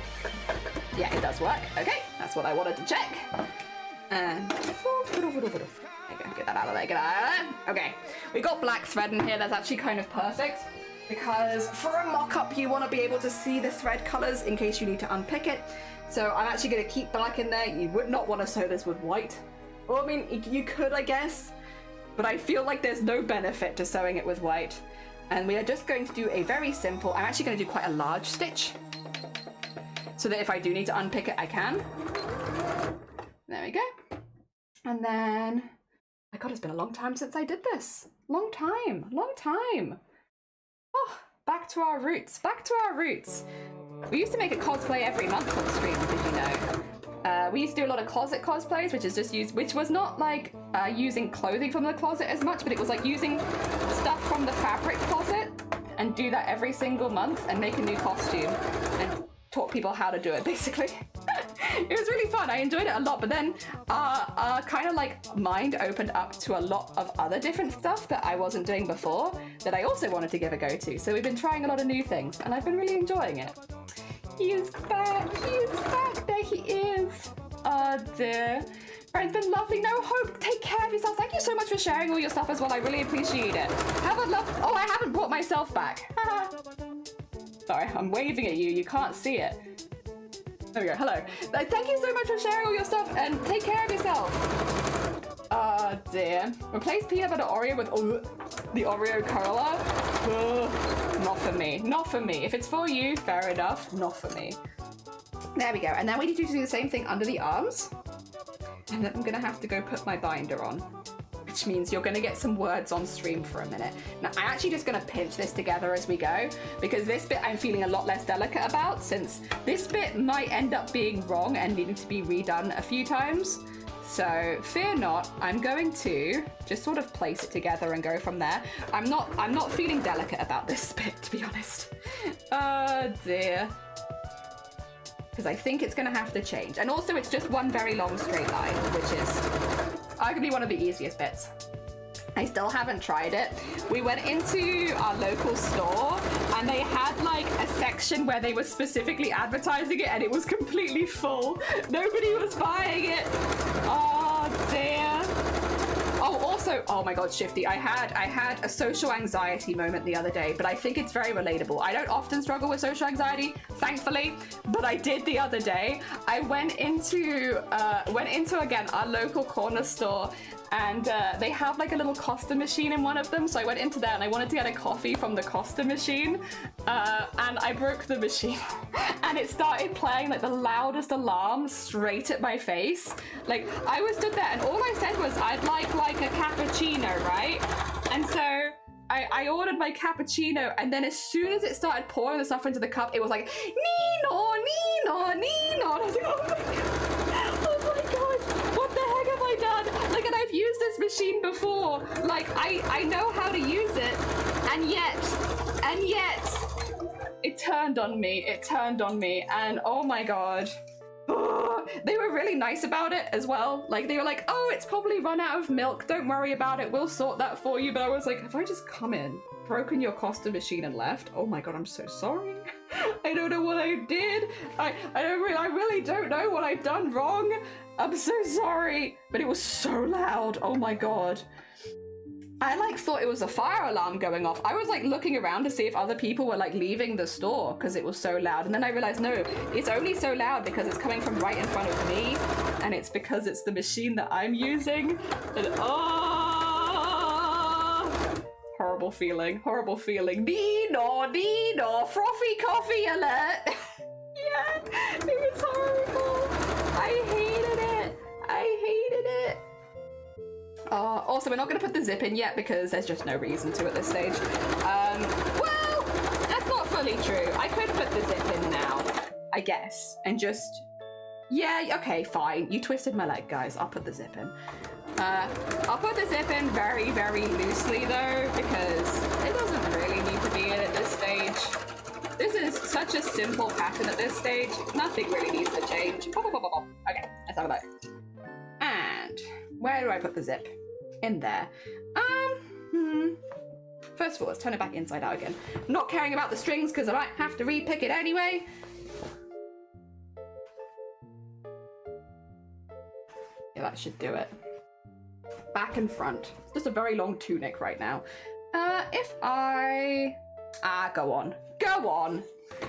Yeah, it does work. Okay, that's what I wanted to check. And there you go. Get that out of there. Get that out of there. Okay, we got black thread in here. That's actually kind of perfect because for a mock-up, you want to be able to see the thread colors in case you need to unpick it. So I'm actually going to keep black in there. You would not want to sew this with white. Well, I mean, you could, I guess, but I feel like there's no benefit to sewing it with white. And we are just going to do a very simple, I'm actually going to do quite a large stitch so that if I do need to unpick it, I can. There we go. And then, my God, it's been a long time since I did this. Long time, long time. Oh, back to our roots, back to our roots. We used to make a cosplay every month on stream, did you know? We used to do a lot of closet cosplays, which was not like using clothing from the closet as much, but it was like using stuff from the fabric closet and do that every single month and make a new costume and taught people how to do it, basically. It was really fun. I enjoyed it a lot, but then kind of like mind opened up to a lot of other different stuff that I wasn't doing before that I also wanted to give a go to. So we've been trying a lot of new things and I've been really enjoying it. He is back. He is back. There he is. Oh dear. Right, it's been lovely. No Hope, take care of yourself. Thank you so much for sharing all your stuff as well. I really appreciate it. Have a love. Oh, I haven't brought myself back. Sorry, I'm waving at you. You can't see it. There we go. Hello. Thank you so much for sharing all your stuff and take care of yourself. Oh dear. Replace peanut butter Oreo with the Oreo cola. Not for me. Not for me. If it's for you, fair enough. Not for me. There we go. And then we need you to do the same thing under the arms. And then I'm gonna have to go put my binder on, which means you're gonna get some words on stream for a minute. Now, I'm actually just gonna pinch this together as we go, because this bit I'm feeling a lot less delicate about, since this bit might end up being wrong and needing to be redone a few times. So fear not, I'm going to just sort of place it together and go from there. I'm not feeling delicate about this bit, to be honest. Oh dear. Because I think it's going to have to change. And also it's just one very long straight line, which is arguably one of the easiest bits. I still haven't tried it. We went into our local store and they had like a section where they were specifically advertising it and it was completely full. Nobody was buying it. Oh dear. Oh, also, oh my God, Shifty, I had a social anxiety moment the other day, but I think it's very relatable. I don't often struggle with social anxiety, thankfully, but I did the other day. I went into again, our local corner store, and they have like a little Costa machine in one of them. So I went into there and I wanted to get a coffee from the Costa machine, and I broke the machine and it started playing like the loudest alarm straight at my face. Like I was stood there and all I said was, I'd like a cappuccino, right? And so I ordered my cappuccino, and then as soon as it started pouring the stuff into the cup, it was like, Nino, Nino, Nino. And I was like, oh my God. Oh my God. What the heck have I done? Like, and I've used this machine before. Like, I know how to use it. And yet, it turned on me. It turned on me. And oh my God. They were really nice about it as well. Like, they were like, oh, it's probably run out of milk. Don't worry about it. We'll sort that for you. But I was like, have I just come in, broken your Costa machine and left? Oh my God, I'm so sorry. I don't know what I did. I really don't know what I've done wrong. I'm so sorry. But it was so loud. Oh my God. I like thought it was a fire alarm going off. I was like looking around to see if other people were like leaving the store because it was so loud. And then I realized, no, it's only so loud because it's coming from right in front of me. And it's because it's the machine that I'm using. And horrible feeling, horrible feeling. Nino, Nino, frothy coffee alert. Yeah, it was horrible. I hated it. I hated it. Also, we're not going to put the zip in yet because there's just no reason to at this stage. Well, that's not fully true. I could put the zip in now, I guess, and just... Yeah, okay, fine. You twisted my leg, guys. I'll put the zip in. I'll put the zip in very, very loosely, though, because it doesn't really need to be in at this stage. This is such a simple pattern at this stage. Nothing really needs to change. Okay, let's have a look. And where do I put the zip? In there. First of all, let's turn it back inside out again. Not caring about the strings because I might have to re-pick it anyway. Yeah, that should do it. Back and front. It's just a very long tunic right now. If I... go on. Go on!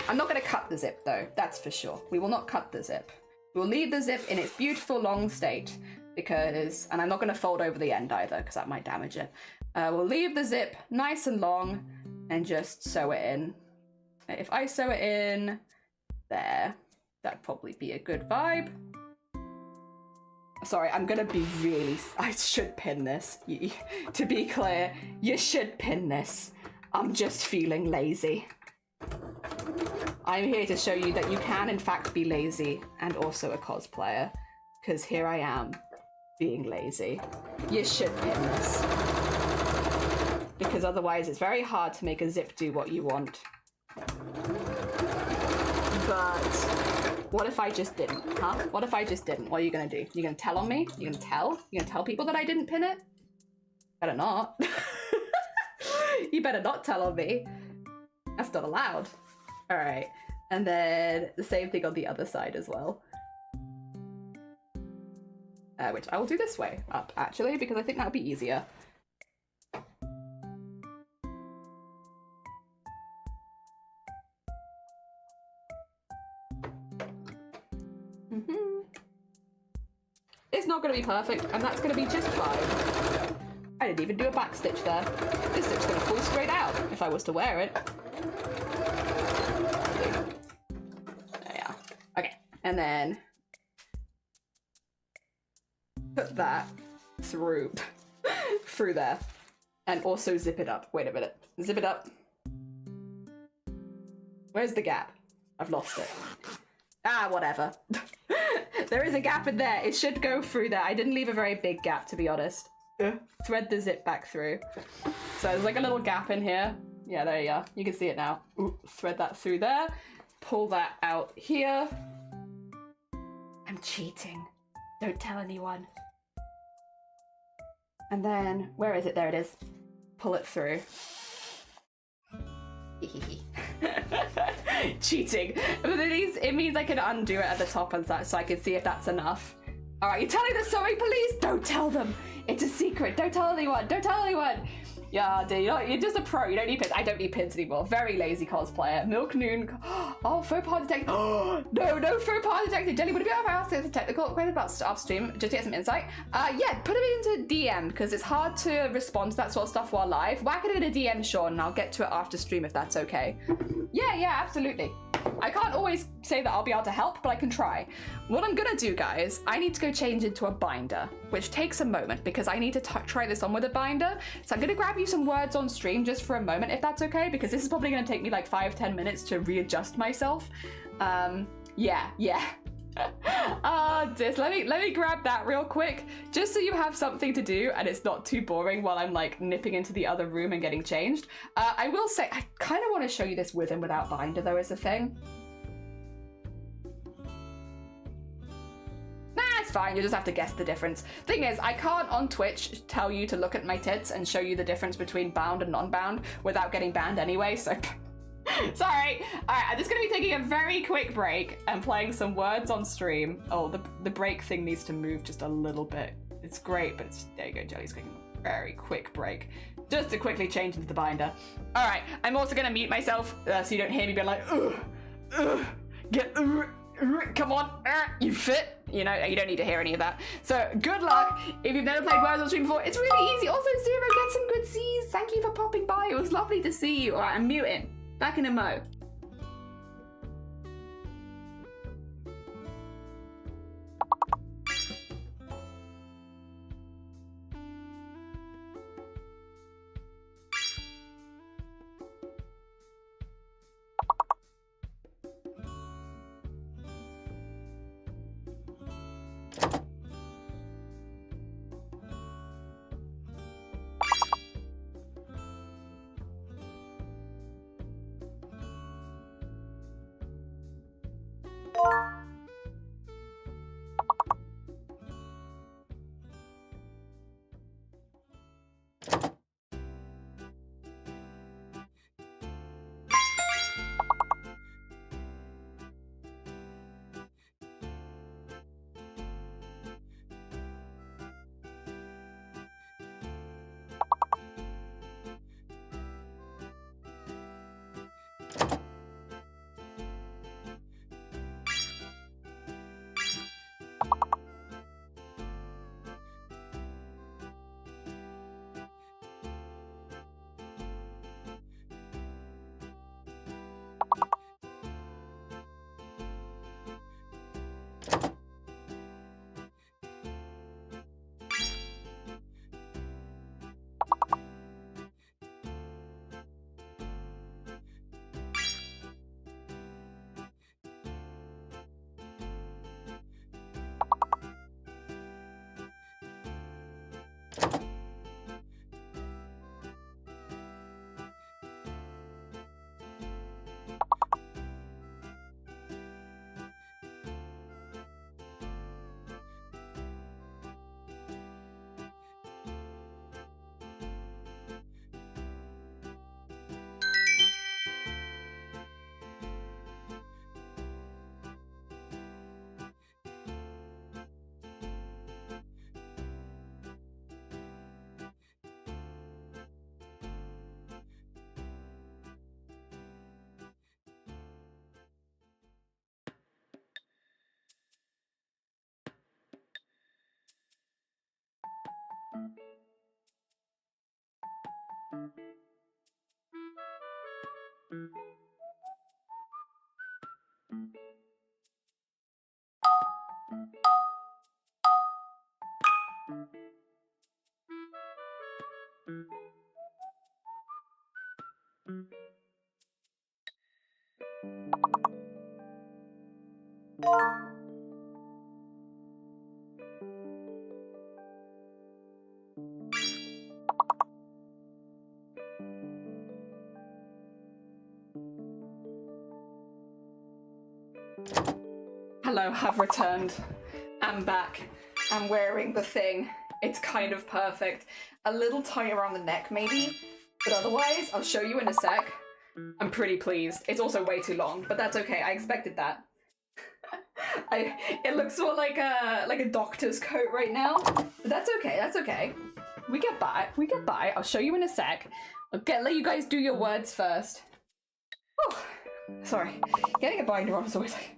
I'm not going to cut the zip though, that's for sure. We will not cut the zip. We'll leave the zip in its beautiful long state because, and I'm not going to fold over the end either because that might damage it. We'll leave the zip nice and long and just sew it in. If I sew it in there, that'd probably be a good vibe. Sorry, I'm going to be really, I should pin this. To be clear, you should pin this. I'm just feeling lazy. I'm here to show you that you can in fact be lazy and also a cosplayer, because here I am being lazy. You should pin this, because otherwise it's very hard to make a zip do what you want. But What if I just didn't, huh? What if I just didn't? What are you gonna do? You gonna tell on me? You gonna tell? You gonna tell people that I didn't pin it? Better not. You better not tell on me. That's not allowed. All right, and then the same thing on the other side as well. Which I will do this way up, actually, because I think that would be easier. It's not going to be perfect, and that's going to be just fine. I didn't even do a back stitch there. This stitch's going to fall straight out if I was to wear it. There we are. Okay, and then put that through through there, and also zip it up. Wait a minute, zip it up. Where's the gap? I've lost it. Ah, whatever. There is a gap in there. It should go through there. I didn't leave a very big gap, to be honest. Thread the zip back through. So there's like a little gap in here. Yeah, there you are. You can see it now. Ooh, thread that through there. Pull that out here. I'm cheating. Don't tell anyone. And then, where is it? There it is. Pull it through. Cheating. But it means I can undo it at the top and such, so I can see if that's enough. All right, you're telling the sewing police? Don't tell them. It's a secret. Don't tell anyone. Don't tell anyone. Yeah, dude, you're just a pro. You don't need pins. I don't need pins anymore. Very lazy cosplayer. Milk Noon. Oh, faux pas detected. No faux pas detected. Jenny, would it be able to ask a technical question about off stream just to get some insight? Yeah, put it into DM because it's hard to respond to that sort of stuff while live. Whack it in a DM, Sean, and I'll get to it after stream if that's okay. Yeah, absolutely. I can't always say that I'll be able to help, but I can try. What I'm gonna do, guys, I need to go change into a binder, which takes a moment because I need to try this on with a binder. So I'm gonna grab you some words on stream just for a moment, if that's okay, because this is probably gonna take me like 5-10 minutes to readjust myself. Yeah. Just let me grab that real quick, just so you have something to do and it's not too boring while I'm like nipping into the other room and getting changed. I will say, I kind of want to show you this with and without binder though is the thing. Nah, it's fine, you just have to guess the difference. Thing is, I can't on Twitch tell you to look at my tits and show you the difference between bound and non-bound without getting banned anyway, so sorry. All right, I'm just gonna be taking a very quick break and playing some words on stream. Oh, the break thing needs to move just a little bit. It's great, but it's, there you go, Jelly's taking a very quick break just to quickly change into the binder. All right, I'm also gonna mute myself so you don't hear me being like, come on, you fit. You know, you don't need to hear any of that. So good luck. If you've never played Words on stream before, it's really easy. Also, Zero, get some good C's. Thank you for popping by. It was lovely to see you. All right, I'm muting. Back in a mo. Hello, I've returned. I'm back. I'm wearing the thing. It's kind of perfect. A little tight around the neck, maybe, but otherwise, I'll show you in a sec. I'm pretty pleased. It's also way too long, but that's okay. I expected that. It looks more like a doctor's coat right now, but that's okay. That's okay. We get by. We get by. I'll show you in a sec. Let you guys do your words first. Oh, sorry. Getting a binder on is always like.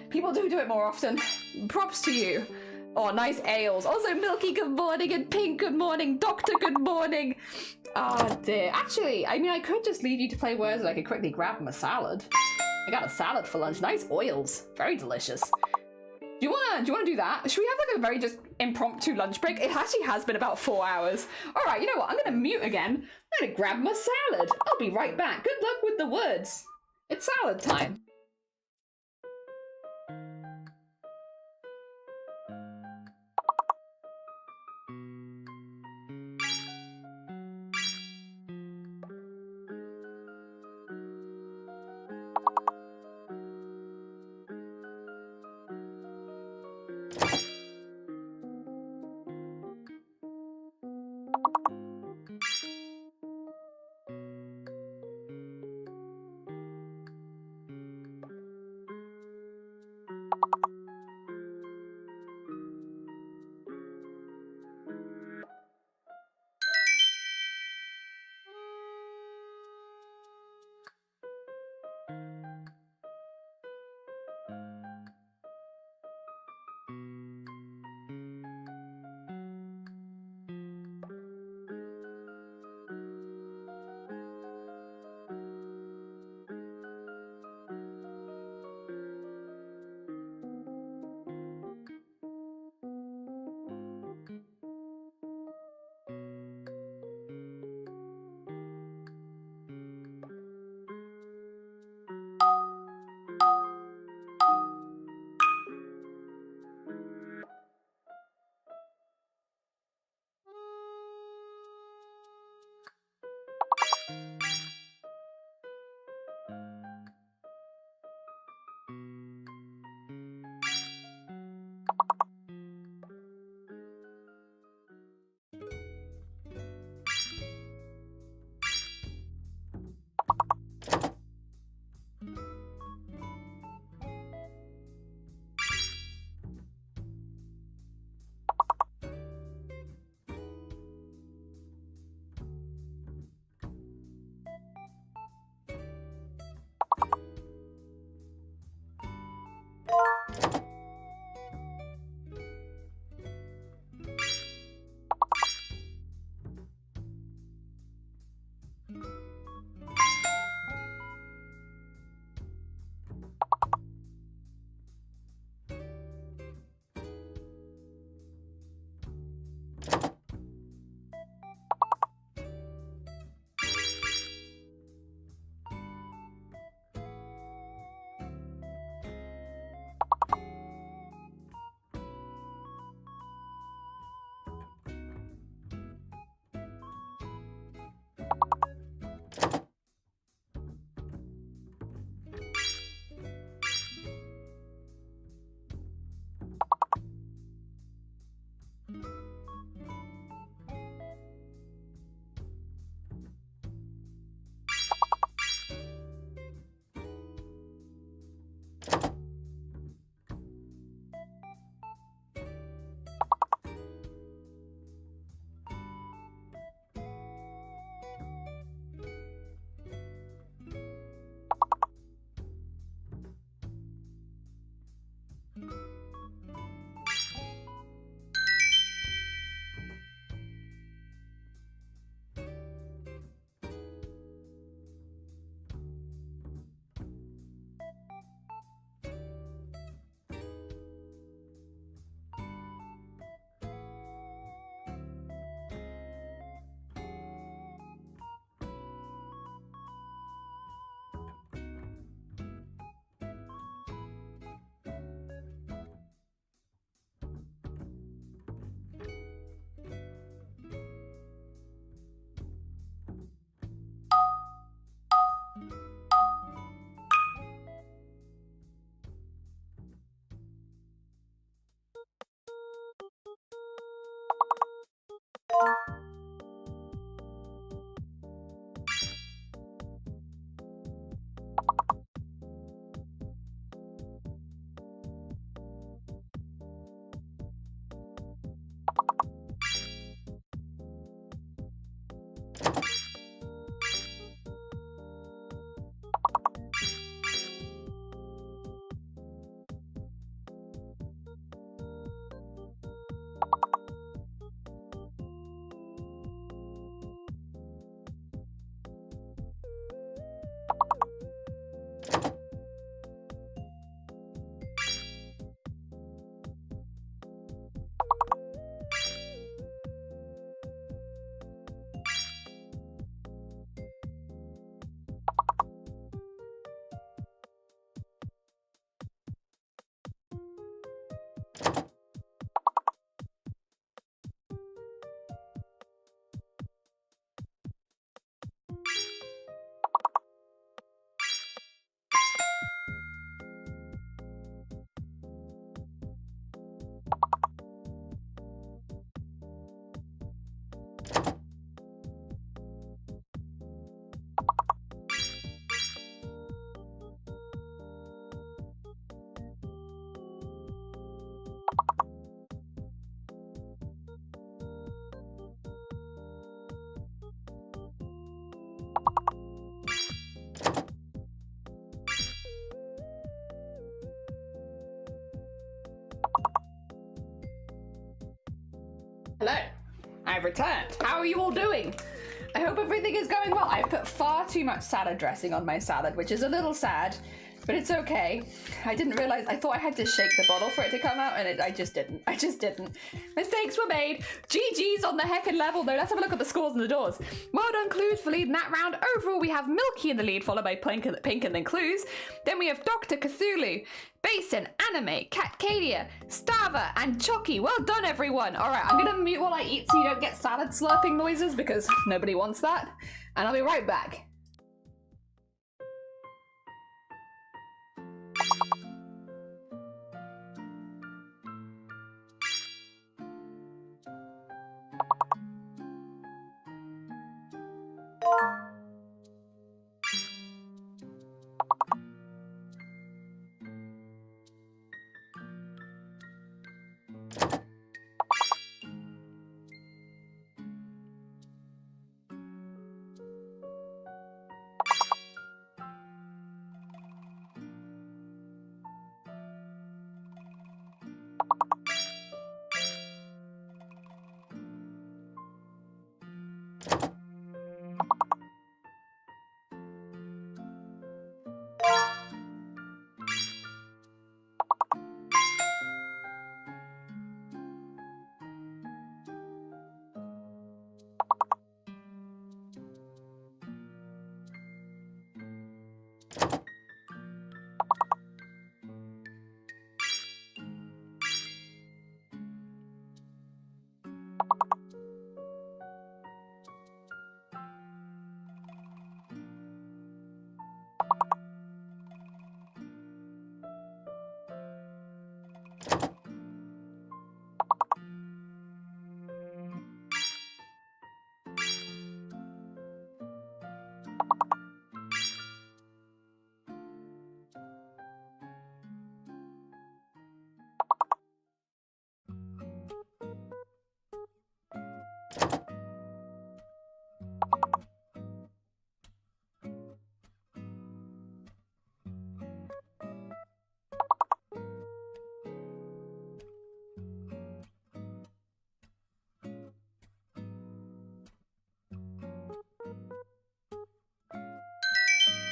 People do it more often. Props to you. Oh, nice ales. Also, Milky, good morning, and Pink, good morning. Doctor, good morning. Oh, dear. Actually, I mean, I could just leave you to play words, and I could quickly grab my salad. I got a salad for lunch. Nice oils. Very delicious. Do you wanna do that? Should we have like a very just impromptu lunch break? It actually has been about 4 hours. All right, you know what? I'm gonna mute again. I'm gonna grab my salad. I'll be right back. Good luck with the words. It's salad time. Hello, I've returned. How are you all doing? I hope everything is going well. I put far too much salad dressing on my salad, which is a little sad, but it's okay. I didn't realize, I thought I had to shake the bottle for it to come out, and I just didn't. Mistakes were made. GG's on the heckin' level though. Let's have a look at the scores and the doors. Well done, Clues, for leading that round. Overall, we have Milky in the lead, followed by Pink and then Clues. Then we have Dr. Cthulhu, Basin, Anime, Catcadia, Stava, and Chucky. Well done, everyone. All right, I'm gonna mute while I eat so you don't get salad slurping noises because nobody wants that. And I'll be right back.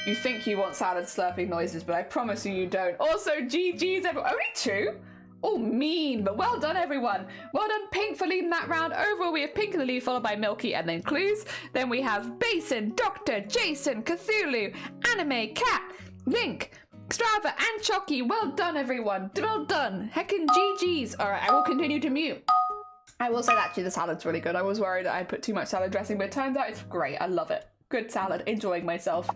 You think you want salad slurping noises, but I promise you, you don't. Also, GG's, everyone. Only 2? Oh, mean, but well done, everyone. Well done, Pink, for leading that round. Overall, we have Pink in the lead, followed by Milky, and then Clues. Then we have Basin, Doctor, Jason, Cthulhu, Anime, Cat, Link, Strava, and Chucky. Well done, everyone. Well done. Heckin' GG's. All right, I will continue to mute. I will say that actually the salad's really good. I was worried that I'd put too much salad dressing, but it turns out it's great. I love it. Good salad. Enjoying myself.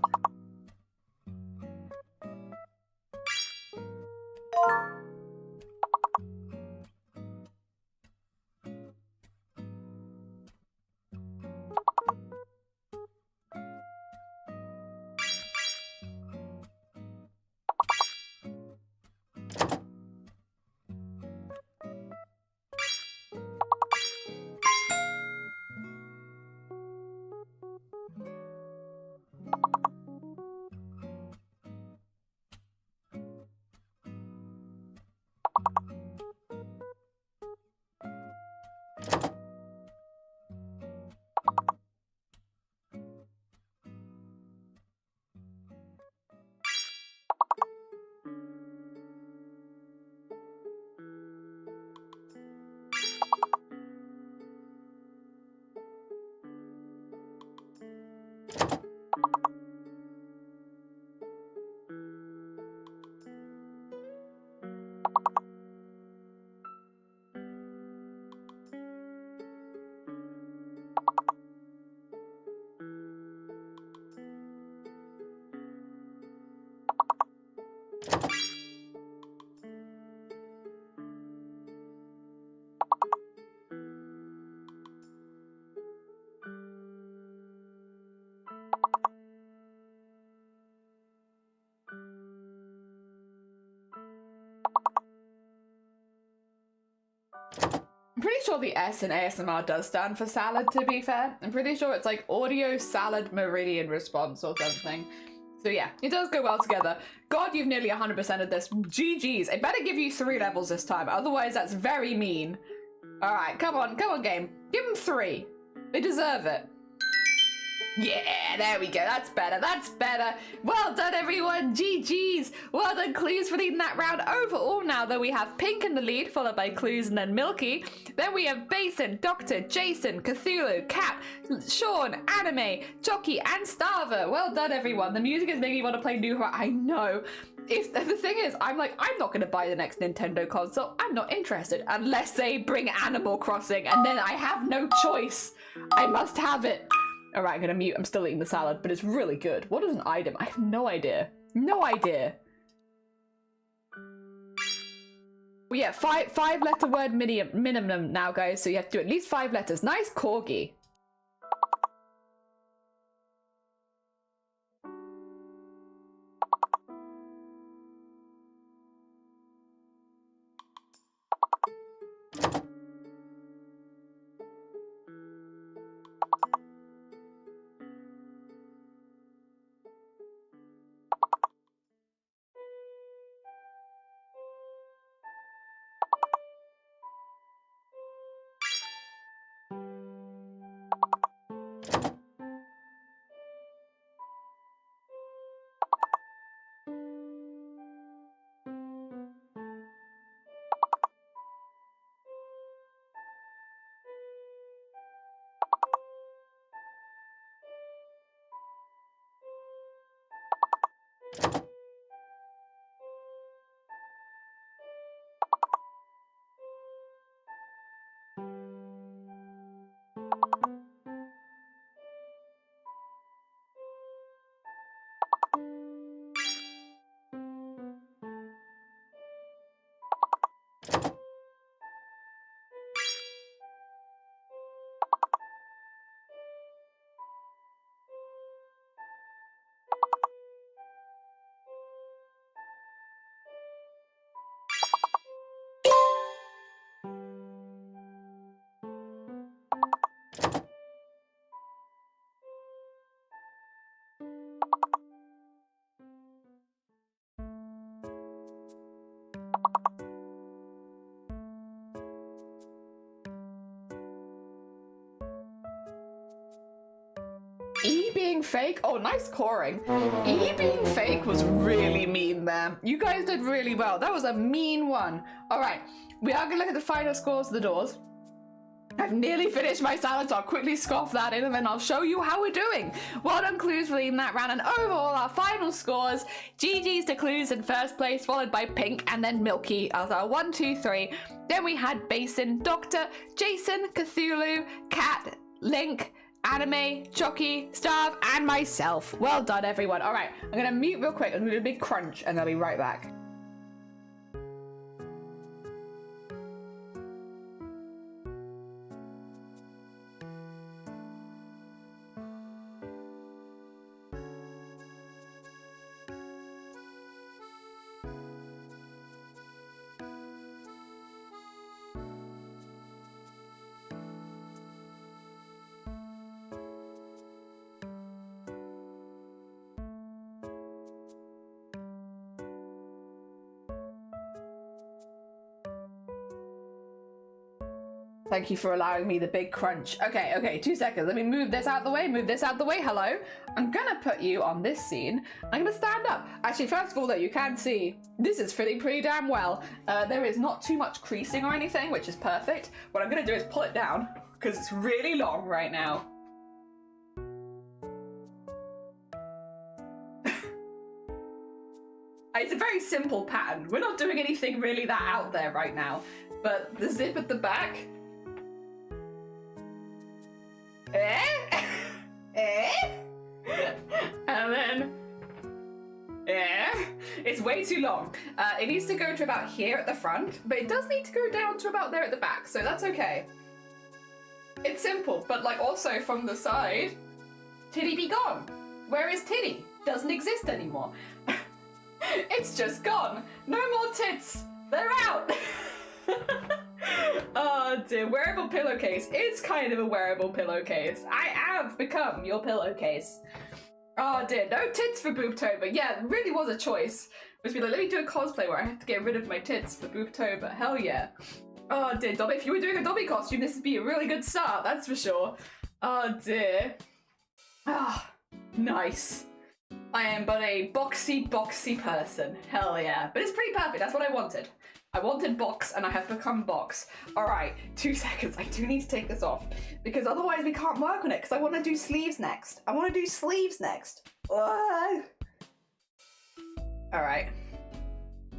pretty sure the S in ASMR does stand for salad, to be fair. I'm pretty sure it's like audio salad meridian response or something. So yeah, it does go well together. God, you've nearly 100% of this. GG's. I better give you 3 levels this time, otherwise that's very mean. All right, come on, game. Give them 3. They deserve it. Yeah, there we go. That's better. Well done, everyone. GG's. Well done, Clues, for leading that round. Overall now, though, we have Pink in the lead, followed by Clues and then Milky. Then we have Basin, Doctor, Jason, Cthulhu, Cat, Sean, Anime, Jockey, and Starver. Well done, everyone. The music is making me want to play New Horizons. I know. If the thing is, I'm like, I'm not going to buy the next Nintendo console. I'm not interested unless they bring Animal Crossing, and then I have no choice. I must have it. All right, I'm gonna mute. I'm still eating the salad, but it's really good. What is an item? I have no idea. No idea. Well, yeah, five letter word minimum now, guys. So you have to do at least 5 letters. Nice corgi. E being fake? Oh, nice coring. E being fake was really mean there. You guys did really well. That was a mean one. All right, we are gonna look at the final scores of the doors. I've nearly finished my salad, so I'll quickly scoff that in and then I'll show you how we're doing. Well done, Clues, for leading that round. And overall, our final scores, GG's to Clues in first place, followed by Pink and then Milky as our 1, 2, 3. Then we had Basin, Doctor, Jason, Cthulhu, Cat, Link, Anime, Jockey, Starve, and myself. Well done, everyone. All right, I'm going to mute real quick. I'm going to do a big crunch and I'll be right back. Thank you for allowing me the big crunch. Okay, 2 seconds. Let me move this out the way, Hello. I'm gonna put you on this scene. I'm gonna stand up. Actually, first of all, though, you can see this is fitting pretty damn well. There is not too much creasing or anything, which is perfect. What I'm gonna do is pull it down, because it's really long right now. It's a very simple pattern. We're not doing anything really that out there right now. But the zip at the back... and then it's way too long. It needs to go to about here at the front, but it does need to go down to about there at the back, so that's okay. It's simple, but like also from the side, titty be gone. Where is titty? Doesn't exist anymore. It's just gone. No more tits. They're out. Oh Oh dear, wearable pillowcase is kind of a wearable pillowcase. I have become your pillowcase. Oh dear, no tits for Boobtober. Yeah, it really was a choice. Just be like, let me do a cosplay where I have to get rid of my tits for Boobtober. Hell yeah. Oh dear, Dobby, if you were doing a Dobby costume, this would be a really good start, that's for sure. Oh dear. Ah, nice. I am but a boxy person. Hell yeah. But it's pretty perfect, that's what I wanted. I wanted box and I have become box. All right, 2 seconds. I do need to take this off because otherwise we can't work on it because I want to do sleeves next. All right,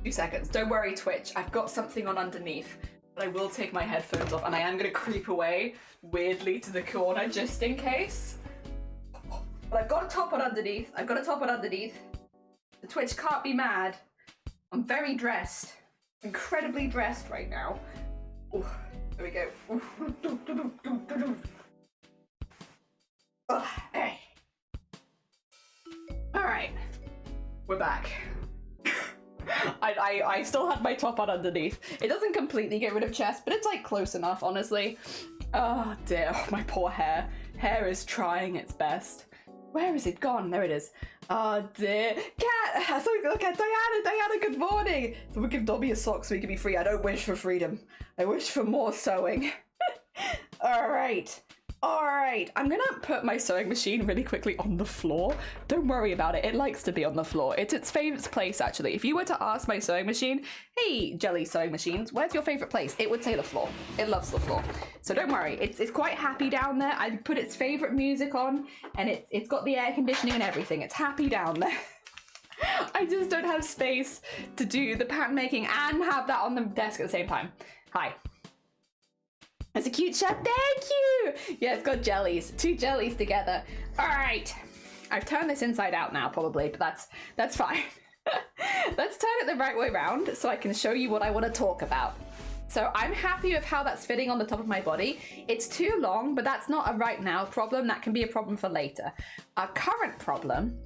2 seconds. Don't worry, Twitch. I've got something on underneath, but I will take my headphones off and I am going to creep away weirdly to the corner just in case. But I've got a top on underneath. The Twitch can't be mad. I'm very dressed. Incredibly dressed right now. Ooh, there we go. Hey. All right, we're back. I still had my top on underneath. It doesn't completely get rid of chest, but it's like close enough, honestly. Oh dear, my poor hair. Hair is trying its best. Where is it gone? There it is. Oh dear. Cat! So look at Diana, good morning! So we'll give Dobby a sock so he can be free. I don't wish for freedom. I wish for more sewing. Alright. I'm gonna put my sewing machine really quickly on the floor. Don't worry about it. It likes to be on the floor. It's its favorite place, actually. If you were to ask my sewing machine, hey, Jelly sewing machines, where's your favorite place? It would say the floor. It loves the floor. So don't worry. It's quite happy down there. I put its favorite music on, and it's got the air conditioning and everything. It's happy down there. I just don't have space to do the pattern making and have that on the desk at the same time. Hi. That's a cute shot. Thank you. Yeah, it's got jellies. 2 jellies together. All right. I've turned this inside out now, probably, but that's fine. Let's turn it the right way around so I can show you what I want to talk about. So I'm happy with how that's fitting on the top of my body. It's too long, but that's not a right now problem. That can be a problem for later. Our current problem?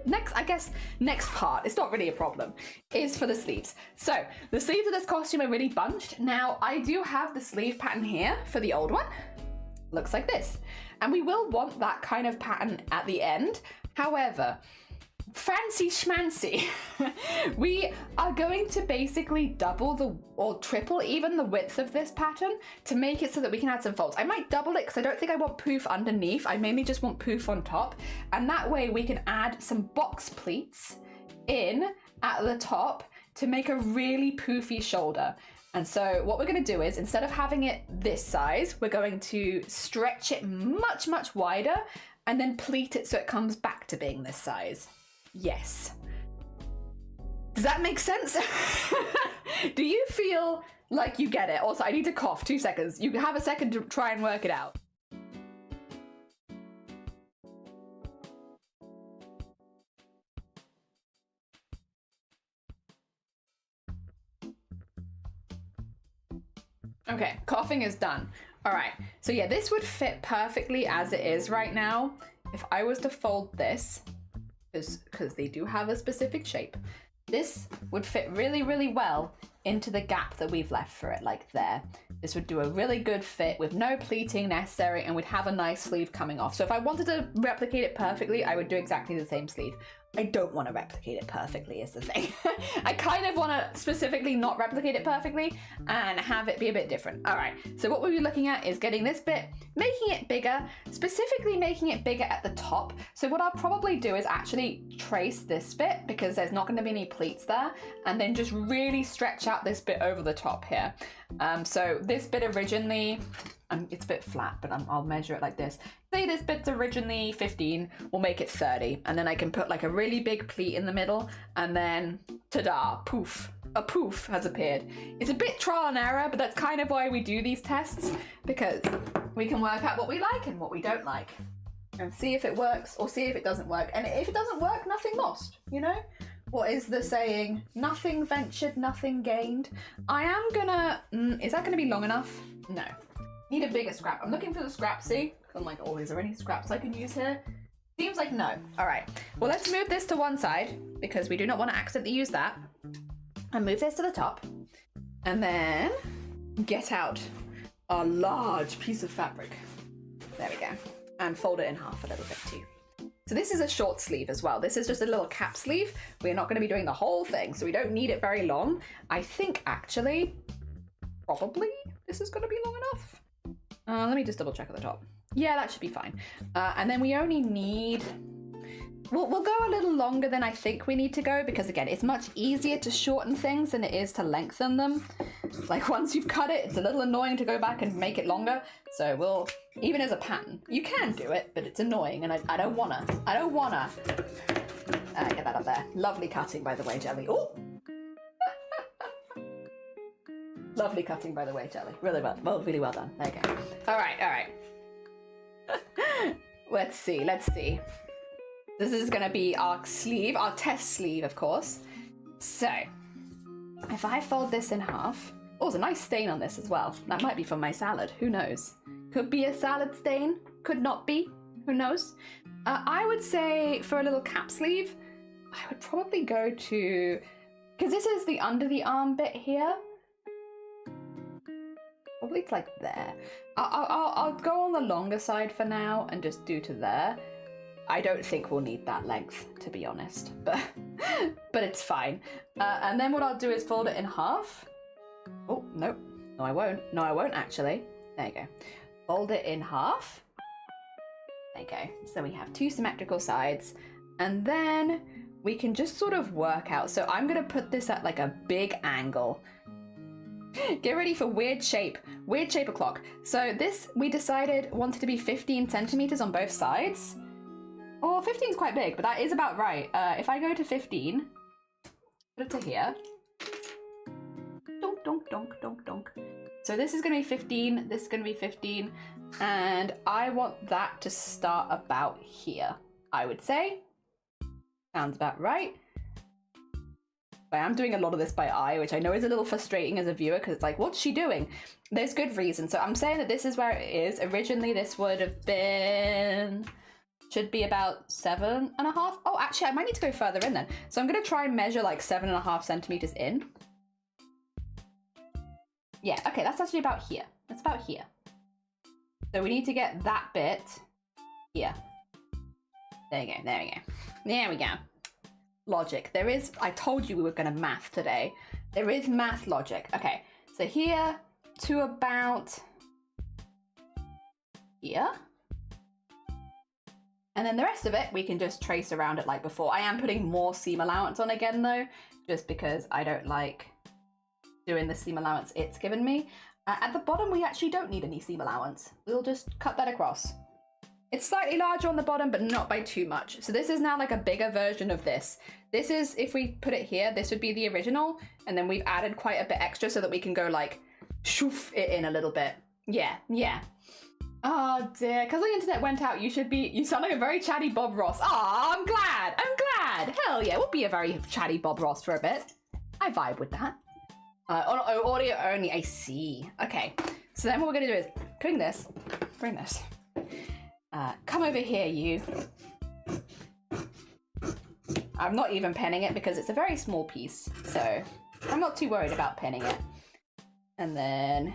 Next part, it's not really a problem, is for the sleeves. So the sleeves of this costume are really bunched. Now I do have the sleeve pattern here for the old one. Looks like this. And we will want that kind of pattern at the end. However, fancy schmancy, we are going to basically double or triple even the width of this pattern to make it so that we can add some folds. I might double it because I don't think I want poof underneath. I mainly just want poof on top, and that way we can add some box pleats in at the top to make a really poofy shoulder. And so what we're going to do is, instead of having it this size, we're going to stretch it much wider and then pleat it so it comes back to being this size. Yes. Does that make sense? Do you feel like you get it? Also, I need to cough. 2 seconds. You have a second to try and work it out. Okay, coughing is done. All right, so yeah, this would fit perfectly as it is right now. If I was to fold this, because they do have a specific shape, this would fit really well into the gap that we've left for it, like there. This would do a really good fit with no pleating necessary, and we'd have a nice sleeve coming off. So if I wanted to replicate it perfectly, I would do exactly the same sleeve. I don't want to replicate it perfectly is the thing. I kind of want to specifically not replicate it perfectly and have it be a bit different. All right, so what we'll be looking at is getting this bit, making it bigger, specifically making it bigger at the top. So what I'll probably do is actually trace this bit because there's not going to be any pleats there, and then just really stretch out this bit over the top here. So this bit originally, it's a bit flat, but I'll measure it like this. Say this bit's originally 15, we'll make it 30, and then I can put like a really big pleat in the middle, and then ta-da, poof. A poof has appeared. It's a bit trial and error, but that's kind of why we do these tests, because we can work out what we like and what we don't like, and see if it works or see if it doesn't work. And if it doesn't work, nothing lost, you know? What is the saying? Nothing ventured, nothing gained. I am gonna, is that gonna be long enough? No. Need a bigger scrap. I'm looking for the scrap, see? I'm like, oh, is there any scraps I can use here? Seems like no. All right, well, let's move this to one side because we do not want to accidentally use that. And move this to the top. And then get out a large piece of fabric. There we go. And fold it in half a little bit too. So this is a short sleeve as well. This is just a little cap sleeve. We're not going to be doing the whole thing, so we don't need it very long. I think actually, probably this is going to be long enough. Let me just double check at the top. Yeah, that should be fine. And then we only need... We'll go a little longer than I think we need to go because, again, it's much easier to shorten things than it is to lengthen them. Like, once you've cut it, it's a little annoying to go back and make it longer. So we'll, even as a pattern, you can do it, but it's annoying, and I don't wanna. I don't wanna. Get that up there. Lovely cutting, by the way, Jelly. Oh! Lovely cutting, by the way, Jelly. Really really well done. There you go. All right. Let's see. This is gonna be our sleeve, our test sleeve, of course. So, if I fold this in half, oh, there's a nice stain on this as well. That might be from my salad, who knows? Could be a salad stain, could not be, who knows? I would say for a little cap sleeve, I would probably go to, because this is the under the arm bit here. Probably it's like there. I'll go on the longer side for now and just do to there. I don't think we'll need that length, to be honest, but it's fine. And then what I'll do is fold it in half. Oh, no, I won't. No, I won't actually. There you go. Fold it in half. There you go. So we have two symmetrical sides, and then we can just sort of work out. So I'm gonna put this at like a big angle. Get ready for weird shape o'clock. So this, we decided, wanted to be 15 centimeters on both sides. Oh, 15 is quite big, but that is about right. If I go to 15, put it to here. Donk, donk, donk, donk, donk. So this is going to be 15, this is going to be 15, and I want that to start about here, I would say. Sounds about right. I am doing a lot of this by eye, which I know is a little frustrating as a viewer, because it's like, what's she doing? There's good reason. So I'm saying that this is where it is. Originally, this would have been... should be about 7.5. Oh, actually, I might need to go further in then. So I'm going to try and measure like 7.5 centimeters in. Yeah, okay, that's actually about here. That's about here. So we need to get that bit here. There you go, there we go. There we go. Logic. There is, I told you we were going to math today. There is math logic. Okay, so here to about here. And then the rest of it, we can just trace around it like before. I am putting more seam allowance on again though, just because I don't like doing the seam allowance it's given me. At the bottom, we actually don't need any seam allowance. We'll just cut that across. It's slightly larger on the bottom, but not by too much. So this is now like a bigger version of this. This is, if we put it here, this would be the original. And then we've added quite a bit extra so that we can go like, shoof it in a little bit. Yeah, yeah. Oh dear, because the internet went out, you sound like a very chatty Bob Ross. Oh, I'm glad. Hell yeah, we'll be a very chatty Bob Ross for a bit. I vibe with that. Audio only, I see. Okay, so then what we're gonna do is bring this. Come over here, you. I'm not even pinning it because it's a very small piece, so I'm not too worried about pinning it. And then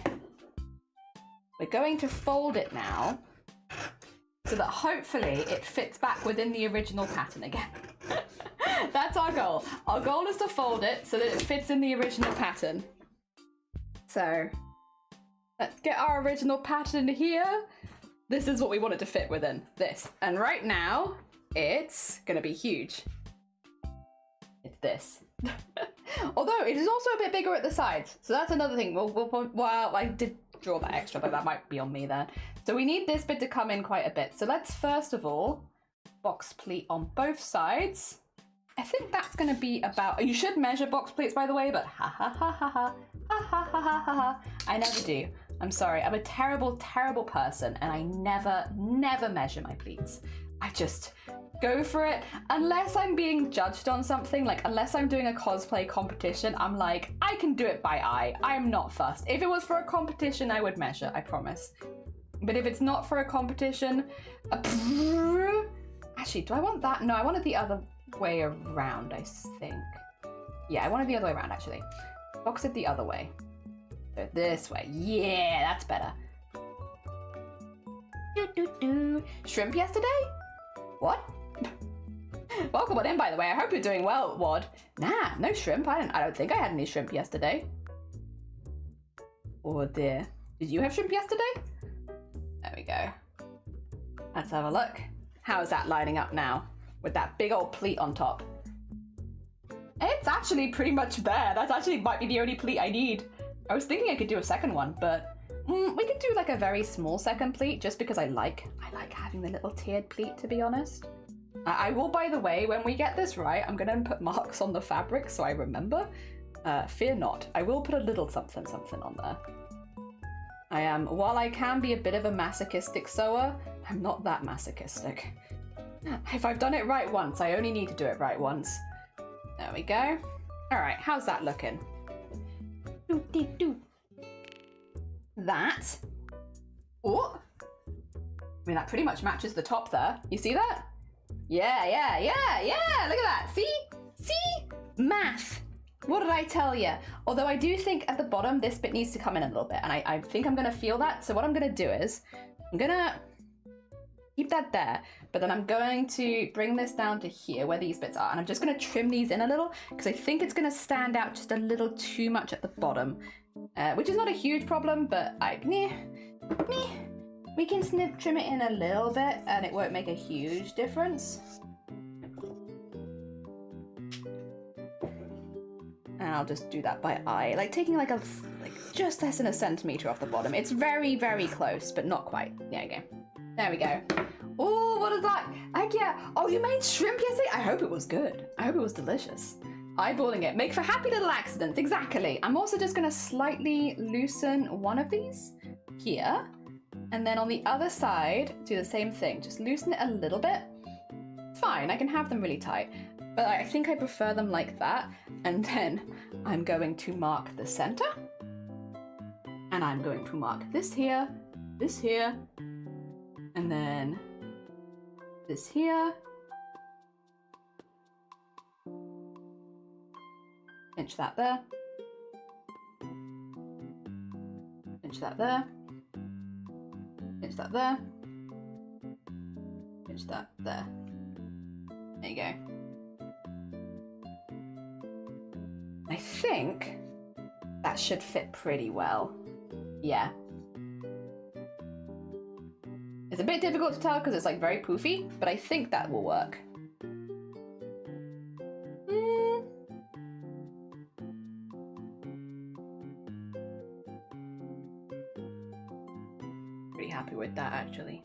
we're going to fold it now so that hopefully it fits back within the original pattern again. That's our goal. Our goal is to fold it so that it fits in the original pattern. So let's get our original pattern here. This is what we want it to fit within, this. And right now, it's gonna be huge. It's this. Although it is also a bit bigger at the sides. So that's another thing. Well, I did draw that extra, but that might be on me then. So we need this bit to come in quite a bit. So let's first of all, box pleat on both sides. I think that's gonna be about, you should measure box pleats by the way, but ha ha ha ha ha, ha ha ha ha ha. I never do. I'm sorry, I'm a terrible, terrible person and I never measure my pleats. I just go for it. Unless I'm being judged on something, like unless I'm doing a cosplay competition, I'm like, I can do it by eye. I'm not fussed. If it was for a competition, I would measure, I promise. But if it's not for a competition, actually, do I want that? No, I want it the other way around, I think. Yeah, I want it the other way around, actually. Box it the other way. So this way. Yeah, that's better. Shrimp yesterday? What? Welcome on in, by the way. I hope you're doing well, Wad. Nah, no shrimp. I don't think I had any shrimp yesterday. Oh dear. Did you have shrimp yesterday? There we go. Let's have a look. How's that lining up now? With that big old pleat on top. It's actually pretty much there. That's actually might be the only pleat I need. I was thinking I could do a second one, but we could do like a very small second pleat just because I like having the little tiered pleat, to be honest. I will, by the way, when we get this right, I'm gonna put marks on the fabric so I remember. Fear not. I will put a little something on there. I am, while I can be a bit of a masochistic sewer, I'm not that masochistic. If I've done it right once, I only need to do it right once. There we go. All right, how's that looking? That. Oh, I mean, that pretty much matches the top there. You see that? Yeah. Look at that. See? Math. What did I tell you? Although I do think at the bottom, this bit needs to come in a little bit, and I think I'm gonna feel that. So what I'm gonna do is, I'm gonna keep that there, but then I'm going to bring this down to here where these bits are, and I'm just gonna trim these in a little, because I think it's gonna stand out just a little too much at the bottom, which is not a huge problem, but we can trim it in a little bit, and it won't make a huge difference. And I'll just do that by eye, like taking like just less than a centimeter off the bottom. It's very, very close, but not quite. There we go. There we go. Oh, what is that? Yeah. Oh, you made shrimp yesterday? I hope it was good. I hope it was delicious. Eyeballing it. Make for happy little accidents. Exactly. I'm also just going to slightly loosen one of these here. And then on the other side, do the same thing. Just loosen it a little bit. Fine, I can have them really tight. But I think I prefer them like that. And then I'm going to mark the center. And I'm going to mark this here, and then this here. Pinch that there. Pinch that there. Pinch that there. Pinch that there. There you go. I think that should fit pretty well. Yeah. It's a bit difficult to tell because it's like very poofy, but I think that will work. Pretty happy with that, actually.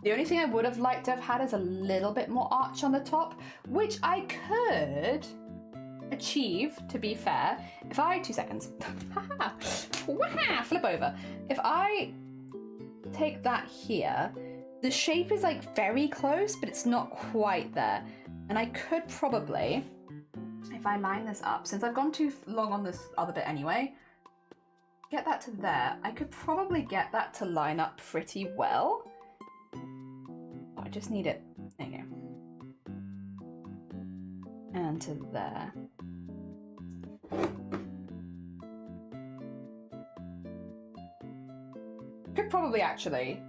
The only thing I would have liked to have had is a little bit more arch on the top, which I could achieve, to be fair, if I, 2 seconds, flip over. If I take that here, the shape is like very close, but it's not quite there. And I could probably, if I line this up, since I've gone too long on this other bit anyway, get that to there. I could probably get that to line up pretty well. Oh, I just need it, there you go. And to there. Could probably actually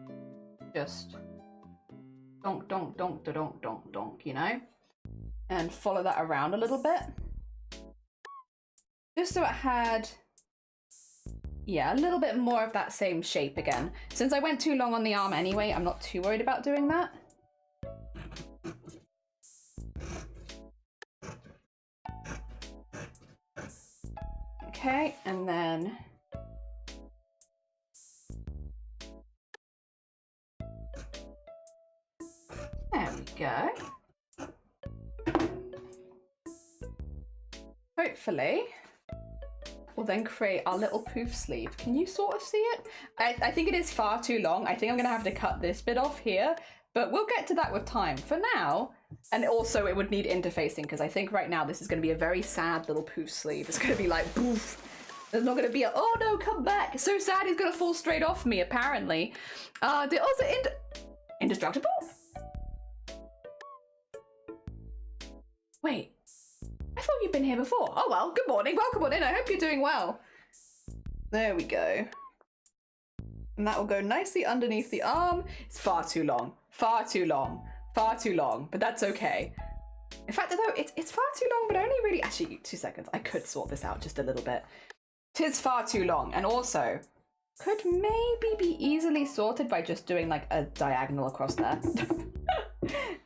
just donk, donk, donk, donk, donk, donk, you know? And follow that around a little bit. Just so it had, yeah, a little bit more of that same shape again. Since I went too long on the arm anyway, I'm not too worried about doing that. Okay, and then there we go. Hopefully, we'll then create our little poof sleeve. Can you sort of see it? I think it is far too long. I think I'm gonna have to cut this bit off here, but we'll get to that with time. For now, and also it would need interfacing because I think right now this is gonna be a very sad little poof sleeve. It's gonna be like, poof. There's not gonna be a, oh no, come back. So sad he's gonna fall straight off me, apparently. They're also indestructible? Wait, I thought you'd been here before. Oh well, good morning, welcome on in. I hope you're doing well. There we go. And that will go nicely underneath the arm. It's far too long, far too long, far too long, but that's okay. In fact, though, it's far too long, but only really, actually, 2 seconds. I could sort this out just a little bit. 'Tis far too long, and also could maybe be easily sorted by just doing like a diagonal across there.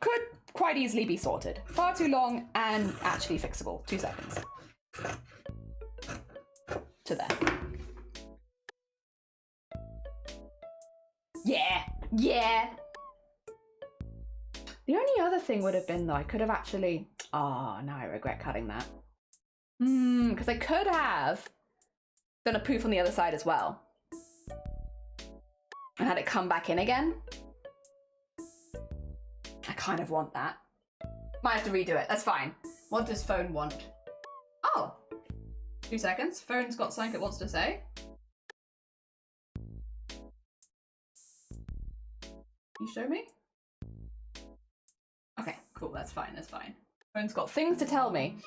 Could quite easily be sorted. Far too long and actually fixable. 2 seconds. To there. Yeah, yeah. The only other thing would have been though, I could have actually, oh, now I regret cutting that. Because I could have done a poof on the other side as well. And had it come back in again. I kind of want that. Might have to redo it, that's fine. What does phone want? Oh, 2 seconds. Phone's got something it wants to say. You show me? Okay, cool, that's fine, that's fine. Phone's got things to tell me.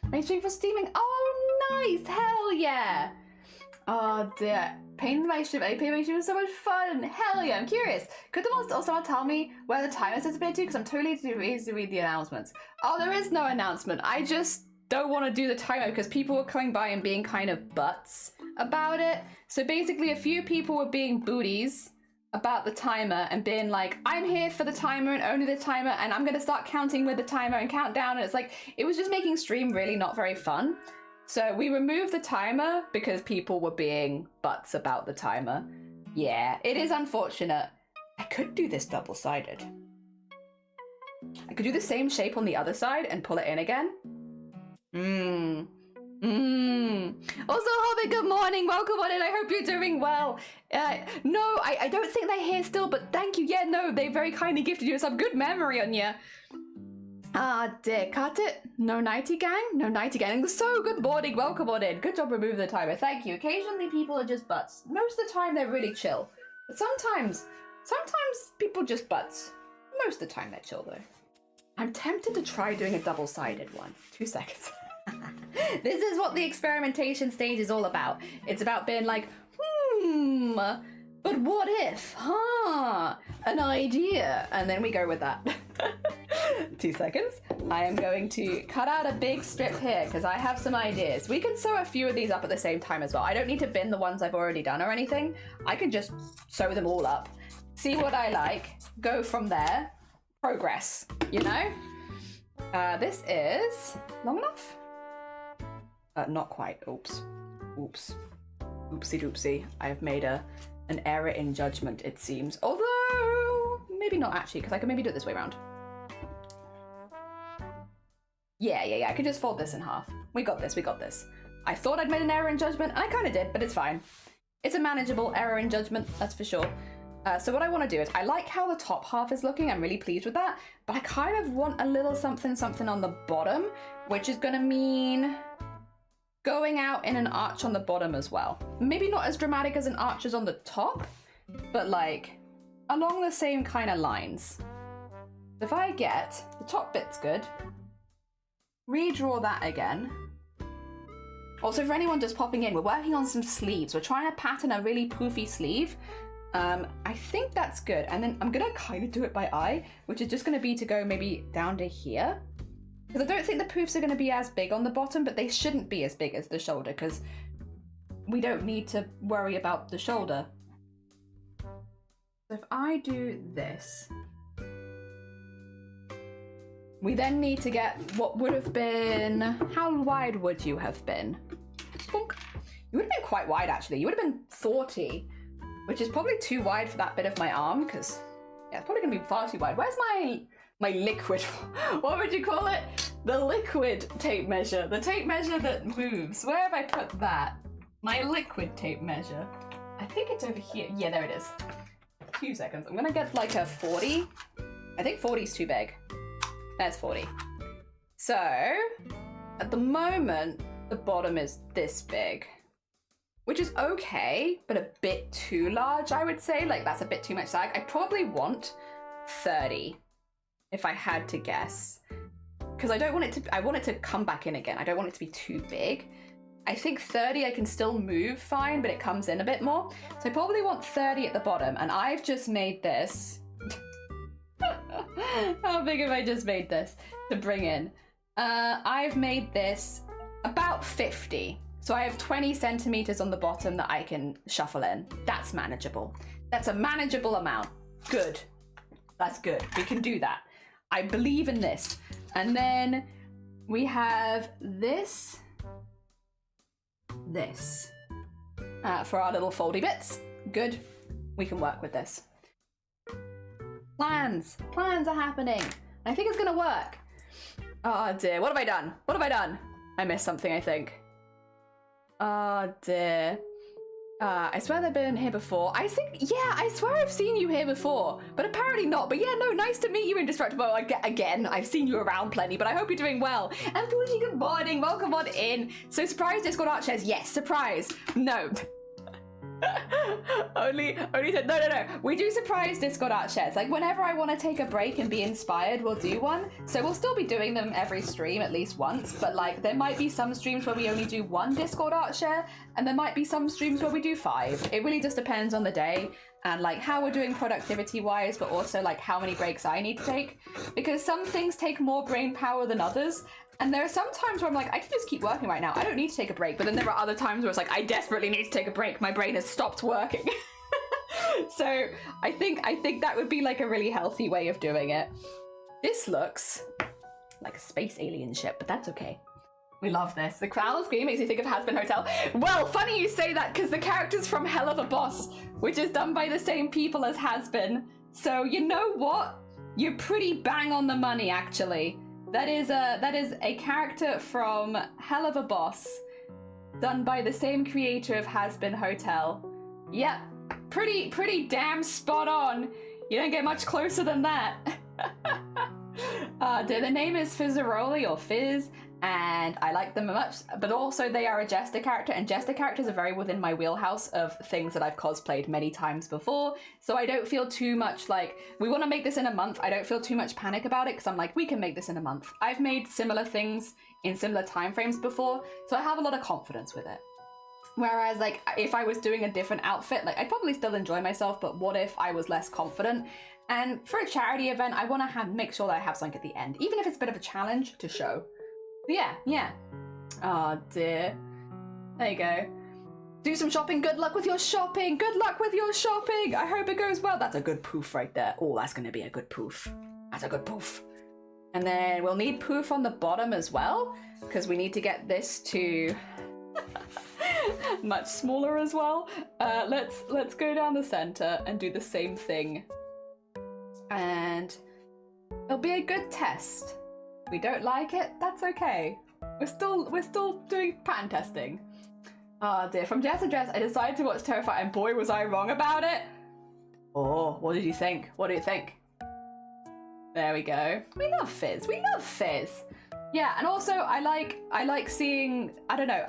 Make sure for steaming. Oh, nice, hell yeah. Oh dear, pain in my ship. AP my ship was so much fun. Hell yeah, I'm curious. Could someone tell me where the timer's disappeared to? Because I'm totally too busy to read the announcements. Oh, there is no announcement. I just don't want to do the timer because people were coming by and being kind of butts about it. So basically a few people were being booties about the timer and being like, I'm here for the timer and only the timer and I'm going to start counting with the timer and count down. And it's like, it was just making stream really not very fun. So we removed the timer because people were being butts about the timer. Yeah, it is unfortunate. I could do this double-sided. I could do the same shape on the other side and pull it in again. Also, Hobby, good morning. Welcome on in. I hope you're doing well. No, I don't think they're here still, but thank you. Yeah, no, they very kindly gifted you some good memory on you. Ah, dear, cut it. No nighty gang? No nighty gang. So good morning. Welcome on in. Good job removing the timer. Thank you. Occasionally people are just butts. Most of the time they're really chill. But sometimes people just butts. Most of the time they're chill though. I'm tempted to try doing a double-sided one. 2 seconds. This is what the experimentation stage is all about. It's about being like, but what if? An idea. And then we go with that. 2 seconds. I am going to cut out a big strip here because I have some ideas. We can sew a few of these up at the same time as well. I don't need to bin the ones I've already done or anything. I can just sew them all up, see what I like, go from there, progress, you know? This is long enough? Not quite. Oops. Oops. Oopsie doopsie. I have made an error in judgment, it seems. Although, maybe not actually, because I can maybe do it this way around. Yeah. I could just fold this in half. We got this, we got this. I thought I'd made an error in judgment, and I kind of did, but it's fine. It's a manageable error in judgment, that's for sure. So what I want to do is, I like how the top half is looking, I'm really pleased with that, but I kind of want a little something on the bottom, which is going to mean going out in an arch on the bottom as well. Maybe not as dramatic as an arch is on the top, but like along the same kind of lines. If I get the top bit's good, redraw that again. Also, for anyone just popping in, we're working on some sleeves. We're trying to pattern a really poofy sleeve. I think that's good. And then I'm gonna kind of do it by eye, which is just gonna be to go maybe down to here. Because I don't think the poofs are going to be as big on the bottom, but they shouldn't be as big as the shoulder because we don't need to worry about the shoulder. So if I do this, we then need to get what would have been, how wide would you have been? You would have been quite wide actually. You would have been 40, which is probably too wide for that bit of my arm because yeah, it's probably going to be far too wide. Where's my liquid, what would you call it? The liquid tape measure. The tape measure that moves. Where have I put that? My liquid tape measure. I think it's over here. Yeah, there it is. 2 seconds. I'm gonna get like a 40. I think 40 is too big. There's 40. So, at the moment, the bottom is this big, which is okay, but a bit too large, I would say. Like, that's a bit too much sag. I probably want 30. If I had to guess, because I don't want it to, I want it to come back in again. I don't want it to be too big. I think 30 I can still move fine, but it comes in a bit more. So I probably want 30 at the bottom, and I've just made this. How big have I just made this to bring in? I've made this about 50. So I have 20 centimeters on the bottom that I can shuffle in. That's manageable. That's a manageable amount. Good. That's good. We can do that. I believe in this. And then we have this for our little foldy bits. Good. We can work with this. Plans are happening. I think it's gonna work. Oh dear, what have I done? What have I done? I missed something, I think. Oh dear. I swear they've been here before. I swear I've seen you here before, but apparently not. But yeah, no, nice to meet you, Indestructible. Again, I've seen you around plenty, but I hope you're doing well. And Bougie, good morning, welcome on in. So surprise Discord art shares, yes, surprise. No. only said no. We do surprise Discord art shares. Like whenever I want to take a break and be inspired, we'll do one. So we'll still be doing them every stream at least once, but like there might be some streams where we only do one Discord art share, and there might be some streams where we do 5. It really just depends on the day and like how we're doing productivity wise, but also like how many breaks I need to take, because some things take more brain power than others. And there are some times where I'm like, I can just keep working right now. I don't need to take a break. But then there are other times where it's like, I desperately need to take a break. My brain has stopped working. So I think that would be like a really healthy way of doing it. This looks like a space alien ship, but that's okay. We love this. The crown screen makes you think of Has-Been Hotel. Well, funny you say that, because the character's from Hell of a Boss, which is done by the same people as Has-Been. So you know what? You're pretty bang on the money, actually. That is a character from Hell of a Boss, done by the same creator of Has-Been Hotel. Yep, pretty damn spot on. You don't get much closer than that. The name is Fizzaroli or Fizz, and I like them much, but also they are a Jester character, and Jester characters are very within my wheelhouse of things that I've cosplayed many times before, so I don't feel too much like, we want to make this in a month. I don't feel too much panic about it, because I'm like, we can make this in a month. I've made similar things in similar time frames before, so I have a lot of confidence with it. Whereas like, if I was doing a different outfit, like I'd probably still enjoy myself, but what if I was less confident? And for a charity event, I want to make sure that I have something at the end, even if it's a bit of a challenge to show. Yeah. Oh dear. There you go. Do some shopping. Good luck with your shopping. Good luck with your shopping. I hope it goes well. That's a good poof right there. Oh, that's going to be a good poof. That's a good poof. And then we'll need poof on the bottom as well, because we need to get this to much smaller as well. Let's go down the center and do the same thing. And it'll be a good test. We don't like it, that's okay. We're still doing pattern testing. Oh dear, from Dress to Dress, I decided to watch Terrifier, and boy was I wrong about it. Oh, what did you think? What do you think? There we go. We love Fizz, we love Fizz. Yeah, and also I like seeing, I don't know,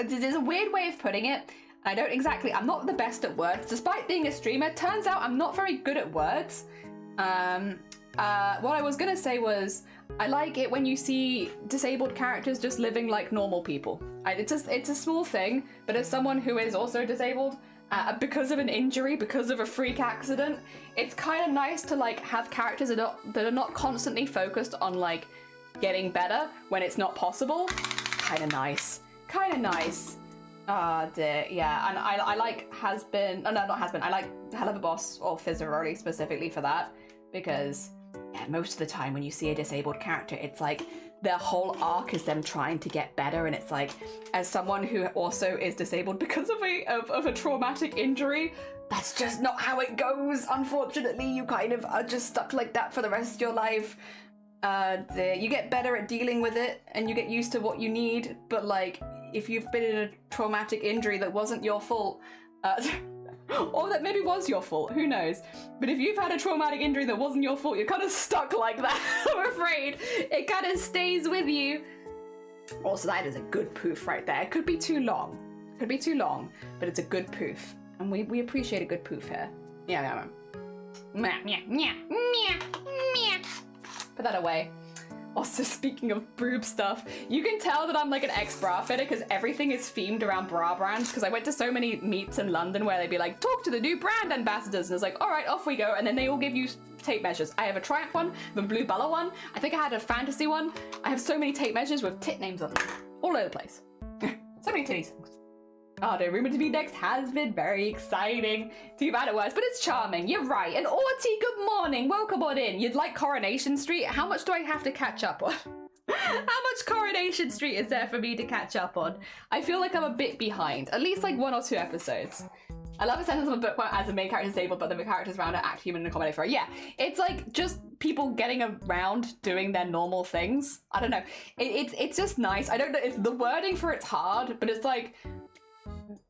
there's a weird way of putting it. I'm not the best at words. Despite being a streamer, turns out I'm not very good at words. What I was gonna say was, I like it when you see disabled characters just living like normal people. It's a small thing, but as someone who is also disabled, because of an injury, because of a freak accident, it's kind of nice to like have characters that are not constantly focused on like getting better when it's not possible. Kind of nice. Ah dear, yeah, and I like Has-Been, oh no, not Has-Been, I like Hell of a Boss or Fizzaroli specifically for that, because yeah, most of the time when you see a disabled character, it's like their whole arc is them trying to get better, and it's like, as someone who also is disabled because of a traumatic injury, that's just not how it goes. Unfortunately, you kind of are just stuck like that for the rest of your life. You get better at dealing with it, and you get used to what you need, but like, if you've been in a traumatic injury that wasn't your fault, or that maybe was your fault, who knows? But if you've had a traumatic injury that wasn't your fault, you're kind of stuck like that, I'm afraid. It kind of stays with you. Also, that is a good poof right there. It could be too long. But it's a good poof. And we appreciate a good poof here. Yeah. Put that away. Also, speaking of boob stuff, you can tell that I'm like an ex-bra fitter because everything is themed around bra brands, because I went to so many meets in London where they'd be like, talk to the new brand ambassadors, and it's like, all right, off we go, and then they all give you tape measures. I have a Triumph one, the Blue Bella one, I think I had a Fantasy one. I have so many tape measures with tit names on them, all over the place. So many titties. Oh, the rumored to be next has been very exciting. Too bad it was, but it's charming. You're right. And Arty, good morning. Welcome on in. You'd like Coronation Street? How much do I have to catch up on? How much Coronation Street is there for me to catch up on? I feel like I'm a bit behind. At least like 1 or 2 episodes. I love a sentence of a book where as the main character is disabled, but the characters around it act human and accommodate for it. Yeah, it's like just people getting around doing their normal things. I don't know. It's just nice. I don't know if the wording for it's hard, but it's like,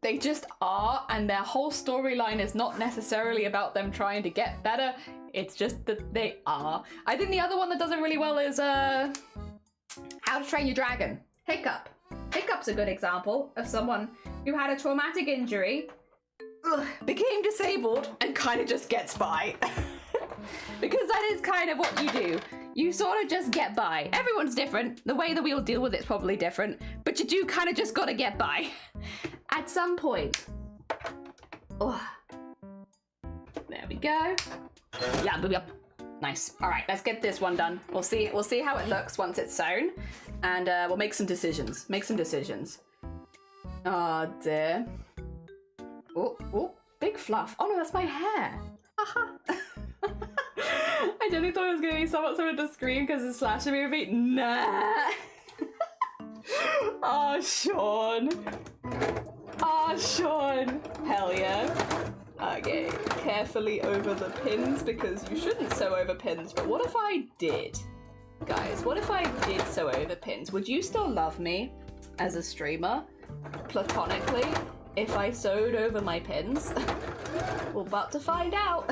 they just are, and their whole storyline is not necessarily about them trying to get better, it's just that they are. I think the other one that does it really well is How to Train Your Dragon. Hiccup. Hiccup's a good example of someone who had a traumatic injury, became disabled, and kind of just gets by. Because that is kind of what you do. You sort of just get by. Everyone's different. The way that we all deal with it's probably different, but you do kind of just gotta get by. At some point. Oh. There we go. Yeah, nice. All right, let's get this one done. We'll see how it looks once it's sewn, and we'll make some decisions. Oh dear. Oh, big fluff. Oh no, that's my hair. Haha. I genuinely thought it was gonna be someone to scream because it's slasher movie. Nah. Oh, Sean. Oh, Sean. Hell yeah. Okay, carefully over the pins because you shouldn't sew over pins, but what if I did? Guys, what if I did sew over pins? Would you still love me as a streamer, platonically, if I sewed over my pins? We're about to find out.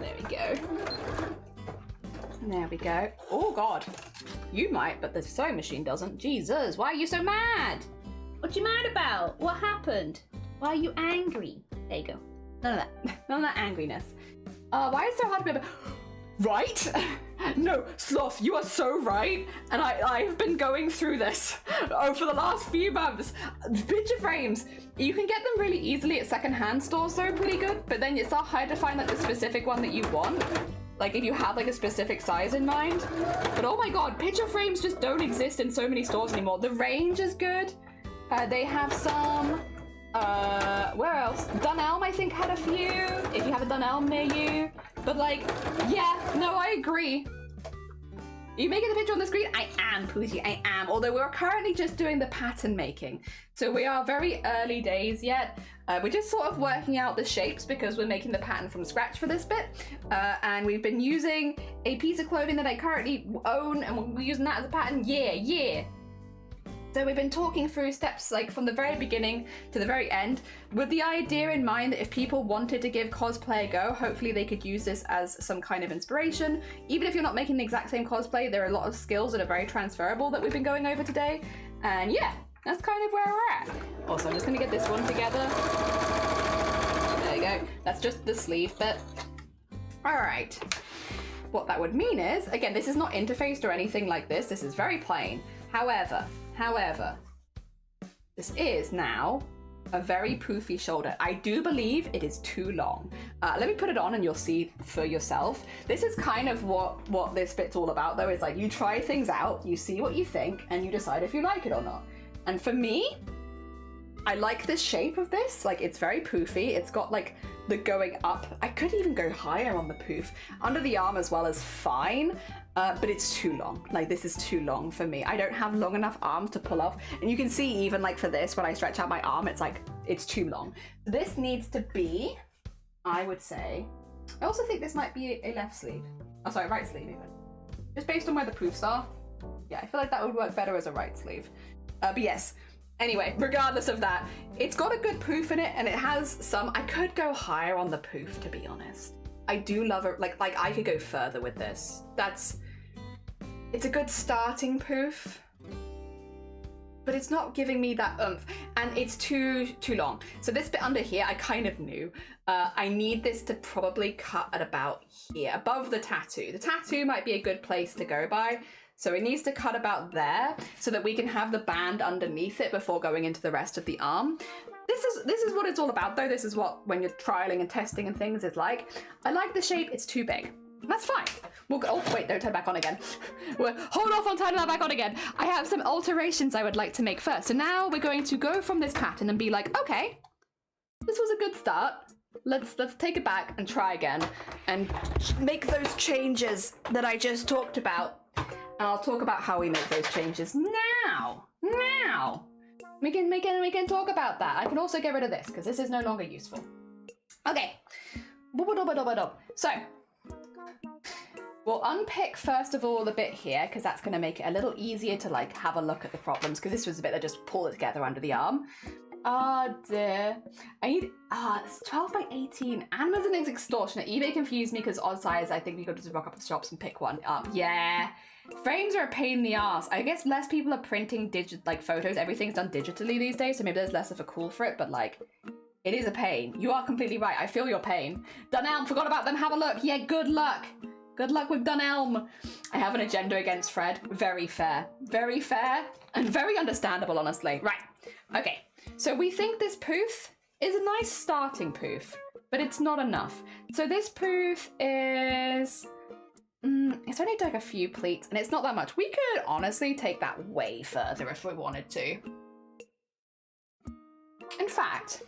There we go. There we go. Oh god. You might, but the sewing machine doesn't. Jesus, why are you so mad? What you mad about? What happened? Why are you angry? There you go. None of that. None of that angriness. Why is it so hard to be able... Right? No, Sloth, you are so right. And I've been going through this for the last few months. Picture frames. You can get them really easily at secondhand stores, so pretty good. But then it's so hard to find like the specific one that you want. Like if you have like a specific size in mind. But oh my god, picture frames just don't exist in so many stores anymore. The range is good. They have some... where else? Dunelm, I think, had a few. If you have a Dunelm near you. But like, yeah, no, I agree. Are you making the picture on the screen? I am, Pooty, I am. Although we're currently just doing the pattern making. So we are very early days yet. We're just sort of working out the shapes because we're making the pattern from scratch for this bit. And we've been using a piece of clothing that I currently own and we're using that as a pattern. Yeah. So we've been talking through steps like from the very beginning to the very end with the idea in mind that if people wanted to give cosplay a go, hopefully they could use this as some kind of inspiration. Even if you're not making the exact same cosplay, there are a lot of skills that are very transferable that we've been going over today. And yeah, that's kind of where we're at. Also, I'm just gonna get this one together. There you go. That's just the sleeve bit. All right. What that would mean is, again, this is not interfaced or anything like this. This is very plain. However, this is now a very poofy shoulder. I do believe it is too long. Let me put it on and you'll see for yourself. This is kind of what this bit's all about though, is like you try things out, you see what you think, and you decide if you like it or not. And for me, I like the shape of this. Like it's very poofy. It's got like the going up. I could even go higher on the poof. Under the arm as well is fine. But it's too long. Like this is too long for me. I don't have long enough arms to pull off. And you can see even like for this, when I stretch out my arm, it's like, it's too long. This needs to be, I would say, I also think this might be a left sleeve. Oh, sorry, right sleeve even. Just based on where the poofs are. Yeah, I feel like that would work better as a right sleeve. But yes, anyway, regardless of that, it's got a good poof in it and it has some, I could go higher on the poof to be honest. I do love it, like I could go further with this. It's a good starting poof. but it's not giving me that oomph, and it's too long. So this bit under here, I kind of knew. I need this to probably cut at about here, above the tattoo. The tattoo might be a good place to go by. So it needs to cut about there so that we can have the band underneath it before going into the rest of the arm. This is what it's all about, though. This is what, when you're trialing and testing and things, is like. I like the shape, it's too big. That's fine. We'll go, oh, wait, don't turn back on again. Hold off on turning that back on again. I have some alterations I would like to make first. So now we're going to go from this pattern and be like, okay, this was a good start. Let's take it back and try again and make those changes that I just talked about. And I'll talk about how we make those changes now. We can talk about that. I can also get rid of this because this is no longer useful. Okay. So we'll unpick first of all the bit here because that's going to make it a little easier to like have a look at the problems, because this was the bit that just pulled it together under the arm. Oh dear. I need, it's 12 by 18. Amazon is extortionate. eBay confused me because odd size, I think we could just rock up the shops and pick one up. Yeah. Frames are a pain in the ass. I guess less people are printing photos. Everything's done digitally these days, so maybe there's less of a call for it, but like, it is a pain. You are completely right. I feel your pain. Dunelm, forgot about them. Have a look. Yeah, good luck. Good luck with Dunelm. I have an agenda against Fred. Very fair. Very fair and very understandable, honestly. Right. Okay. So we think this poof is a nice starting poof, but it's not enough. So this poof is... it's only like a few pleats, and it's not that much. We could honestly take that way further if we wanted to. In fact,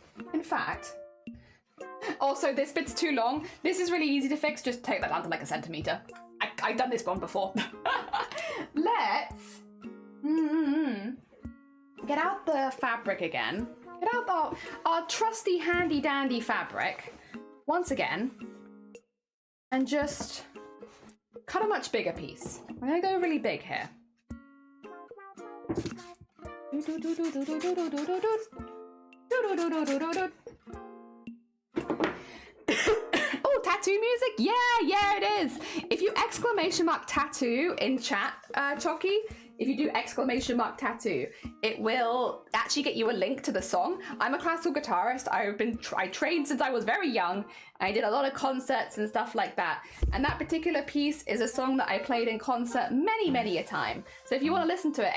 also this bit's too long. This is really easy to fix. Just take that down to like a centimeter. I've done this one before. Let's get out the fabric again. Get out our trusty handy dandy fabric once again, and just cut a much bigger piece. I'm gonna go really big here. Oh, tattoo music? Yeah, it is. If you !tattoo in chat, Chalky, if you do !tattoo, it will actually get you a link to the song. I'm a classical guitarist. I trained since I was very young. I did a lot of concerts and stuff like that. And that particular piece is a song that I played in concert many a time. So if you want to listen to it,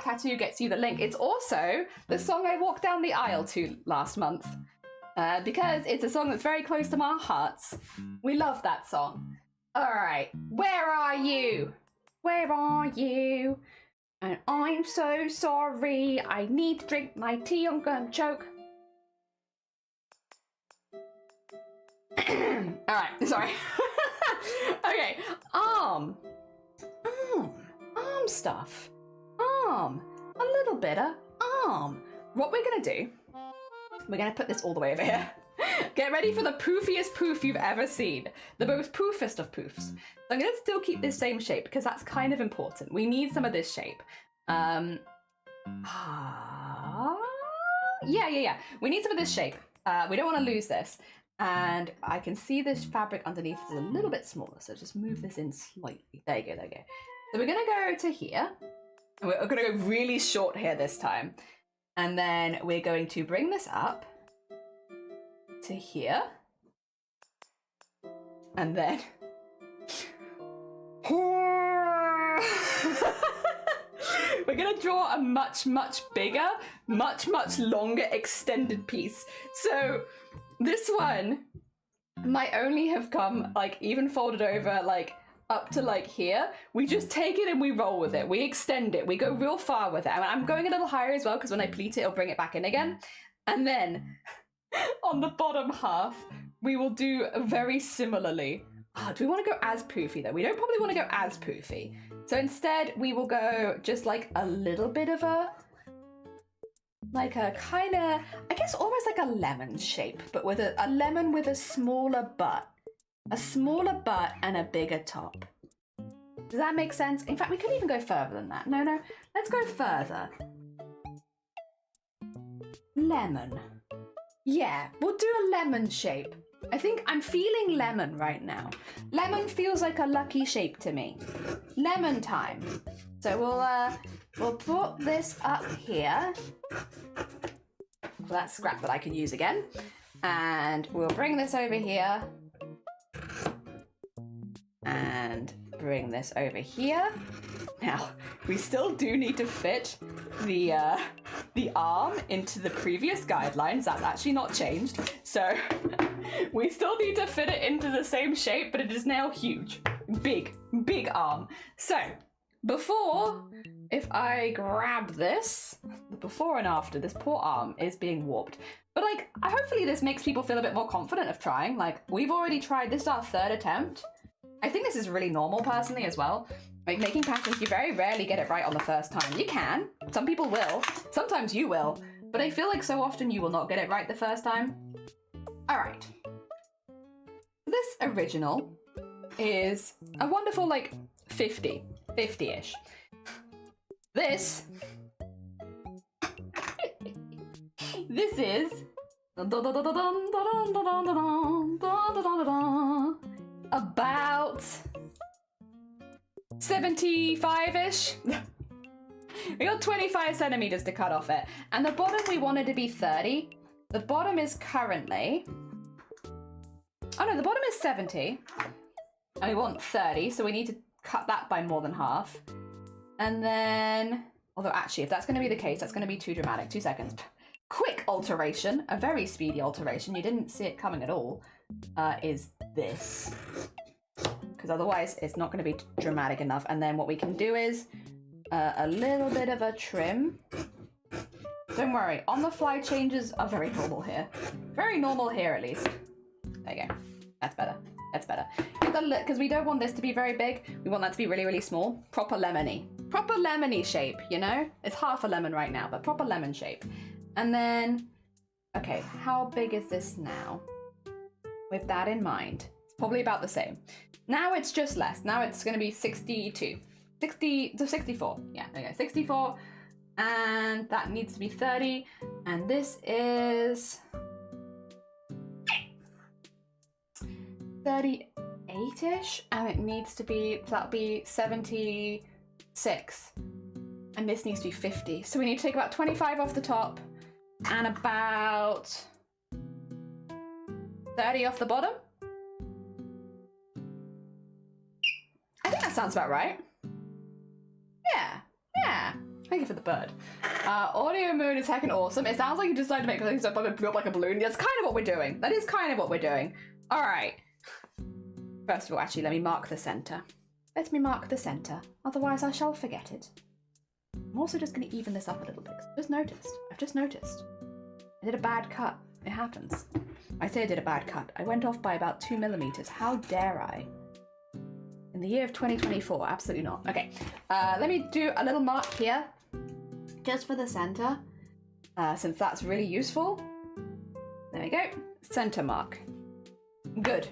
!tattoo gets you the link. It's also the song I walked down the aisle to last month. Because it's a song that's very close to my hearts. We love that song. All right, where are you? Where are you? And I'm so sorry. I need to drink my tea. I'm gonna choke. All right, sorry. Okay, arm stuff. Arm, a little bit of arm. What we're gonna do, we're gonna put this all the way over here. Get ready for the poofiest poof you've ever seen. The most poofest of poofs. So I'm gonna still keep this same shape because that's kind of important. We need some of this shape. Yeah. We need some of this shape. We don't want to lose this. And I can see this fabric underneath is a little bit smaller, so just move this in slightly. There you go. So we're gonna go to here. And we're gonna go really short here this time. And then we're going to bring this up to here, and then we're gonna draw a much bigger, much longer extended piece. So this one might only have come like even folded over like up to like here. We just take it and we roll with it. We extend it. We go real far with it. And I'm going a little higher as well because when I pleat it, it'll bring it back in again. And then on the bottom half, we will do very similarly. Do we want to go as poofy though? We don't probably want to go as poofy. So instead we will go just like a little bit of a kind of, I guess almost like a lemon shape, but with a lemon with a smaller butt. A smaller butt and a bigger top. Does that make sense? In fact, we could even go further than that. No, let's go further. Lemon. Yeah, we'll do a lemon shape. I think I'm feeling lemon right now. Lemon feels like a lucky shape to me. Lemon time. So we'll put this up here. Well, that's scrap that I can use again. And we'll bring this over here. And bring this over here. Now, we still do need to fit the arm into the previous guidelines. That's actually not changed. So we still need to fit it into the same shape, but it is now huge. Big arm. So before, if I grab this, the before and after, this poor arm is being warped. But like, hopefully this makes people feel a bit more confident of trying. Like, we've already tried, this is our 3rd attempt. I think this is really normal personally as well. Like, making patterns, you very rarely get it right on the first time. You can, some people will, sometimes you will, but I feel like so often you will not get it right the first time. All right. This original is a wonderful, like, 50-ish. This is about 75-ish. We got 25 centimeters to cut off it. And the bottom we wanted to be 30. The bottom is currently... Oh no, the bottom is 70. And we want 30, so we need to cut that by more than half. And then... Although actually, if that's going to be the case, that's going to be too dramatic. 2 seconds. Quick alteration, a very speedy alteration, you didn't see it coming at all, is this. Because otherwise it's not going to be dramatic enough. And then what we can do is a little bit of a trim. Don't worry, on the fly changes are very normal here. Very normal here at least. There you go. That's better. That's better. Because we don't want this to be very big. We want that to be really, really small. Proper lemony. Proper lemony shape, you know? It's half a lemon right now, but proper lemon shape. And then, okay, how big is this now? With that in mind, it's probably about the same. Now it's just less. Now it's going to be 62. 64. Yeah, there you go. 64. And that needs to be 30. And this is 38-ish. And it needs to be, that'll be 76. And this needs to be 50. So we need to take about 25 off the top. And about 30 off the bottom. I think that sounds about right. Yeah. Thank you for the bird. Audio mode is heckin' awesome. It sounds like you decided to make things up like a balloon. That's kind of what we're doing. That is kind of what we're doing. All right. First of all, actually, let me mark the center. Let me mark the center. Otherwise, I shall forget it. I'm also just going to even this up a little bit. I've just noticed. I did a bad cut. It happens. I say I did a bad cut. I went off by about 2 millimeters. How dare I? In the year of 2024, absolutely not. Okay, let me do a little mark here, just for the center, since that's really useful. There we go. Center mark. Good.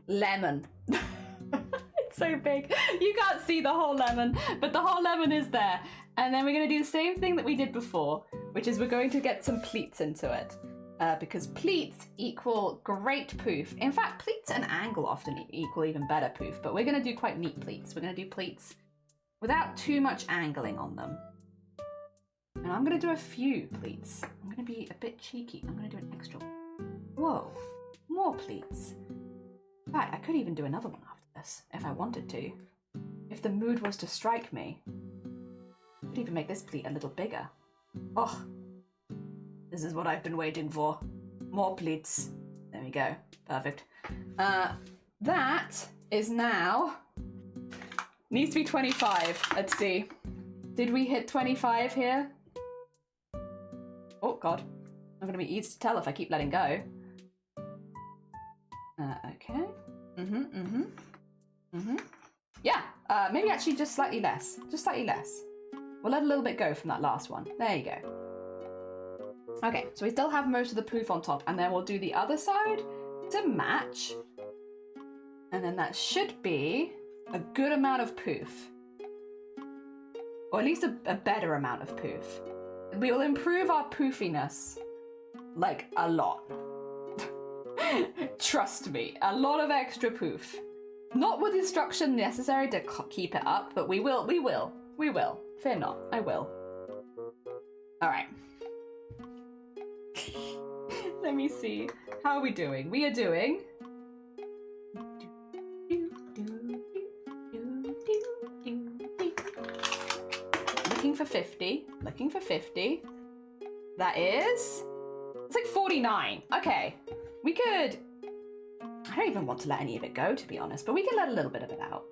Lemon. It's so big. You can't see the whole lemon, but the whole lemon is there. And then we're going to do the same thing that we did before, which is we're going to get some pleats into it. Because pleats equal great poof. In fact, pleats and angle often equal even better poof, but we're going to do quite neat pleats. We're going to do pleats without too much angling on them. And I'm going to do a few pleats. I'm going to be a bit cheeky. I'm going to do an extra. Whoa, more pleats. In fact, I could even do another one after this if I wanted to. If the mood was to strike me. I could even make this pleat a little bigger. Oh, this is what I've been waiting for. More pleats. There we go. Perfect. That is now... Needs to be 25. Let's see. Did we hit 25 here? Oh, God. I'm going to be easy to tell if I keep letting go. Okay. Yeah. Maybe actually just slightly less. Just slightly less. We'll let a little bit go from that last one. There you go. Okay, so we still have most of the poof on top, and then we'll do the other side to match. And then that should be a good amount of poof. Or at least a better amount of poof. We will improve our poofiness, like, a lot. Trust me, a lot of extra poof. Not with instruction necessary to keep it up, but we will. Fear not, I will. Alright. Let me see. How are we doing? We are doing... Looking for 50. Looking for 50. That is... It's like 49. Okay. We could... I don't even want to let any of it go, to be honest, but we can let a little bit of it out.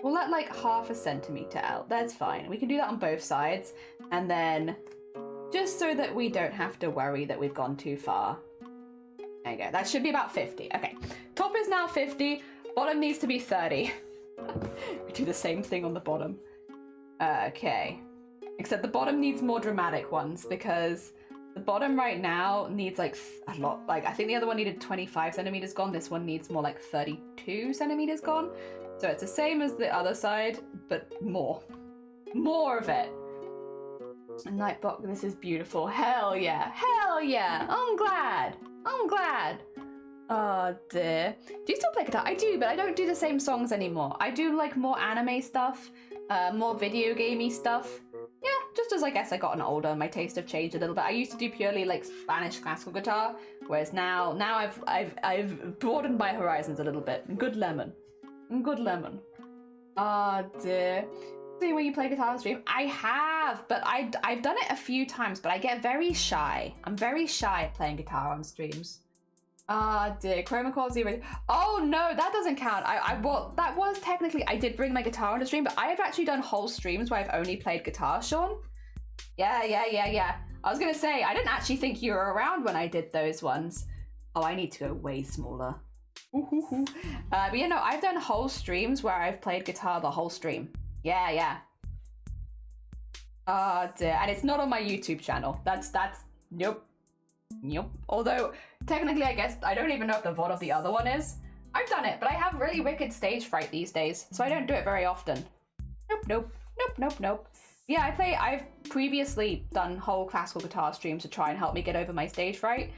We'll let like 1/2 centimeter out. That's fine. We can do that on both sides. And then, just so that we don't have to worry that we've gone too far. There you go. That should be about 50. Okay. Top is now 50. Bottom needs to be 30. We do the same thing on the bottom. Okay. Except the bottom needs more dramatic ones because the bottom right now needs like a lot. Like I think the other one needed 25 centimeters gone. This one needs more like 32 centimeters gone. So it's the same as the other side, but more. More of it. Nightbox, this is beautiful. Hell yeah. Hell yeah. I'm glad. I'm glad. Oh dear. Do you still play guitar? I do, but I don't do the same songs anymore. I do like more anime stuff, more video gamey stuff. Yeah, just as I guess I gotten older, my taste have changed a little bit. I used to do purely like Spanish classical guitar, whereas now I've broadened my horizons a little bit. Good lemon. Good lemon. Oh dear. See where you play guitar on stream? I have, but I've done it a few times, but I get very shy. I'm very shy at playing guitar on streams. Ah dear, chroma core 0. Oh no, that doesn't count. Well, that was technically, I did bring my guitar on the stream, but I have actually done whole streams where I've only played guitar, Sean. Yeah. I was gonna say, I didn't actually think you were around when I did those ones. Oh, I need to go way smaller. But yeah, no, I've done whole streams where I've played guitar the whole stream. Yeah. Oh dear, and it's not on my YouTube channel. That's, nope. Although, technically, I guess, I don't even know if the VOD of the other one is. I've done it, but I have really wicked stage fright these days, so I don't do it very often. Nope. Yeah, I've previously done whole classical guitar streams to try and help me get over my stage fright.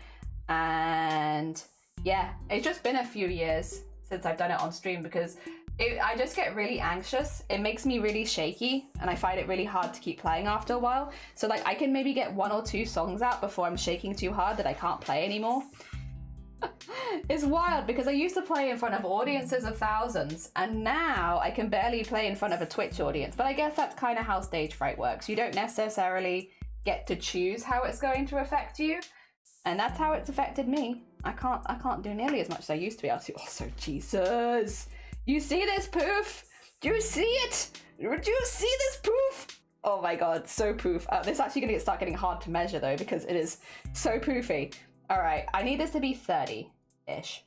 And yeah, it's just been a few years since I've done it on stream because I just get really anxious. It makes me really shaky and I find it really hard to keep playing after a while. So like I can maybe get 1 or 2 songs out before I'm shaking too hard that I can't play anymore. It's wild because I used to play in front of audiences of thousands and now I can barely play in front of a Twitch audience. But I guess that's kind of how stage fright works. You don't necessarily get to choose how it's going to affect you. And that's how it's affected me. I can't do nearly as much as I used to be able to. Also, Jesus. You see this poof? Do you see it? Do you see this poof? Oh my god, so poof. This is actually going to start getting hard to measure though because it is so poofy. All right, I need this to be 30-ish.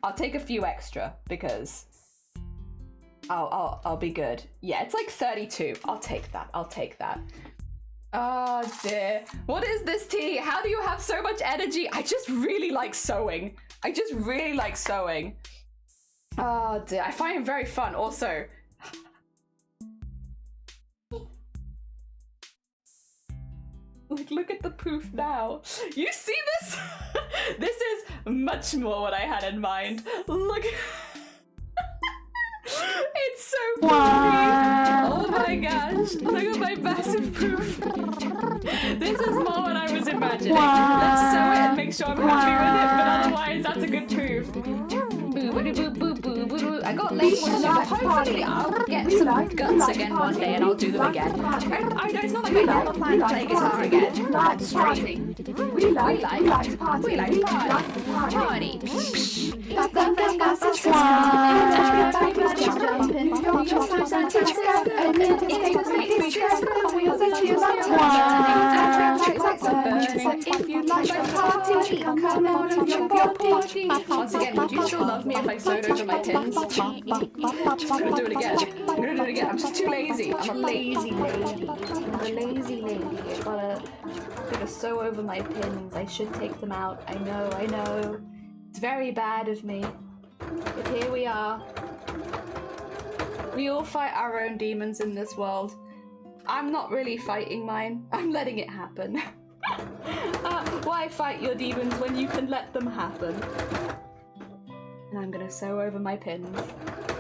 I'll take a few extra because I'll be good. Yeah, it's like 32. I'll take that. Oh dear. What is this tea? How do you have so much energy? I just really like sewing. Oh dear, I find it very fun also. Look at the poof now. You see this? This is much more what I had in mind. Look. It's so poofy. Oh my gosh. Look at my massive poof. This is more what I was imagining. Let's sew it and make sure I'm happy with it, but otherwise that's a good poof. I got late one, so hopefully I'll get some guts again one day and I'll do them again. It's not like I never plan to play guitar again. That's streaming. We like party. If you like a party, come on and jump your party. Once again, would you still love me if I sewed over my pins? I'm gonna do it again. I'm just too lazy. I'm a lazy lady. I gotta sew over my pins. I should take them out. I know. It's very bad of me. But here we are. We all fight our own demons in this world. I'm not really fighting mine. I'm letting it happen. Why Why fight your demons when you can let them happen? And I'm gonna sew over my pins.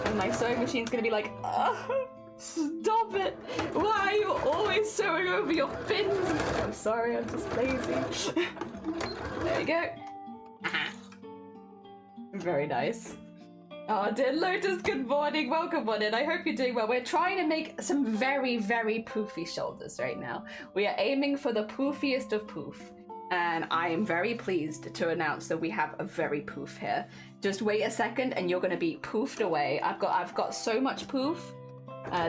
And my sewing machine's gonna be like, oh, stop it! Why are you always sewing over your pins? I'm sorry, I'm just lazy. There you go. Very nice. Oh, dear Lotus, good morning. Welcome on in. I hope you're doing well. We're trying to make some very, very poofy shoulders right now. We are aiming for the poofiest of poof. And I am very pleased to announce that we have a very poof here. Just wait a second and you're going to be poofed away. I've got so much poof.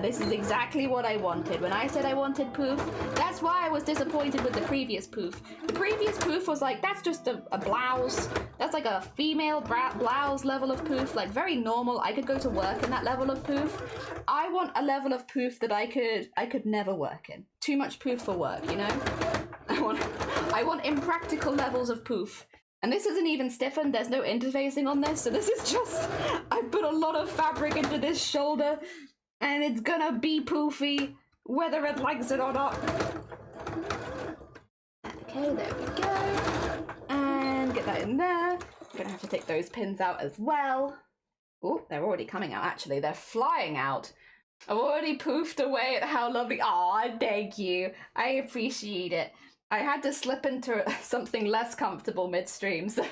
This is exactly what I wanted. When I said I wanted poof, that's why I was disappointed with the previous poof. The previous poof was like, that's just a blouse. That's like a female blouse level of poof, like very normal. I could go to work in that level of poof. I want a level of poof that I could never work in. Too much poof for work, you know? I want impractical levels of poof. And this isn't even stiffened, there's no interfacing on this, so this is just, I put a lot of fabric into this shoulder, and it's gonna be poofy, whether it likes it or not. Okay, there we go. And get that in there. Gonna have to take those pins out as well. Oh, they're already coming out, actually. They're flying out. I've already poofed away at how lovely. Aw, thank you. I appreciate it. I had to slip into something less comfortable midstream, so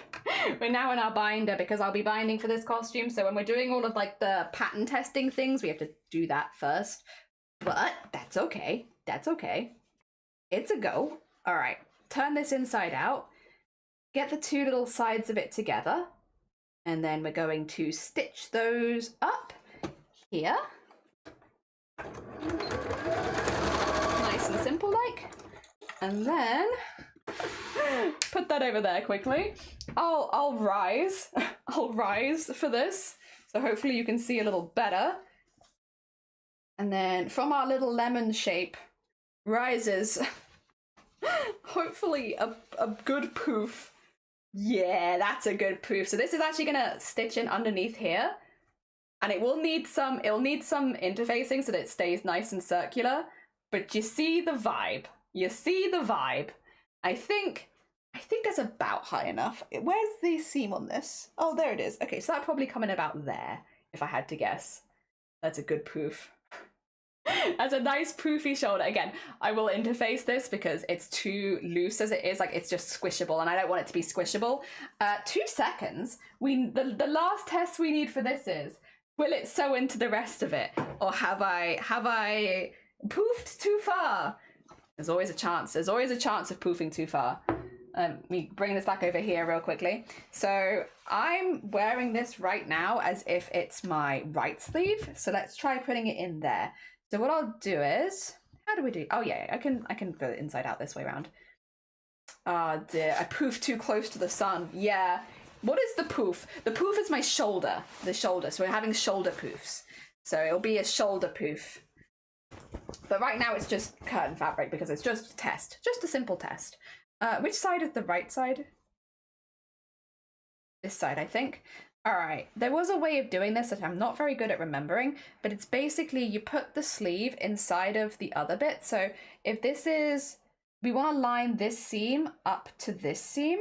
we're now in our binder because I'll be binding for this costume, so when we're doing all of like the pattern testing things, we have to do that first. But that's okay. That's okay. It's a go. All right, turn this inside out. Get the two little sides of it together. And then we're going to stitch those up here. Nice and simple like. And then put that over there quickly. I'll rise. I'll rise for this. So hopefully you can see a little better. And then from our little lemon shape rises hopefully a good poof. Yeah, that's a good poof. So this is actually gonna stitch in underneath here. And it'll need some interfacing so that it stays nice and circular. But you see the vibe. You see the vibe. I think that's about high enough. Where's the seam on this? Oh, there it is. Okay, so that'd probably come in about there, if I had to guess. That's a good poof. That's a nice poofy shoulder. Again, I will interface this because it's too loose as it is. Like, it's just squishable, and I don't want it to be squishable. 2 seconds. The last test we need for this is, will it sew into the rest of it? Or have I poofed too far? There's always a chance. There's always a chance of poofing too far. Me bring this back over here real quickly. So I'm wearing this right now as if it's my right sleeve. So let's try putting it in there. So what I'll do is, how do we do? Oh yeah, I can go inside out this way around. Oh dear, I poofed too close to the sun. Yeah. What is the poof? The poof is my shoulder. The shoulder. So we're having shoulder poofs. So it'll be a shoulder poof. But right now it's just curtain fabric because it's just a test. Just a simple test. Which side is the right side? This side, I think. Alright, there was a way of doing this that I'm not very good at remembering, but it's basically you put the sleeve inside of the other bit. So if this is, we want to line this seam up to this seam,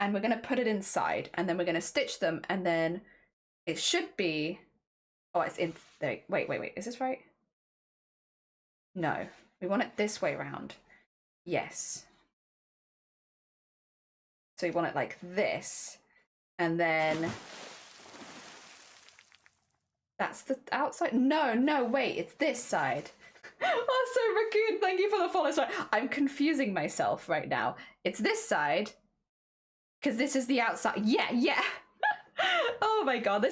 and we're going to put it inside, and then we're going to stitch them, and then it should be, oh, it's in there. Wait, is this right? No, we want it this way around. Yes. So you want it like this, and then that's the outside. No, wait, it's this side. Oh, so Raccoon, thank you for the follow. Sorry, I'm confusing myself right now. It's this side, because this is the outside. Yeah. Oh my god,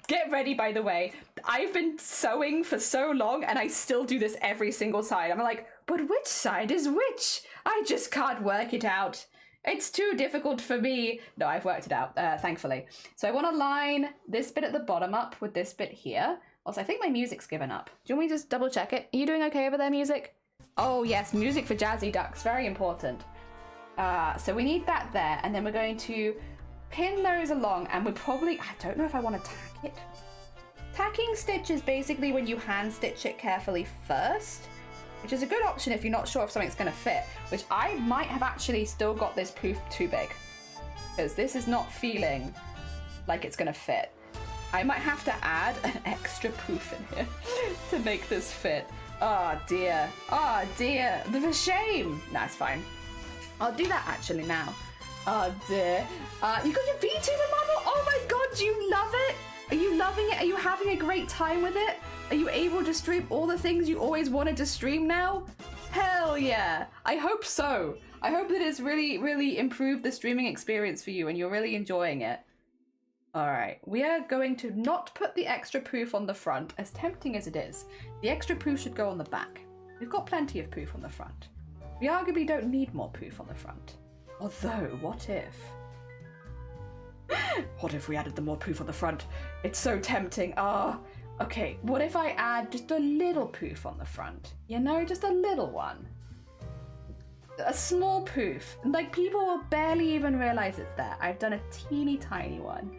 get ready, by the way. I've been sewing for so long and I still do this every single side. I'm like, but which side is which? I just can't work it out. It's too difficult for me. No, I've worked it out, thankfully. So I want to line this bit at the bottom up with this bit here. Also, I think my music's given up. Do you want me to just double check it? Are you doing okay over there, music? Oh yes, music for Jazzy Ducks, very important. So we need that there, and then we're going to pin those along, and we're probably, I don't know if I want to tack it. Tacking stitch is basically when you hand stitch it carefully first, which is a good option if you're not sure if something's going to fit, which I might have actually still got this poof too big, because this is not feeling like it's going to fit. I might have to add an extra poof in here to make this fit. Oh dear, oh dear, the shame. Nah, it's fine. I'll do that actually now. Oh dear. You got your VTuber model? Oh my god, do you love it? Are you loving it? Are you having a great time with it? Are you able to stream all the things you always wanted to stream now? Hell yeah. I hope so. I hope that it's really, really improved the streaming experience for you and you're really enjoying it. Alright, we are going to not put the extra poof on the front, as tempting as it is. The extra poof should go on the back. We've got plenty of poof on the front. We arguably don't need more poof on the front. Although, what if? What if we added the more poof on the front? It's so tempting. Okay, what if I add just a little poof on the front? You know, just a little one. A small poof. Like, people will barely even realize it's there. I've done a teeny tiny one.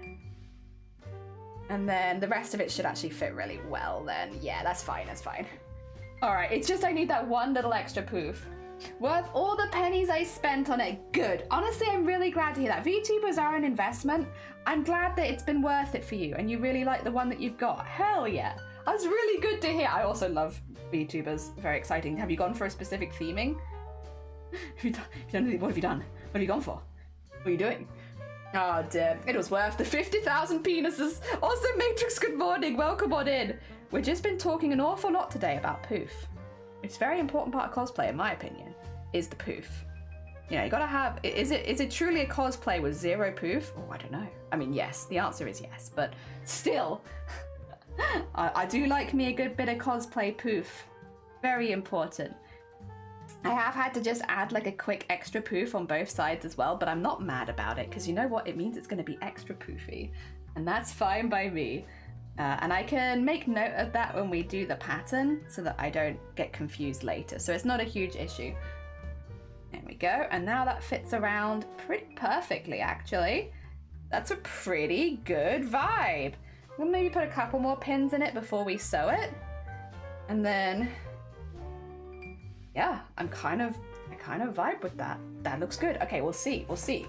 And then the rest of it should actually fit really well then. Yeah, that's fine, that's fine. Alright, it's just I need that one little extra poof. Worth all the pennies I spent on it. Good. Honestly, I'm really glad to hear that. VTubers are an investment. I'm glad that it's been worth it for you and you really like the one that you've got. Hell yeah. That's really good to hear. I also love VTubers. Very exciting. Have you gone for a specific theming? What have you done? What have you gone for? What are you doing? Oh dear, it was worth the 50,000 penises. Also, Matrix, good morning, welcome on in. We've just been talking an awful lot today about poof. It's a very important part of cosplay, in my opinion, is the poof. You know, you gotta have, is it truly a cosplay with zero poof? Oh, I don't know. I mean, yes, the answer is yes, but still, I do like me a good bit of cosplay poof. Very important. I have had to just add like a quick extra poof on both sides as well, but I'm not mad about it because you know what? It means it's going to be extra poofy, and that's fine by me. And I can make note of that when we do the pattern so that I don't get confused later. So it's not a huge issue. There we go. And now that fits around pretty perfectly, actually. That's a pretty good vibe. We'll maybe put a couple more pins in it before we sew it. And then, yeah, I kind of vibe with that. That looks good. Okay, we'll see. We'll see.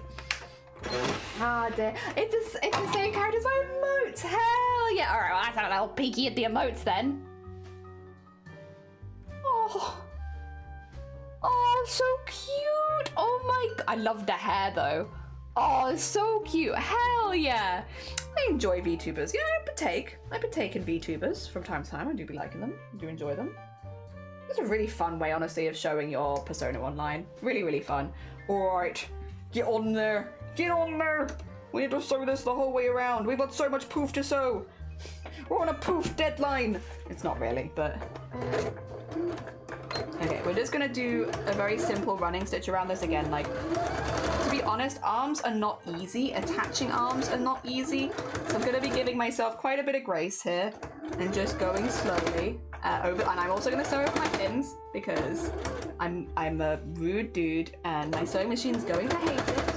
Ah, dear. It's the same character as my emotes. Hell yeah. All right, well, that's a little peeky at the emotes then. Oh, so cute. Oh my, I love the hair though. Oh, it's so cute. Hell yeah. I enjoy VTubers. Yeah, I partake in VTubers from time to time. I do be liking them. I do enjoy them. It's a really fun way, honestly, of showing your persona online. Really, really fun. All right, get on there. Get on there. We need to sew this the whole way around. We've got so much poof to sew. We're on a poof deadline. It's not really, but... Okay, we're just gonna do a very simple running stitch around this again. Like, to be honest, arms are not easy. Attaching arms are not easy. So I'm gonna be giving myself quite a bit of grace here and just going slowly over. And I'm also gonna sew over my pins because I'm a rude dude and my sewing machine's going to hate it.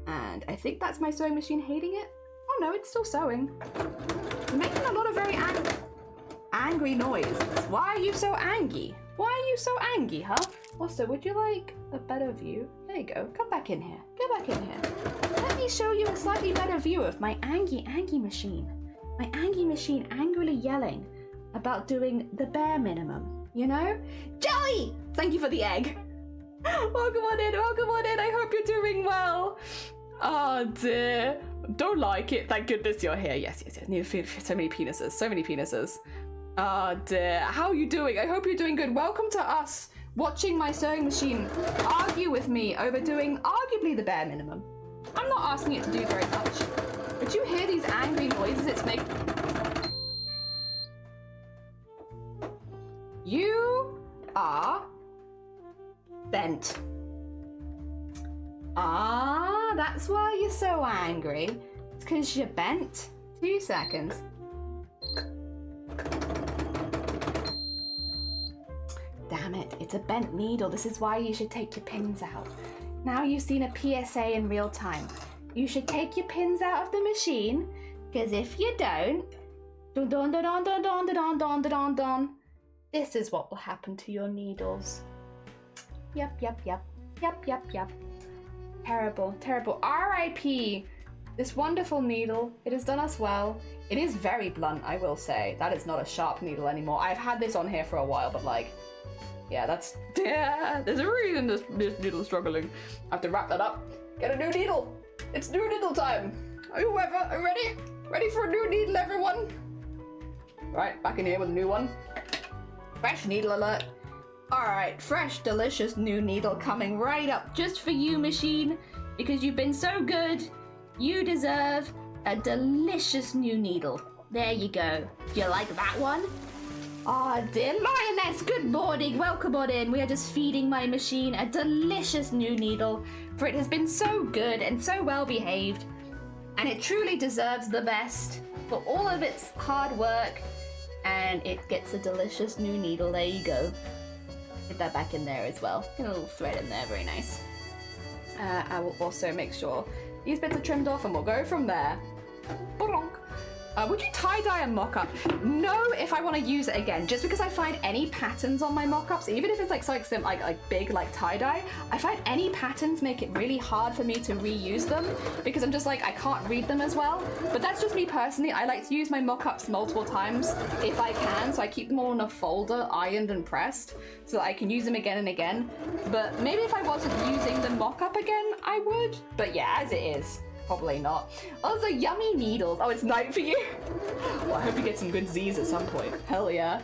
And I think that's my sewing machine hating it. Oh no, it's still sewing. You're making a lot of very angry noises. Why are you so angry? Why are you so angry, huh? Also, would you like a better view? There you go. Come back in here. Get back in here. Let me show you a slightly better view of my angry machine. My angry machine angrily yelling about doing the bare minimum, you know? Jelly! Thank you for the egg. Welcome on in, welcome on in. I hope you're doing well. Oh dear. Don't like it. Thank goodness you're here. Yes. So many penises. So many penises. Oh dear. How are you doing? I hope you're doing good. Welcome to us watching my sewing machine argue with me over doing arguably the bare minimum. I'm not asking it to do very much. But you hear these angry noises it's making? You are bent. Ah, that's why you're so angry. It's because you're bent. 2 seconds. Damn it, it's a bent needle. This is why you should take your pins out. Now you've seen a PSA in real time. You should take your pins out of the machine, because if you don't, This is what will happen to your needles. Yep. Terrible, terrible. R.I.P. This wonderful needle. It has done us well. It is very blunt, I will say. That is not a sharp needle anymore. I've had this on here for a while, but like, yeah, there's a reason this needle is struggling. I have to wrap that up. Get a new needle. It's new needle time. Are you ready? Ready for a new needle, everyone? Right, back in here with a new one. Fresh needle alert. Alright, fresh, delicious new needle coming right up just for you, machine. Because you've been so good, you deserve a delicious new needle. There you go. Do you like that one? Ah, dear Lioness, good morning. Welcome on in. We are just feeding my machine a delicious new needle, for it has been so good and so well behaved. And it truly deserves the best for all of its hard work. And it gets a delicious new needle. There you go. Get that back in there as well. Get a little thread in there, very nice. I will also make sure these bits are trimmed off and we'll go from there. Would you tie-dye a mock-up? No, if I want to use it again, just because I find any patterns on my mock-ups, even if it's like something like big like tie-dye, I find any patterns make it really hard for me to reuse them because I'm just like, I can't read them as well. But that's just me personally. I like to use my mock-ups multiple times if I can, so I keep them all in a folder, ironed and pressed, so that I can use them again and again. But maybe if I wasn't using the mock-up again, I would. But yeah, as it is. Probably not. Also, yummy needles. Oh, it's night for you? Well, I hope you get some good Z's at some point. Hell yeah.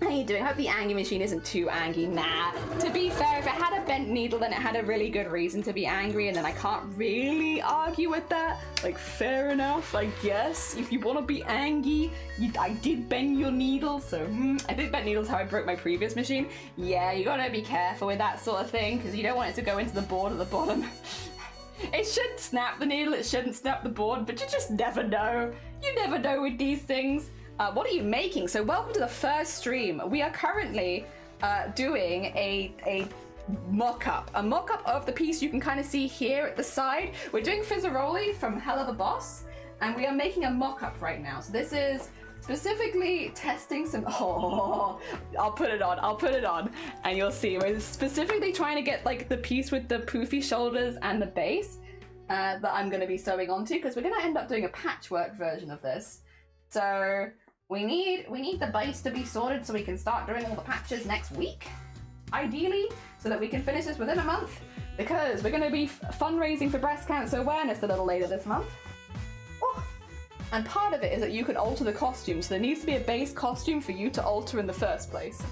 How you doing? I hope the angry machine isn't too angry. Nah. To be fair, if it had a bent needle, then it had a really good reason to be angry, and then I can't really argue with that. Like, fair enough, I guess. If you want to be angry, I did bend your needle, so I did bend needles how I broke my previous machine. Yeah, you gotta be careful with that sort of thing, because you don't want it to go into the board at the bottom. It should snap the needle, it shouldn't snap the board, but you just never know. You never know with these things. What are you making? So welcome to the first stream. We are currently doing a mock-up. A mock-up of the piece you can kind of see here at the side. We're doing Fizzaroli from Hell of a Boss, and we are making a mock-up right now. So this is specifically testing some, I'll put it on, and you'll see. We're specifically trying to get like the piece with the poofy shoulders and the base that I'm going to be sewing onto, because we're going to end up doing a patchwork version of this. So we need the base to be sorted so we can start doing all the patches next week, ideally, so that we can finish this within a month, because we're going to be fundraising for breast cancer awareness a little later this month. Oh. And part of it is that you can alter the costume, so there needs to be a base costume for you to alter in the first place.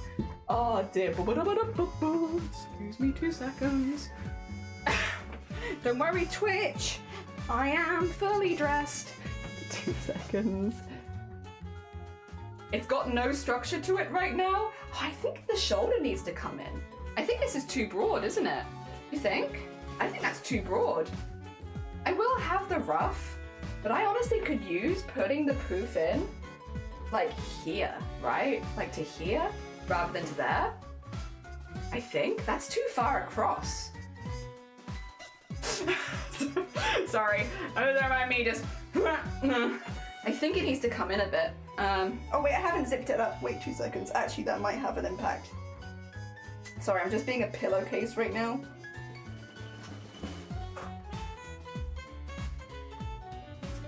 Oh dear. Excuse me 2 seconds. Don't worry, Twitch. I am fully dressed. 2 seconds. It's got no structure to it right now. Oh, I think the shoulder needs to come in. I think this is too broad, isn't it? You think? I think that's too broad. I will have the ruff, but I honestly could use putting the poof in, like here, right? Like to here, rather than to there. I think that's too far across. Sorry, don't mind me just. I think it needs to come in a bit. Oh wait, I haven't zipped it up. Wait 2 seconds. Actually, that might have an impact. Sorry, I'm just being a pillowcase right now.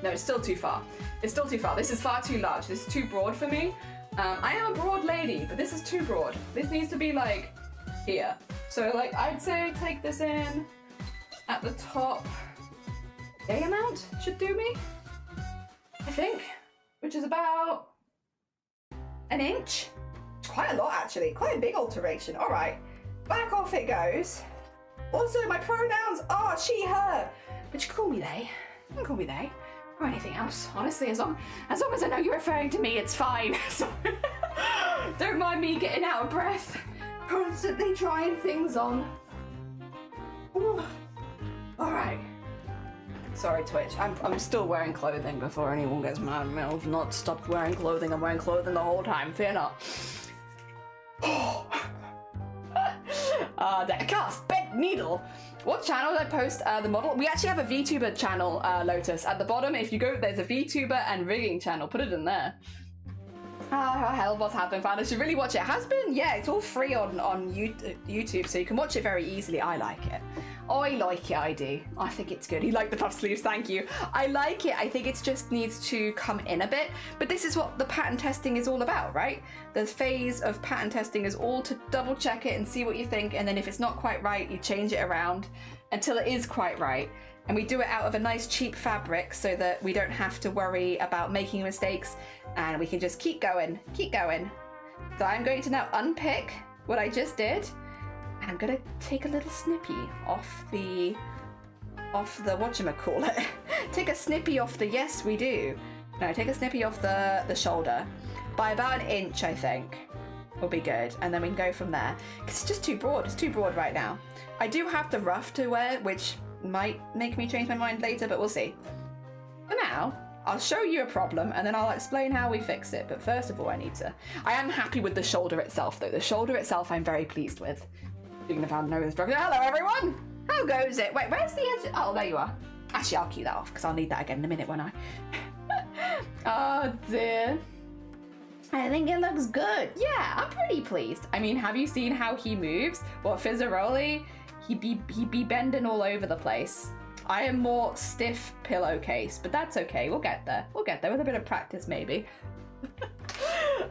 No, it's still too far. It's still too far. This is far too large. This is too broad for me. I am a broad lady, but this is too broad. This needs to be like here. So like, I'd say take this in at the top. A amount should do me, I think, which is about an inch. It's quite a lot actually, quite a big alteration. All right, back off it goes. Also, my pronouns are she, her, but you can call me they. You can call me they. Or anything else, honestly, as long as I know you're referring to me, it's fine. So, don't mind me getting out of breath, constantly trying things on. Ooh. All right. Sorry, Twitch. I'm still wearing clothing before anyone gets mad at me. I've not stopped wearing clothing. I'm wearing clothing the whole time. Fear not. That cast bent needle. What channel did I post the model? We actually have a VTuber channel, Lotus. At the bottom, if you go, there's a VTuber and rigging channel. Put it in there. Ah, hell, what's happening, fan? I should really watch it. It has been, yeah, it's all free on YouTube, so you can watch it very easily. I like it. I like it, I do. I think it's good. You like the puff sleeves, thank you. I like it. I think it just needs to come in a bit. But this is what the pattern testing is all about, right? The phase of pattern testing is all to double check it and see what you think. And then if it's not quite right, you change it around until it is quite right. And we do it out of a nice cheap fabric so that we don't have to worry about making mistakes and we can just keep going, keep going. So I'm going to now unpick what I just did. And I'm gonna take a little snippy off the whatchamacallit. Take a snippy off the, yes we do. No, take a snippy off the shoulder. By about 1 inch, I think. Will be good. And then we can go from there. Because it's just too broad. It's too broad right now. I do have the ruff to wear, which might make me change my mind later, but we'll see. For now, I'll show you a problem and then I'll explain how we fix it. But first of all, I am happy with the shoulder itself though. The shoulder itself I'm very pleased with. Speaking of how no instruction. Hello everyone! How goes it? Wait, where's the edge? Oh, there you are. Actually, I'll keep that off because I'll need that again in a minute, won't I? Oh dear. I think it looks good. Yeah, I'm pretty pleased. I mean, have you seen how he moves? Well, Fizzaroli, he'd be bending all over the place. I am more stiff pillowcase, but that's okay. We'll get there. We'll get there with a bit of practice, maybe.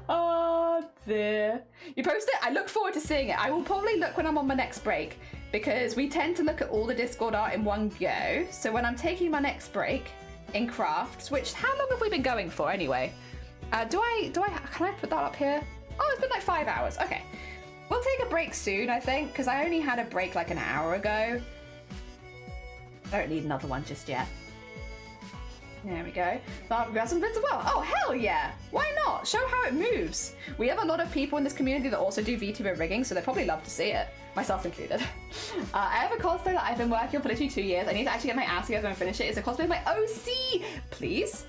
Oh dear. You post it? I look forward to seeing it. I will probably look when I'm on my next break because we tend to look at all the Discord art in one go. So when I'm taking my next break in crafts, which, how long have we been going for anyway? Can I put that up here? Oh, it's been like 5 hours. Okay. We'll take a break soon, I think, because I only had a break like an hour ago. I don't need another one just yet. There we go. We got some bits as well. Oh, hell yeah. Why not? Show how it moves. We have a lot of people in this community that also do VTuber rigging, so they probably love to see it. Myself included. I have a cosplay that I've been working on for literally 2 years. I need to actually get my ass together and finish it. It's a cosplay of my OC. Please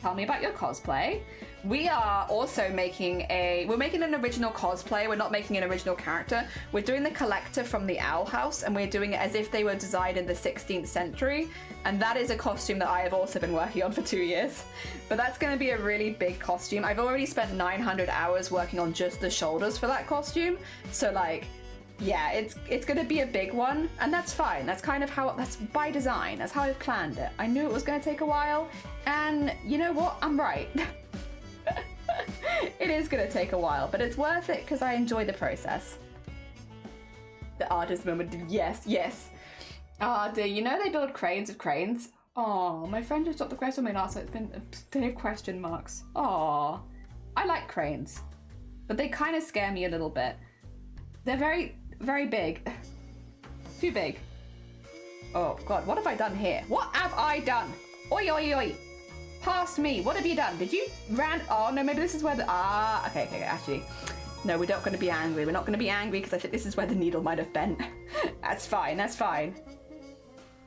tell me about your cosplay. We are also making we're making an original cosplay. We're not making an original character. We're doing the collector from the Owl House and we're doing it as if they were designed in the 16th century. And that is a costume that I have also been working on for 2 years. But that's going to be a really big costume. I've already spent 900 hours working on just the shoulders for that costume. So like, yeah, it's going to be a big one. And that's fine. That's kind of how, that's by design. That's how I've planned it. I knew it was going to take a while. And you know what? I'm right. It is going to take a while, but it's worth it because I enjoy the process. The artist moment, yes, yes. Oh dear, you know they build cranes with cranes? Oh, my friend just dropped the question on me last night. It's been big question marks. Oh, I like cranes, but they kind of scare me a little bit. They're very, very big. Too big. Oh God, what have I done here? What have I done? Oi, oi, oi. Past me. What have you done? Did you oh no, maybe this is where the okay, actually no, we're not going to be angry. We're not going to be angry because I think this is where the needle might have bent. That's fine, that's fine.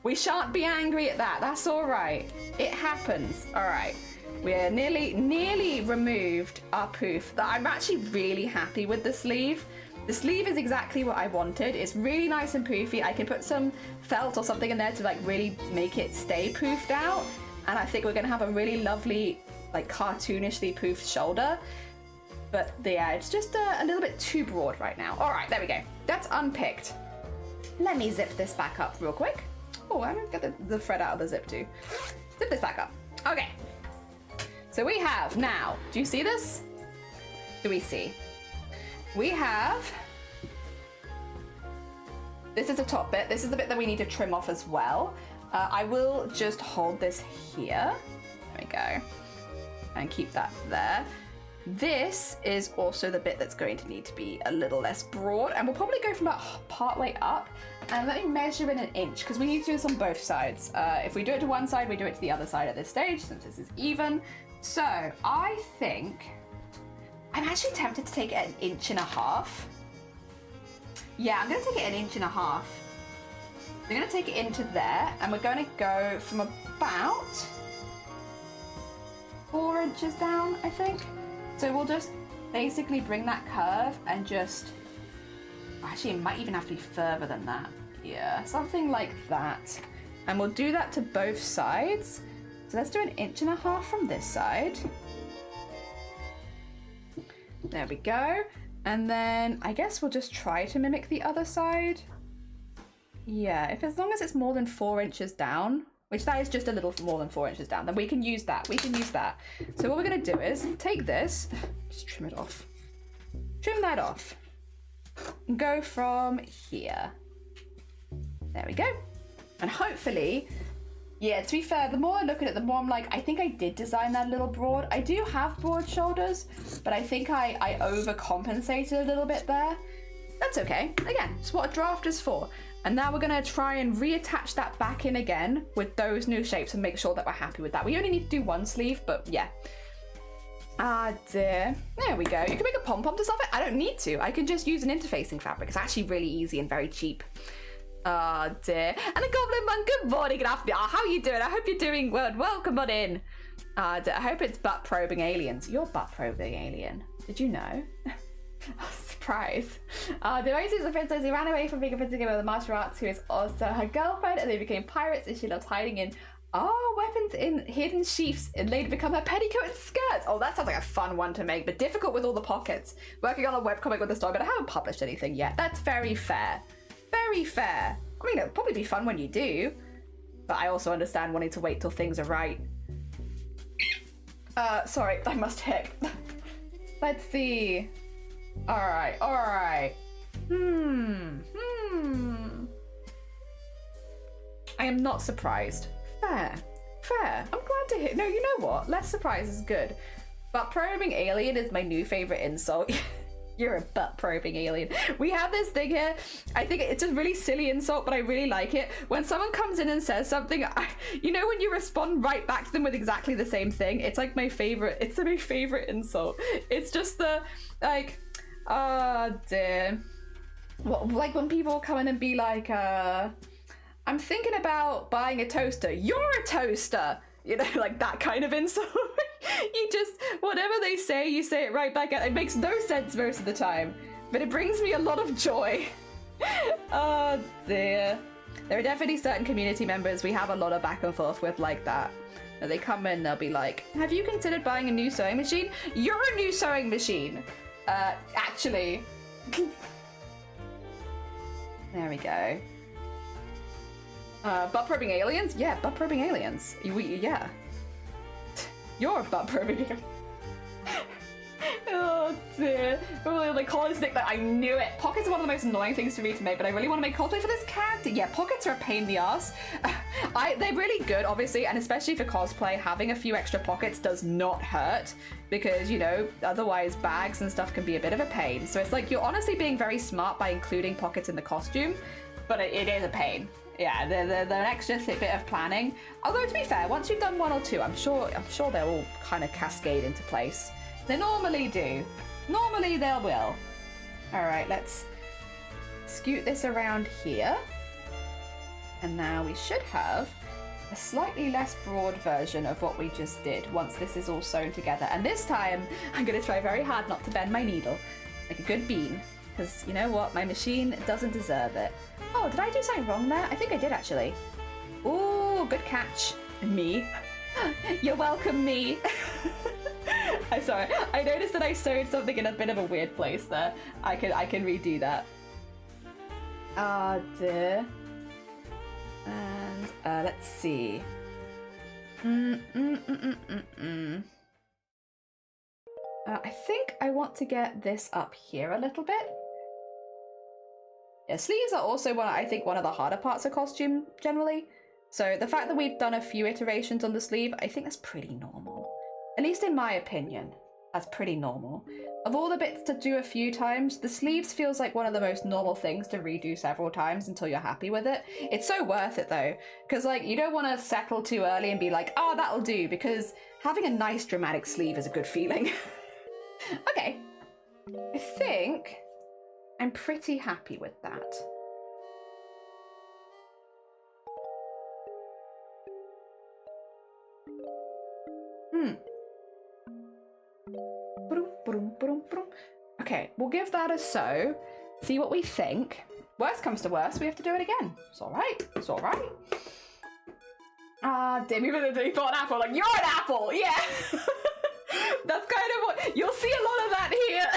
We shan't be angry at that. That's all right. It happens. All right, we're nearly removed our poof. I'm actually really happy with the sleeve. The sleeve is exactly what I wanted. It's really nice and poofy. I can put some felt or something in there to like really make it stay poofed out. And I think we're going to have a really lovely, like cartoonishly poofed shoulder. But yeah, it's just a little bit too broad right now. All right, there we go. That's unpicked. Let me zip this back up real quick. Oh, I'm going to get the thread out of the zip too. Zip this back up. Okay. So we have now, do you see this? Do we see? We have, this is the top bit. This is the bit that we need to trim off as well. I will just hold this here. There we go. And keep that there. This is also the bit that's going to need to be a little less broad. And we'll probably go from about part way up. And let me measure in 1 inch because we need to do this on both sides. If we do it to one side, we do it to the other side at this stage since this is even. So I think, I'm actually tempted to take it 1.5 inches. Yeah, I'm going to take it 1.5 inches. We're going to take it into there and we're going to go from about 4 inches down, I think. So we'll just basically bring that curve and just, actually it might even have to be further than that. Yeah, something like that. And we'll do that to both sides. So let's do 1.5 inches from this side. There we go. And then I guess we'll just try to mimic the other side. Yeah, if as long as it's more than 4 inches down, which that is just a little more than 4 inches down, then we can use that. We can use that. So what we're going to do is take this, just trim it off. Trim that off. And go from here. There we go. And hopefully, yeah, to be fair, the more I look at it, the more I'm like, I think I did design that a little broad. I do have broad shoulders, but I think I overcompensated a little bit there. That's okay. Again, it's what a draft is for. And now we're going to try and reattach that back in again with those new shapes and make sure that we're happy with that. We only need to do one sleeve, but yeah. Ah, dear. There we go. You can make a pom-pom to solve it. I don't need to. I can just use an interfacing fabric. It's actually really easy and very cheap. Ah, dear. And the Goblin Monk, good morning, good afternoon. Oh, how are you doing? I hope you're doing well. Well, come on in. Ah, dear. I hope it's butt-probing aliens. You're butt-probing alien. Did you know? Surprise. The Rose is a princess who ran away from being a princess with the martial arts, who is also her girlfriend, and they became pirates, and she loves hiding in weapons in hidden sheaths and later become her petticoat and skirts. Oh, that sounds like a fun one to make, but difficult with all the pockets. Working on a webcomic with the story, but I haven't published anything yet. That's very fair. Very fair. I mean, it'll probably be fun when you do, but I also understand wanting to wait till things are right. Sorry, I must hick. Let's see. Alright. I am not surprised. Fair. I'm glad to hear. No, you know what? Less surprise is good. Butt probing alien is my new favorite insult. You're a butt probing alien. We have this thing here. I think it's a really silly insult, but I really like it. When someone comes in and says something, you know, when you respond right back to them with exactly the same thing, it's like my favorite. It's my favorite insult. It's just the like, oh dear. Well, like when people come in and be like, I'm thinking about buying a toaster. You're a toaster. You know, like that kind of insult. You just, whatever they say, you say it right back at. It makes no sense most of the time, but it brings me a lot of joy. Oh dear. There are definitely certain community members we have a lot of back and forth with like that. They come in, they'll be like, have you considered buying a new sewing machine? You're a new sewing machine. Actually. There we go. Butt probing aliens? Yeah, butt probing aliens. Yeah. You're a butt probing alien. Oh dear. Oh, they call this nick that I knew it. Pockets are one of the most annoying things for me to make, but I really want to make cosplay for this character. Yeah, pockets are a pain in the ass. They're really good, obviously, and especially for cosplay, having a few extra pockets does not hurt because, you know, otherwise bags and stuff can be a bit of a pain. So it's like you're honestly being very smart by including pockets in the costume, but it is a pain. Yeah, they're an extra bit of planning. Although to be fair, once you've done one or two, I'm sure they'll all kind of cascade into place. They normally do. Normally they will. All right, let's scoot this around here. And now we should have a slightly less broad version of what we just did once this is all sewn together. And this time, I'm going to try very hard not to bend my needle, like a good bean. Because you know what? My machine doesn't deserve it. Oh, did I do something wrong there? I think I did, actually. Ooh, good catch. Me. You're welcome, me. I'm sorry. I noticed that I sewed something in a bit of a weird place there. I can redo that. Ah, dear. And let's see. I think I want to get this up here a little bit. Yeah, sleeves are also I think one of the harder parts of costume generally. So the fact that we've done a few iterations on the sleeve, I think that's pretty normal. At least in my opinion, that's pretty normal. Of all the bits to do a few times, the sleeves feels like one of the most normal things to redo several times until you're happy with it. It's so worth it though, because like you don't want to settle too early and be like, oh, that'll do, because having a nice dramatic sleeve is a good feeling. Okay, I think I'm pretty happy with that. Okay, we'll give that a sew, see what we think. Worst comes to worst, we have to do it again. It's all right, it's all right. Ah, damn, even though he thought an apple, like, you're an apple, yeah! That's kind of what you'll see a lot of that here.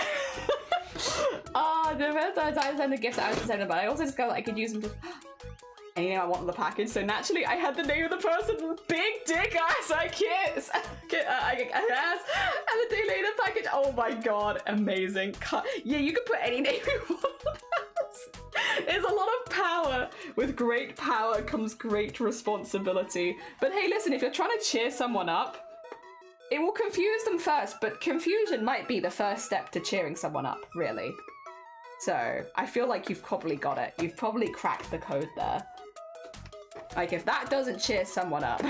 The first time I sent the gifts I was to send them, but I also discovered I could use them to. And you know I wanted the package, so naturally I had the name of the person with big dick ass I kiss, ass, and the day later package. Oh my god, amazing! Yeah, you can put any name you want. There's a lot of power. With great power comes great responsibility. But hey, listen, if you're trying to cheer someone up, it will confuse them first, but confusion might be the first step to cheering someone up, really. So I feel like you've probably got it. You've probably cracked the code there. Like, if that doesn't cheer someone up,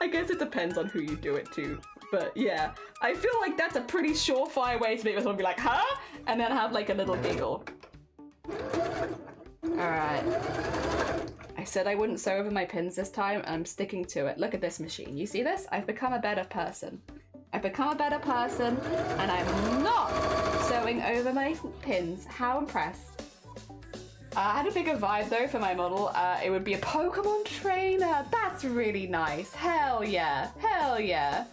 I guess it depends on who you do it to. But yeah, I feel like that's a pretty surefire way to make someone be like, huh? And then have like a little giggle. Alright. I said I wouldn't sew over my pins this time, and I'm sticking to it. Look at this machine. You see this? I've become a better person. I've become a better person, and I'm not sewing over my pins. How impressed. I had a bigger vibe though for my model. It would be a Pokemon trainer. That's really nice. Hell yeah. Hell yeah.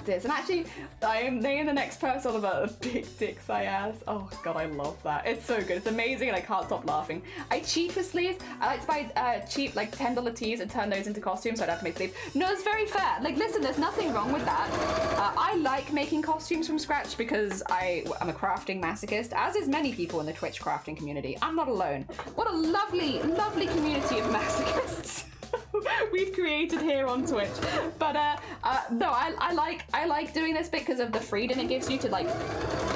This. And actually, I am naming the next person about the big dicks I ass. Oh god, I love that. It's so good. It's amazing and I can't stop laughing. I cheat for sleeves. I like to buy cheap like $10 tees and turn those into costumes so I don't have to make sleeves. No, it's very fair. Like listen, there's nothing wrong with that. I like making costumes from scratch because I'm a crafting masochist, as is many people in the Twitch crafting community. I'm not alone. What a lovely, lovely community of masochists we've created here on Twitch. But no, I like doing this because of the freedom it gives you to like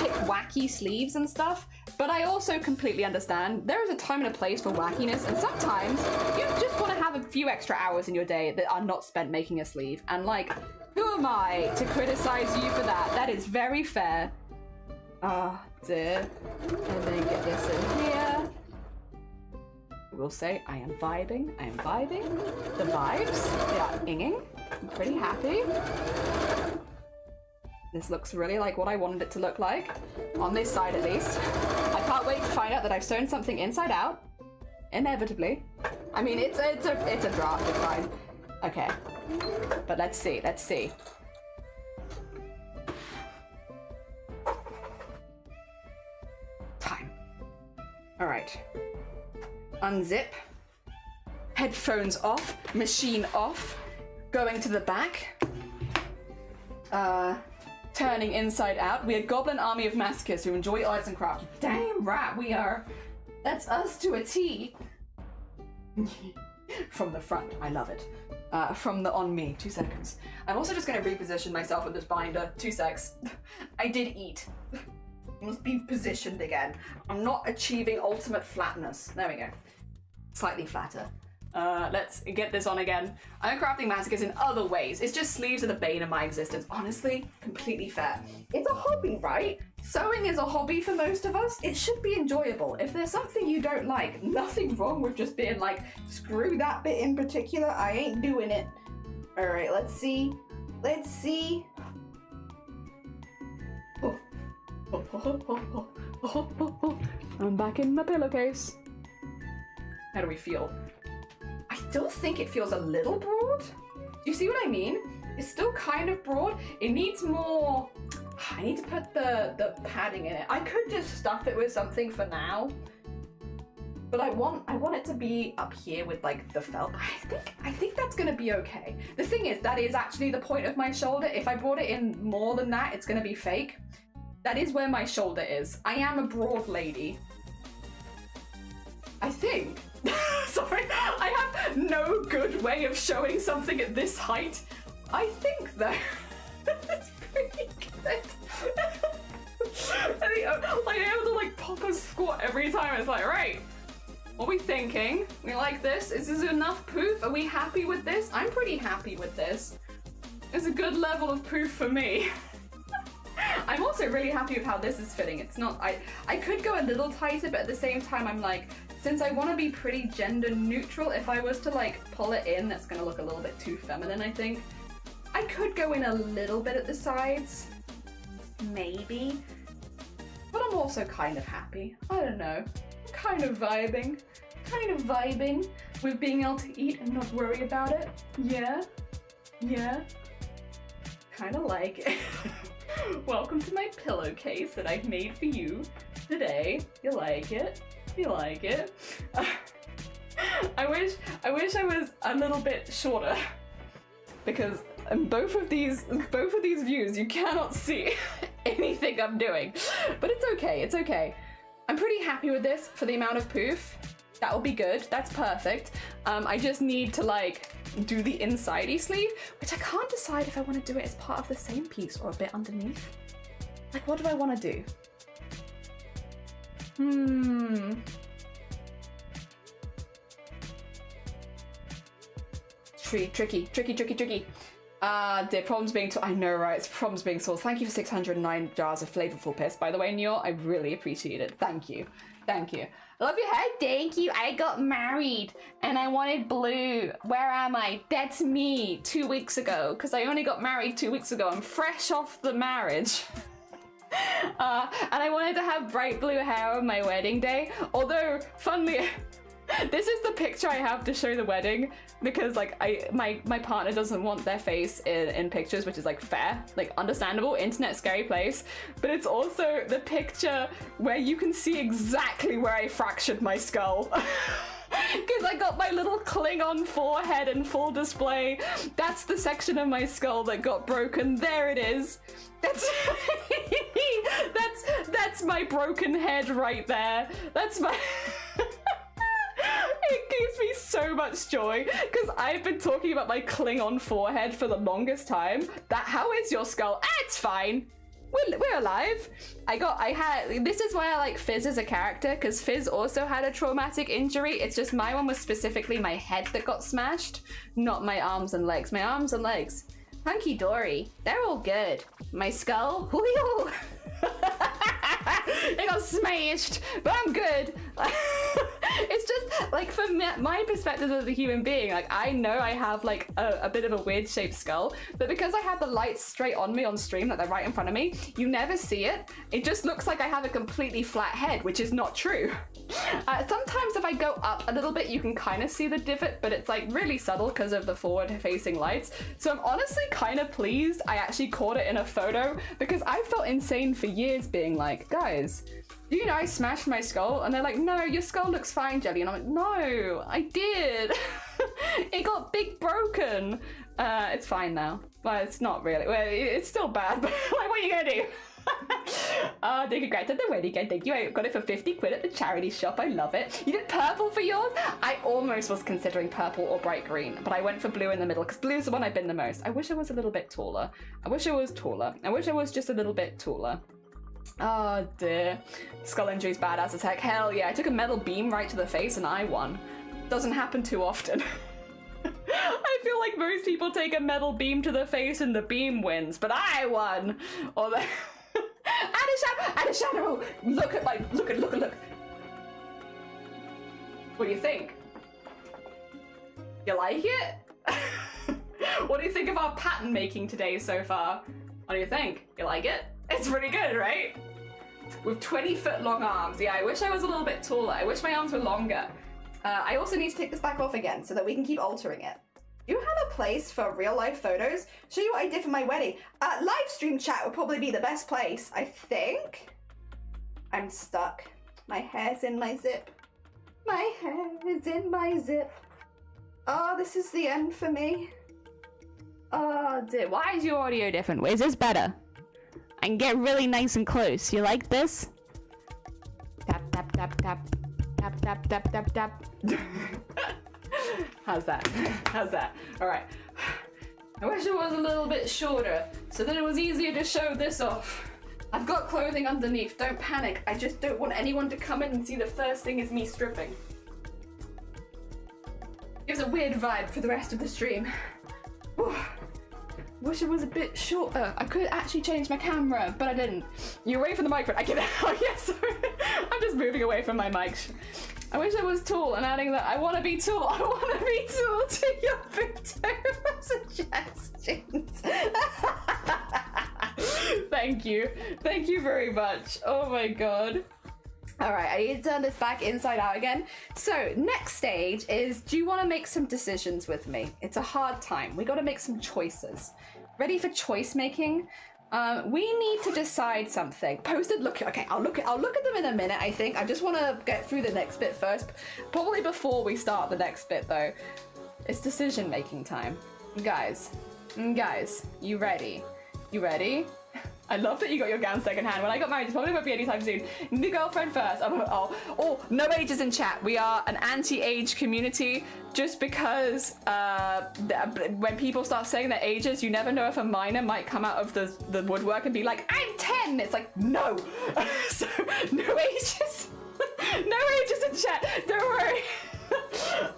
pick wacky sleeves and stuff. But I also completely understand there is a time and a place for wackiness, and sometimes you just want to have a few extra hours in your day that are not spent making a sleeve. And like, who am I to criticize you for that? That is very fair. Dear. And then get this in here. I will say I am vibing. I am vibing. The vibes, they are inging. I'm pretty happy. This looks really like what I wanted it to look like. On this side at least. I can't wait to find out that I've sewn something inside out. Inevitably. I mean, it's a draft, it's fine. Okay. But let's see, let's see. Time. Alright. Unzip, headphones off, machine off, going to the back, turning inside out. We are Goblin Army of Masochists who enjoy arts and crafts. Damn right we are. That's us to a T. From the front, I love it. From the on me, 2 seconds. I'm also just gonna reposition myself with this binder, 2 secs. I did eat. Must be positioned again. I'm not achieving ultimate flatness. There we go. Slightly flatter. Let's get this on again. I'm a crafting masochist in other ways. It's just sleeves are the bane of my existence. Honestly, completely fair. It's a hobby, right? Sewing is a hobby for most of us. It should be enjoyable. If there's something you don't like, nothing wrong with just being like, screw that bit in particular, I ain't doing it. All right, let's see. Let's see. I'm back in my pillowcase. How do we feel? I still think it feels a little broad. Do you see what I mean? It's still kind of broad. It needs more. I need to put the padding in it. I could just stuff it with something for now. But I want it to be up here with like the felt. I think that's gonna be okay. The thing is, that is actually the point of my shoulder. If I brought it in more than that, it's gonna be fake. That is where my shoulder is. I am a broad lady. I think. Sorry, I have no good way of showing something at this height. I think though. That's pretty good. Like I'm able to like pop a squat every time. It's like, right, what are we thinking? We like this? Is this enough poof? Are we happy with this? I'm pretty happy with this. It's a good level of poof for me. I'm also really happy with how this is fitting. It's not, I could go a little tighter, but at the same time I'm like, since I want to be pretty gender neutral, if I was to like pull it in, that's gonna look a little bit too feminine, I think. I could go in a little bit at the sides, maybe, but I'm also kind of happy. I don't know, kind of vibing with being able to eat and not worry about it. Yeah. kind of like it. Welcome to my pillowcase that I've made for you today. You like it? You like it? I wish I was a little bit shorter, because in both of these views you cannot see anything I'm doing. But it's okay, it's okay. I'm pretty happy with this for the amount of poof. That will be good. That's perfect. I just need to like do the inside-y sleeve, which I can't decide if I want to do it as part of the same piece or a bit underneath. Like, what do I want to do? Tricky. The problems being I know, right? It's problems being solved. Thank you for 609 jars of flavorful piss, by the way, Neil. I really appreciate it. Thank you. Thank you. I love your hair. Thank you. I got married and I wanted blue. Where am I? That's me 2 weeks ago, because I only got married 2 weeks ago. I'm fresh off the marriage. And I wanted to have bright blue hair on my wedding day. Although, funnily, this is the picture I have to show the wedding, because like my partner doesn't want their face in pictures, which is like fair, like understandable, internet scary place. But it's also the picture where you can see exactly where I fractured my skull. Because I got my little Klingon forehead in full display. That's the section of my skull that got broken. There it is. That's that's my broken head right there. That's my It gives me so much joy, because I've been talking about my Klingon forehead for the longest time. How is your skull? It's fine. We're alive. This is why I like Fizz as a character, because Fizz also had a traumatic injury. It's just my one was specifically my head that got smashed, not my arms and legs. My arms and legs, hunky dory, they're all good. My skull, wheel. It got smashed, but I'm good. It's just like, from my perspective as a human being, like I know I have like a bit of a weird shaped skull, but because I have the lights straight on me on stream, like they're right in front of me, you never see it. It just looks like I have a completely flat head, which is not true. Sometimes if I go up a little bit, you can kind of see the divot, but it's like really subtle because of the forward facing lights. So I'm honestly kind of pleased I actually caught it in a photo, because I felt insane for years being like, guys, do you know I smashed my skull? And they're like, no, your skull looks fine, Jelly. And I'm like, no, I did. It got big broken. It's fine now. Well, it's not really. Well, it's still bad, but like, what are you gonna do? Congrats at the wedding again. Thank you. I got it for 50 quid at the charity shop. I love it. You did purple for yours? I almost was considering purple or bright green, but I went for blue in the middle, because blue's the one I've been the most. I wish I was a little bit taller. I wish I was taller. I wish I was just a little bit taller. Oh dear. Skull injury's badass as heck. Hell yeah. I took a metal beam right to the face and I won. Doesn't happen too often. I feel like most people take a metal beam to the face and the beam wins, but I won. Or the add a shadow. Look. What do you think? You like it? What do you think of our pattern making today so far? What do you think? You like it? It's pretty good, right? With 20-foot long arms. Yeah, I wish I was a little bit taller. I wish my arms were longer. I also need to take this back off again so that we can keep altering it. Do you have a place for real life photos? Show you what I did for my wedding. Live stream chat would probably be the best place, I think. I'm stuck. My hair's in my zip. My hair is in my zip. Oh, this is the end for me. Oh dear. Why is your audio different? Is this better? I can get really nice and close. You like this? Tap, tap, tap, tap. Tap, tap, tap, tap, tap. How's that? How's that? All right. I wish it was a little bit shorter so that it was easier to show this off. I've got clothing underneath. Don't panic. I just don't want anyone to come in and see the first thing is me stripping. Gives a weird vibe for the rest of the stream. Whew. Wish it was a bit shorter. I could actually change my camera, but I didn't. You're away from the microphone. I can. Oh yeah, sorry. I'm just moving away from my mic. I wish I was tall and adding that I want to be tall. I want to be tall to your BOOBTOBER suggestions. Thank you. Thank you very much. Oh my god. Alright, I need to turn this back inside out again. So, next stage is, do you want to make some decisions with me? It's a hard time. We got to make some choices. ready for choice making. We need to decide something. Posted, look, okay, I'll look at them in a minute, I think. I just want to get through the next bit first. Probably before we start the next bit, though. It's decision making time. Guys, you ready? You ready? I love that you got your gown secondhand. When I got married, it probably won't be anytime soon. New girlfriend first. Oh, no ages in chat. We are an anti-age community just because when people start saying their ages, you never know if a minor might come out of the woodwork and be like, I'm 10. It's like, no. So, no ages. No ages in chat. Don't worry.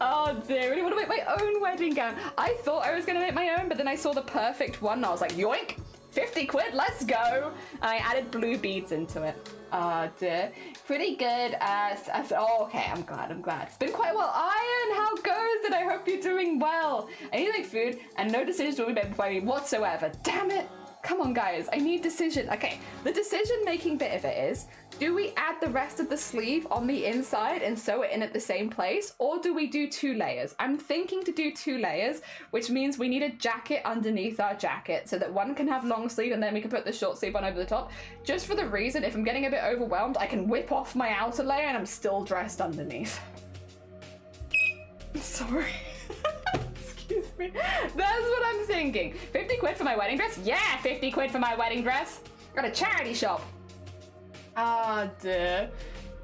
Oh dear, I really want to make my own wedding gown. I thought I was going to make my own, but then I saw the perfect one and I was like, yoink. 50 quid, let's go. I added blue beads into it. Oh dear. Pretty good. Oh, okay, I'm glad. It's been quite a while. Iron, how goes it? I hope you're doing well. I need to make food and no decisions will be made by me whatsoever. Damn it. Come on, guys. I need decision. Okay, the decision-making bit of it is, do we add the rest of the sleeve on the inside and sew it in at the same place, or do we do 2 layers? I'm thinking to do 2 layers, which means we need a jacket underneath our jacket so that one can have long sleeve and then we can put the short sleeve on over the top. Just for the reason, if I'm getting a bit overwhelmed, I can whip off my outer layer and I'm still dressed underneath. Sorry. Excuse me. That's what I'm thinking. 50 quid for my wedding dress? Yeah, 50 quid for my wedding dress. Got a charity shop. Ah, dear.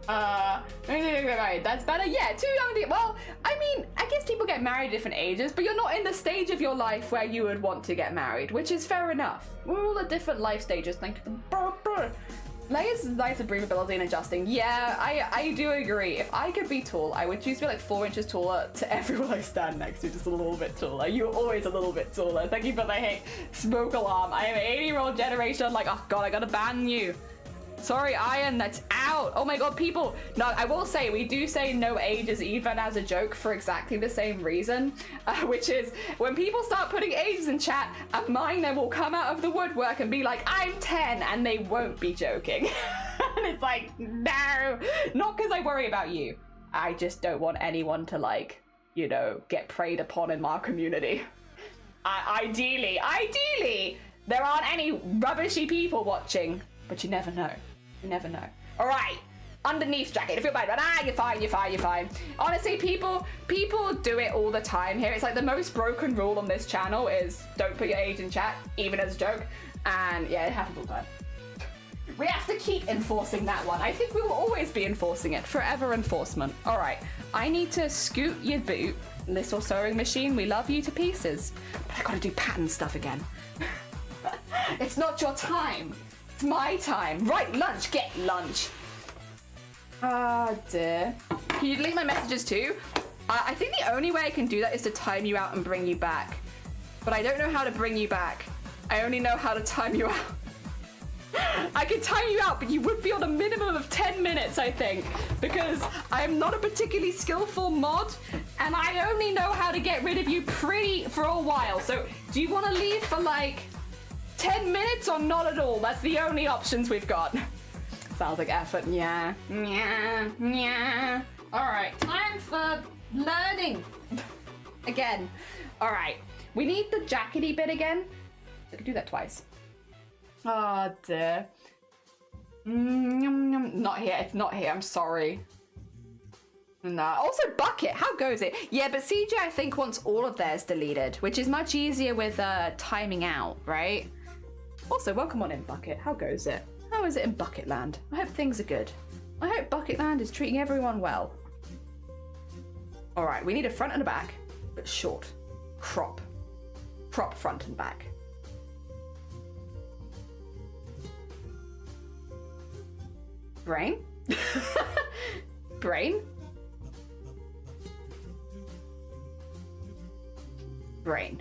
That's better. Yeah, 2 young people. Well, I mean, I guess people get married at different ages, but you're not in the stage of your life where you would want to get married, which is fair enough. We're all at different life stages. Thank you. Layers is nice for breathability and adjusting. Yeah, I do agree. If I could be tall, I would choose to be like 4 inches taller to everyone I stand next to, just a little bit taller. You're always a little bit taller. Thank you for the hate. Smoke alarm. I am an 80-year-old generation. Like, oh god, I gotta ban you. Sorry, Iron, that's out. Oh my god, people. No, I will say, we do say no ages even as a joke for exactly the same reason, which is when people start putting ages in chat, a minor will come out of the woodwork and be like, I'm 10, and they won't be joking. And it's like, no, not because I worry about you. I just don't want anyone to, like, you know, get preyed upon in my community. Ideally, there aren't any rubbishy people watching, but you never know. You never know. All right, underneath jacket. If you're bad, you're fine. Honestly, people do it all the time here. It's like the most broken rule on this channel is don't put your age in chat, even as a joke. And yeah, it happens all the time. We have to keep enforcing that one. I think we will always be enforcing it. Forever enforcement. All right, I need to scoot your boot. Little sewing machine, we love you to pieces. But I gotta do pattern stuff again. It's not your time. It's my time. Right, lunch, get lunch. Ah, dear. Can you delete my messages too? I think the only way I can do that is to time you out and bring you back. But I don't know how to bring you back. I only know how to time you out. I can time you out, but you would be on a minimum of 10 minutes, I think, because I am not a particularly skillful mod, and I only know how to get rid of you for a while. So do you want to leave for like 10 minutes or not at all? That's the only options we've got. Sounds like effort. Yeah. All right, time for learning. Again. All right, we need the jackety bit again. I could do that twice. Oh dear. Not here, it's not here, I'm sorry. No. Also bucket, how goes it? Yeah, but CJ I think wants all of theirs deleted, which is much easier with timing out, right? Also, welcome on in Bucket. How goes it? How is it in Bucket Land? I hope things are good. I hope Bucket Land is treating everyone well. All right, we need a front and a back, but short. Crop. Crop front and back. Brain? Brain? Brain.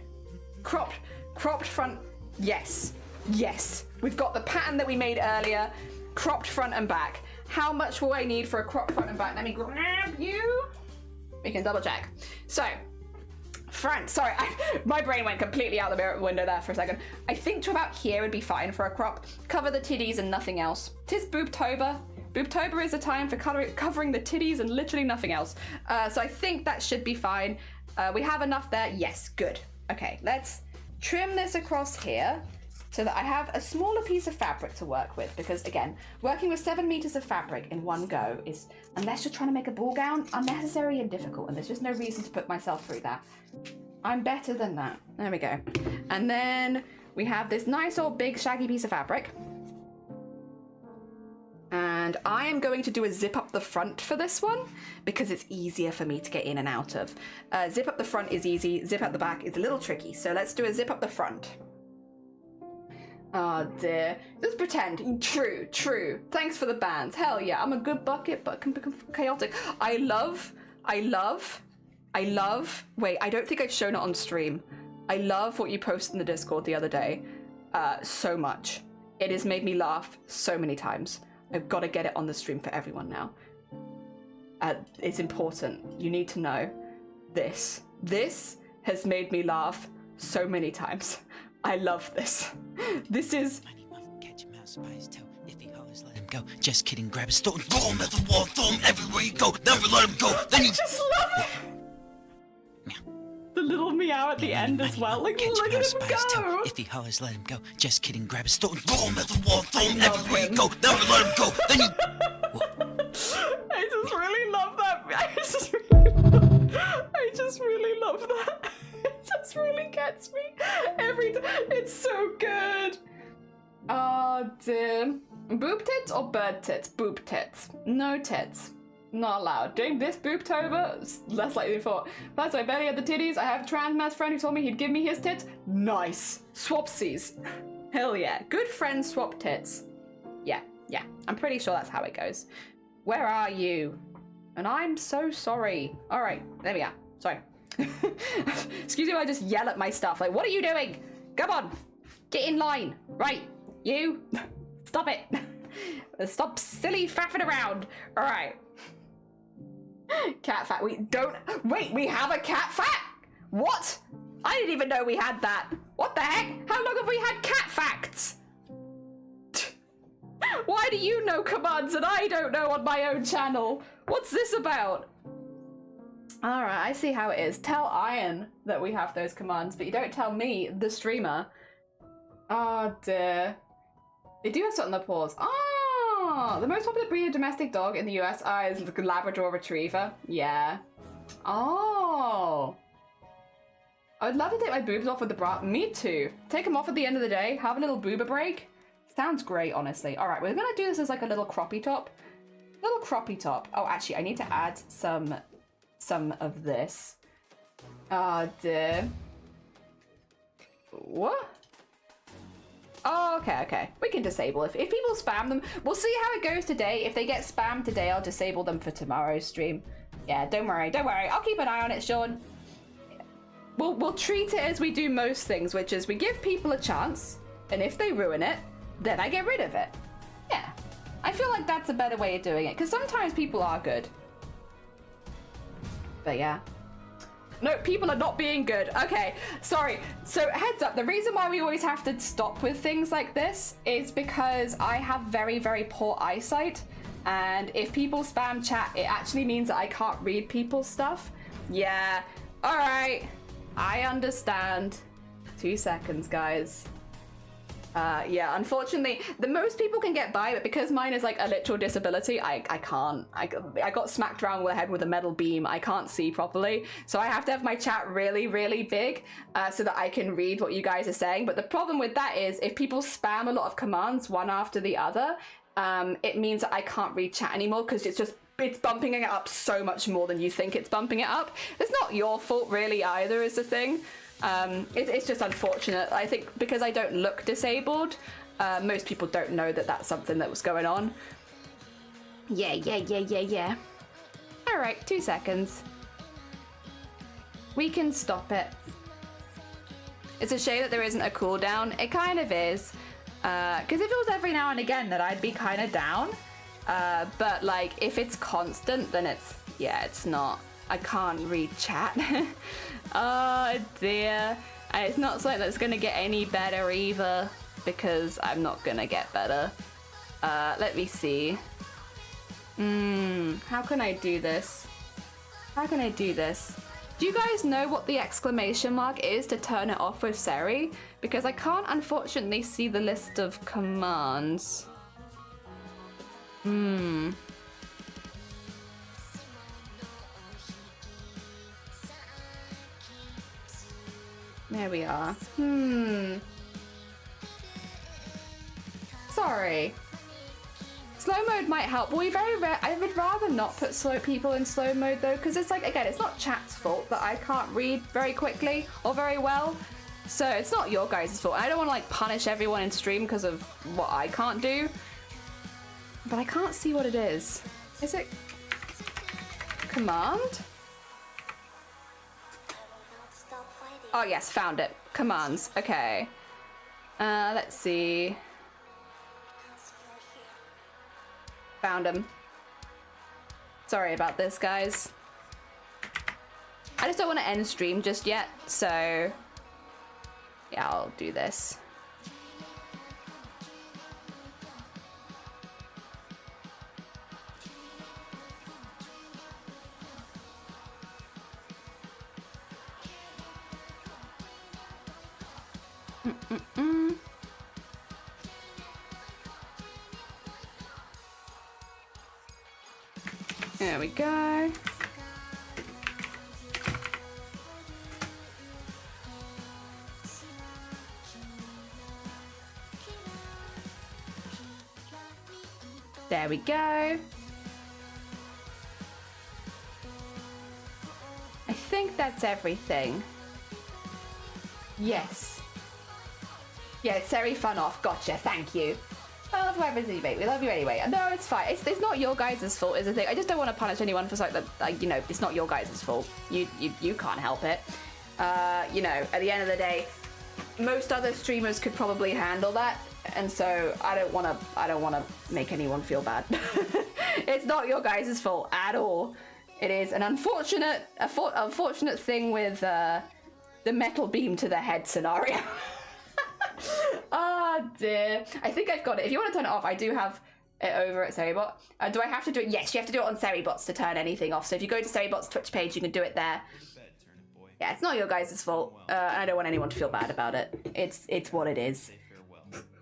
Cropped front. Yes. Yes. We've got the pattern that we made earlier. Cropped front and back. How much will I need for a cropped front and back? Let me grab you. We can double check. So, front. Sorry, my brain went completely out the window there for a second. I think to about here would be fine for a crop. Cover the titties and nothing else. 'Tis Boobtober. Boobtober is a time for covering the titties and literally nothing else. So I think that should be fine. We have enough there. Yes, good. Okay, let's trim this across here so that I have a smaller piece of fabric to work with, because again, working with 7 meters of fabric in one go is, unless you're trying to make a ball gown, unnecessary and difficult, and there's just no reason to put myself through that. I'm better than that. There we go. And then we have this nice old big shaggy piece of fabric. And I am going to do a zip up the front for this one because it's easier for me to get in and out of. Zip up the front is easy, zip up the back is a little tricky. So let's do a zip up the front. Oh dear. Just pretend. True, true. Thanks for the bands. Hell yeah, I'm a good bucket, but can become chaotic. I love, wait, I don't think I've shown it on stream. I love what you posted in the Discord the other day so much. It has made me laugh so many times. I've got to get it on the stream for everyone now. It's important. You need to know this. This has made me laugh so many times. I love this. This is... Catch a mouse by his tail. If he hollers, let him go. Just kidding, grab a stone, throw him at the wall, throw him everywhere you go. Never let him go. Then you... just love it! Meow. The little meow at the end as well. Like, catch look a mouse at by him his tail. go! If he hollers, let him go. Just kidding, grab a stone, throw him at the wall, throw him everywhere you go. Never let him go. Then you... I just really love that. I just really love that. It just really gets me every time. It's so good. Oh dear. Boob tits or bird tits? Boob tits. No tits. Not allowed. Doing this BOOBTOBER, less likely than thought. That's my belly at the titties. I have a trans mass friend who told me he'd give me his tits. Nice. Swapsies. Hell yeah. Good friends swap tits. Yeah, yeah. I'm pretty sure that's how it goes. Where are you? And I'm so sorry. All right, there we are. Sorry. Excuse me, I just yell at my stuff. Like, what are you doing? Come on, get in line. Right, you. Stop it. Stop silly faffing around. All right. Cat fat. Wait, we have a cat fat? What? I didn't even know we had that. What the heck? How long have we had cat facts? Why do you know commands and I don't know on my own channel? What's this about? Alright, I see how it is. Tell Iron that we have those commands, but you don't tell me, the streamer. Oh dear. They do have something on the paws. Oh, the most popular breed of domestic dog in the US is the Labrador Retriever. Yeah. Oh. I would love to take my boobs off with the bra. Me too. Take them off at the end of the day. Have a little boober break. Sounds great, honestly. All right, we're gonna do this as like a little croppy top. Little croppy top. Oh, actually, I need to add some of this. Oh dear. What? Oh, okay. We can disable if people spam them. We'll see how it goes today. If they get spammed today, I'll disable them for tomorrow's stream. Yeah, don't worry. I'll keep an eye on it, Sean. We'll treat it as we do most things, which is we give people a chance, and if they ruin it, then I get rid of it. Yeah. I feel like that's a better way of doing it, because sometimes people are good. But yeah. No, people are not being good. Okay, sorry. So heads up, the reason why we always have to stop with things like this is because I have very, very poor eyesight. And if people spam chat, it actually means that I can't read people's stuff. Yeah, all right. I understand. 2 seconds, guys. Yeah, unfortunately, the most people can get by, but because mine is like a literal disability, I can't. I got smacked around the head with a metal beam. I can't see properly, so I have to have my chat really, really big so that I can read what you guys are saying. But the problem with that is if people spam a lot of commands one after the other, it means that I can't read chat anymore because it's bumping it up so much more than you think it's bumping it up. It's not your fault really either, is the thing. It's just unfortunate. I think because I don't look disabled, most people don't know that that's something that was going on. Yeah. All right, 2 seconds. We can stop it. It's a shame that there isn't a cooldown. It kind of is. Because if it was every now and again, then I'd be kind of down. But like, if it's constant, then it's not. I can't read chat. Oh dear. And it's not something that's gonna get any better either, because I'm not gonna get better. Let me see. How can I do this? Do you guys know what the exclamation mark is to turn it off with Seri? Because I can't unfortunately see the list of commands. There we are. Sorry. Slow mode might help. Well, I would rather not put people in slow mode though, because it's like, again, it's not chat's fault that I can't read very quickly or very well. So it's not your guys' fault. I don't want to like punish everyone in stream because of what I can't do. But I can't see what it is. Is it command? Oh yes, found it. Commands. Okay. Let's see. Found him. Sorry about this, guys. I just don't want to end stream just yet, so yeah, I'll do this. There we go. There we go. I think that's everything. Yes. Yeah, it's Seri fun off. Gotcha, thank you. I love whoever's in debate. We love you anyway. No, it's fine. It's not your guys' fault, is the thing. I just don't want to punish anyone for something that, like, you know, it's not your guys' fault. You can't help it. You know, at the end of the day, most other streamers could probably handle that, and so I don't want to make anyone feel bad. It's not your guys' fault at all. It is an unfortunate thing with the metal beam to the head scenario. Oh dear. I think I've got it. If you want to turn it off, I do have it over at Seribot. Do I have to do it? Yes, you have to do it on Seribots to turn anything off. So if you go to Seribot's Twitch page, you can do it there. Yeah, it's not your guys' fault. And I don't want anyone to feel bad about it. It's what it is.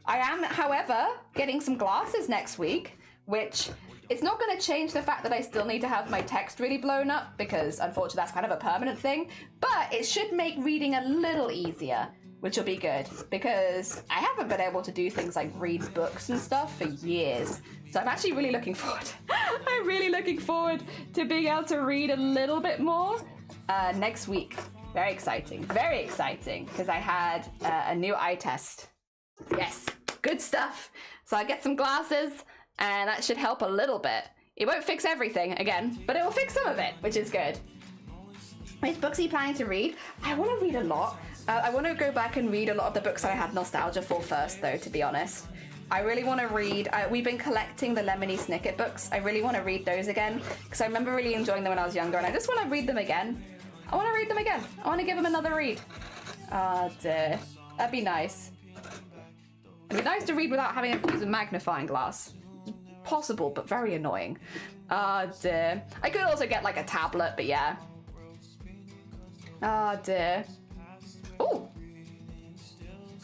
I am, however, getting some glasses next week, which it's not going to change the fact that I still need to have my text really blown up, because unfortunately that's kind of a permanent thing. But it should make reading a little easier, which will be good, because I haven't been able to do things like read books and stuff for years. So I'm actually really looking forward. I'm really looking forward to being able to read a little bit more next week. Very exciting, because I had a new eye test. Yes, good stuff. So I get some glasses, and that should help a little bit. It won't fix everything, again, but it will fix some of it, which is good. Which books are you planning to read? I want to read a lot. I want to go back and read a lot of the books I had nostalgia for first, though, to be honest. I really want to read... we've been collecting the Lemony Snicket books. I really want to read those again, because I remember really enjoying them when I was younger, and I just want to read them again. I want to read them again. I want to give them another read. Ah, dear. That'd be nice. It'd be nice to read without having to use a magnifying glass. Possible, but very annoying. Ah, dear. I could also get, like, a tablet, but yeah. Ah, dear. Oh!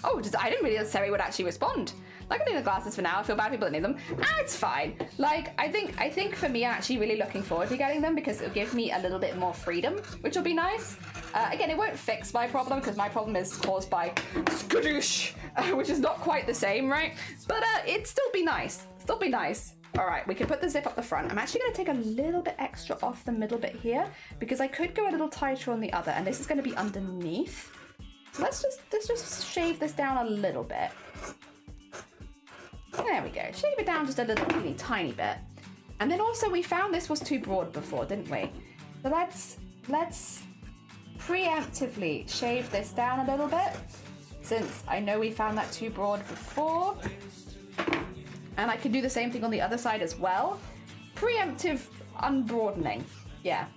Oh, I didn't really know Seri would actually respond. I can do the glasses for now. I feel bad people that need them. It's fine. Like, I think for me, I'm actually really looking forward to getting them, because it'll give me a little bit more freedom, which will be nice. Again, it won't fix my problem, because my problem is caused by skadoosh, which is not quite the same, right? But it'd still be nice. Still be nice. All right, we can put the zip up the front. I'm actually going to take a little bit extra off the middle bit here, because I could go a little tighter on the other, and this is going to be underneath. So let's just shave this down a little bit. There we go. Shave it down just a little teeny tiny bit. And then also we found this was too broad before, didn't we? So let's preemptively shave this down a little bit, since I know we found that too broad before. And I can do the same thing on the other side as well. Preemptive unbroadening. Yeah.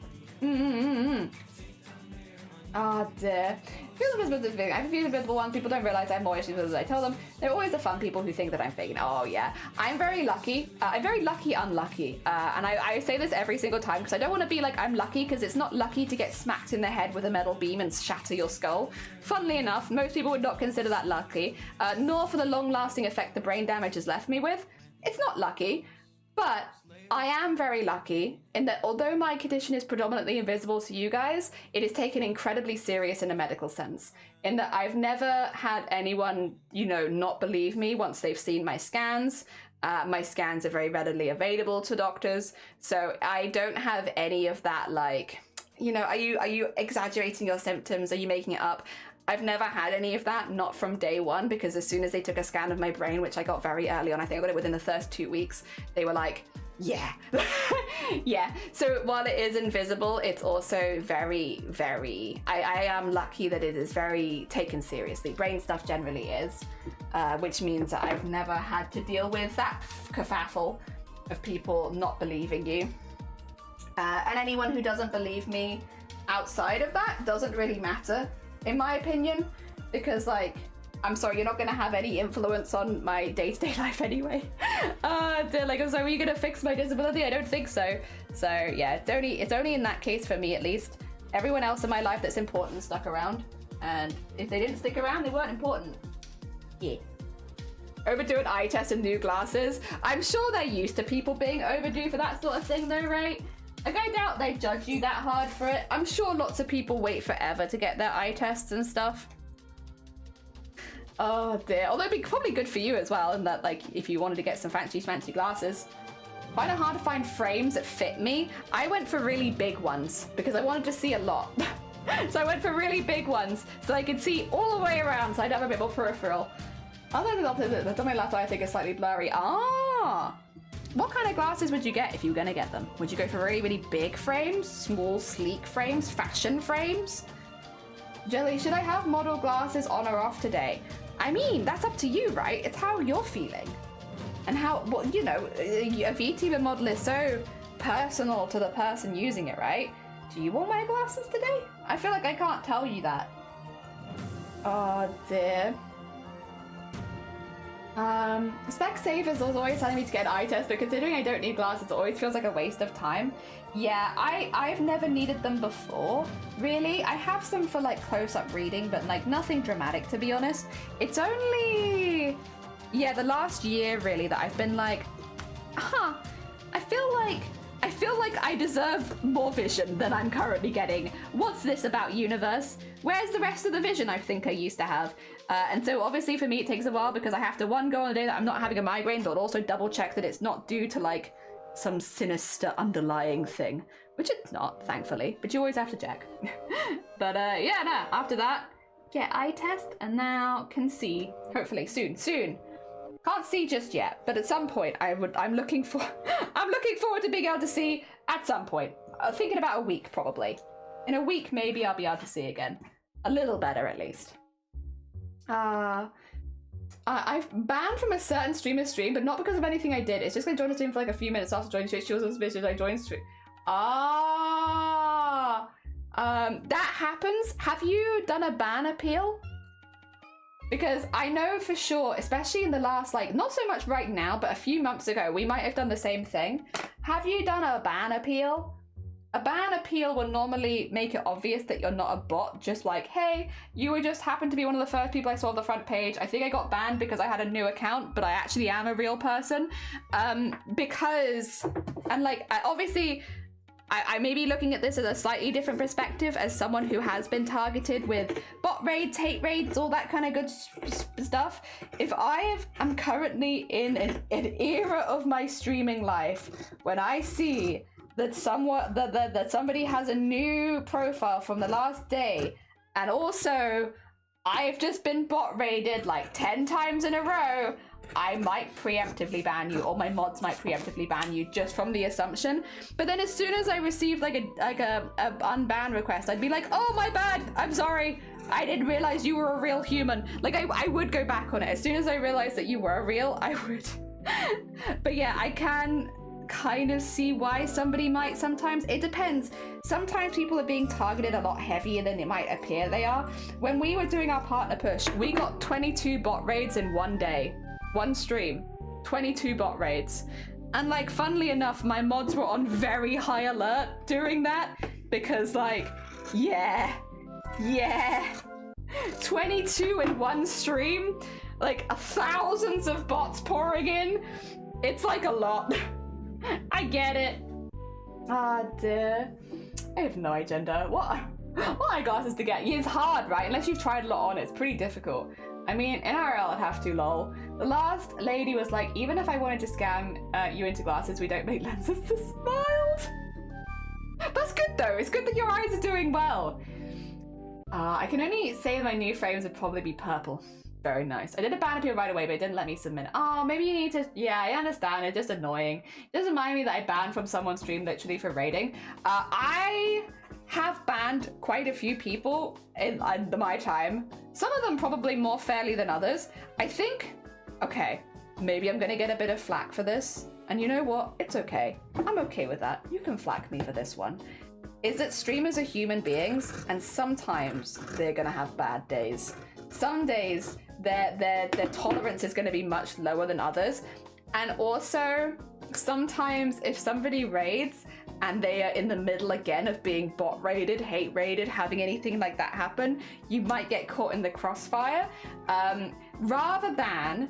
Ah, dear. Feel invisible is big. I have a few invisible ones. People don't realize I have more issues with it. I tell them. They're always the fun people who think that I'm fake. Oh yeah, I'm very lucky. I'm very lucky, unlucky. And I say this every single time because I don't want to be like I'm lucky, because it's not lucky to get smacked in the head with a metal beam and shatter your skull. Funnily enough, most people would not consider that lucky, nor for the long-lasting effect the brain damage has left me with. It's not lucky, but I am very lucky in that although my condition is predominantly invisible to you guys, it is taken incredibly serious in a medical sense. In that I've never had anyone, you know, not believe me once they've seen my scans. My scans are very readily available to doctors, so I don't have any of that, like, you know, are you exaggerating your symptoms? Are you making it up? I've never had any of that, not from day one, because as soon as they took a scan of my brain, which I got very early on, I think I got it within the first 2 weeks, they were like, yeah. Yeah, so while it is invisible, it's also very, very, I am lucky that it is very taken seriously. Brain stuff generally is, which means that I've never had to deal with that kerfuffle of people not believing you. And anyone who doesn't believe me outside of that doesn't really matter, in my opinion, because, like, I'm sorry, you're not going to have any influence on my day-to-day life anyway. Like, I'm sorry, were you going to fix my disability? I don't think so. So yeah, it's only in that case for me, at least. Everyone else in my life that's important stuck around, and if they didn't stick around, they weren't important. Yeah. Overdue an eye test and new glasses. I'm sure they're used to people being overdue for that sort of thing though, right? Like, I doubt they judge you that hard for it. I'm sure lots of people wait forever to get their eye tests and stuff. Oh dear. Although it'd be probably good for you as well, in that, like, if you wanted to get some fancy glasses. Find it hard to find frames that fit me. I went for really big ones because I wanted to see a lot. So I went for really big ones so I could see all the way around, so I'd have a bit more peripheral. Other than that, my left eye I think is slightly blurry. Ah! What kind of glasses would you get if you were going to get them? Would you go for really, really big frames? Small, sleek frames? Fashion frames? Jelly, should I have model glasses on or off today? I mean, that's up to you, right? It's how you're feeling. And how, well, you know, a VTuber model is so personal to the person using it, right? Do you want my glasses today? I feel like I can't tell you that. Oh, dear. Specsavers was always telling me to get an eye test, but considering I don't need glasses, it always feels like a waste of time. Yeah, I've never needed them before, really. I have some for, like, close-up reading, but, like, nothing dramatic, to be honest. It's only, yeah, the last year, really, that I've been like, I feel like I deserve more vision than I'm currently getting. What's this about, universe? Where's the rest of the vision I think I used to have? And so obviously for me it takes a while because I have to, one, go on a day that I'm not having a migraine, but also double check that it's not due to, like, some sinister underlying thing, which it's not, thankfully, but you always have to check. But yeah, no, after that, get eye test, and now can see, hopefully soon. Can't see just yet, but at some point I'm looking forward to being able to see at some point. Thinking about a week, probably. In a week, maybe I'll be able to see again. A little better, at least. I've banned from a certain streamer's stream, but not because of anything I did. It's just because I joined the stream for like a few minutes after joining Twitch. She was suspicious I joined stream. That happens. Have you done a ban appeal? Because I know for sure, especially in the last, like, not so much right now, but a few months ago, we might have done the same thing. Have you done a ban appeal? A ban appeal will normally make it obvious that you're not a bot, just like, hey, you were just happened to be one of the first people I saw on the front page. I think I got banned because I had a new account, but I actually am a real person. Because, and like, obviously, I may be looking at this as a slightly different perspective as someone who has been targeted with bot raids, hate raids, all that kind of good stuff. If I'm currently in an era of my streaming life when I see that somebody has a new profile from the last day, and also I've just been bot raided like 10 times in a row, I might preemptively ban you, or my mods might preemptively ban you, just from the assumption. But then as soon as I received like a unban request, I'd be like, oh, my bad, I'm sorry, I didn't realize you were a real human. Like, I would go back on it. As soon as I realized that you were real, I would. But yeah, I can kind of see why somebody might sometimes. It depends. Sometimes people are being targeted a lot heavier than it might appear they are. When we were doing our partner push, we got 22 bot raids in one day. One stream. 22 bot raids. And like, funnily enough, my mods were on very high alert during that because like, yeah. 22 in one stream, like thousands of bots pouring in. It's like a lot. I get it. Ah, dear. I have no agenda. What eyeglasses to get? Yeah, it's hard, right? Unless you've tried a lot on, it's pretty difficult. I mean, in IRL, I'd have to, lol. The last lady was like, even if I wanted to scam you into glasses, we don't make lenses to smiled. That's good, though. It's good that your eyes are doing well. I can only say my new frames would probably be purple. Very nice. I did a ban appeal right away, but it didn't let me submit. Oh, maybe you need to... Yeah, I understand. It's just annoying. It does remind me that I banned from someone's stream literally for raiding. I have banned quite a few people in my time. Some of them probably more fairly than others. I think... Okay, maybe I'm gonna get a bit of flack for this. And you know what? It's okay. I'm okay with that. You can flack me for this one. Is that streamers are human beings, and sometimes they're gonna have bad days. Some days their tolerance is gonna be much lower than others. And also, sometimes if somebody raids and they are in the middle again of being bot raided, hate raided, having anything like that happen, you might get caught in the crossfire. Rather than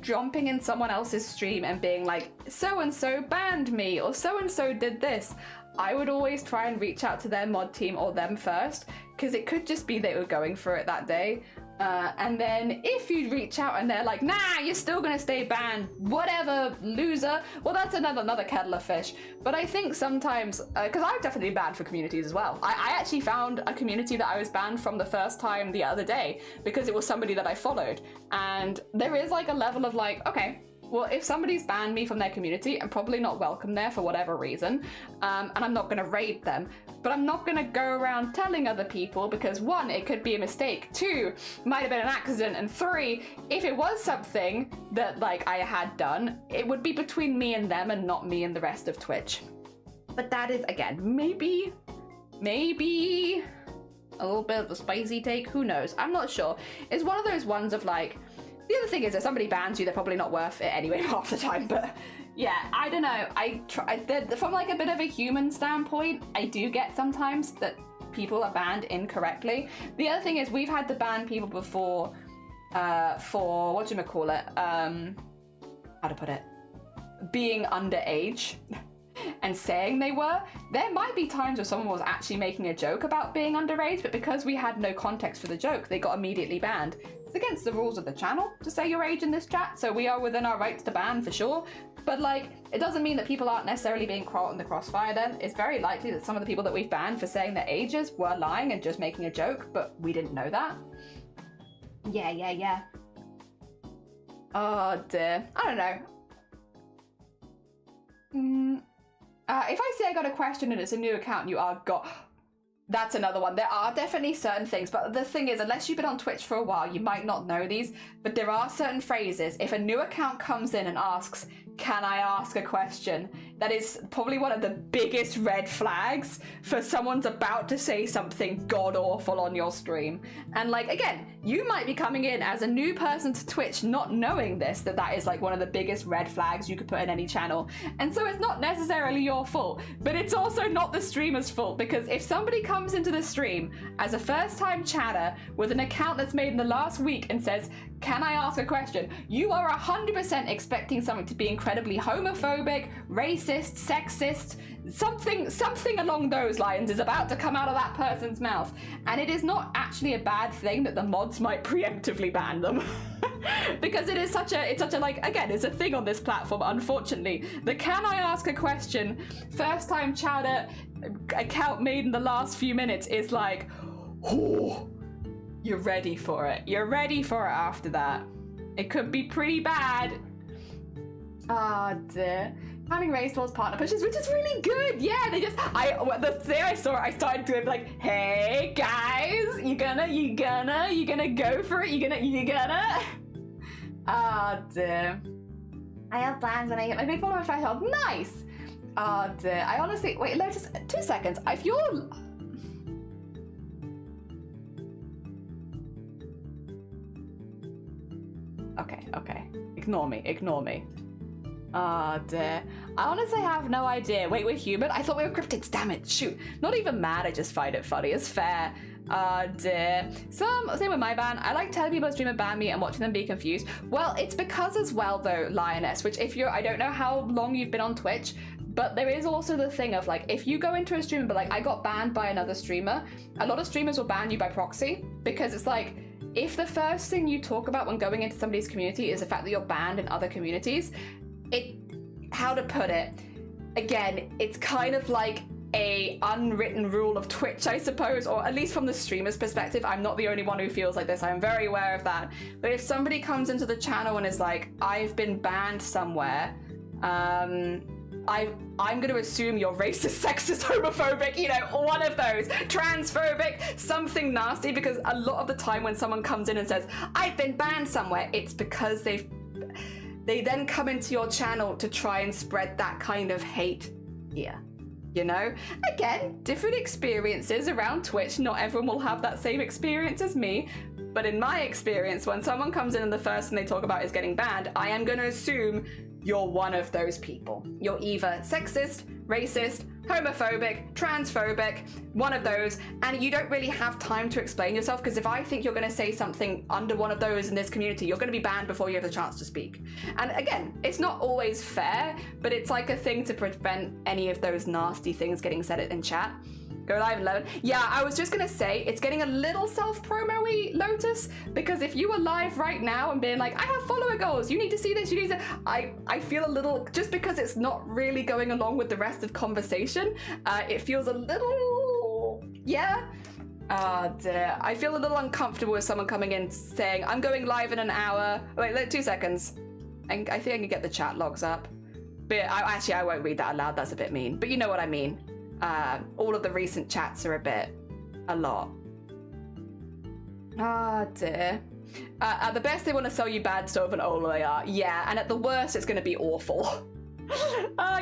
jumping in someone else's stream and being like, so-and-so banned me, or so-and-so did this, I would always try and reach out to their mod team or them first, because it could just be they were going for it that day. And then if you reach out and they're like, nah, you're still gonna stay banned, whatever, loser, well, that's another kettle of fish. But I think sometimes, because I've definitely been banned for communities as well. I actually found a community that I was banned from the first time the other day because it was somebody that I followed. And there is like a level of like, okay, well, if somebody's banned me from their community, I'm probably not welcome there for whatever reason, and I'm not going to raid them. But I'm not going to go around telling other people because, one, it could be a mistake, two, might have been an accident, and three, if it was something that like I had done, it would be between me and them and not me and the rest of Twitch. But that is, again, maybe a little bit of a spicy take, who knows? I'm not sure. It's one of those ones of like, the other thing is, if somebody bans you, they're probably not worth it anyway half the time, but yeah, I don't know. From like a bit of a human standpoint, I do get sometimes that people are banned incorrectly. The other thing is, we've had to ban people before for, whatchamacallit, how to put it, being underage. And saying they were. There might be times where someone was actually making a joke about being underage, but because we had no context for the joke, they got immediately banned. It's against the rules of the channel to say your age in this chat, so we are within our rights to ban for sure. But like, it doesn't mean that people aren't necessarily being caught in the crossfire then. It's very likely that some of the people that we've banned for saying their ages were lying and just making a joke, but we didn't know that. Yeah. Oh dear. I don't know. If I say I got a question and it's a new account, you are got. That's another one. There are definitely certain things, but the thing is, unless you've been on Twitch for a while, you might not know these, but there are certain phrases. If a new account comes in and asks, can I ask a question? That is probably one of the biggest red flags for someone's about to say something god-awful on your stream. And like, again, you might be coming in as a new person to Twitch not knowing this, that is like one of the biggest red flags you could put in any channel. And so it's not necessarily your fault, but it's also not the streamer's fault, because if somebody comes into the stream as a first-time chatter with an account that's made in the last week and says, can I ask a question? You are 100% expecting something to be incredibly homophobic, racist, sexist, something along those lines is about to come out of that person's mouth. And it is not actually a bad thing that the mods might preemptively ban them. Because it's such a like, again, it's a thing on this platform, unfortunately. The can I ask a question first time chatter account made in the last few minutes is like, oh, you're ready for it. You're ready for it after that. It could be pretty bad. Ah, dear. Having raised towards partner pushes, which is really good. Yeah, the day I saw it, I started doing like, hey guys, you gonna go for it? You gonna? Ah, dear. I have plans when I hit my big follower threshold. Nice! Oh dear. I honestly... Wait, Lotus, 2 seconds. If you're... Okay. Ignore me. Oh dear. I honestly have no idea. Wait, we're human? I thought we were cryptids. Damn it. Shoot. Not even mad. I just find it funny. It's fair. Oh dear. Same with my ban. I like telling people a streamer ban me and watching them be confused. Well, it's because as well though, Lioness, which if you're, I don't know how long you've been on Twitch, but there is also the thing of like, if you go into a stream and be like, I got banned by another streamer, a lot of streamers will ban you by proxy because it's like, if the first thing you talk about when going into somebody's community is the fact that you're banned in other communities, how to put it, again, it's kind of like a unwritten rule of Twitch, I suppose, or at least from the streamer's perspective. I'm not the only one who feels like this. I'm very aware of that. But if somebody comes into the channel and is like, I've been banned somewhere, I'm going to assume you're racist, sexist, homophobic, you know, one of those, transphobic, something nasty, because a lot of the time when someone comes in and says, I've been banned somewhere, it's because they then come into your channel to try and spread that kind of hate here. You know, again, different experiences around Twitch. Not everyone will have that same experience as me. But in my experience, when someone comes in and the first thing they talk about is getting banned, I am going to assume you're one of those people. You're either sexist, racist, homophobic, transphobic, one of those, and you don't really have time to explain yourself, because if I think you're going to say something under one of those in this community, you're going to be banned before you have the chance to speak. And again, it's not always fair, but it's like a thing to prevent any of those nasty things getting said in chat. Go live 11. Yeah, I was just gonna say, it's getting a little self-promo-y, Lotus, because if you were live right now and being like, I have follower goals, you need to see this, you need to... I feel a little, just because it's not really going along with the rest of conversation, it feels a little... Yeah? Dear. I feel a little uncomfortable with someone coming in saying, I'm going live in an hour. Wait, 2 seconds. I think I can get the chat logs up. But I won't read that aloud, that's a bit mean. But you know what I mean. All of the recent chats are a lot. Dear. At the best, they want to sell you bad stuff, and oh, they are. Yeah, and at the worst, it's going to be awful.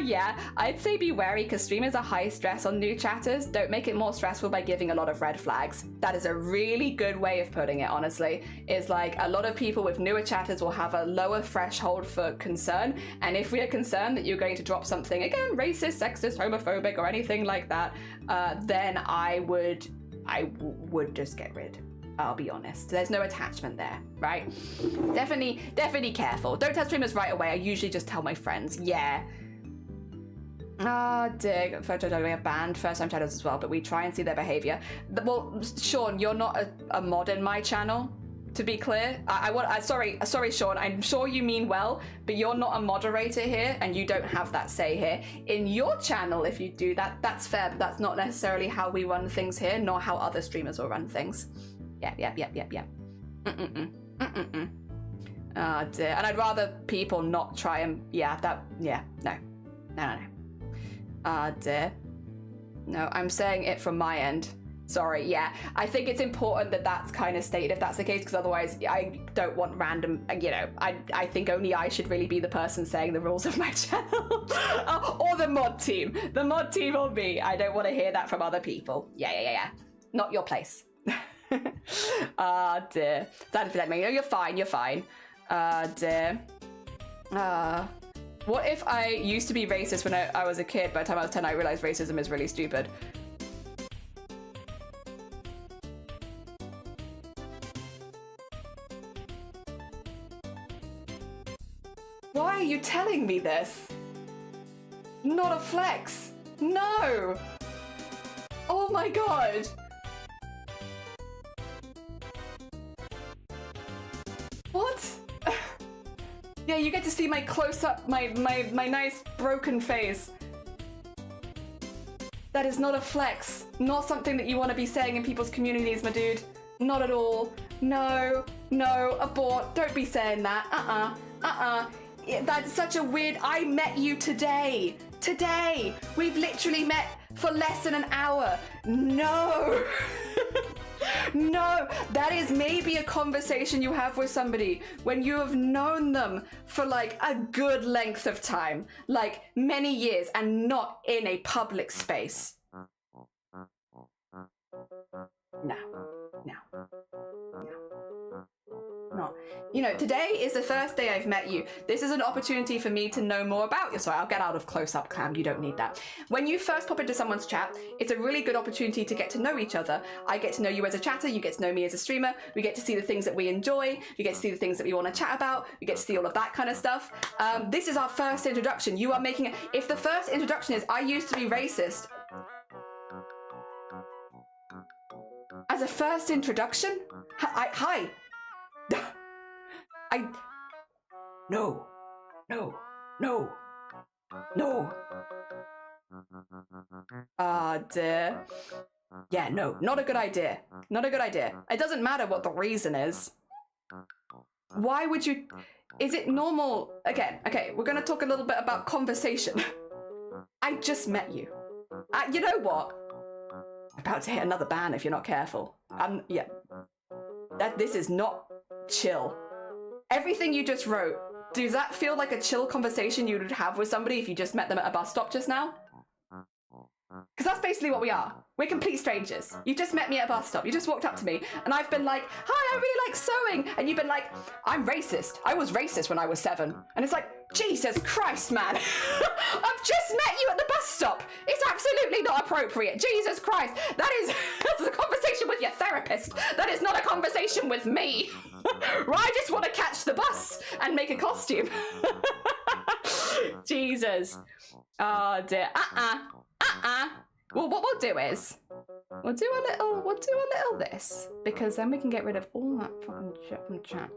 Yeah, I'd say be wary, because streamers are high stress on new chatters. Don't make it more stressful by giving a lot of red flags. That is a really good way of putting it, honestly. Is like, a lot of people with newer chatters will have a lower threshold for concern, and if we are concerned that you're going to drop something, again, racist, sexist, homophobic, or anything like that, then I would just get rid. I'll be honest. There's no attachment there, right? Definitely careful. Don't tell streamers right away. I usually just tell my friends. Yeah. Dear. Photos are banned first-time chatters as well, but we try and see their behavior. Well, Sean, you're not a mod in my channel, to be clear. Sorry, Sean. I'm sure you mean well, but you're not a moderator here, and you don't have that say here. In your channel, if you do that, that's fair, but that's not necessarily how we run things here, nor how other streamers will run things. Yeah. Dear. And I'd rather people not try and, no. Dear. No, I'm saying it from my end. Sorry, yeah. I think it's important that that's kind of stated if that's the case, because otherwise I don't want random, you know, I think only I should really be the person saying the rules of my channel. Or the mod team. The mod team or me. I don't want to hear that from other people. Yeah. Not your place. Dear. That's like me. No, you're fine. Dear. What if I used to be racist when I was a kid? By the time I was 10, I realized racism is really stupid. Why are you telling me this? Not a flex. No. Oh my god. What? Yeah, you get to see my close-up, my nice broken face. That is not a flex. Not something that you want to be saying in people's communities, my dude. Not at all. No, abort. Don't be saying that. That's such a weird... I met you today. We've literally met for less than an hour. No. No, that is maybe a conversation you have with somebody when you have known them for like a good length of time, like many years, and not in a public space. No. You know, today is the first day I've met you. This is an opportunity for me to know more about you. Sorry, I'll get out of close-up cam. You don't need that. When you first pop into someone's chat, it's a really good opportunity to get to know each other. I get to know you as a chatter. You get to know me as a streamer. We get to see the things that we enjoy. We get to see the things that we want to chat about. We get to see all of that kind of stuff. This is our first introduction. You are making it. If the first introduction is, I used to be racist. As a first introduction? Hi. No. Dear. Yeah, no, not a good idea. Not a good idea. It doesn't matter what the reason is. Why would you... Is it normal... Again, okay, we're gonna talk a little bit about conversation. I just met you. You know what? I'm about to hit another ban if you're not careful. Yeah. This is not chill. Everything you just wrote, does that feel like a chill conversation you would have with somebody if you just met them at a bus stop just now? Because that's basically what we are. We're complete strangers. You just met me at a bus stop. You just walked up to me and I've been like, hi, I really like sewing. And you've been like, I'm racist. I was racist when I was 7. And it's like, Jesus Christ, man. I've just met you at the bus stop. It's absolutely not appropriate. Jesus Christ. That's a conversation with your therapist. That is not a conversation with me. I just want to catch the bus and make a costume. Jesus. Oh dear. Well, what we'll do is we'll do a little this, because then we can get rid of all that fucking shit from chat.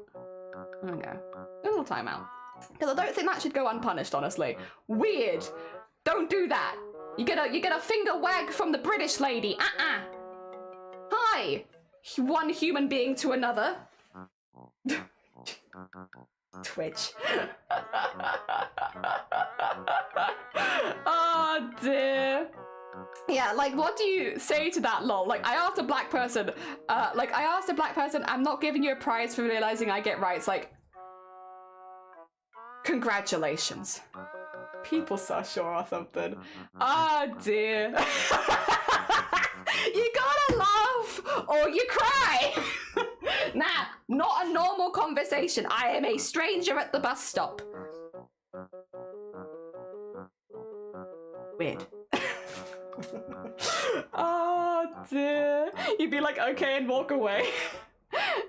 There we go. A little timeout. Because I don't think that should go unpunished, honestly. Weird. Don't do that. You get a finger wag from the British lady. Hi. One human being to another. Twitch. Oh dear. Yeah, like, what do you say to that, lol? Like, I asked a black person, I'm not giving you a prize for realizing I get rights. Like, congratulations. People so sure or something. Oh dear. You gotta laugh or you cry. Nah, not a normal conversation. I am a stranger at the bus stop. Weird. Oh dear. You'd be like, okay, and walk away.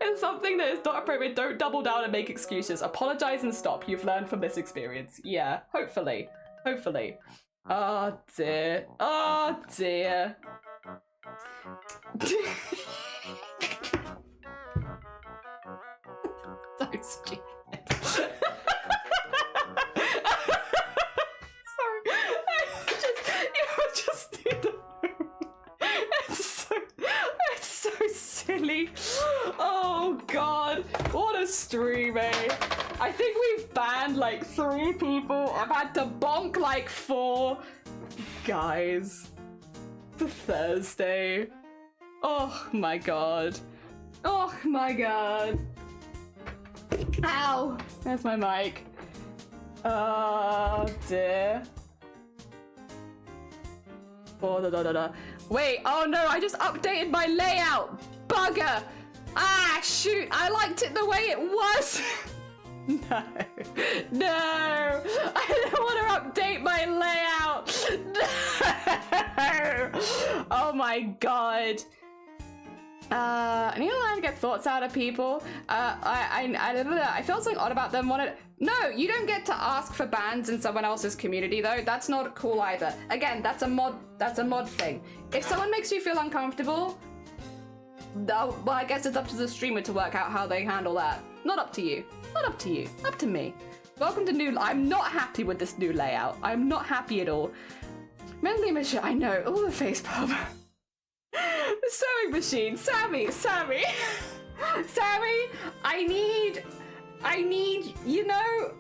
It's something that is not appropriate. Don't double down and make excuses. Apologize and stop. You've learned from this experience. Yeah, hopefully. Hopefully. Oh dear. Oh dear. So stupid. Sorry. You just need to... It's so silly. Oh god. What a stream, eh? I think we've banned like 3 people. I've had to bonk like 4. Guys. The Thursday. Oh my god. Oh my god. Ow. There's my mic. Oh dear. Oh, da. Wait, oh no, I just updated my layout. Bugger. Ah, shoot. I liked it the way it was. No. No. I don't want to update my layout. No. Oh my god. I need to learn to get thoughts out of people. I feel something odd about them. No, you don't get to ask for bans in someone else's community though. That's not cool either. Again, that's a mod thing. If someone makes you feel uncomfortable, well, I guess it's up to the streamer to work out how they handle that. Not up to you. Not up to you. Up to me. Welcome to new... I'm not happy with this new layout. I'm not happy at all. Mentally mature. I know. All the face palm. The sewing machine. Sammy. Sammy, I need, you know,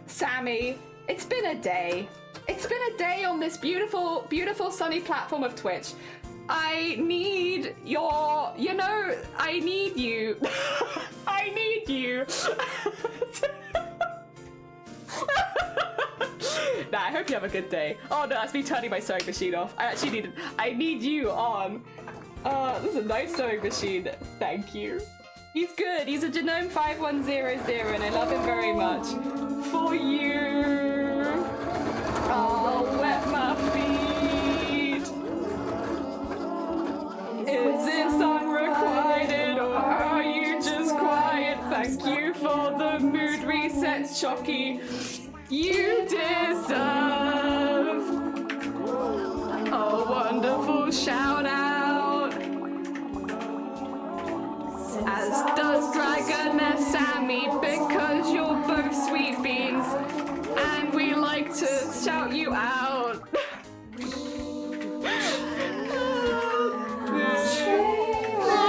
Sammy, it's been a day. It's been a day on this beautiful, beautiful sunny platform of Twitch. I need your, you know, I need you. I need you. Nah, I hope you have a good day. Oh no, that's me turning my sewing machine off. I need you on. This is a nice sewing machine. Thank you. He's good. He's a Genome 5100 and I love him very much. For you. I'll wet my feet. Is this unrequited or are you just quiet? Thank you for the mood reset, Shocky. You deserve a wonderful shout out. As does Dragoness Sammy, because you're both sweet beans and we like to shout you out.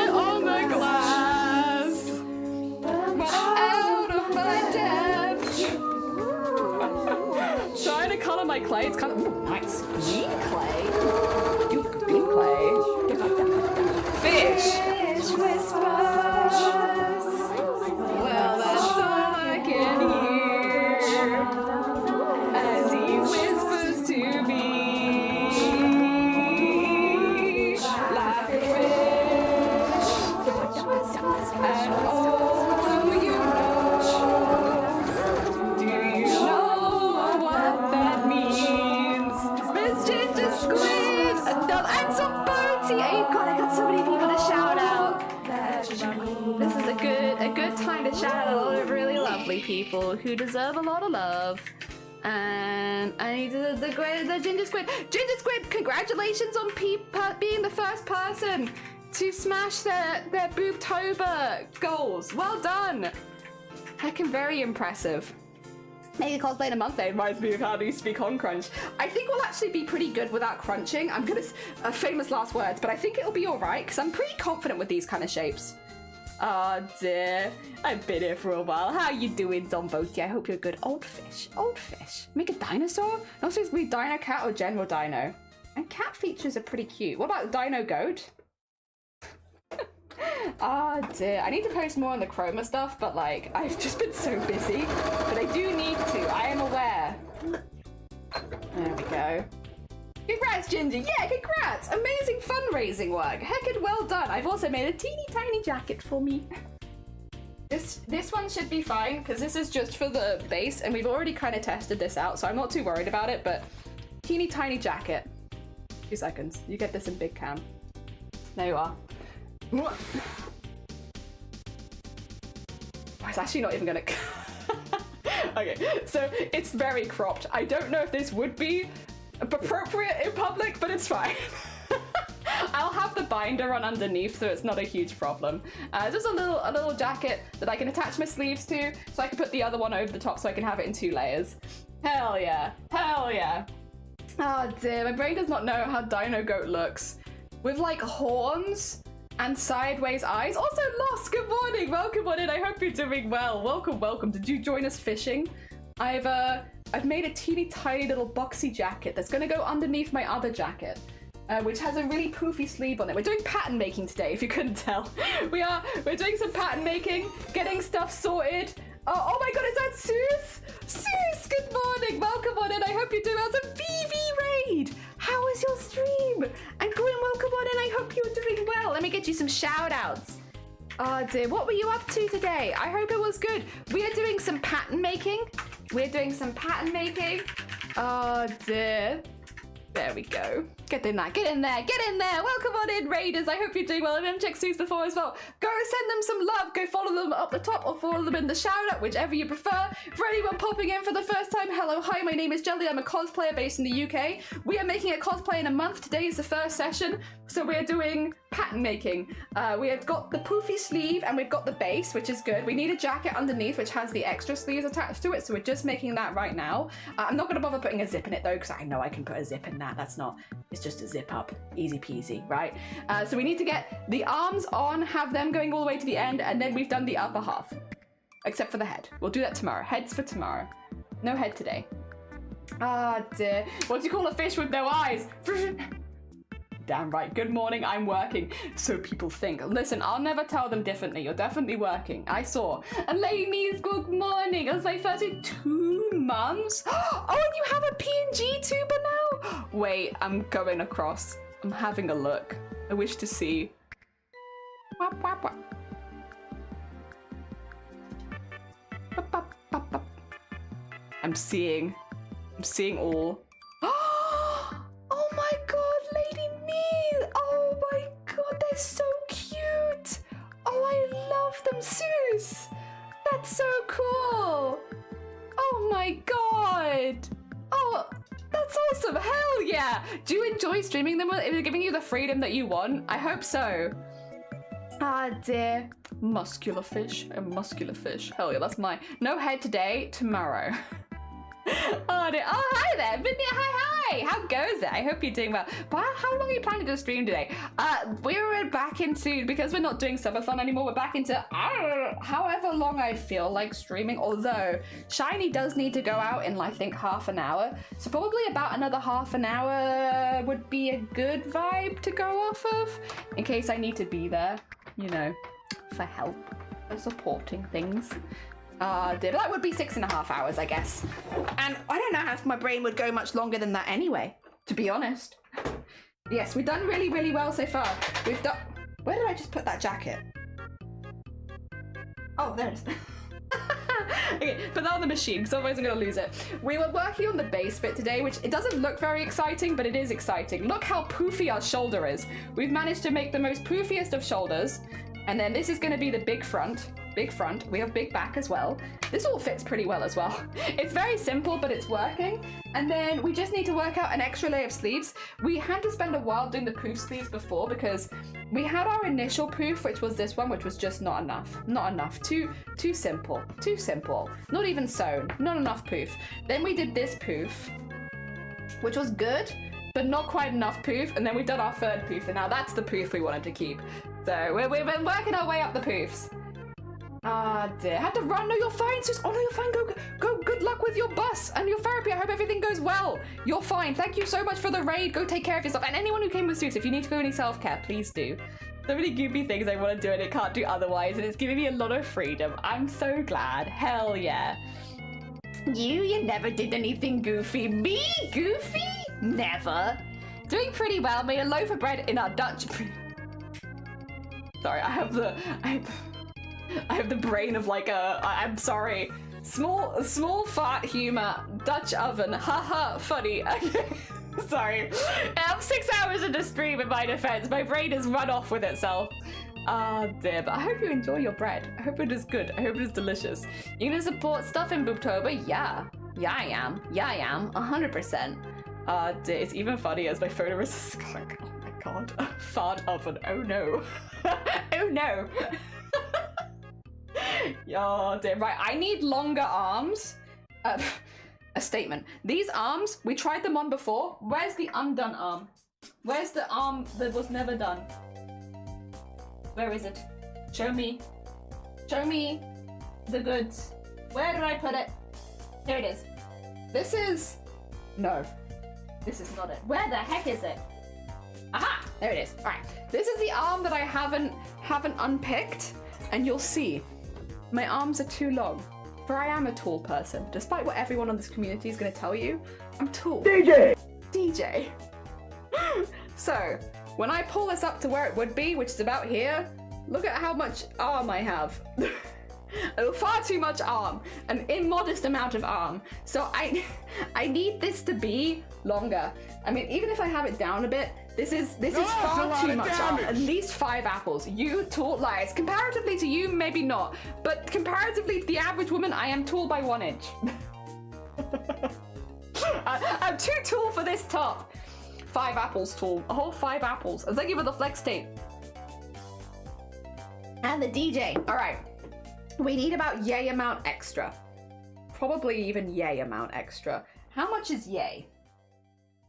On the glass, out of my depth. Trying to colour my clay. It's kind of nice. Green clay. You green clay. Fish. Whispers. Well, that's all I can hear as he whispers to me. Like a fish. And oh, you know. Do you know what that means? Miss Ginger Squid. And some boats. Oh God, I got so many people to shout out. This is a good time to shout out a lot of really lovely people who deserve a lot of love. And I need the Ginger Squid. Ginger Squid, congratulations on being the first person to smash their BOOBTOBER goals. Well done. Heckin' very impressive. Maybe cosplay in a month, that reminds me of how I used to be con crunch. I think we'll actually be pretty good without crunching. I'm gonna, famous last words, but I think it'll be all right, because I'm pretty confident with these kind of shapes. Oh dear, I've been here for a while. How you doing, Zomboki? I hope you're good. Old fish, old fish. Make a dinosaur? Not supposed to be Dino Cat or General Dino. And cat features are pretty cute. What about Dino Goat? Oh dear, I need to post more on the Chroma stuff, but like, I've just been so busy. But I do need to, I am aware. There we go. Congrats, Ginger. Yeah, congrats. Amazing fundraising work. Heckin' well done. I've also made a teeny tiny jacket for me. This one should be fine, because this is just for the base, and we've already kind of tested this out, so I'm not too worried about it, but teeny tiny jacket. 2 seconds. You get this in big cam. There you are. Oh, it's actually not even gonna... Okay, so it's very cropped. I don't know if this would be appropriate in public, but it's fine. I'll have the binder on underneath, so it's not a huge problem. Just a little jacket that I can attach my sleeves to, so I can put the other one over the top so I can have it in 2 layers. Hell yeah, hell yeah. Oh dear, my brain does not know how Dino Goat looks. With like horns and sideways eyes. Also, Lost, good morning. Welcome on in. I hope you're doing well. Welcome, welcome. Did you join us fishing? I've made a teeny tiny little boxy jacket that's gonna go underneath my other jacket, which has a really poofy sleeve on it. We're doing pattern making today, if you couldn't tell. We're doing some pattern making, getting stuff sorted. Oh my God, is that Seuss? Seuss, good morning. Welcome on in. I hope you're doing well. So BV Raid, how was your stream? And Gwen, welcome on in. I hope you're doing well. Let me get you some shout outs. Oh dear, what were you up to today? I hope it was good. We are doing some pattern making. We're doing some pattern making. Oh dear. There we go. Get in there, get in there, get in there. Welcome on in, Raiders. I hope you're doing well. I didn't check Seuss before as well. Go send them some love. Go follow them up the top or follow them in the shout out, whichever you prefer. For anyone popping in for the first time, hello, hi, my name is Jelly. I'm a cosplayer based in the UK. We are making a cosplay in a month. Today is the first session. So we're doing pattern making. We have got the poofy sleeve and we've got the base, which is good. We need a jacket underneath, which has the extra sleeves attached to it. So we're just making that right now. I'm not gonna bother putting a zip in it though, because I know I can put a zip in that. That's not, it's just a zip up, easy peasy, right? So we need to get the arms on, have them going all the way to the end, and then we've done the upper half. Except for the head. We'll do that tomorrow. Heads for tomorrow. No head today. Ah dear. What do you call a fish with no eyes? damn right. Good morning, I'm working. So people think. Listen, I'll never tell them differently. You're definitely working. I saw. And ladies, good morning. It was my first in 2 months. Oh, and you have a PNG tuber now? Wait, I'm going across. I'm having a look. I wish to see. Wap, wap, wap. Bop, bop, bop, bop. I'm seeing all. Oh my god, Lady Me! Oh my god, they're so cute! Oh, I love them, Sus! That's so cool! Oh my god! Oh, that's awesome! Hell yeah! Do you enjoy streaming them? Is it giving you the freedom that you want? I hope so. Ah dear. Muscular fish and muscular fish. Hell yeah, that's my no head today, tomorrow. Oh dear. Oh hi there, Vinny. Hi. How goes it? I hope you're doing well. But how long are you planning to stream today? We're back into, because we're not doing summer fun anymore, we're back into however long I feel like streaming. Although Shiny does need to go out in I think half an hour. So probably about another half an hour would be a good vibe to go off of. In case I need to be there, you know, for help, for supporting things. That would be 6.5 hours, I guess. And I don't know how my brain would go much longer than that anyway, to be honest. Yes, we've done really, really well so far. We've done... Where did I just put that jacket? Oh, there it is. Okay, put that on the machine, because otherwise I'm going to lose it. We were working on the base bit today, which it doesn't look very exciting, but it is exciting. Look how poofy our shoulder is. We've managed to make the most poofiest of shoulders. And then this is going to be the big front. Big front. We have big back as well. This all fits pretty well as well. It's very simple, but it's working. And then we just need to work out an extra layer of sleeves. We had to spend a while doing the poof sleeves before because we had our initial poof, which was this one, which was just not enough. Not enough. Too simple. Too simple. Not even sewn. Not enough poof. Then we did this poof, which was good, but not quite enough poof. And then we've done our third poof, and now that's the poof we wanted to keep. So we've been working our way up the poofs. Ah dear, had to run. No, you're fine, sis. Oh no, you're fine. Go. Good luck with your bus and your therapy. I hope everything goes well. You're fine. Thank you so much for the raid. Go take care of yourself. And anyone who came with Sus, if you need to go any self-care, please do. So many goopy things I want to do and it can't do otherwise, and it's giving me a lot of freedom. I'm so glad. Hell yeah. You never did anything goofy. Me? Goofy? Never. Doing pretty well. Made a loaf of bread in our Dutch. Sorry, I have the brain of like I'm sorry. Small fart humor, Dutch oven, haha, funny. Okay. Sorry. I'm 6 hours into stream in my defense. My brain has run off with itself. Ah dear, but I hope you enjoy your bread. I hope it is good. I hope it is delicious. You gonna support stuff in BOOBTOBER? Yeah. Yeah, I am. 100%. Dear, it's even funny as my photo is like, oh my god. Fart oven. Oh no. Oh no. Oh dear. Right, I need longer arms. A statement. These arms, we tried them on before. Where's the undone arm? Where's the arm that was never done? Where is it? Show me. Show me the goods. Where did I put it? Here it is. This is... No. This is not it. Where the heck is it? Aha! There it is. Alright. This is the arm that I haven't unpicked. And you'll see. My arms are too long. For I am a tall person. Despite what everyone on this community is going to tell you, I'm tall. DJ! So, when I pull this up to where it would be, which is about here, look at how much arm I have. Far too much arm. An immodest amount of arm. So I need this to be longer. I mean, even if I have it down a bit, this is far too much arm. At least 5 apples. You tall liars. Comparatively to you, maybe not. But comparatively to the average woman, I am tall by 1 inch. I'm too tall for this top. 5 apples tall. A whole 5 apples. Thank you for the flex tape. And the DJ. All right. We need about yay amount extra. Probably even yay amount extra. How much is yay?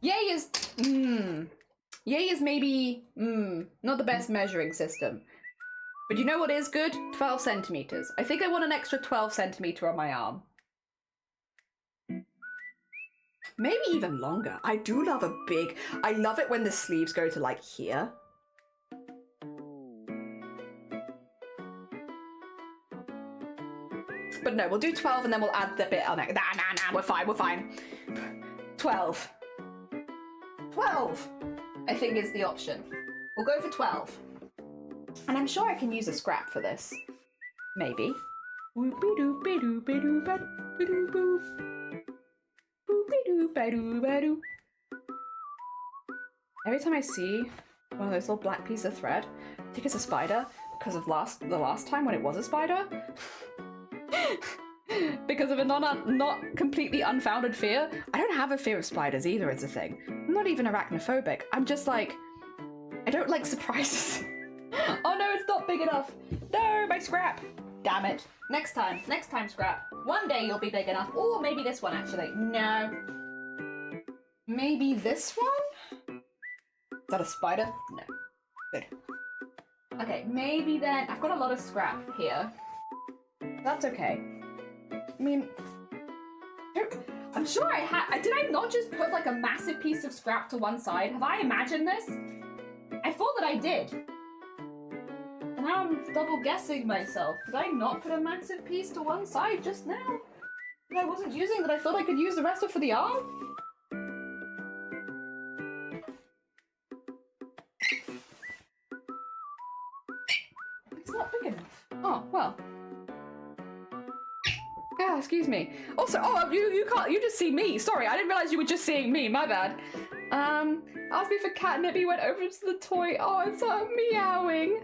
Yay is... Yay is maybe... not the best measuring system. But you know what is good? 12 centimeters. I think I want an extra 12 centimeter on my arm. Maybe even longer. I do love a big, I love it when the sleeves go to like here. But no, we'll do 12 and then we'll add the bit on it. Nah, we're fine, we're fine. 12. 12, I think is the option. We'll go for 12. And I'm sure I can use a scrap for this. Maybe. Every time I see one of those little black pieces of thread, I think it's a spider because of the last time when it was a spider. Because of a not completely unfounded fear. I don't have a fear of spiders either, it's a thing. I'm not even arachnophobic. I'm just like, I don't like surprises. Oh no, it's not big enough. No, my scrap. Damn it. Next time, scrap. One day you'll be big enough. Or maybe this one actually. No. Maybe this one? Is that a spider? No. Good. Okay, maybe then, I've got a lot of scrap here. That's okay. I mean, I'm sure I had, did I not just put like a massive piece of scrap to one side? Have I imagined this? I thought that I did. And now I'm double guessing myself. Did I not put a massive piece to one side just now? That I wasn't using that I thought I could use the rest of for the arm? It's not big enough. Oh, well. Ah, excuse me. Also, oh, you can't, you just see me. Sorry, I didn't realize you were just seeing me, my bad. Asked me for catnip, he went over to the toy. Oh, it's meowing.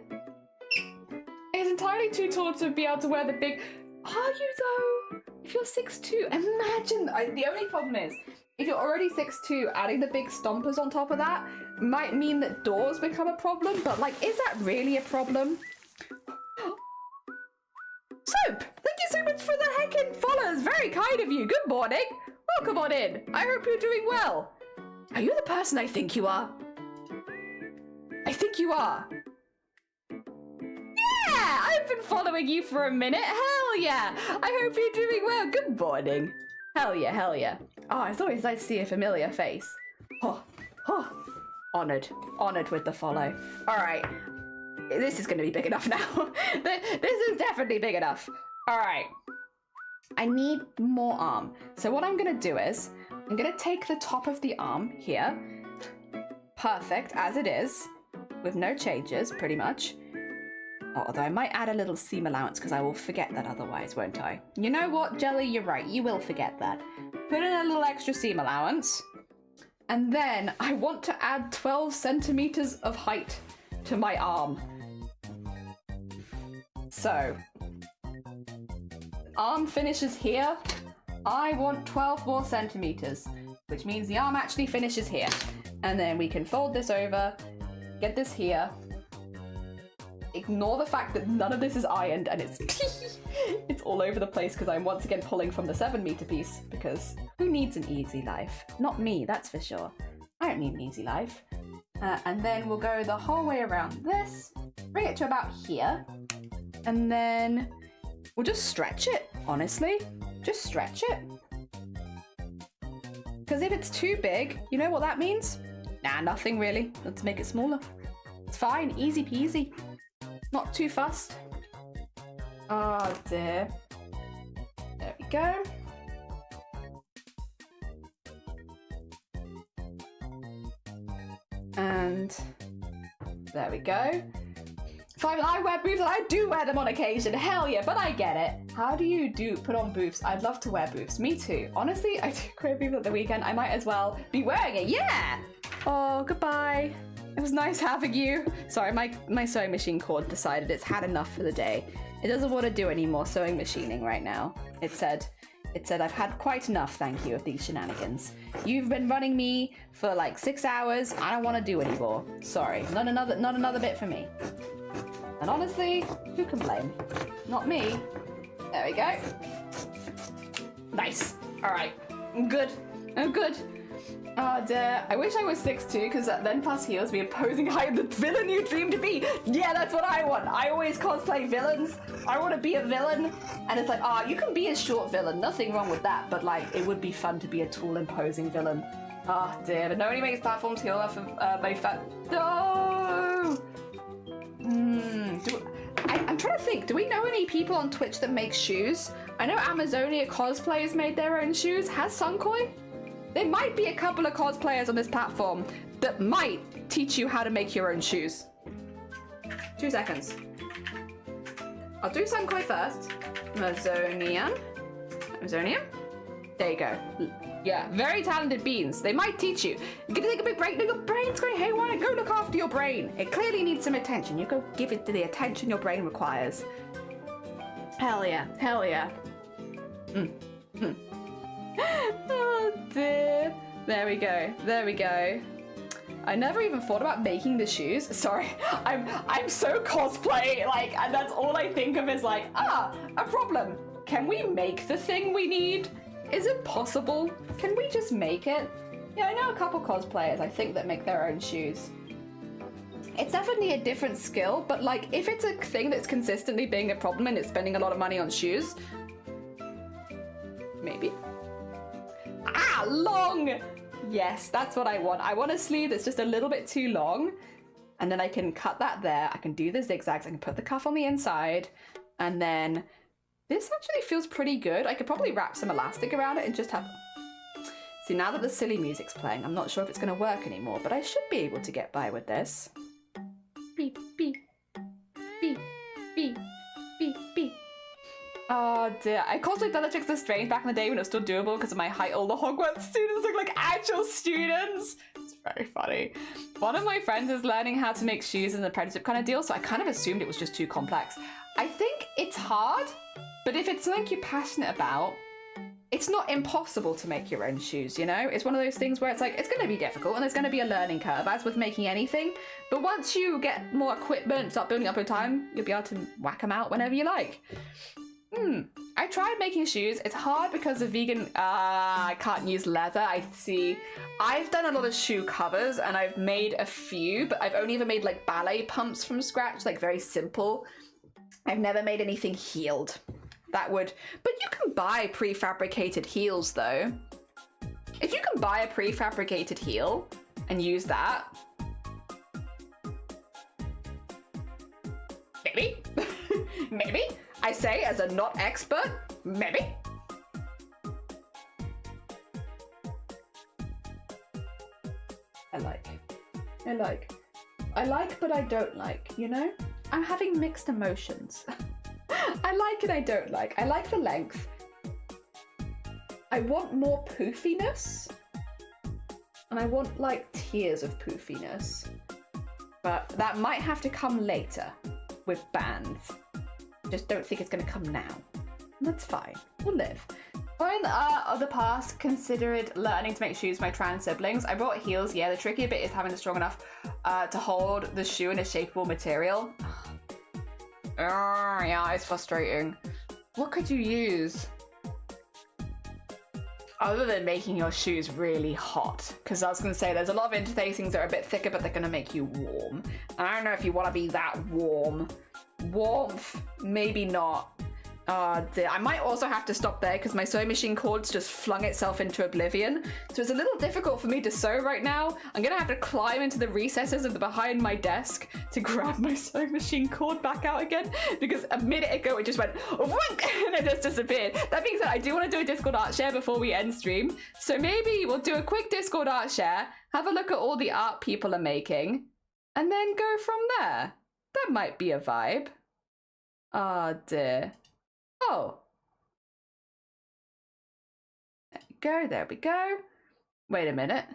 He's entirely too tall to be able to wear the big... Are you though? If you're 6'2", imagine, the only problem is, if you're already 6'2", adding the big stompers on top of that might mean that doors become a problem, but like, is that really a problem? Soap! Thank you so much for the heckin' follows. Very kind of you. Good morning. Welcome on in. I hope you're doing well. Are you the person I think you are? I think you are. Yeah! I've been following you for a minute. Hell yeah! I hope you're doing well. Good morning. Hell yeah, hell yeah. Oh, it's always nice to see a familiar face. Oh, oh. Honored. Honored with the follow. All right. This is going to be big enough now. This is definitely big enough. All right. I need more arm. So what I'm going to do is, I'm going to take the top of the arm here. Perfect, as it is. With no changes, pretty much. Although I might add a little seam allowance because I will forget that otherwise, won't I? You know what, Jelly? You're right. You will forget that. Put in a little extra seam allowance. And then I want to add 12 centimeters of height to my arm. So, arm finishes here. I want 12 more centimeters, which means the arm actually finishes here. And then we can fold this over, get this here. Ignore the fact that none of this is ironed and it's all over the place because I'm once again pulling from the 7-meter piece because who needs an easy life? Not me, that's for sure. I don't need an easy life. And then we'll go the whole way around this, bring it to about here, and then we'll just stretch it, honestly. Just stretch it. Because if it's too big, you know what that means? Nah, nothing really. Let's make it smaller. It's fine, easy peasy. Not too fussed. Oh dear. There we go. And there we go. Fine, I wear boots and I do wear them on occasion. Hell yeah, but I get it. How do you put on boots? I'd love to wear boots. Me too. Honestly, I do queer people at the weekend. I might as well be wearing it. Yeah! Oh, goodbye. It was nice having you. Sorry, my sewing machine cord decided it's had enough for the day. It doesn't want to do any more sewing machining right now. It said I've had quite enough, thank you, of these shenanigans. You've been running me for like 6 hours. I don't want to do anymore. Sorry, not another bit for me. And honestly, who can blame? Not me. There we go. Nice. All right. I'm good. I'm good. Oh dear, I wish I was 6'2", because then plus heels be opposing height the villain you dream to be. Yeah, that's what I want. I always cosplay villains. I want to be a villain. And it's like, you can be a short villain. Nothing wrong with that. But like, it would be fun to be a tall, imposing villain. Oh dear, but nobody makes platforms heal off of my fat. No! I'm trying to think, do we know any people on Twitch that make shoes? I know Amazonia cosplayers made their own shoes. Has Sunkoi? There might be a couple of cosplayers on this platform that might teach you how to make your own shoes. 2 seconds. I'll do Sunkoi first. Amazonian. There you go. Yeah, very talented beans. They might teach you. You're gonna take a big break. No, your brain's going haywire. Go look after your brain. It clearly needs some attention. You go give it the attention your brain requires. Hell yeah. Hell yeah. Oh dear. There we go. There we go. I never even thought about making the shoes. Sorry. I'm so cosplay, like, and that's all I think of is like, a problem. Can we make the thing we need? Is it possible? Can we just make it? Yeah, I know a couple cosplayers, I think, that make their own shoes. It's definitely a different skill, but like, if it's a thing that's consistently being a problem and it's spending a lot of money on shoes, maybe. Long! Yes, that's what I want. I want a sleeve that's just a little bit too long, and then I can cut that there. I can do the zigzags. I can put the cuff on the inside, and then this actually feels pretty good. I could probably wrap some elastic around it and just have... See, now that the silly music's playing, I'm not sure if it's going to work anymore, but I should be able to get by with this. Beep, beep, beep, beep, beep, beep. Oh dear, I cosplayed Bellatrix Lestrange back in the day when it was still doable because of my height. All the Hogwarts students look like actual students. It's very funny. One of my friends is learning how to make shoes in the apprenticeship kind of deal, so I kind of assumed it was just too complex. I think it's hard, but if it's something you're passionate about, it's not impossible to make your own shoes, you know? It's one of those things where it's like, it's going to be difficult and there's going to be a learning curve, as with making anything. But once you get more equipment, start building up over time, you'll be able to whack them out whenever you like. I tried making shoes. It's hard because of vegan. I can't use leather. I see. I've done a lot of shoe covers and I've made a few, but I've only ever made like ballet pumps from scratch, like very simple. I've never made anything heeled. That would, but you can buy prefabricated heels though. If you can buy a prefabricated heel and use that, maybe, maybe. I say as a not expert, maybe. I like, but I don't like, you know? I'm having mixed emotions. I like and I don't like. I like the length. I want more poofiness. And I want like tiers of poofiness. But that might have to come later with bands. Just don't think it's going to come now. That's fine. We'll live. In the past, considered learning to make shoes for my trans siblings. I brought heels. Yeah, the tricky bit is having it strong enough to hold the shoe in a shapeable material. Yeah, it's frustrating. What could you use? Other than making your shoes really hot. Because I was going to say, there's a lot of interfacings that are a bit thicker, but they're going to make you warm. I don't know if you want to be that warm. Warmth, maybe not. I might also have to stop there because my sewing machine cord's just flung itself into oblivion. So it's a little difficult for me to sew right now. I'm gonna have to climb into the recesses of the behind my desk to grab my sewing machine cord back out again, because a minute ago it just went whoonk, and it just disappeared. That being said, I do want to do a Discord art share before we end stream. So maybe we'll do a quick Discord art share, have a look at all the art people are making, and then go from there. That might be a vibe. Oh dear. Oh. There we go, there we go. Wait a minute.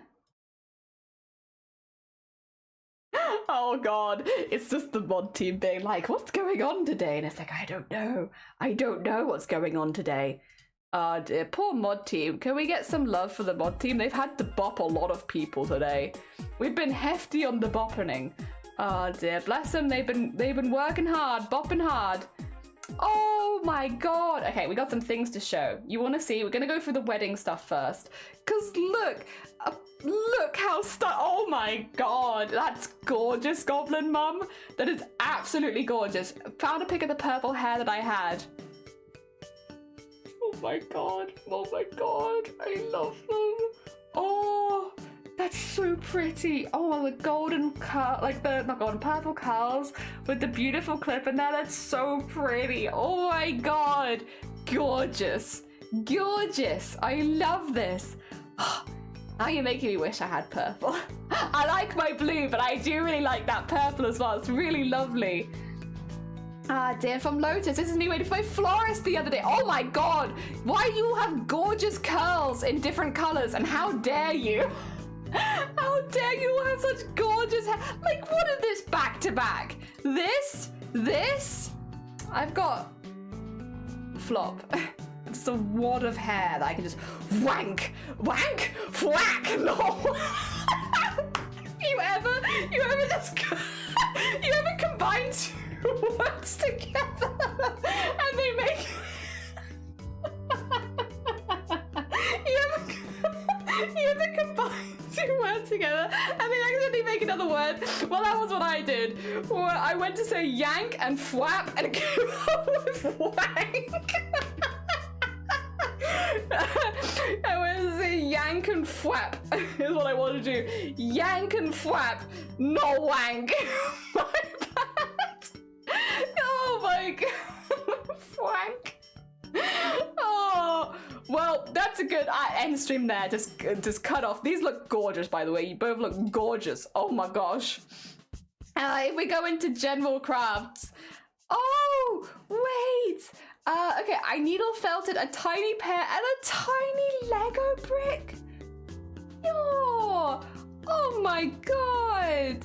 Oh god, it's just the mod team being like, what's going on today? And it's like, I don't know. I don't know what's going on today. Oh dear, poor mod team. Can we get some love for the mod team? They've had to bop a lot of people today. We've been hefty on the boppening. Oh dear, bless them. They've been working hard, bopping hard. Oh my god. Okay, we got some things to show. You want to see? We're going to go through the wedding stuff first. Because look how oh my god. That's gorgeous, Goblin Mum. That is absolutely gorgeous. Found a pic of the purple hair that I had. Oh my god. Oh my god. I love them. Oh, that's so pretty. Oh, the golden curl, like the not golden, purple curls with the beautiful clip in there. That's so pretty. Oh my god. Gorgeous. Gorgeous. I love this. Now you're making me wish I had purple. I like my blue, but I do really like that purple as well. It's really lovely. Ah, dear, from Lotus. This is me waiting for my florist the other day. Oh my god. Why do you have gorgeous curls in different colors? And how dare you? How dare you have such gorgeous hair? Like, what is this back to back? This. I've got flop. It's a wad of hair that I can just wank, whack. No. You ever combine two words together and they make you ever combine two words together and they accidentally make another word? Well, that was what I did. Well, I went to say yank and flap and it came up with wank. I went to say yank and flap is what I wanted to do. Yank and flap, no wank. My bad. Oh my god. Wank. Oh, well, that's a good end stream there. Just cut off. These look gorgeous, by the way. You both look gorgeous. Oh my gosh. If we go into general crafts. Oh, wait. Okay, I needle felted a tiny pear and a tiny Lego brick. Oh my god.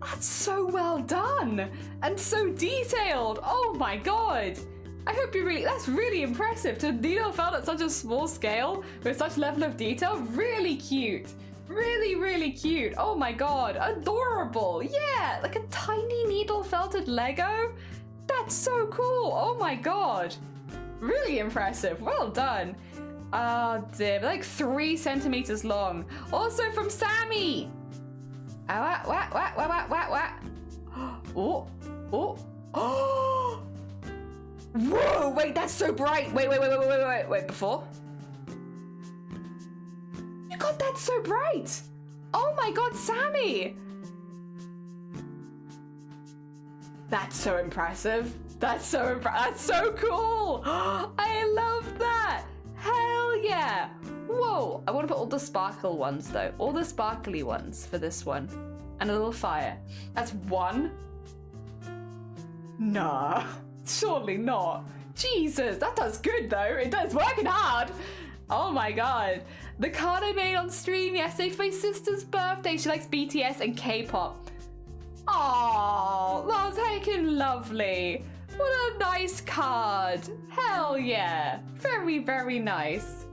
That's so well done and so detailed. Oh my god. I hope you that's really impressive to needle felt at such a small scale with such level of detail. Really cute. Really, really cute. Oh my god. Adorable. Yeah, like a tiny needle felted Lego. That's so cool. Oh my god. Really impressive. Well done. Oh dear. Like 3 centimeters long. Also from Sammy. What? Oh. Whoa, wait, that's so bright. Wait, before? You got that so bright. Oh my god, Sammy. That's so impressive. That's so cool. I love that. Hell yeah. Whoa, I want to put all the sparkle ones though. All the sparkly ones for this one. And a little fire. That's 1. Nah, surely not. Jesus, that does good though. It does working hard. Oh my god. The card I made on stream yesterday for my sister's birthday. She likes BTS and K-pop. Oh, that was heckin' lovely. What a nice card. Hell yeah. Very, very nice.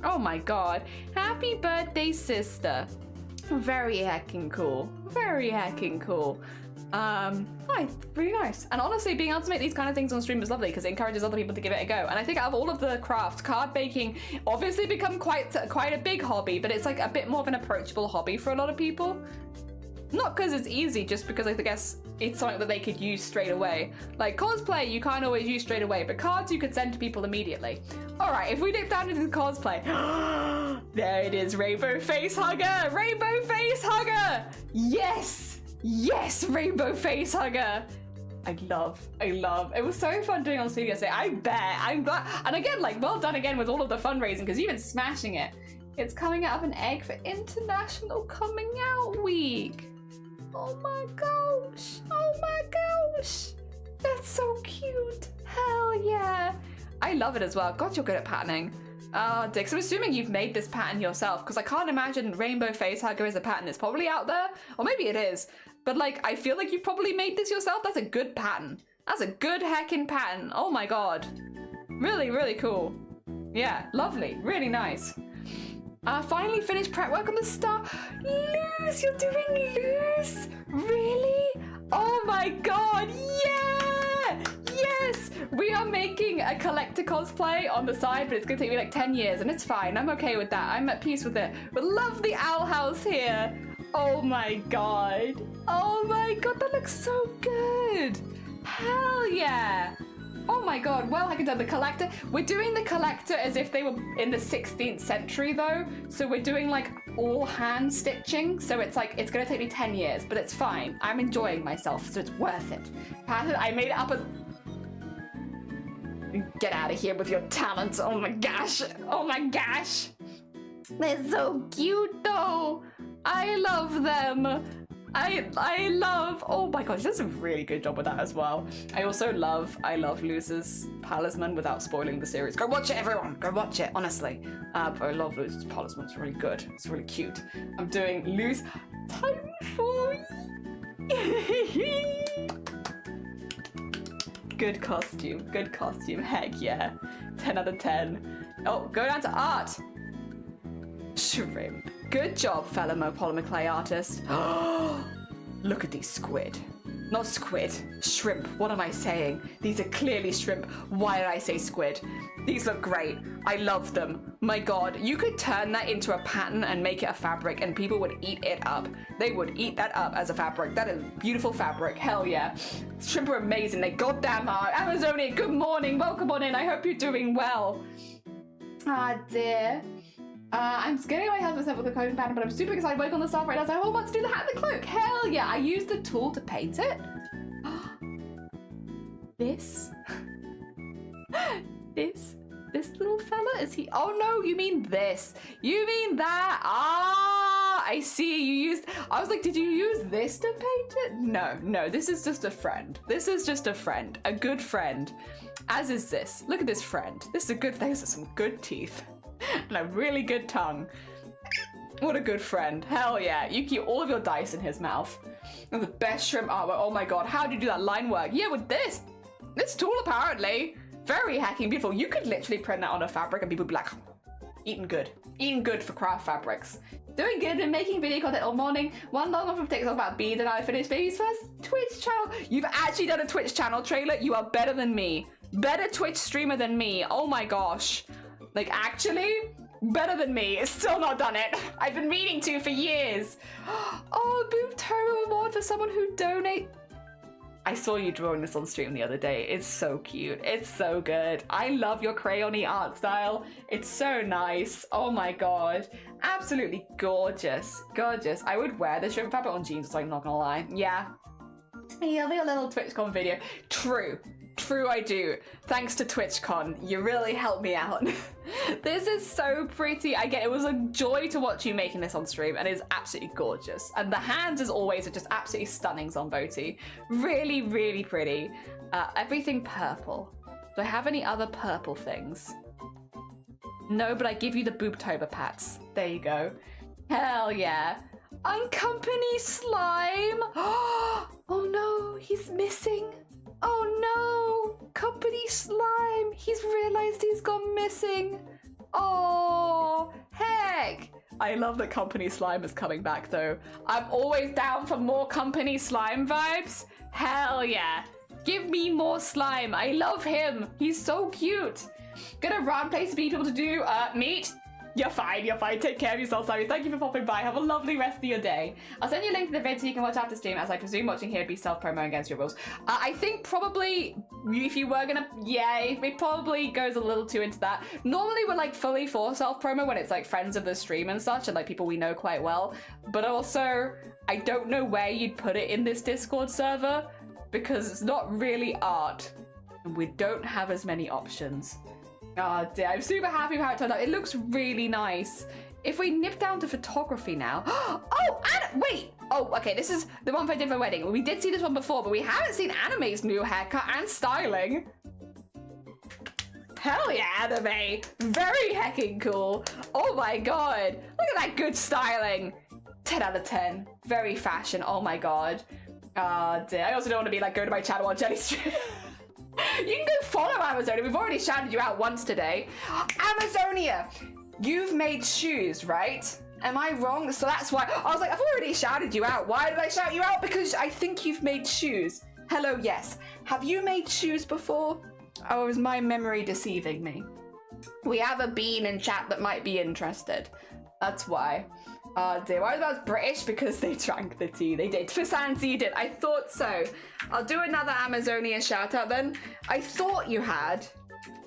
Oh my god. Happy birthday, sister. Very heckin' cool. Very heckin' cool. Really nice. And honestly, being able to make these kind of things on stream is lovely because it encourages other people to give it a go. And I think out of all of the crafts, card baking obviously become quite a big hobby, but it's like a bit more of an approachable hobby for a lot of people. Not because it's easy, just because I guess it's something that they could use straight away. Like cosplay, you can't always use straight away, but cards you could send to people immediately. All right, if we dip down into the cosplay, there it is, Rainbow Face Hugger, Rainbow Face Hugger. Yes, Rainbow Face Hugger. I love. It was so fun doing on stream yesterday. I bet. I'm glad. And again, like, well done again with all of the fundraising because you've been smashing it. It's coming out of an egg for International Coming Out Week. Oh my gosh. That's so cute. Hell yeah. I love it as well. God, you're good at patterning. Dix, I'm assuming you've made this pattern yourself because I can't imagine Rainbow Face Hugger is a pattern that's probably out there. Or maybe it is. But like, I feel like you've probably made this yourself. That's a good pattern. That's a good heckin' pattern. Oh my god. Really, really cool. Yeah, lovely. Really nice. Finally finished prep work on the star. Loose, you're doing loose? Really? Oh my god, yeah! Yes! We are making a collector cosplay on the side, but it's gonna take me like 10 years, and it's fine. I'm okay with that. I'm at peace with it. But love the owl house here. Oh my god. Oh my god, that looks so good. Hell yeah. Oh my god, well, I could do the collector. We're doing the collector as if they were in the 16th century though. So we're doing like all hand stitching. So it's like, it's gonna take me 10 years, but it's fine. I'm enjoying myself, so it's worth it. I made it up as... Get out of here with your talents. Oh my gosh. Oh my gosh. They're so cute though. I love them. I love, oh my gosh, she does a really good job with that as well. I love Luce's Talisman without spoiling the series. Go watch it, everyone. Go watch it, honestly. But I love Luce's Talisman. It's really good. It's really cute. I'm doing Luce time for Good costume, heck yeah. 10 out of 10. Oh, go down to art. Shrimp. Good job, fellow polymer clay artist. Look at these squid. Not squid, shrimp. What am I saying? These are clearly shrimp. Why did I say squid? These look great. I love them. My god, you could turn that into a pattern and make it a fabric and people would eat it up. They would eat that up as a fabric. That is beautiful fabric. Hell yeah. Shrimp are amazing. They goddamn are. Amazonia, good morning. Welcome on in. I hope you're doing well. Ah, dear. I'm getting my hands myself with the clothing pattern, but I'm super excited to work on the stuff right now, so I whole want to do the hat and the cloak. Hell yeah, I used the tool to paint it. This little fella, is he? Oh no, you mean this. You mean that. Ah, I see, you used, I was like, did you use this to paint it? No, this is just a friend. This is just a friend, a good friend. As is this. Look at this friend. This is a good, those are some good teeth. And a really good tongue. What a good friend. Hell yeah. You keep all of your dice in his mouth. And the best shrimp artwork. Oh my god. How do you do that line work? Yeah, with this tool apparently. Very hacking beautiful. You could literally print that on a fabric and people would be like, eating good. Eating good for craft fabrics. Doing good and making video content all morning. One long one from TikTok about beads and I finished baby's first Twitch channel. You've actually done a Twitch channel trailer. You are better than me. Better Twitch streamer than me. Oh my gosh. Like, actually, better than me. It's still not done it. I've been meaning to for years. Oh, BOOBTOBER award for someone who donate. I saw you drawing this on stream the other day. It's so cute. It's so good. I love your crayon-y art style. It's so nice. Oh my god. Absolutely gorgeous. Gorgeous. I would wear the shrimp fabric on jeans, so I'm not gonna lie. Yeah. Yeah, a little TwitchCon video. True. True, I do. Thanks to TwitchCon, you really helped me out. This is so pretty. I get it was a joy to watch you making this on stream, and it is absolutely gorgeous. And the hands, as always, are just absolutely stunning, Zomboti. Really, really pretty. Everything purple. Do I have any other purple things? No, but I give you the BOOBTOBER pats. There you go. Hell yeah. Uncompany slime. Oh no, he's missing. Oh no! Company slime! He's realized he's gone missing! Oh, heck! I love that company slime is coming back though. I'm always down for more company slime vibes. Hell yeah! Give me more slime. I love him. He's so cute. Gonna run place for people to do meet. You're fine, you're fine. Take care of yourself, Simon. Thank you for popping by. Have a lovely rest of your day. I'll send you a link to the vid so you can watch after stream, as I presume watching here would be self-promo against your rules. I think probably, if you were gonna, yeah, it probably goes a little too into that. Normally we're like fully for self-promo when it's like friends of the stream and such, and like people we know quite well. But also, I don't know where you'd put it in this Discord server, because it's not really art, and we don't have as many options. Oh dear, I'm super happy with how it turned out. It looks really nice. If we nip down to photography now. Oh, wait. Oh, okay, this is the one I did for my wedding. We did see this one before, but we haven't seen Anime's new haircut and styling. Hell yeah, Anime. Very hecking cool. Oh my god. Look at that good styling. 10 out of 10. Very fashion. Oh my god. Oh dear. I also don't want to be like, go to my channel on Jelly Stream. You can go follow Amazonia. We've already shouted you out once today. Amazonia, you've made shoes, right? Am I wrong? So that's why I was like, I've already shouted you out. Why did I shout you out? Because I think you've made shoes. Hello, yes. Have you made shoes before? Oh, is my memory deceiving me? We have a bean in chat that might be interested. That's why. Dear, why was British? Because they drank the tea. They did. For Sansi, you did. I thought so. I'll do another Amazonia shout out then. I thought you had,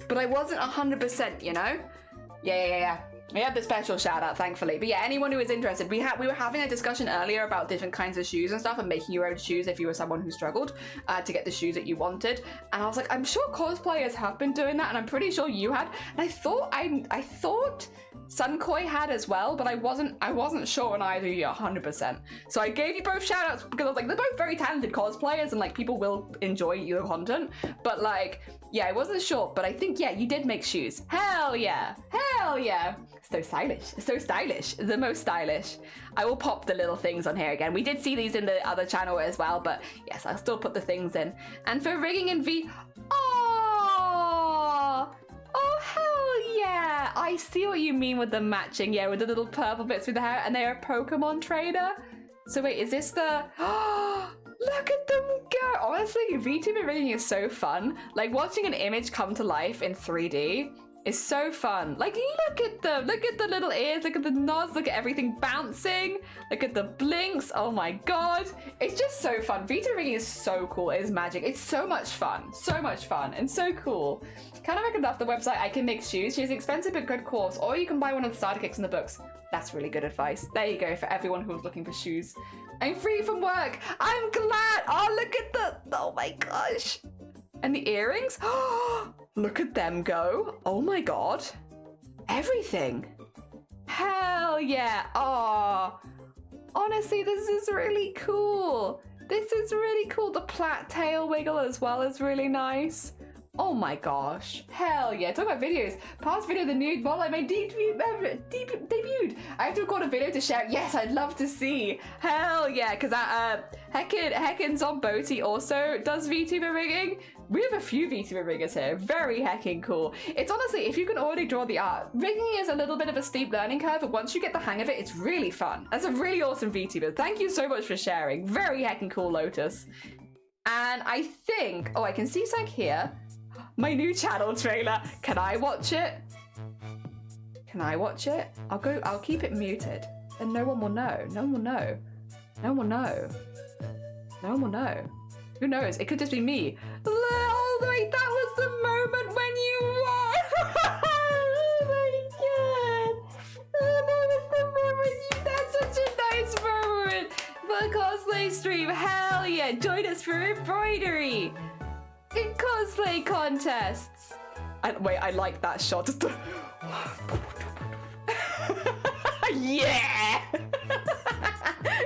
but I wasn't 100%, you know? Yeah. We had the special shout out, thankfully. But yeah, anyone who is interested, we were having a discussion earlier about different kinds of shoes and stuff and making your own shoes if you were someone who struggled to get the shoes that you wanted. And I was like, I'm sure cosplayers have been doing that, and I'm pretty sure you had. And I thought Sunkoi had as well, but I wasn't sure on either of you 100%. So I gave you both shout outs because I was like, they're both very talented cosplayers and like people will enjoy your content. But like, yeah, I wasn't sure, but I think, yeah, you did make shoes. Hell yeah. Hell yeah. So stylish. So stylish. The most stylish. I will pop the little things on here again. We did see these in the other channel as well, but yes, I'll still put the things in. And for rigging and V... Oh, hell yeah. I see what you mean with the matching. Yeah, with the little purple bits through the hair. And they are a Pokemon trader. So wait, is this the... Look at them go! Honestly, VTuber rigging is so fun. Like, watching an image come to life in 3D is so fun. Like, look at them! Look at the little ears, look at the nods, look at everything bouncing, look at the blinks, oh my god. It's just so fun. VTuber rigging is so cool, it is magic. It's so much fun, and so cool. Kind of recommend off the website, I Can Make Shoes. She has an expensive but good course, or you can buy one of the starter kits in the books. That's really good advice. There you go for everyone who's looking for shoes. I'm free from work. I'm glad. Oh, look at oh my gosh. And the earrings. Oh, look at them go. Oh my god. Everything. Hell yeah. Oh, honestly, this is really cool. This is really cool. The plait tail wiggle as well is really nice. Oh my gosh. Hell yeah. Talk about videos. Past video, the nude model I made debuted. I have to record a video to share. Yes, I'd love to see. Hell yeah. Because Heckin Zomboti also does VTuber rigging. We have a few VTuber riggers here. Very heckin' cool. It's honestly, if you can already draw the art, rigging is a little bit of a steep learning curve, but once you get the hang of it, it's really fun. That's a really awesome VTuber. Thank you so much for sharing. Very heckin' cool, Lotus. And I think, oh, I can see something here. My new channel trailer. Can I watch it? Can I watch it? I'll keep it muted. And no one will know. No one will know. No one will know. No one will know. Who knows? It could just be me. Oh, wait, that was the moment when you won! Oh my god! Oh, that was the moment that's such a nice moment! For cosplay stream, hell yeah! Join us for embroidery! In cosplay contests! Wait, I like that shot. Just yeah!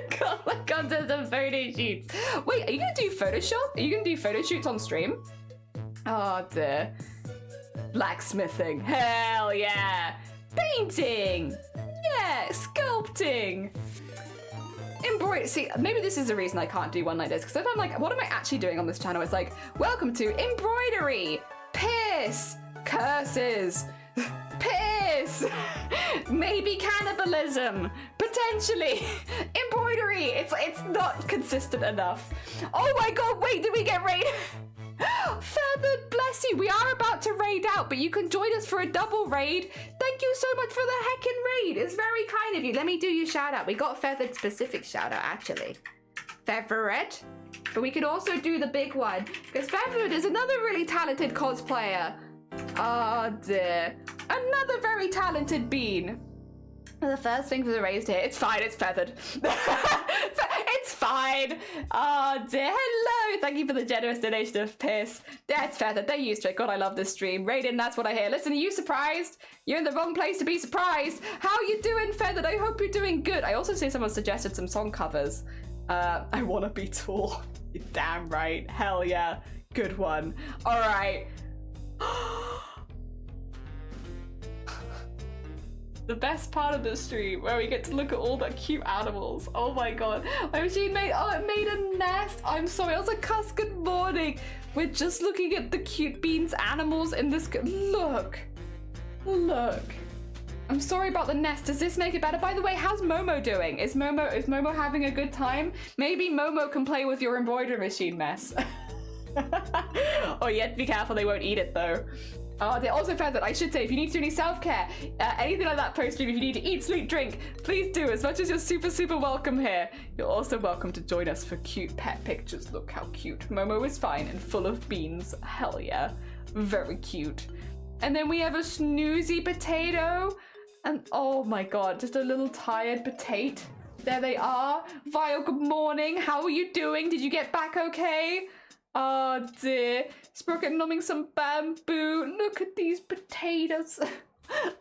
Cosplay contests and photo shoots. Wait, are you gonna do Photoshop? Are you gonna do photo shoots on stream? Oh dear. Blacksmithing. Hell yeah! Painting! Yeah! Sculpting! Embroidery. See, maybe this is the reason I can't do one like this, because if I'm like, what am I actually doing on this channel? It's like, welcome to embroidery, piss, curses, piss, maybe cannibalism, potentially embroidery. It's not consistent enough. Oh my god! Wait, did we get raided? Feathered, bless you. We are about to raid out, but you can join us for a double raid. Thank you so much for the heckin' raid. It's very kind of you. Let me do your shout out. We got Feathered specific shout out actually. Feathered. But we could also do the big one because Feathered is another really talented cosplayer. Oh dear. Another very talented bean. The first thing for the raised here. It's fine, it's feathered. It's fine. Oh dear. Hello. Thank you for the generous donation of piss. Yeah, it's feathered. They're used to it. God, I love this stream. Raiden, that's what I hear. Listen, are you surprised? You're in the wrong place to be surprised. How are you doing, Feathered? I hope you're doing good. I also see someone suggested some song covers. I wanna be tall. You're damn right. Hell yeah. Good one. All right. The best part of the stream where we get to look at all the cute animals. Oh my god. My machine made, oh, it made a nest. I'm sorry, it was a cuss good morning. We're just looking at the cute beans animals in this, look. I'm sorry about the nest. Does this make it better? By the way, how's Momo doing? Is Momo having a good time? Maybe Momo can play with your embroidery machine mess. Oh, you have to be careful they won't eat it though. Oh, they also found that I should say if you need to do any self-care, anything like that post-stream, if you need to eat, sleep, drink, please do. As much as you're super welcome here, you're also welcome to join us for cute pet pictures. Look how cute. Momo is fine and full of beans. Hell yeah. Very cute. And then we have a snoozy potato. And oh my god, just a little tired potato. There they are. Vio, good morning. How are you doing? Did you get back okay? Oh dear. Sprocket numbing some bamboo. Look at these potatoes.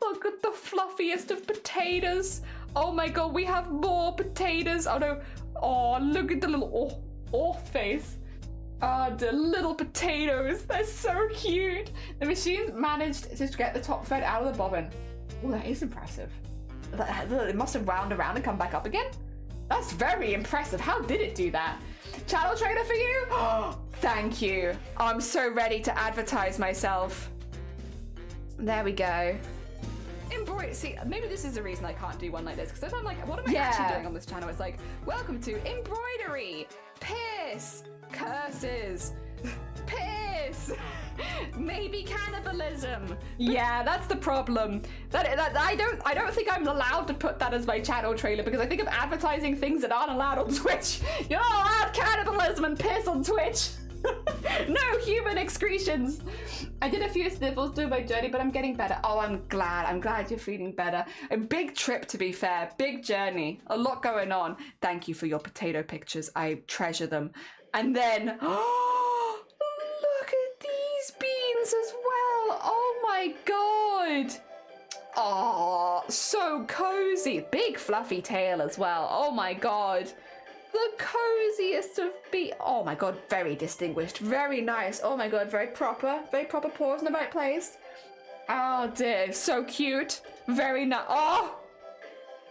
Look at the fluffiest of potatoes. Oh my god, we have more potatoes. Oh no. Oh, look at the little face. Oh, the little potatoes. They're so cute. The machine managed to get the top thread out of the bobbin. Oh, that is impressive. It must have wound around and come back up again. That's very impressive. How did it do that? Channel trainer for you? Oh, thank you. I'm so ready to advertise myself. There we go. Embroidery. See, maybe this is the reason I can't do one like this, because I'm like, what am I actually doing on this channel? It's like, welcome to embroidery, piss, curses, piss, maybe cannibalism. Yeah, that's the problem. That I don't think I'm allowed to put that as my channel trailer, because I think I'm advertising things that aren't allowed on Twitch. You're not allowed cannibalism and piss on Twitch. No human excretions. I did a few sniffles during my journey, but I'm getting better. Oh, I'm glad you're feeling better. A big trip, to be fair. Big journey. A lot going on. Thank you for your potato pictures. I treasure them. And then, oh, look at these beans as well. Oh my god. Oh, so cozy. Big fluffy tail as well. Oh my god. The coziest of beans. Oh my god, very distinguished. Very nice. Oh my god, very proper. Very proper paws in the right place. Oh dear, so cute. Very nice. Oh,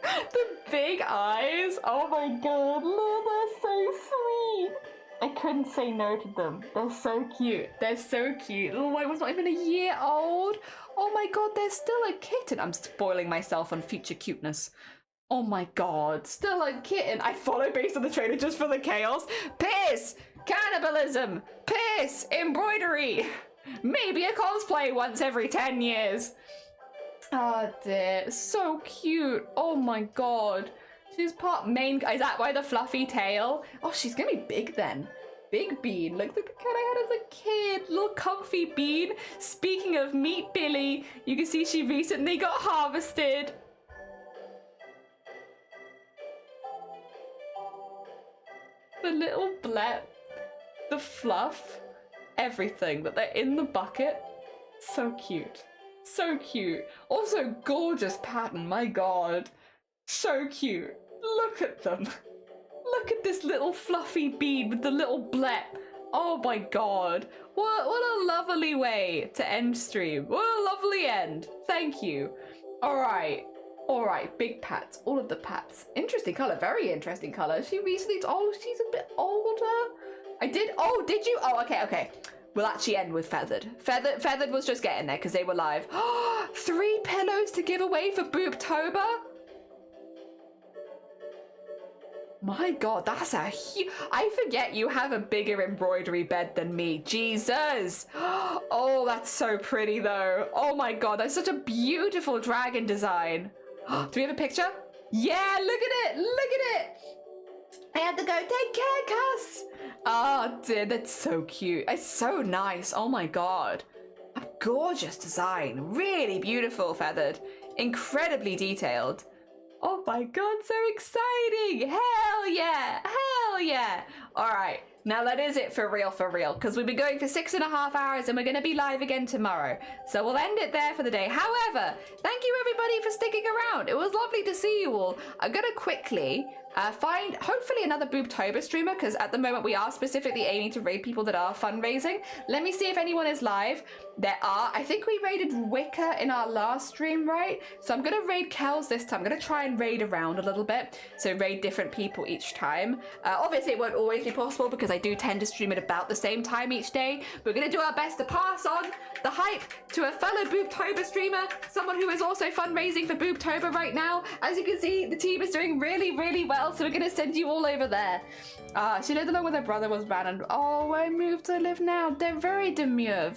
the big eyes. Oh my god, look, they're so sweet. I couldn't say no to them. They're so cute. They're so cute. Little white one's not even a year old. Oh my god, they're still a kitten. I'm spoiling myself on future cuteness. Oh my god, still a kitten. I follow based on the trailer just for the chaos. Piss! Cannibalism! Piss! Embroidery! Maybe a cosplay once every 10 years. Oh dear, so cute. Oh my god. She's part main. Is that why the fluffy tail? Oh, she's gonna be big then. Big bean. Like the cat I had as a kid. Little comfy bean. Speaking of meat Billy, you can see she recently got harvested. The little blep, the fluff, everything, that they're in the bucket. So cute. So cute. Also gorgeous pattern, my god. So cute. Look at them. Look at this little fluffy bead with the little blep. Oh my god. What a lovely way to end stream. What a lovely end. Thank you. Alright. Alright, big pats. All of the pats. Interesting colour. Very interesting colour. She recently... Oh, she's a bit older. Oh, did you? Oh, okay. We'll actually end with Feathered. Feathered was just getting there because they were live. 3 pillows to give away for BOOBTOBER? My god, that's a huge... I forget you have a bigger embroidery bed than me. Jesus. Oh, that's so pretty though. Oh my god, that's such a beautiful dragon design. Do we have a picture? Yeah, look at it. Look at it. I had to go, take care, Cass. Oh, dear, that's so cute. It's so nice. Oh my god. A gorgeous design. Really beautiful, Feathered. Incredibly detailed. Oh my god, so exciting! Hell yeah! Hell yeah! Alright, now that is it for real, because we've been going for 6.5 hours and we're going to be live again tomorrow. So we'll end it there for the day. However, thank you everybody for sticking around. It was lovely to see you all. I'm going to quickly find hopefully another BOOBTOBER streamer, because at the moment we are specifically aiming to raid people that are fundraising. Let me see if anyone is live. There are. I think we raided Wicker in our last stream, right? So I'm going to raid Kells this time. I'm going to try and raid around a little bit. So raid different people each time. Obviously it won't always be possible because I do tend to stream at about the same time each day. We're going to do our best to pass on the hype to a fellow BOOBTOBER streamer, someone who is also fundraising for BOOBTOBER right now. As you can see, the team is doing really, really well, so we're going to send you all over there. She lived along with her brother, was banned. Oh, I moved to live now. They're very demure,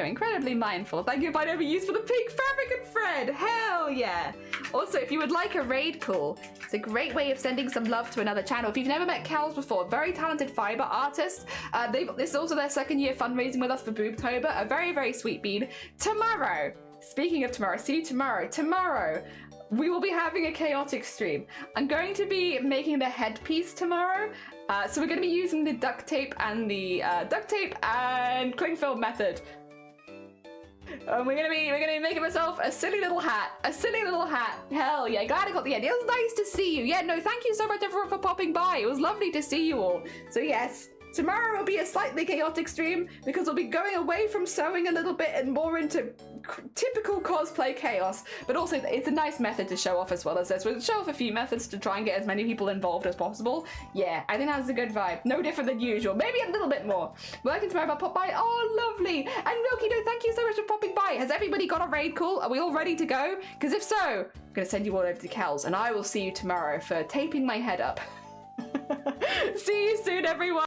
incredibly mindful. Thank you if I never used for the pink fabric and thread. Hell yeah. Also, if you would like a raid call, it's a great way of sending some love to another channel. If you've never met Kels before, very talented fiber artist. This is also their second year fundraising with us for BOOBTOBER. A very, very sweet bead. Tomorrow, speaking of tomorrow, see you tomorrow. Tomorrow, we will be having a chaotic stream. I'm going to be making the headpiece tomorrow. So we're going to be using the duct tape and cling film method. We're gonna be making myself a silly little hat. Hell yeah, glad I got the idea. It was nice to see you. Yeah, no, thank you so much everyone for popping by. It was lovely to see you all. So yes, tomorrow will be a slightly chaotic stream because we'll be going away from sewing a little bit and more into typical cosplay chaos, but also it's a nice method to show off as well as this. We'll show off a few methods to try and get as many people involved as possible. Yeah, I think that's a good vibe. No different than usual, maybe a little bit more. Working tomorrow, I'll pop by. Oh, lovely. And Milky, no, thank you so much for popping by. Has everybody got a raid call? Are we all ready to go? Because if so, I'm gonna send you all over to Kels, and I will see you tomorrow for taping my head up. See you soon, everyone.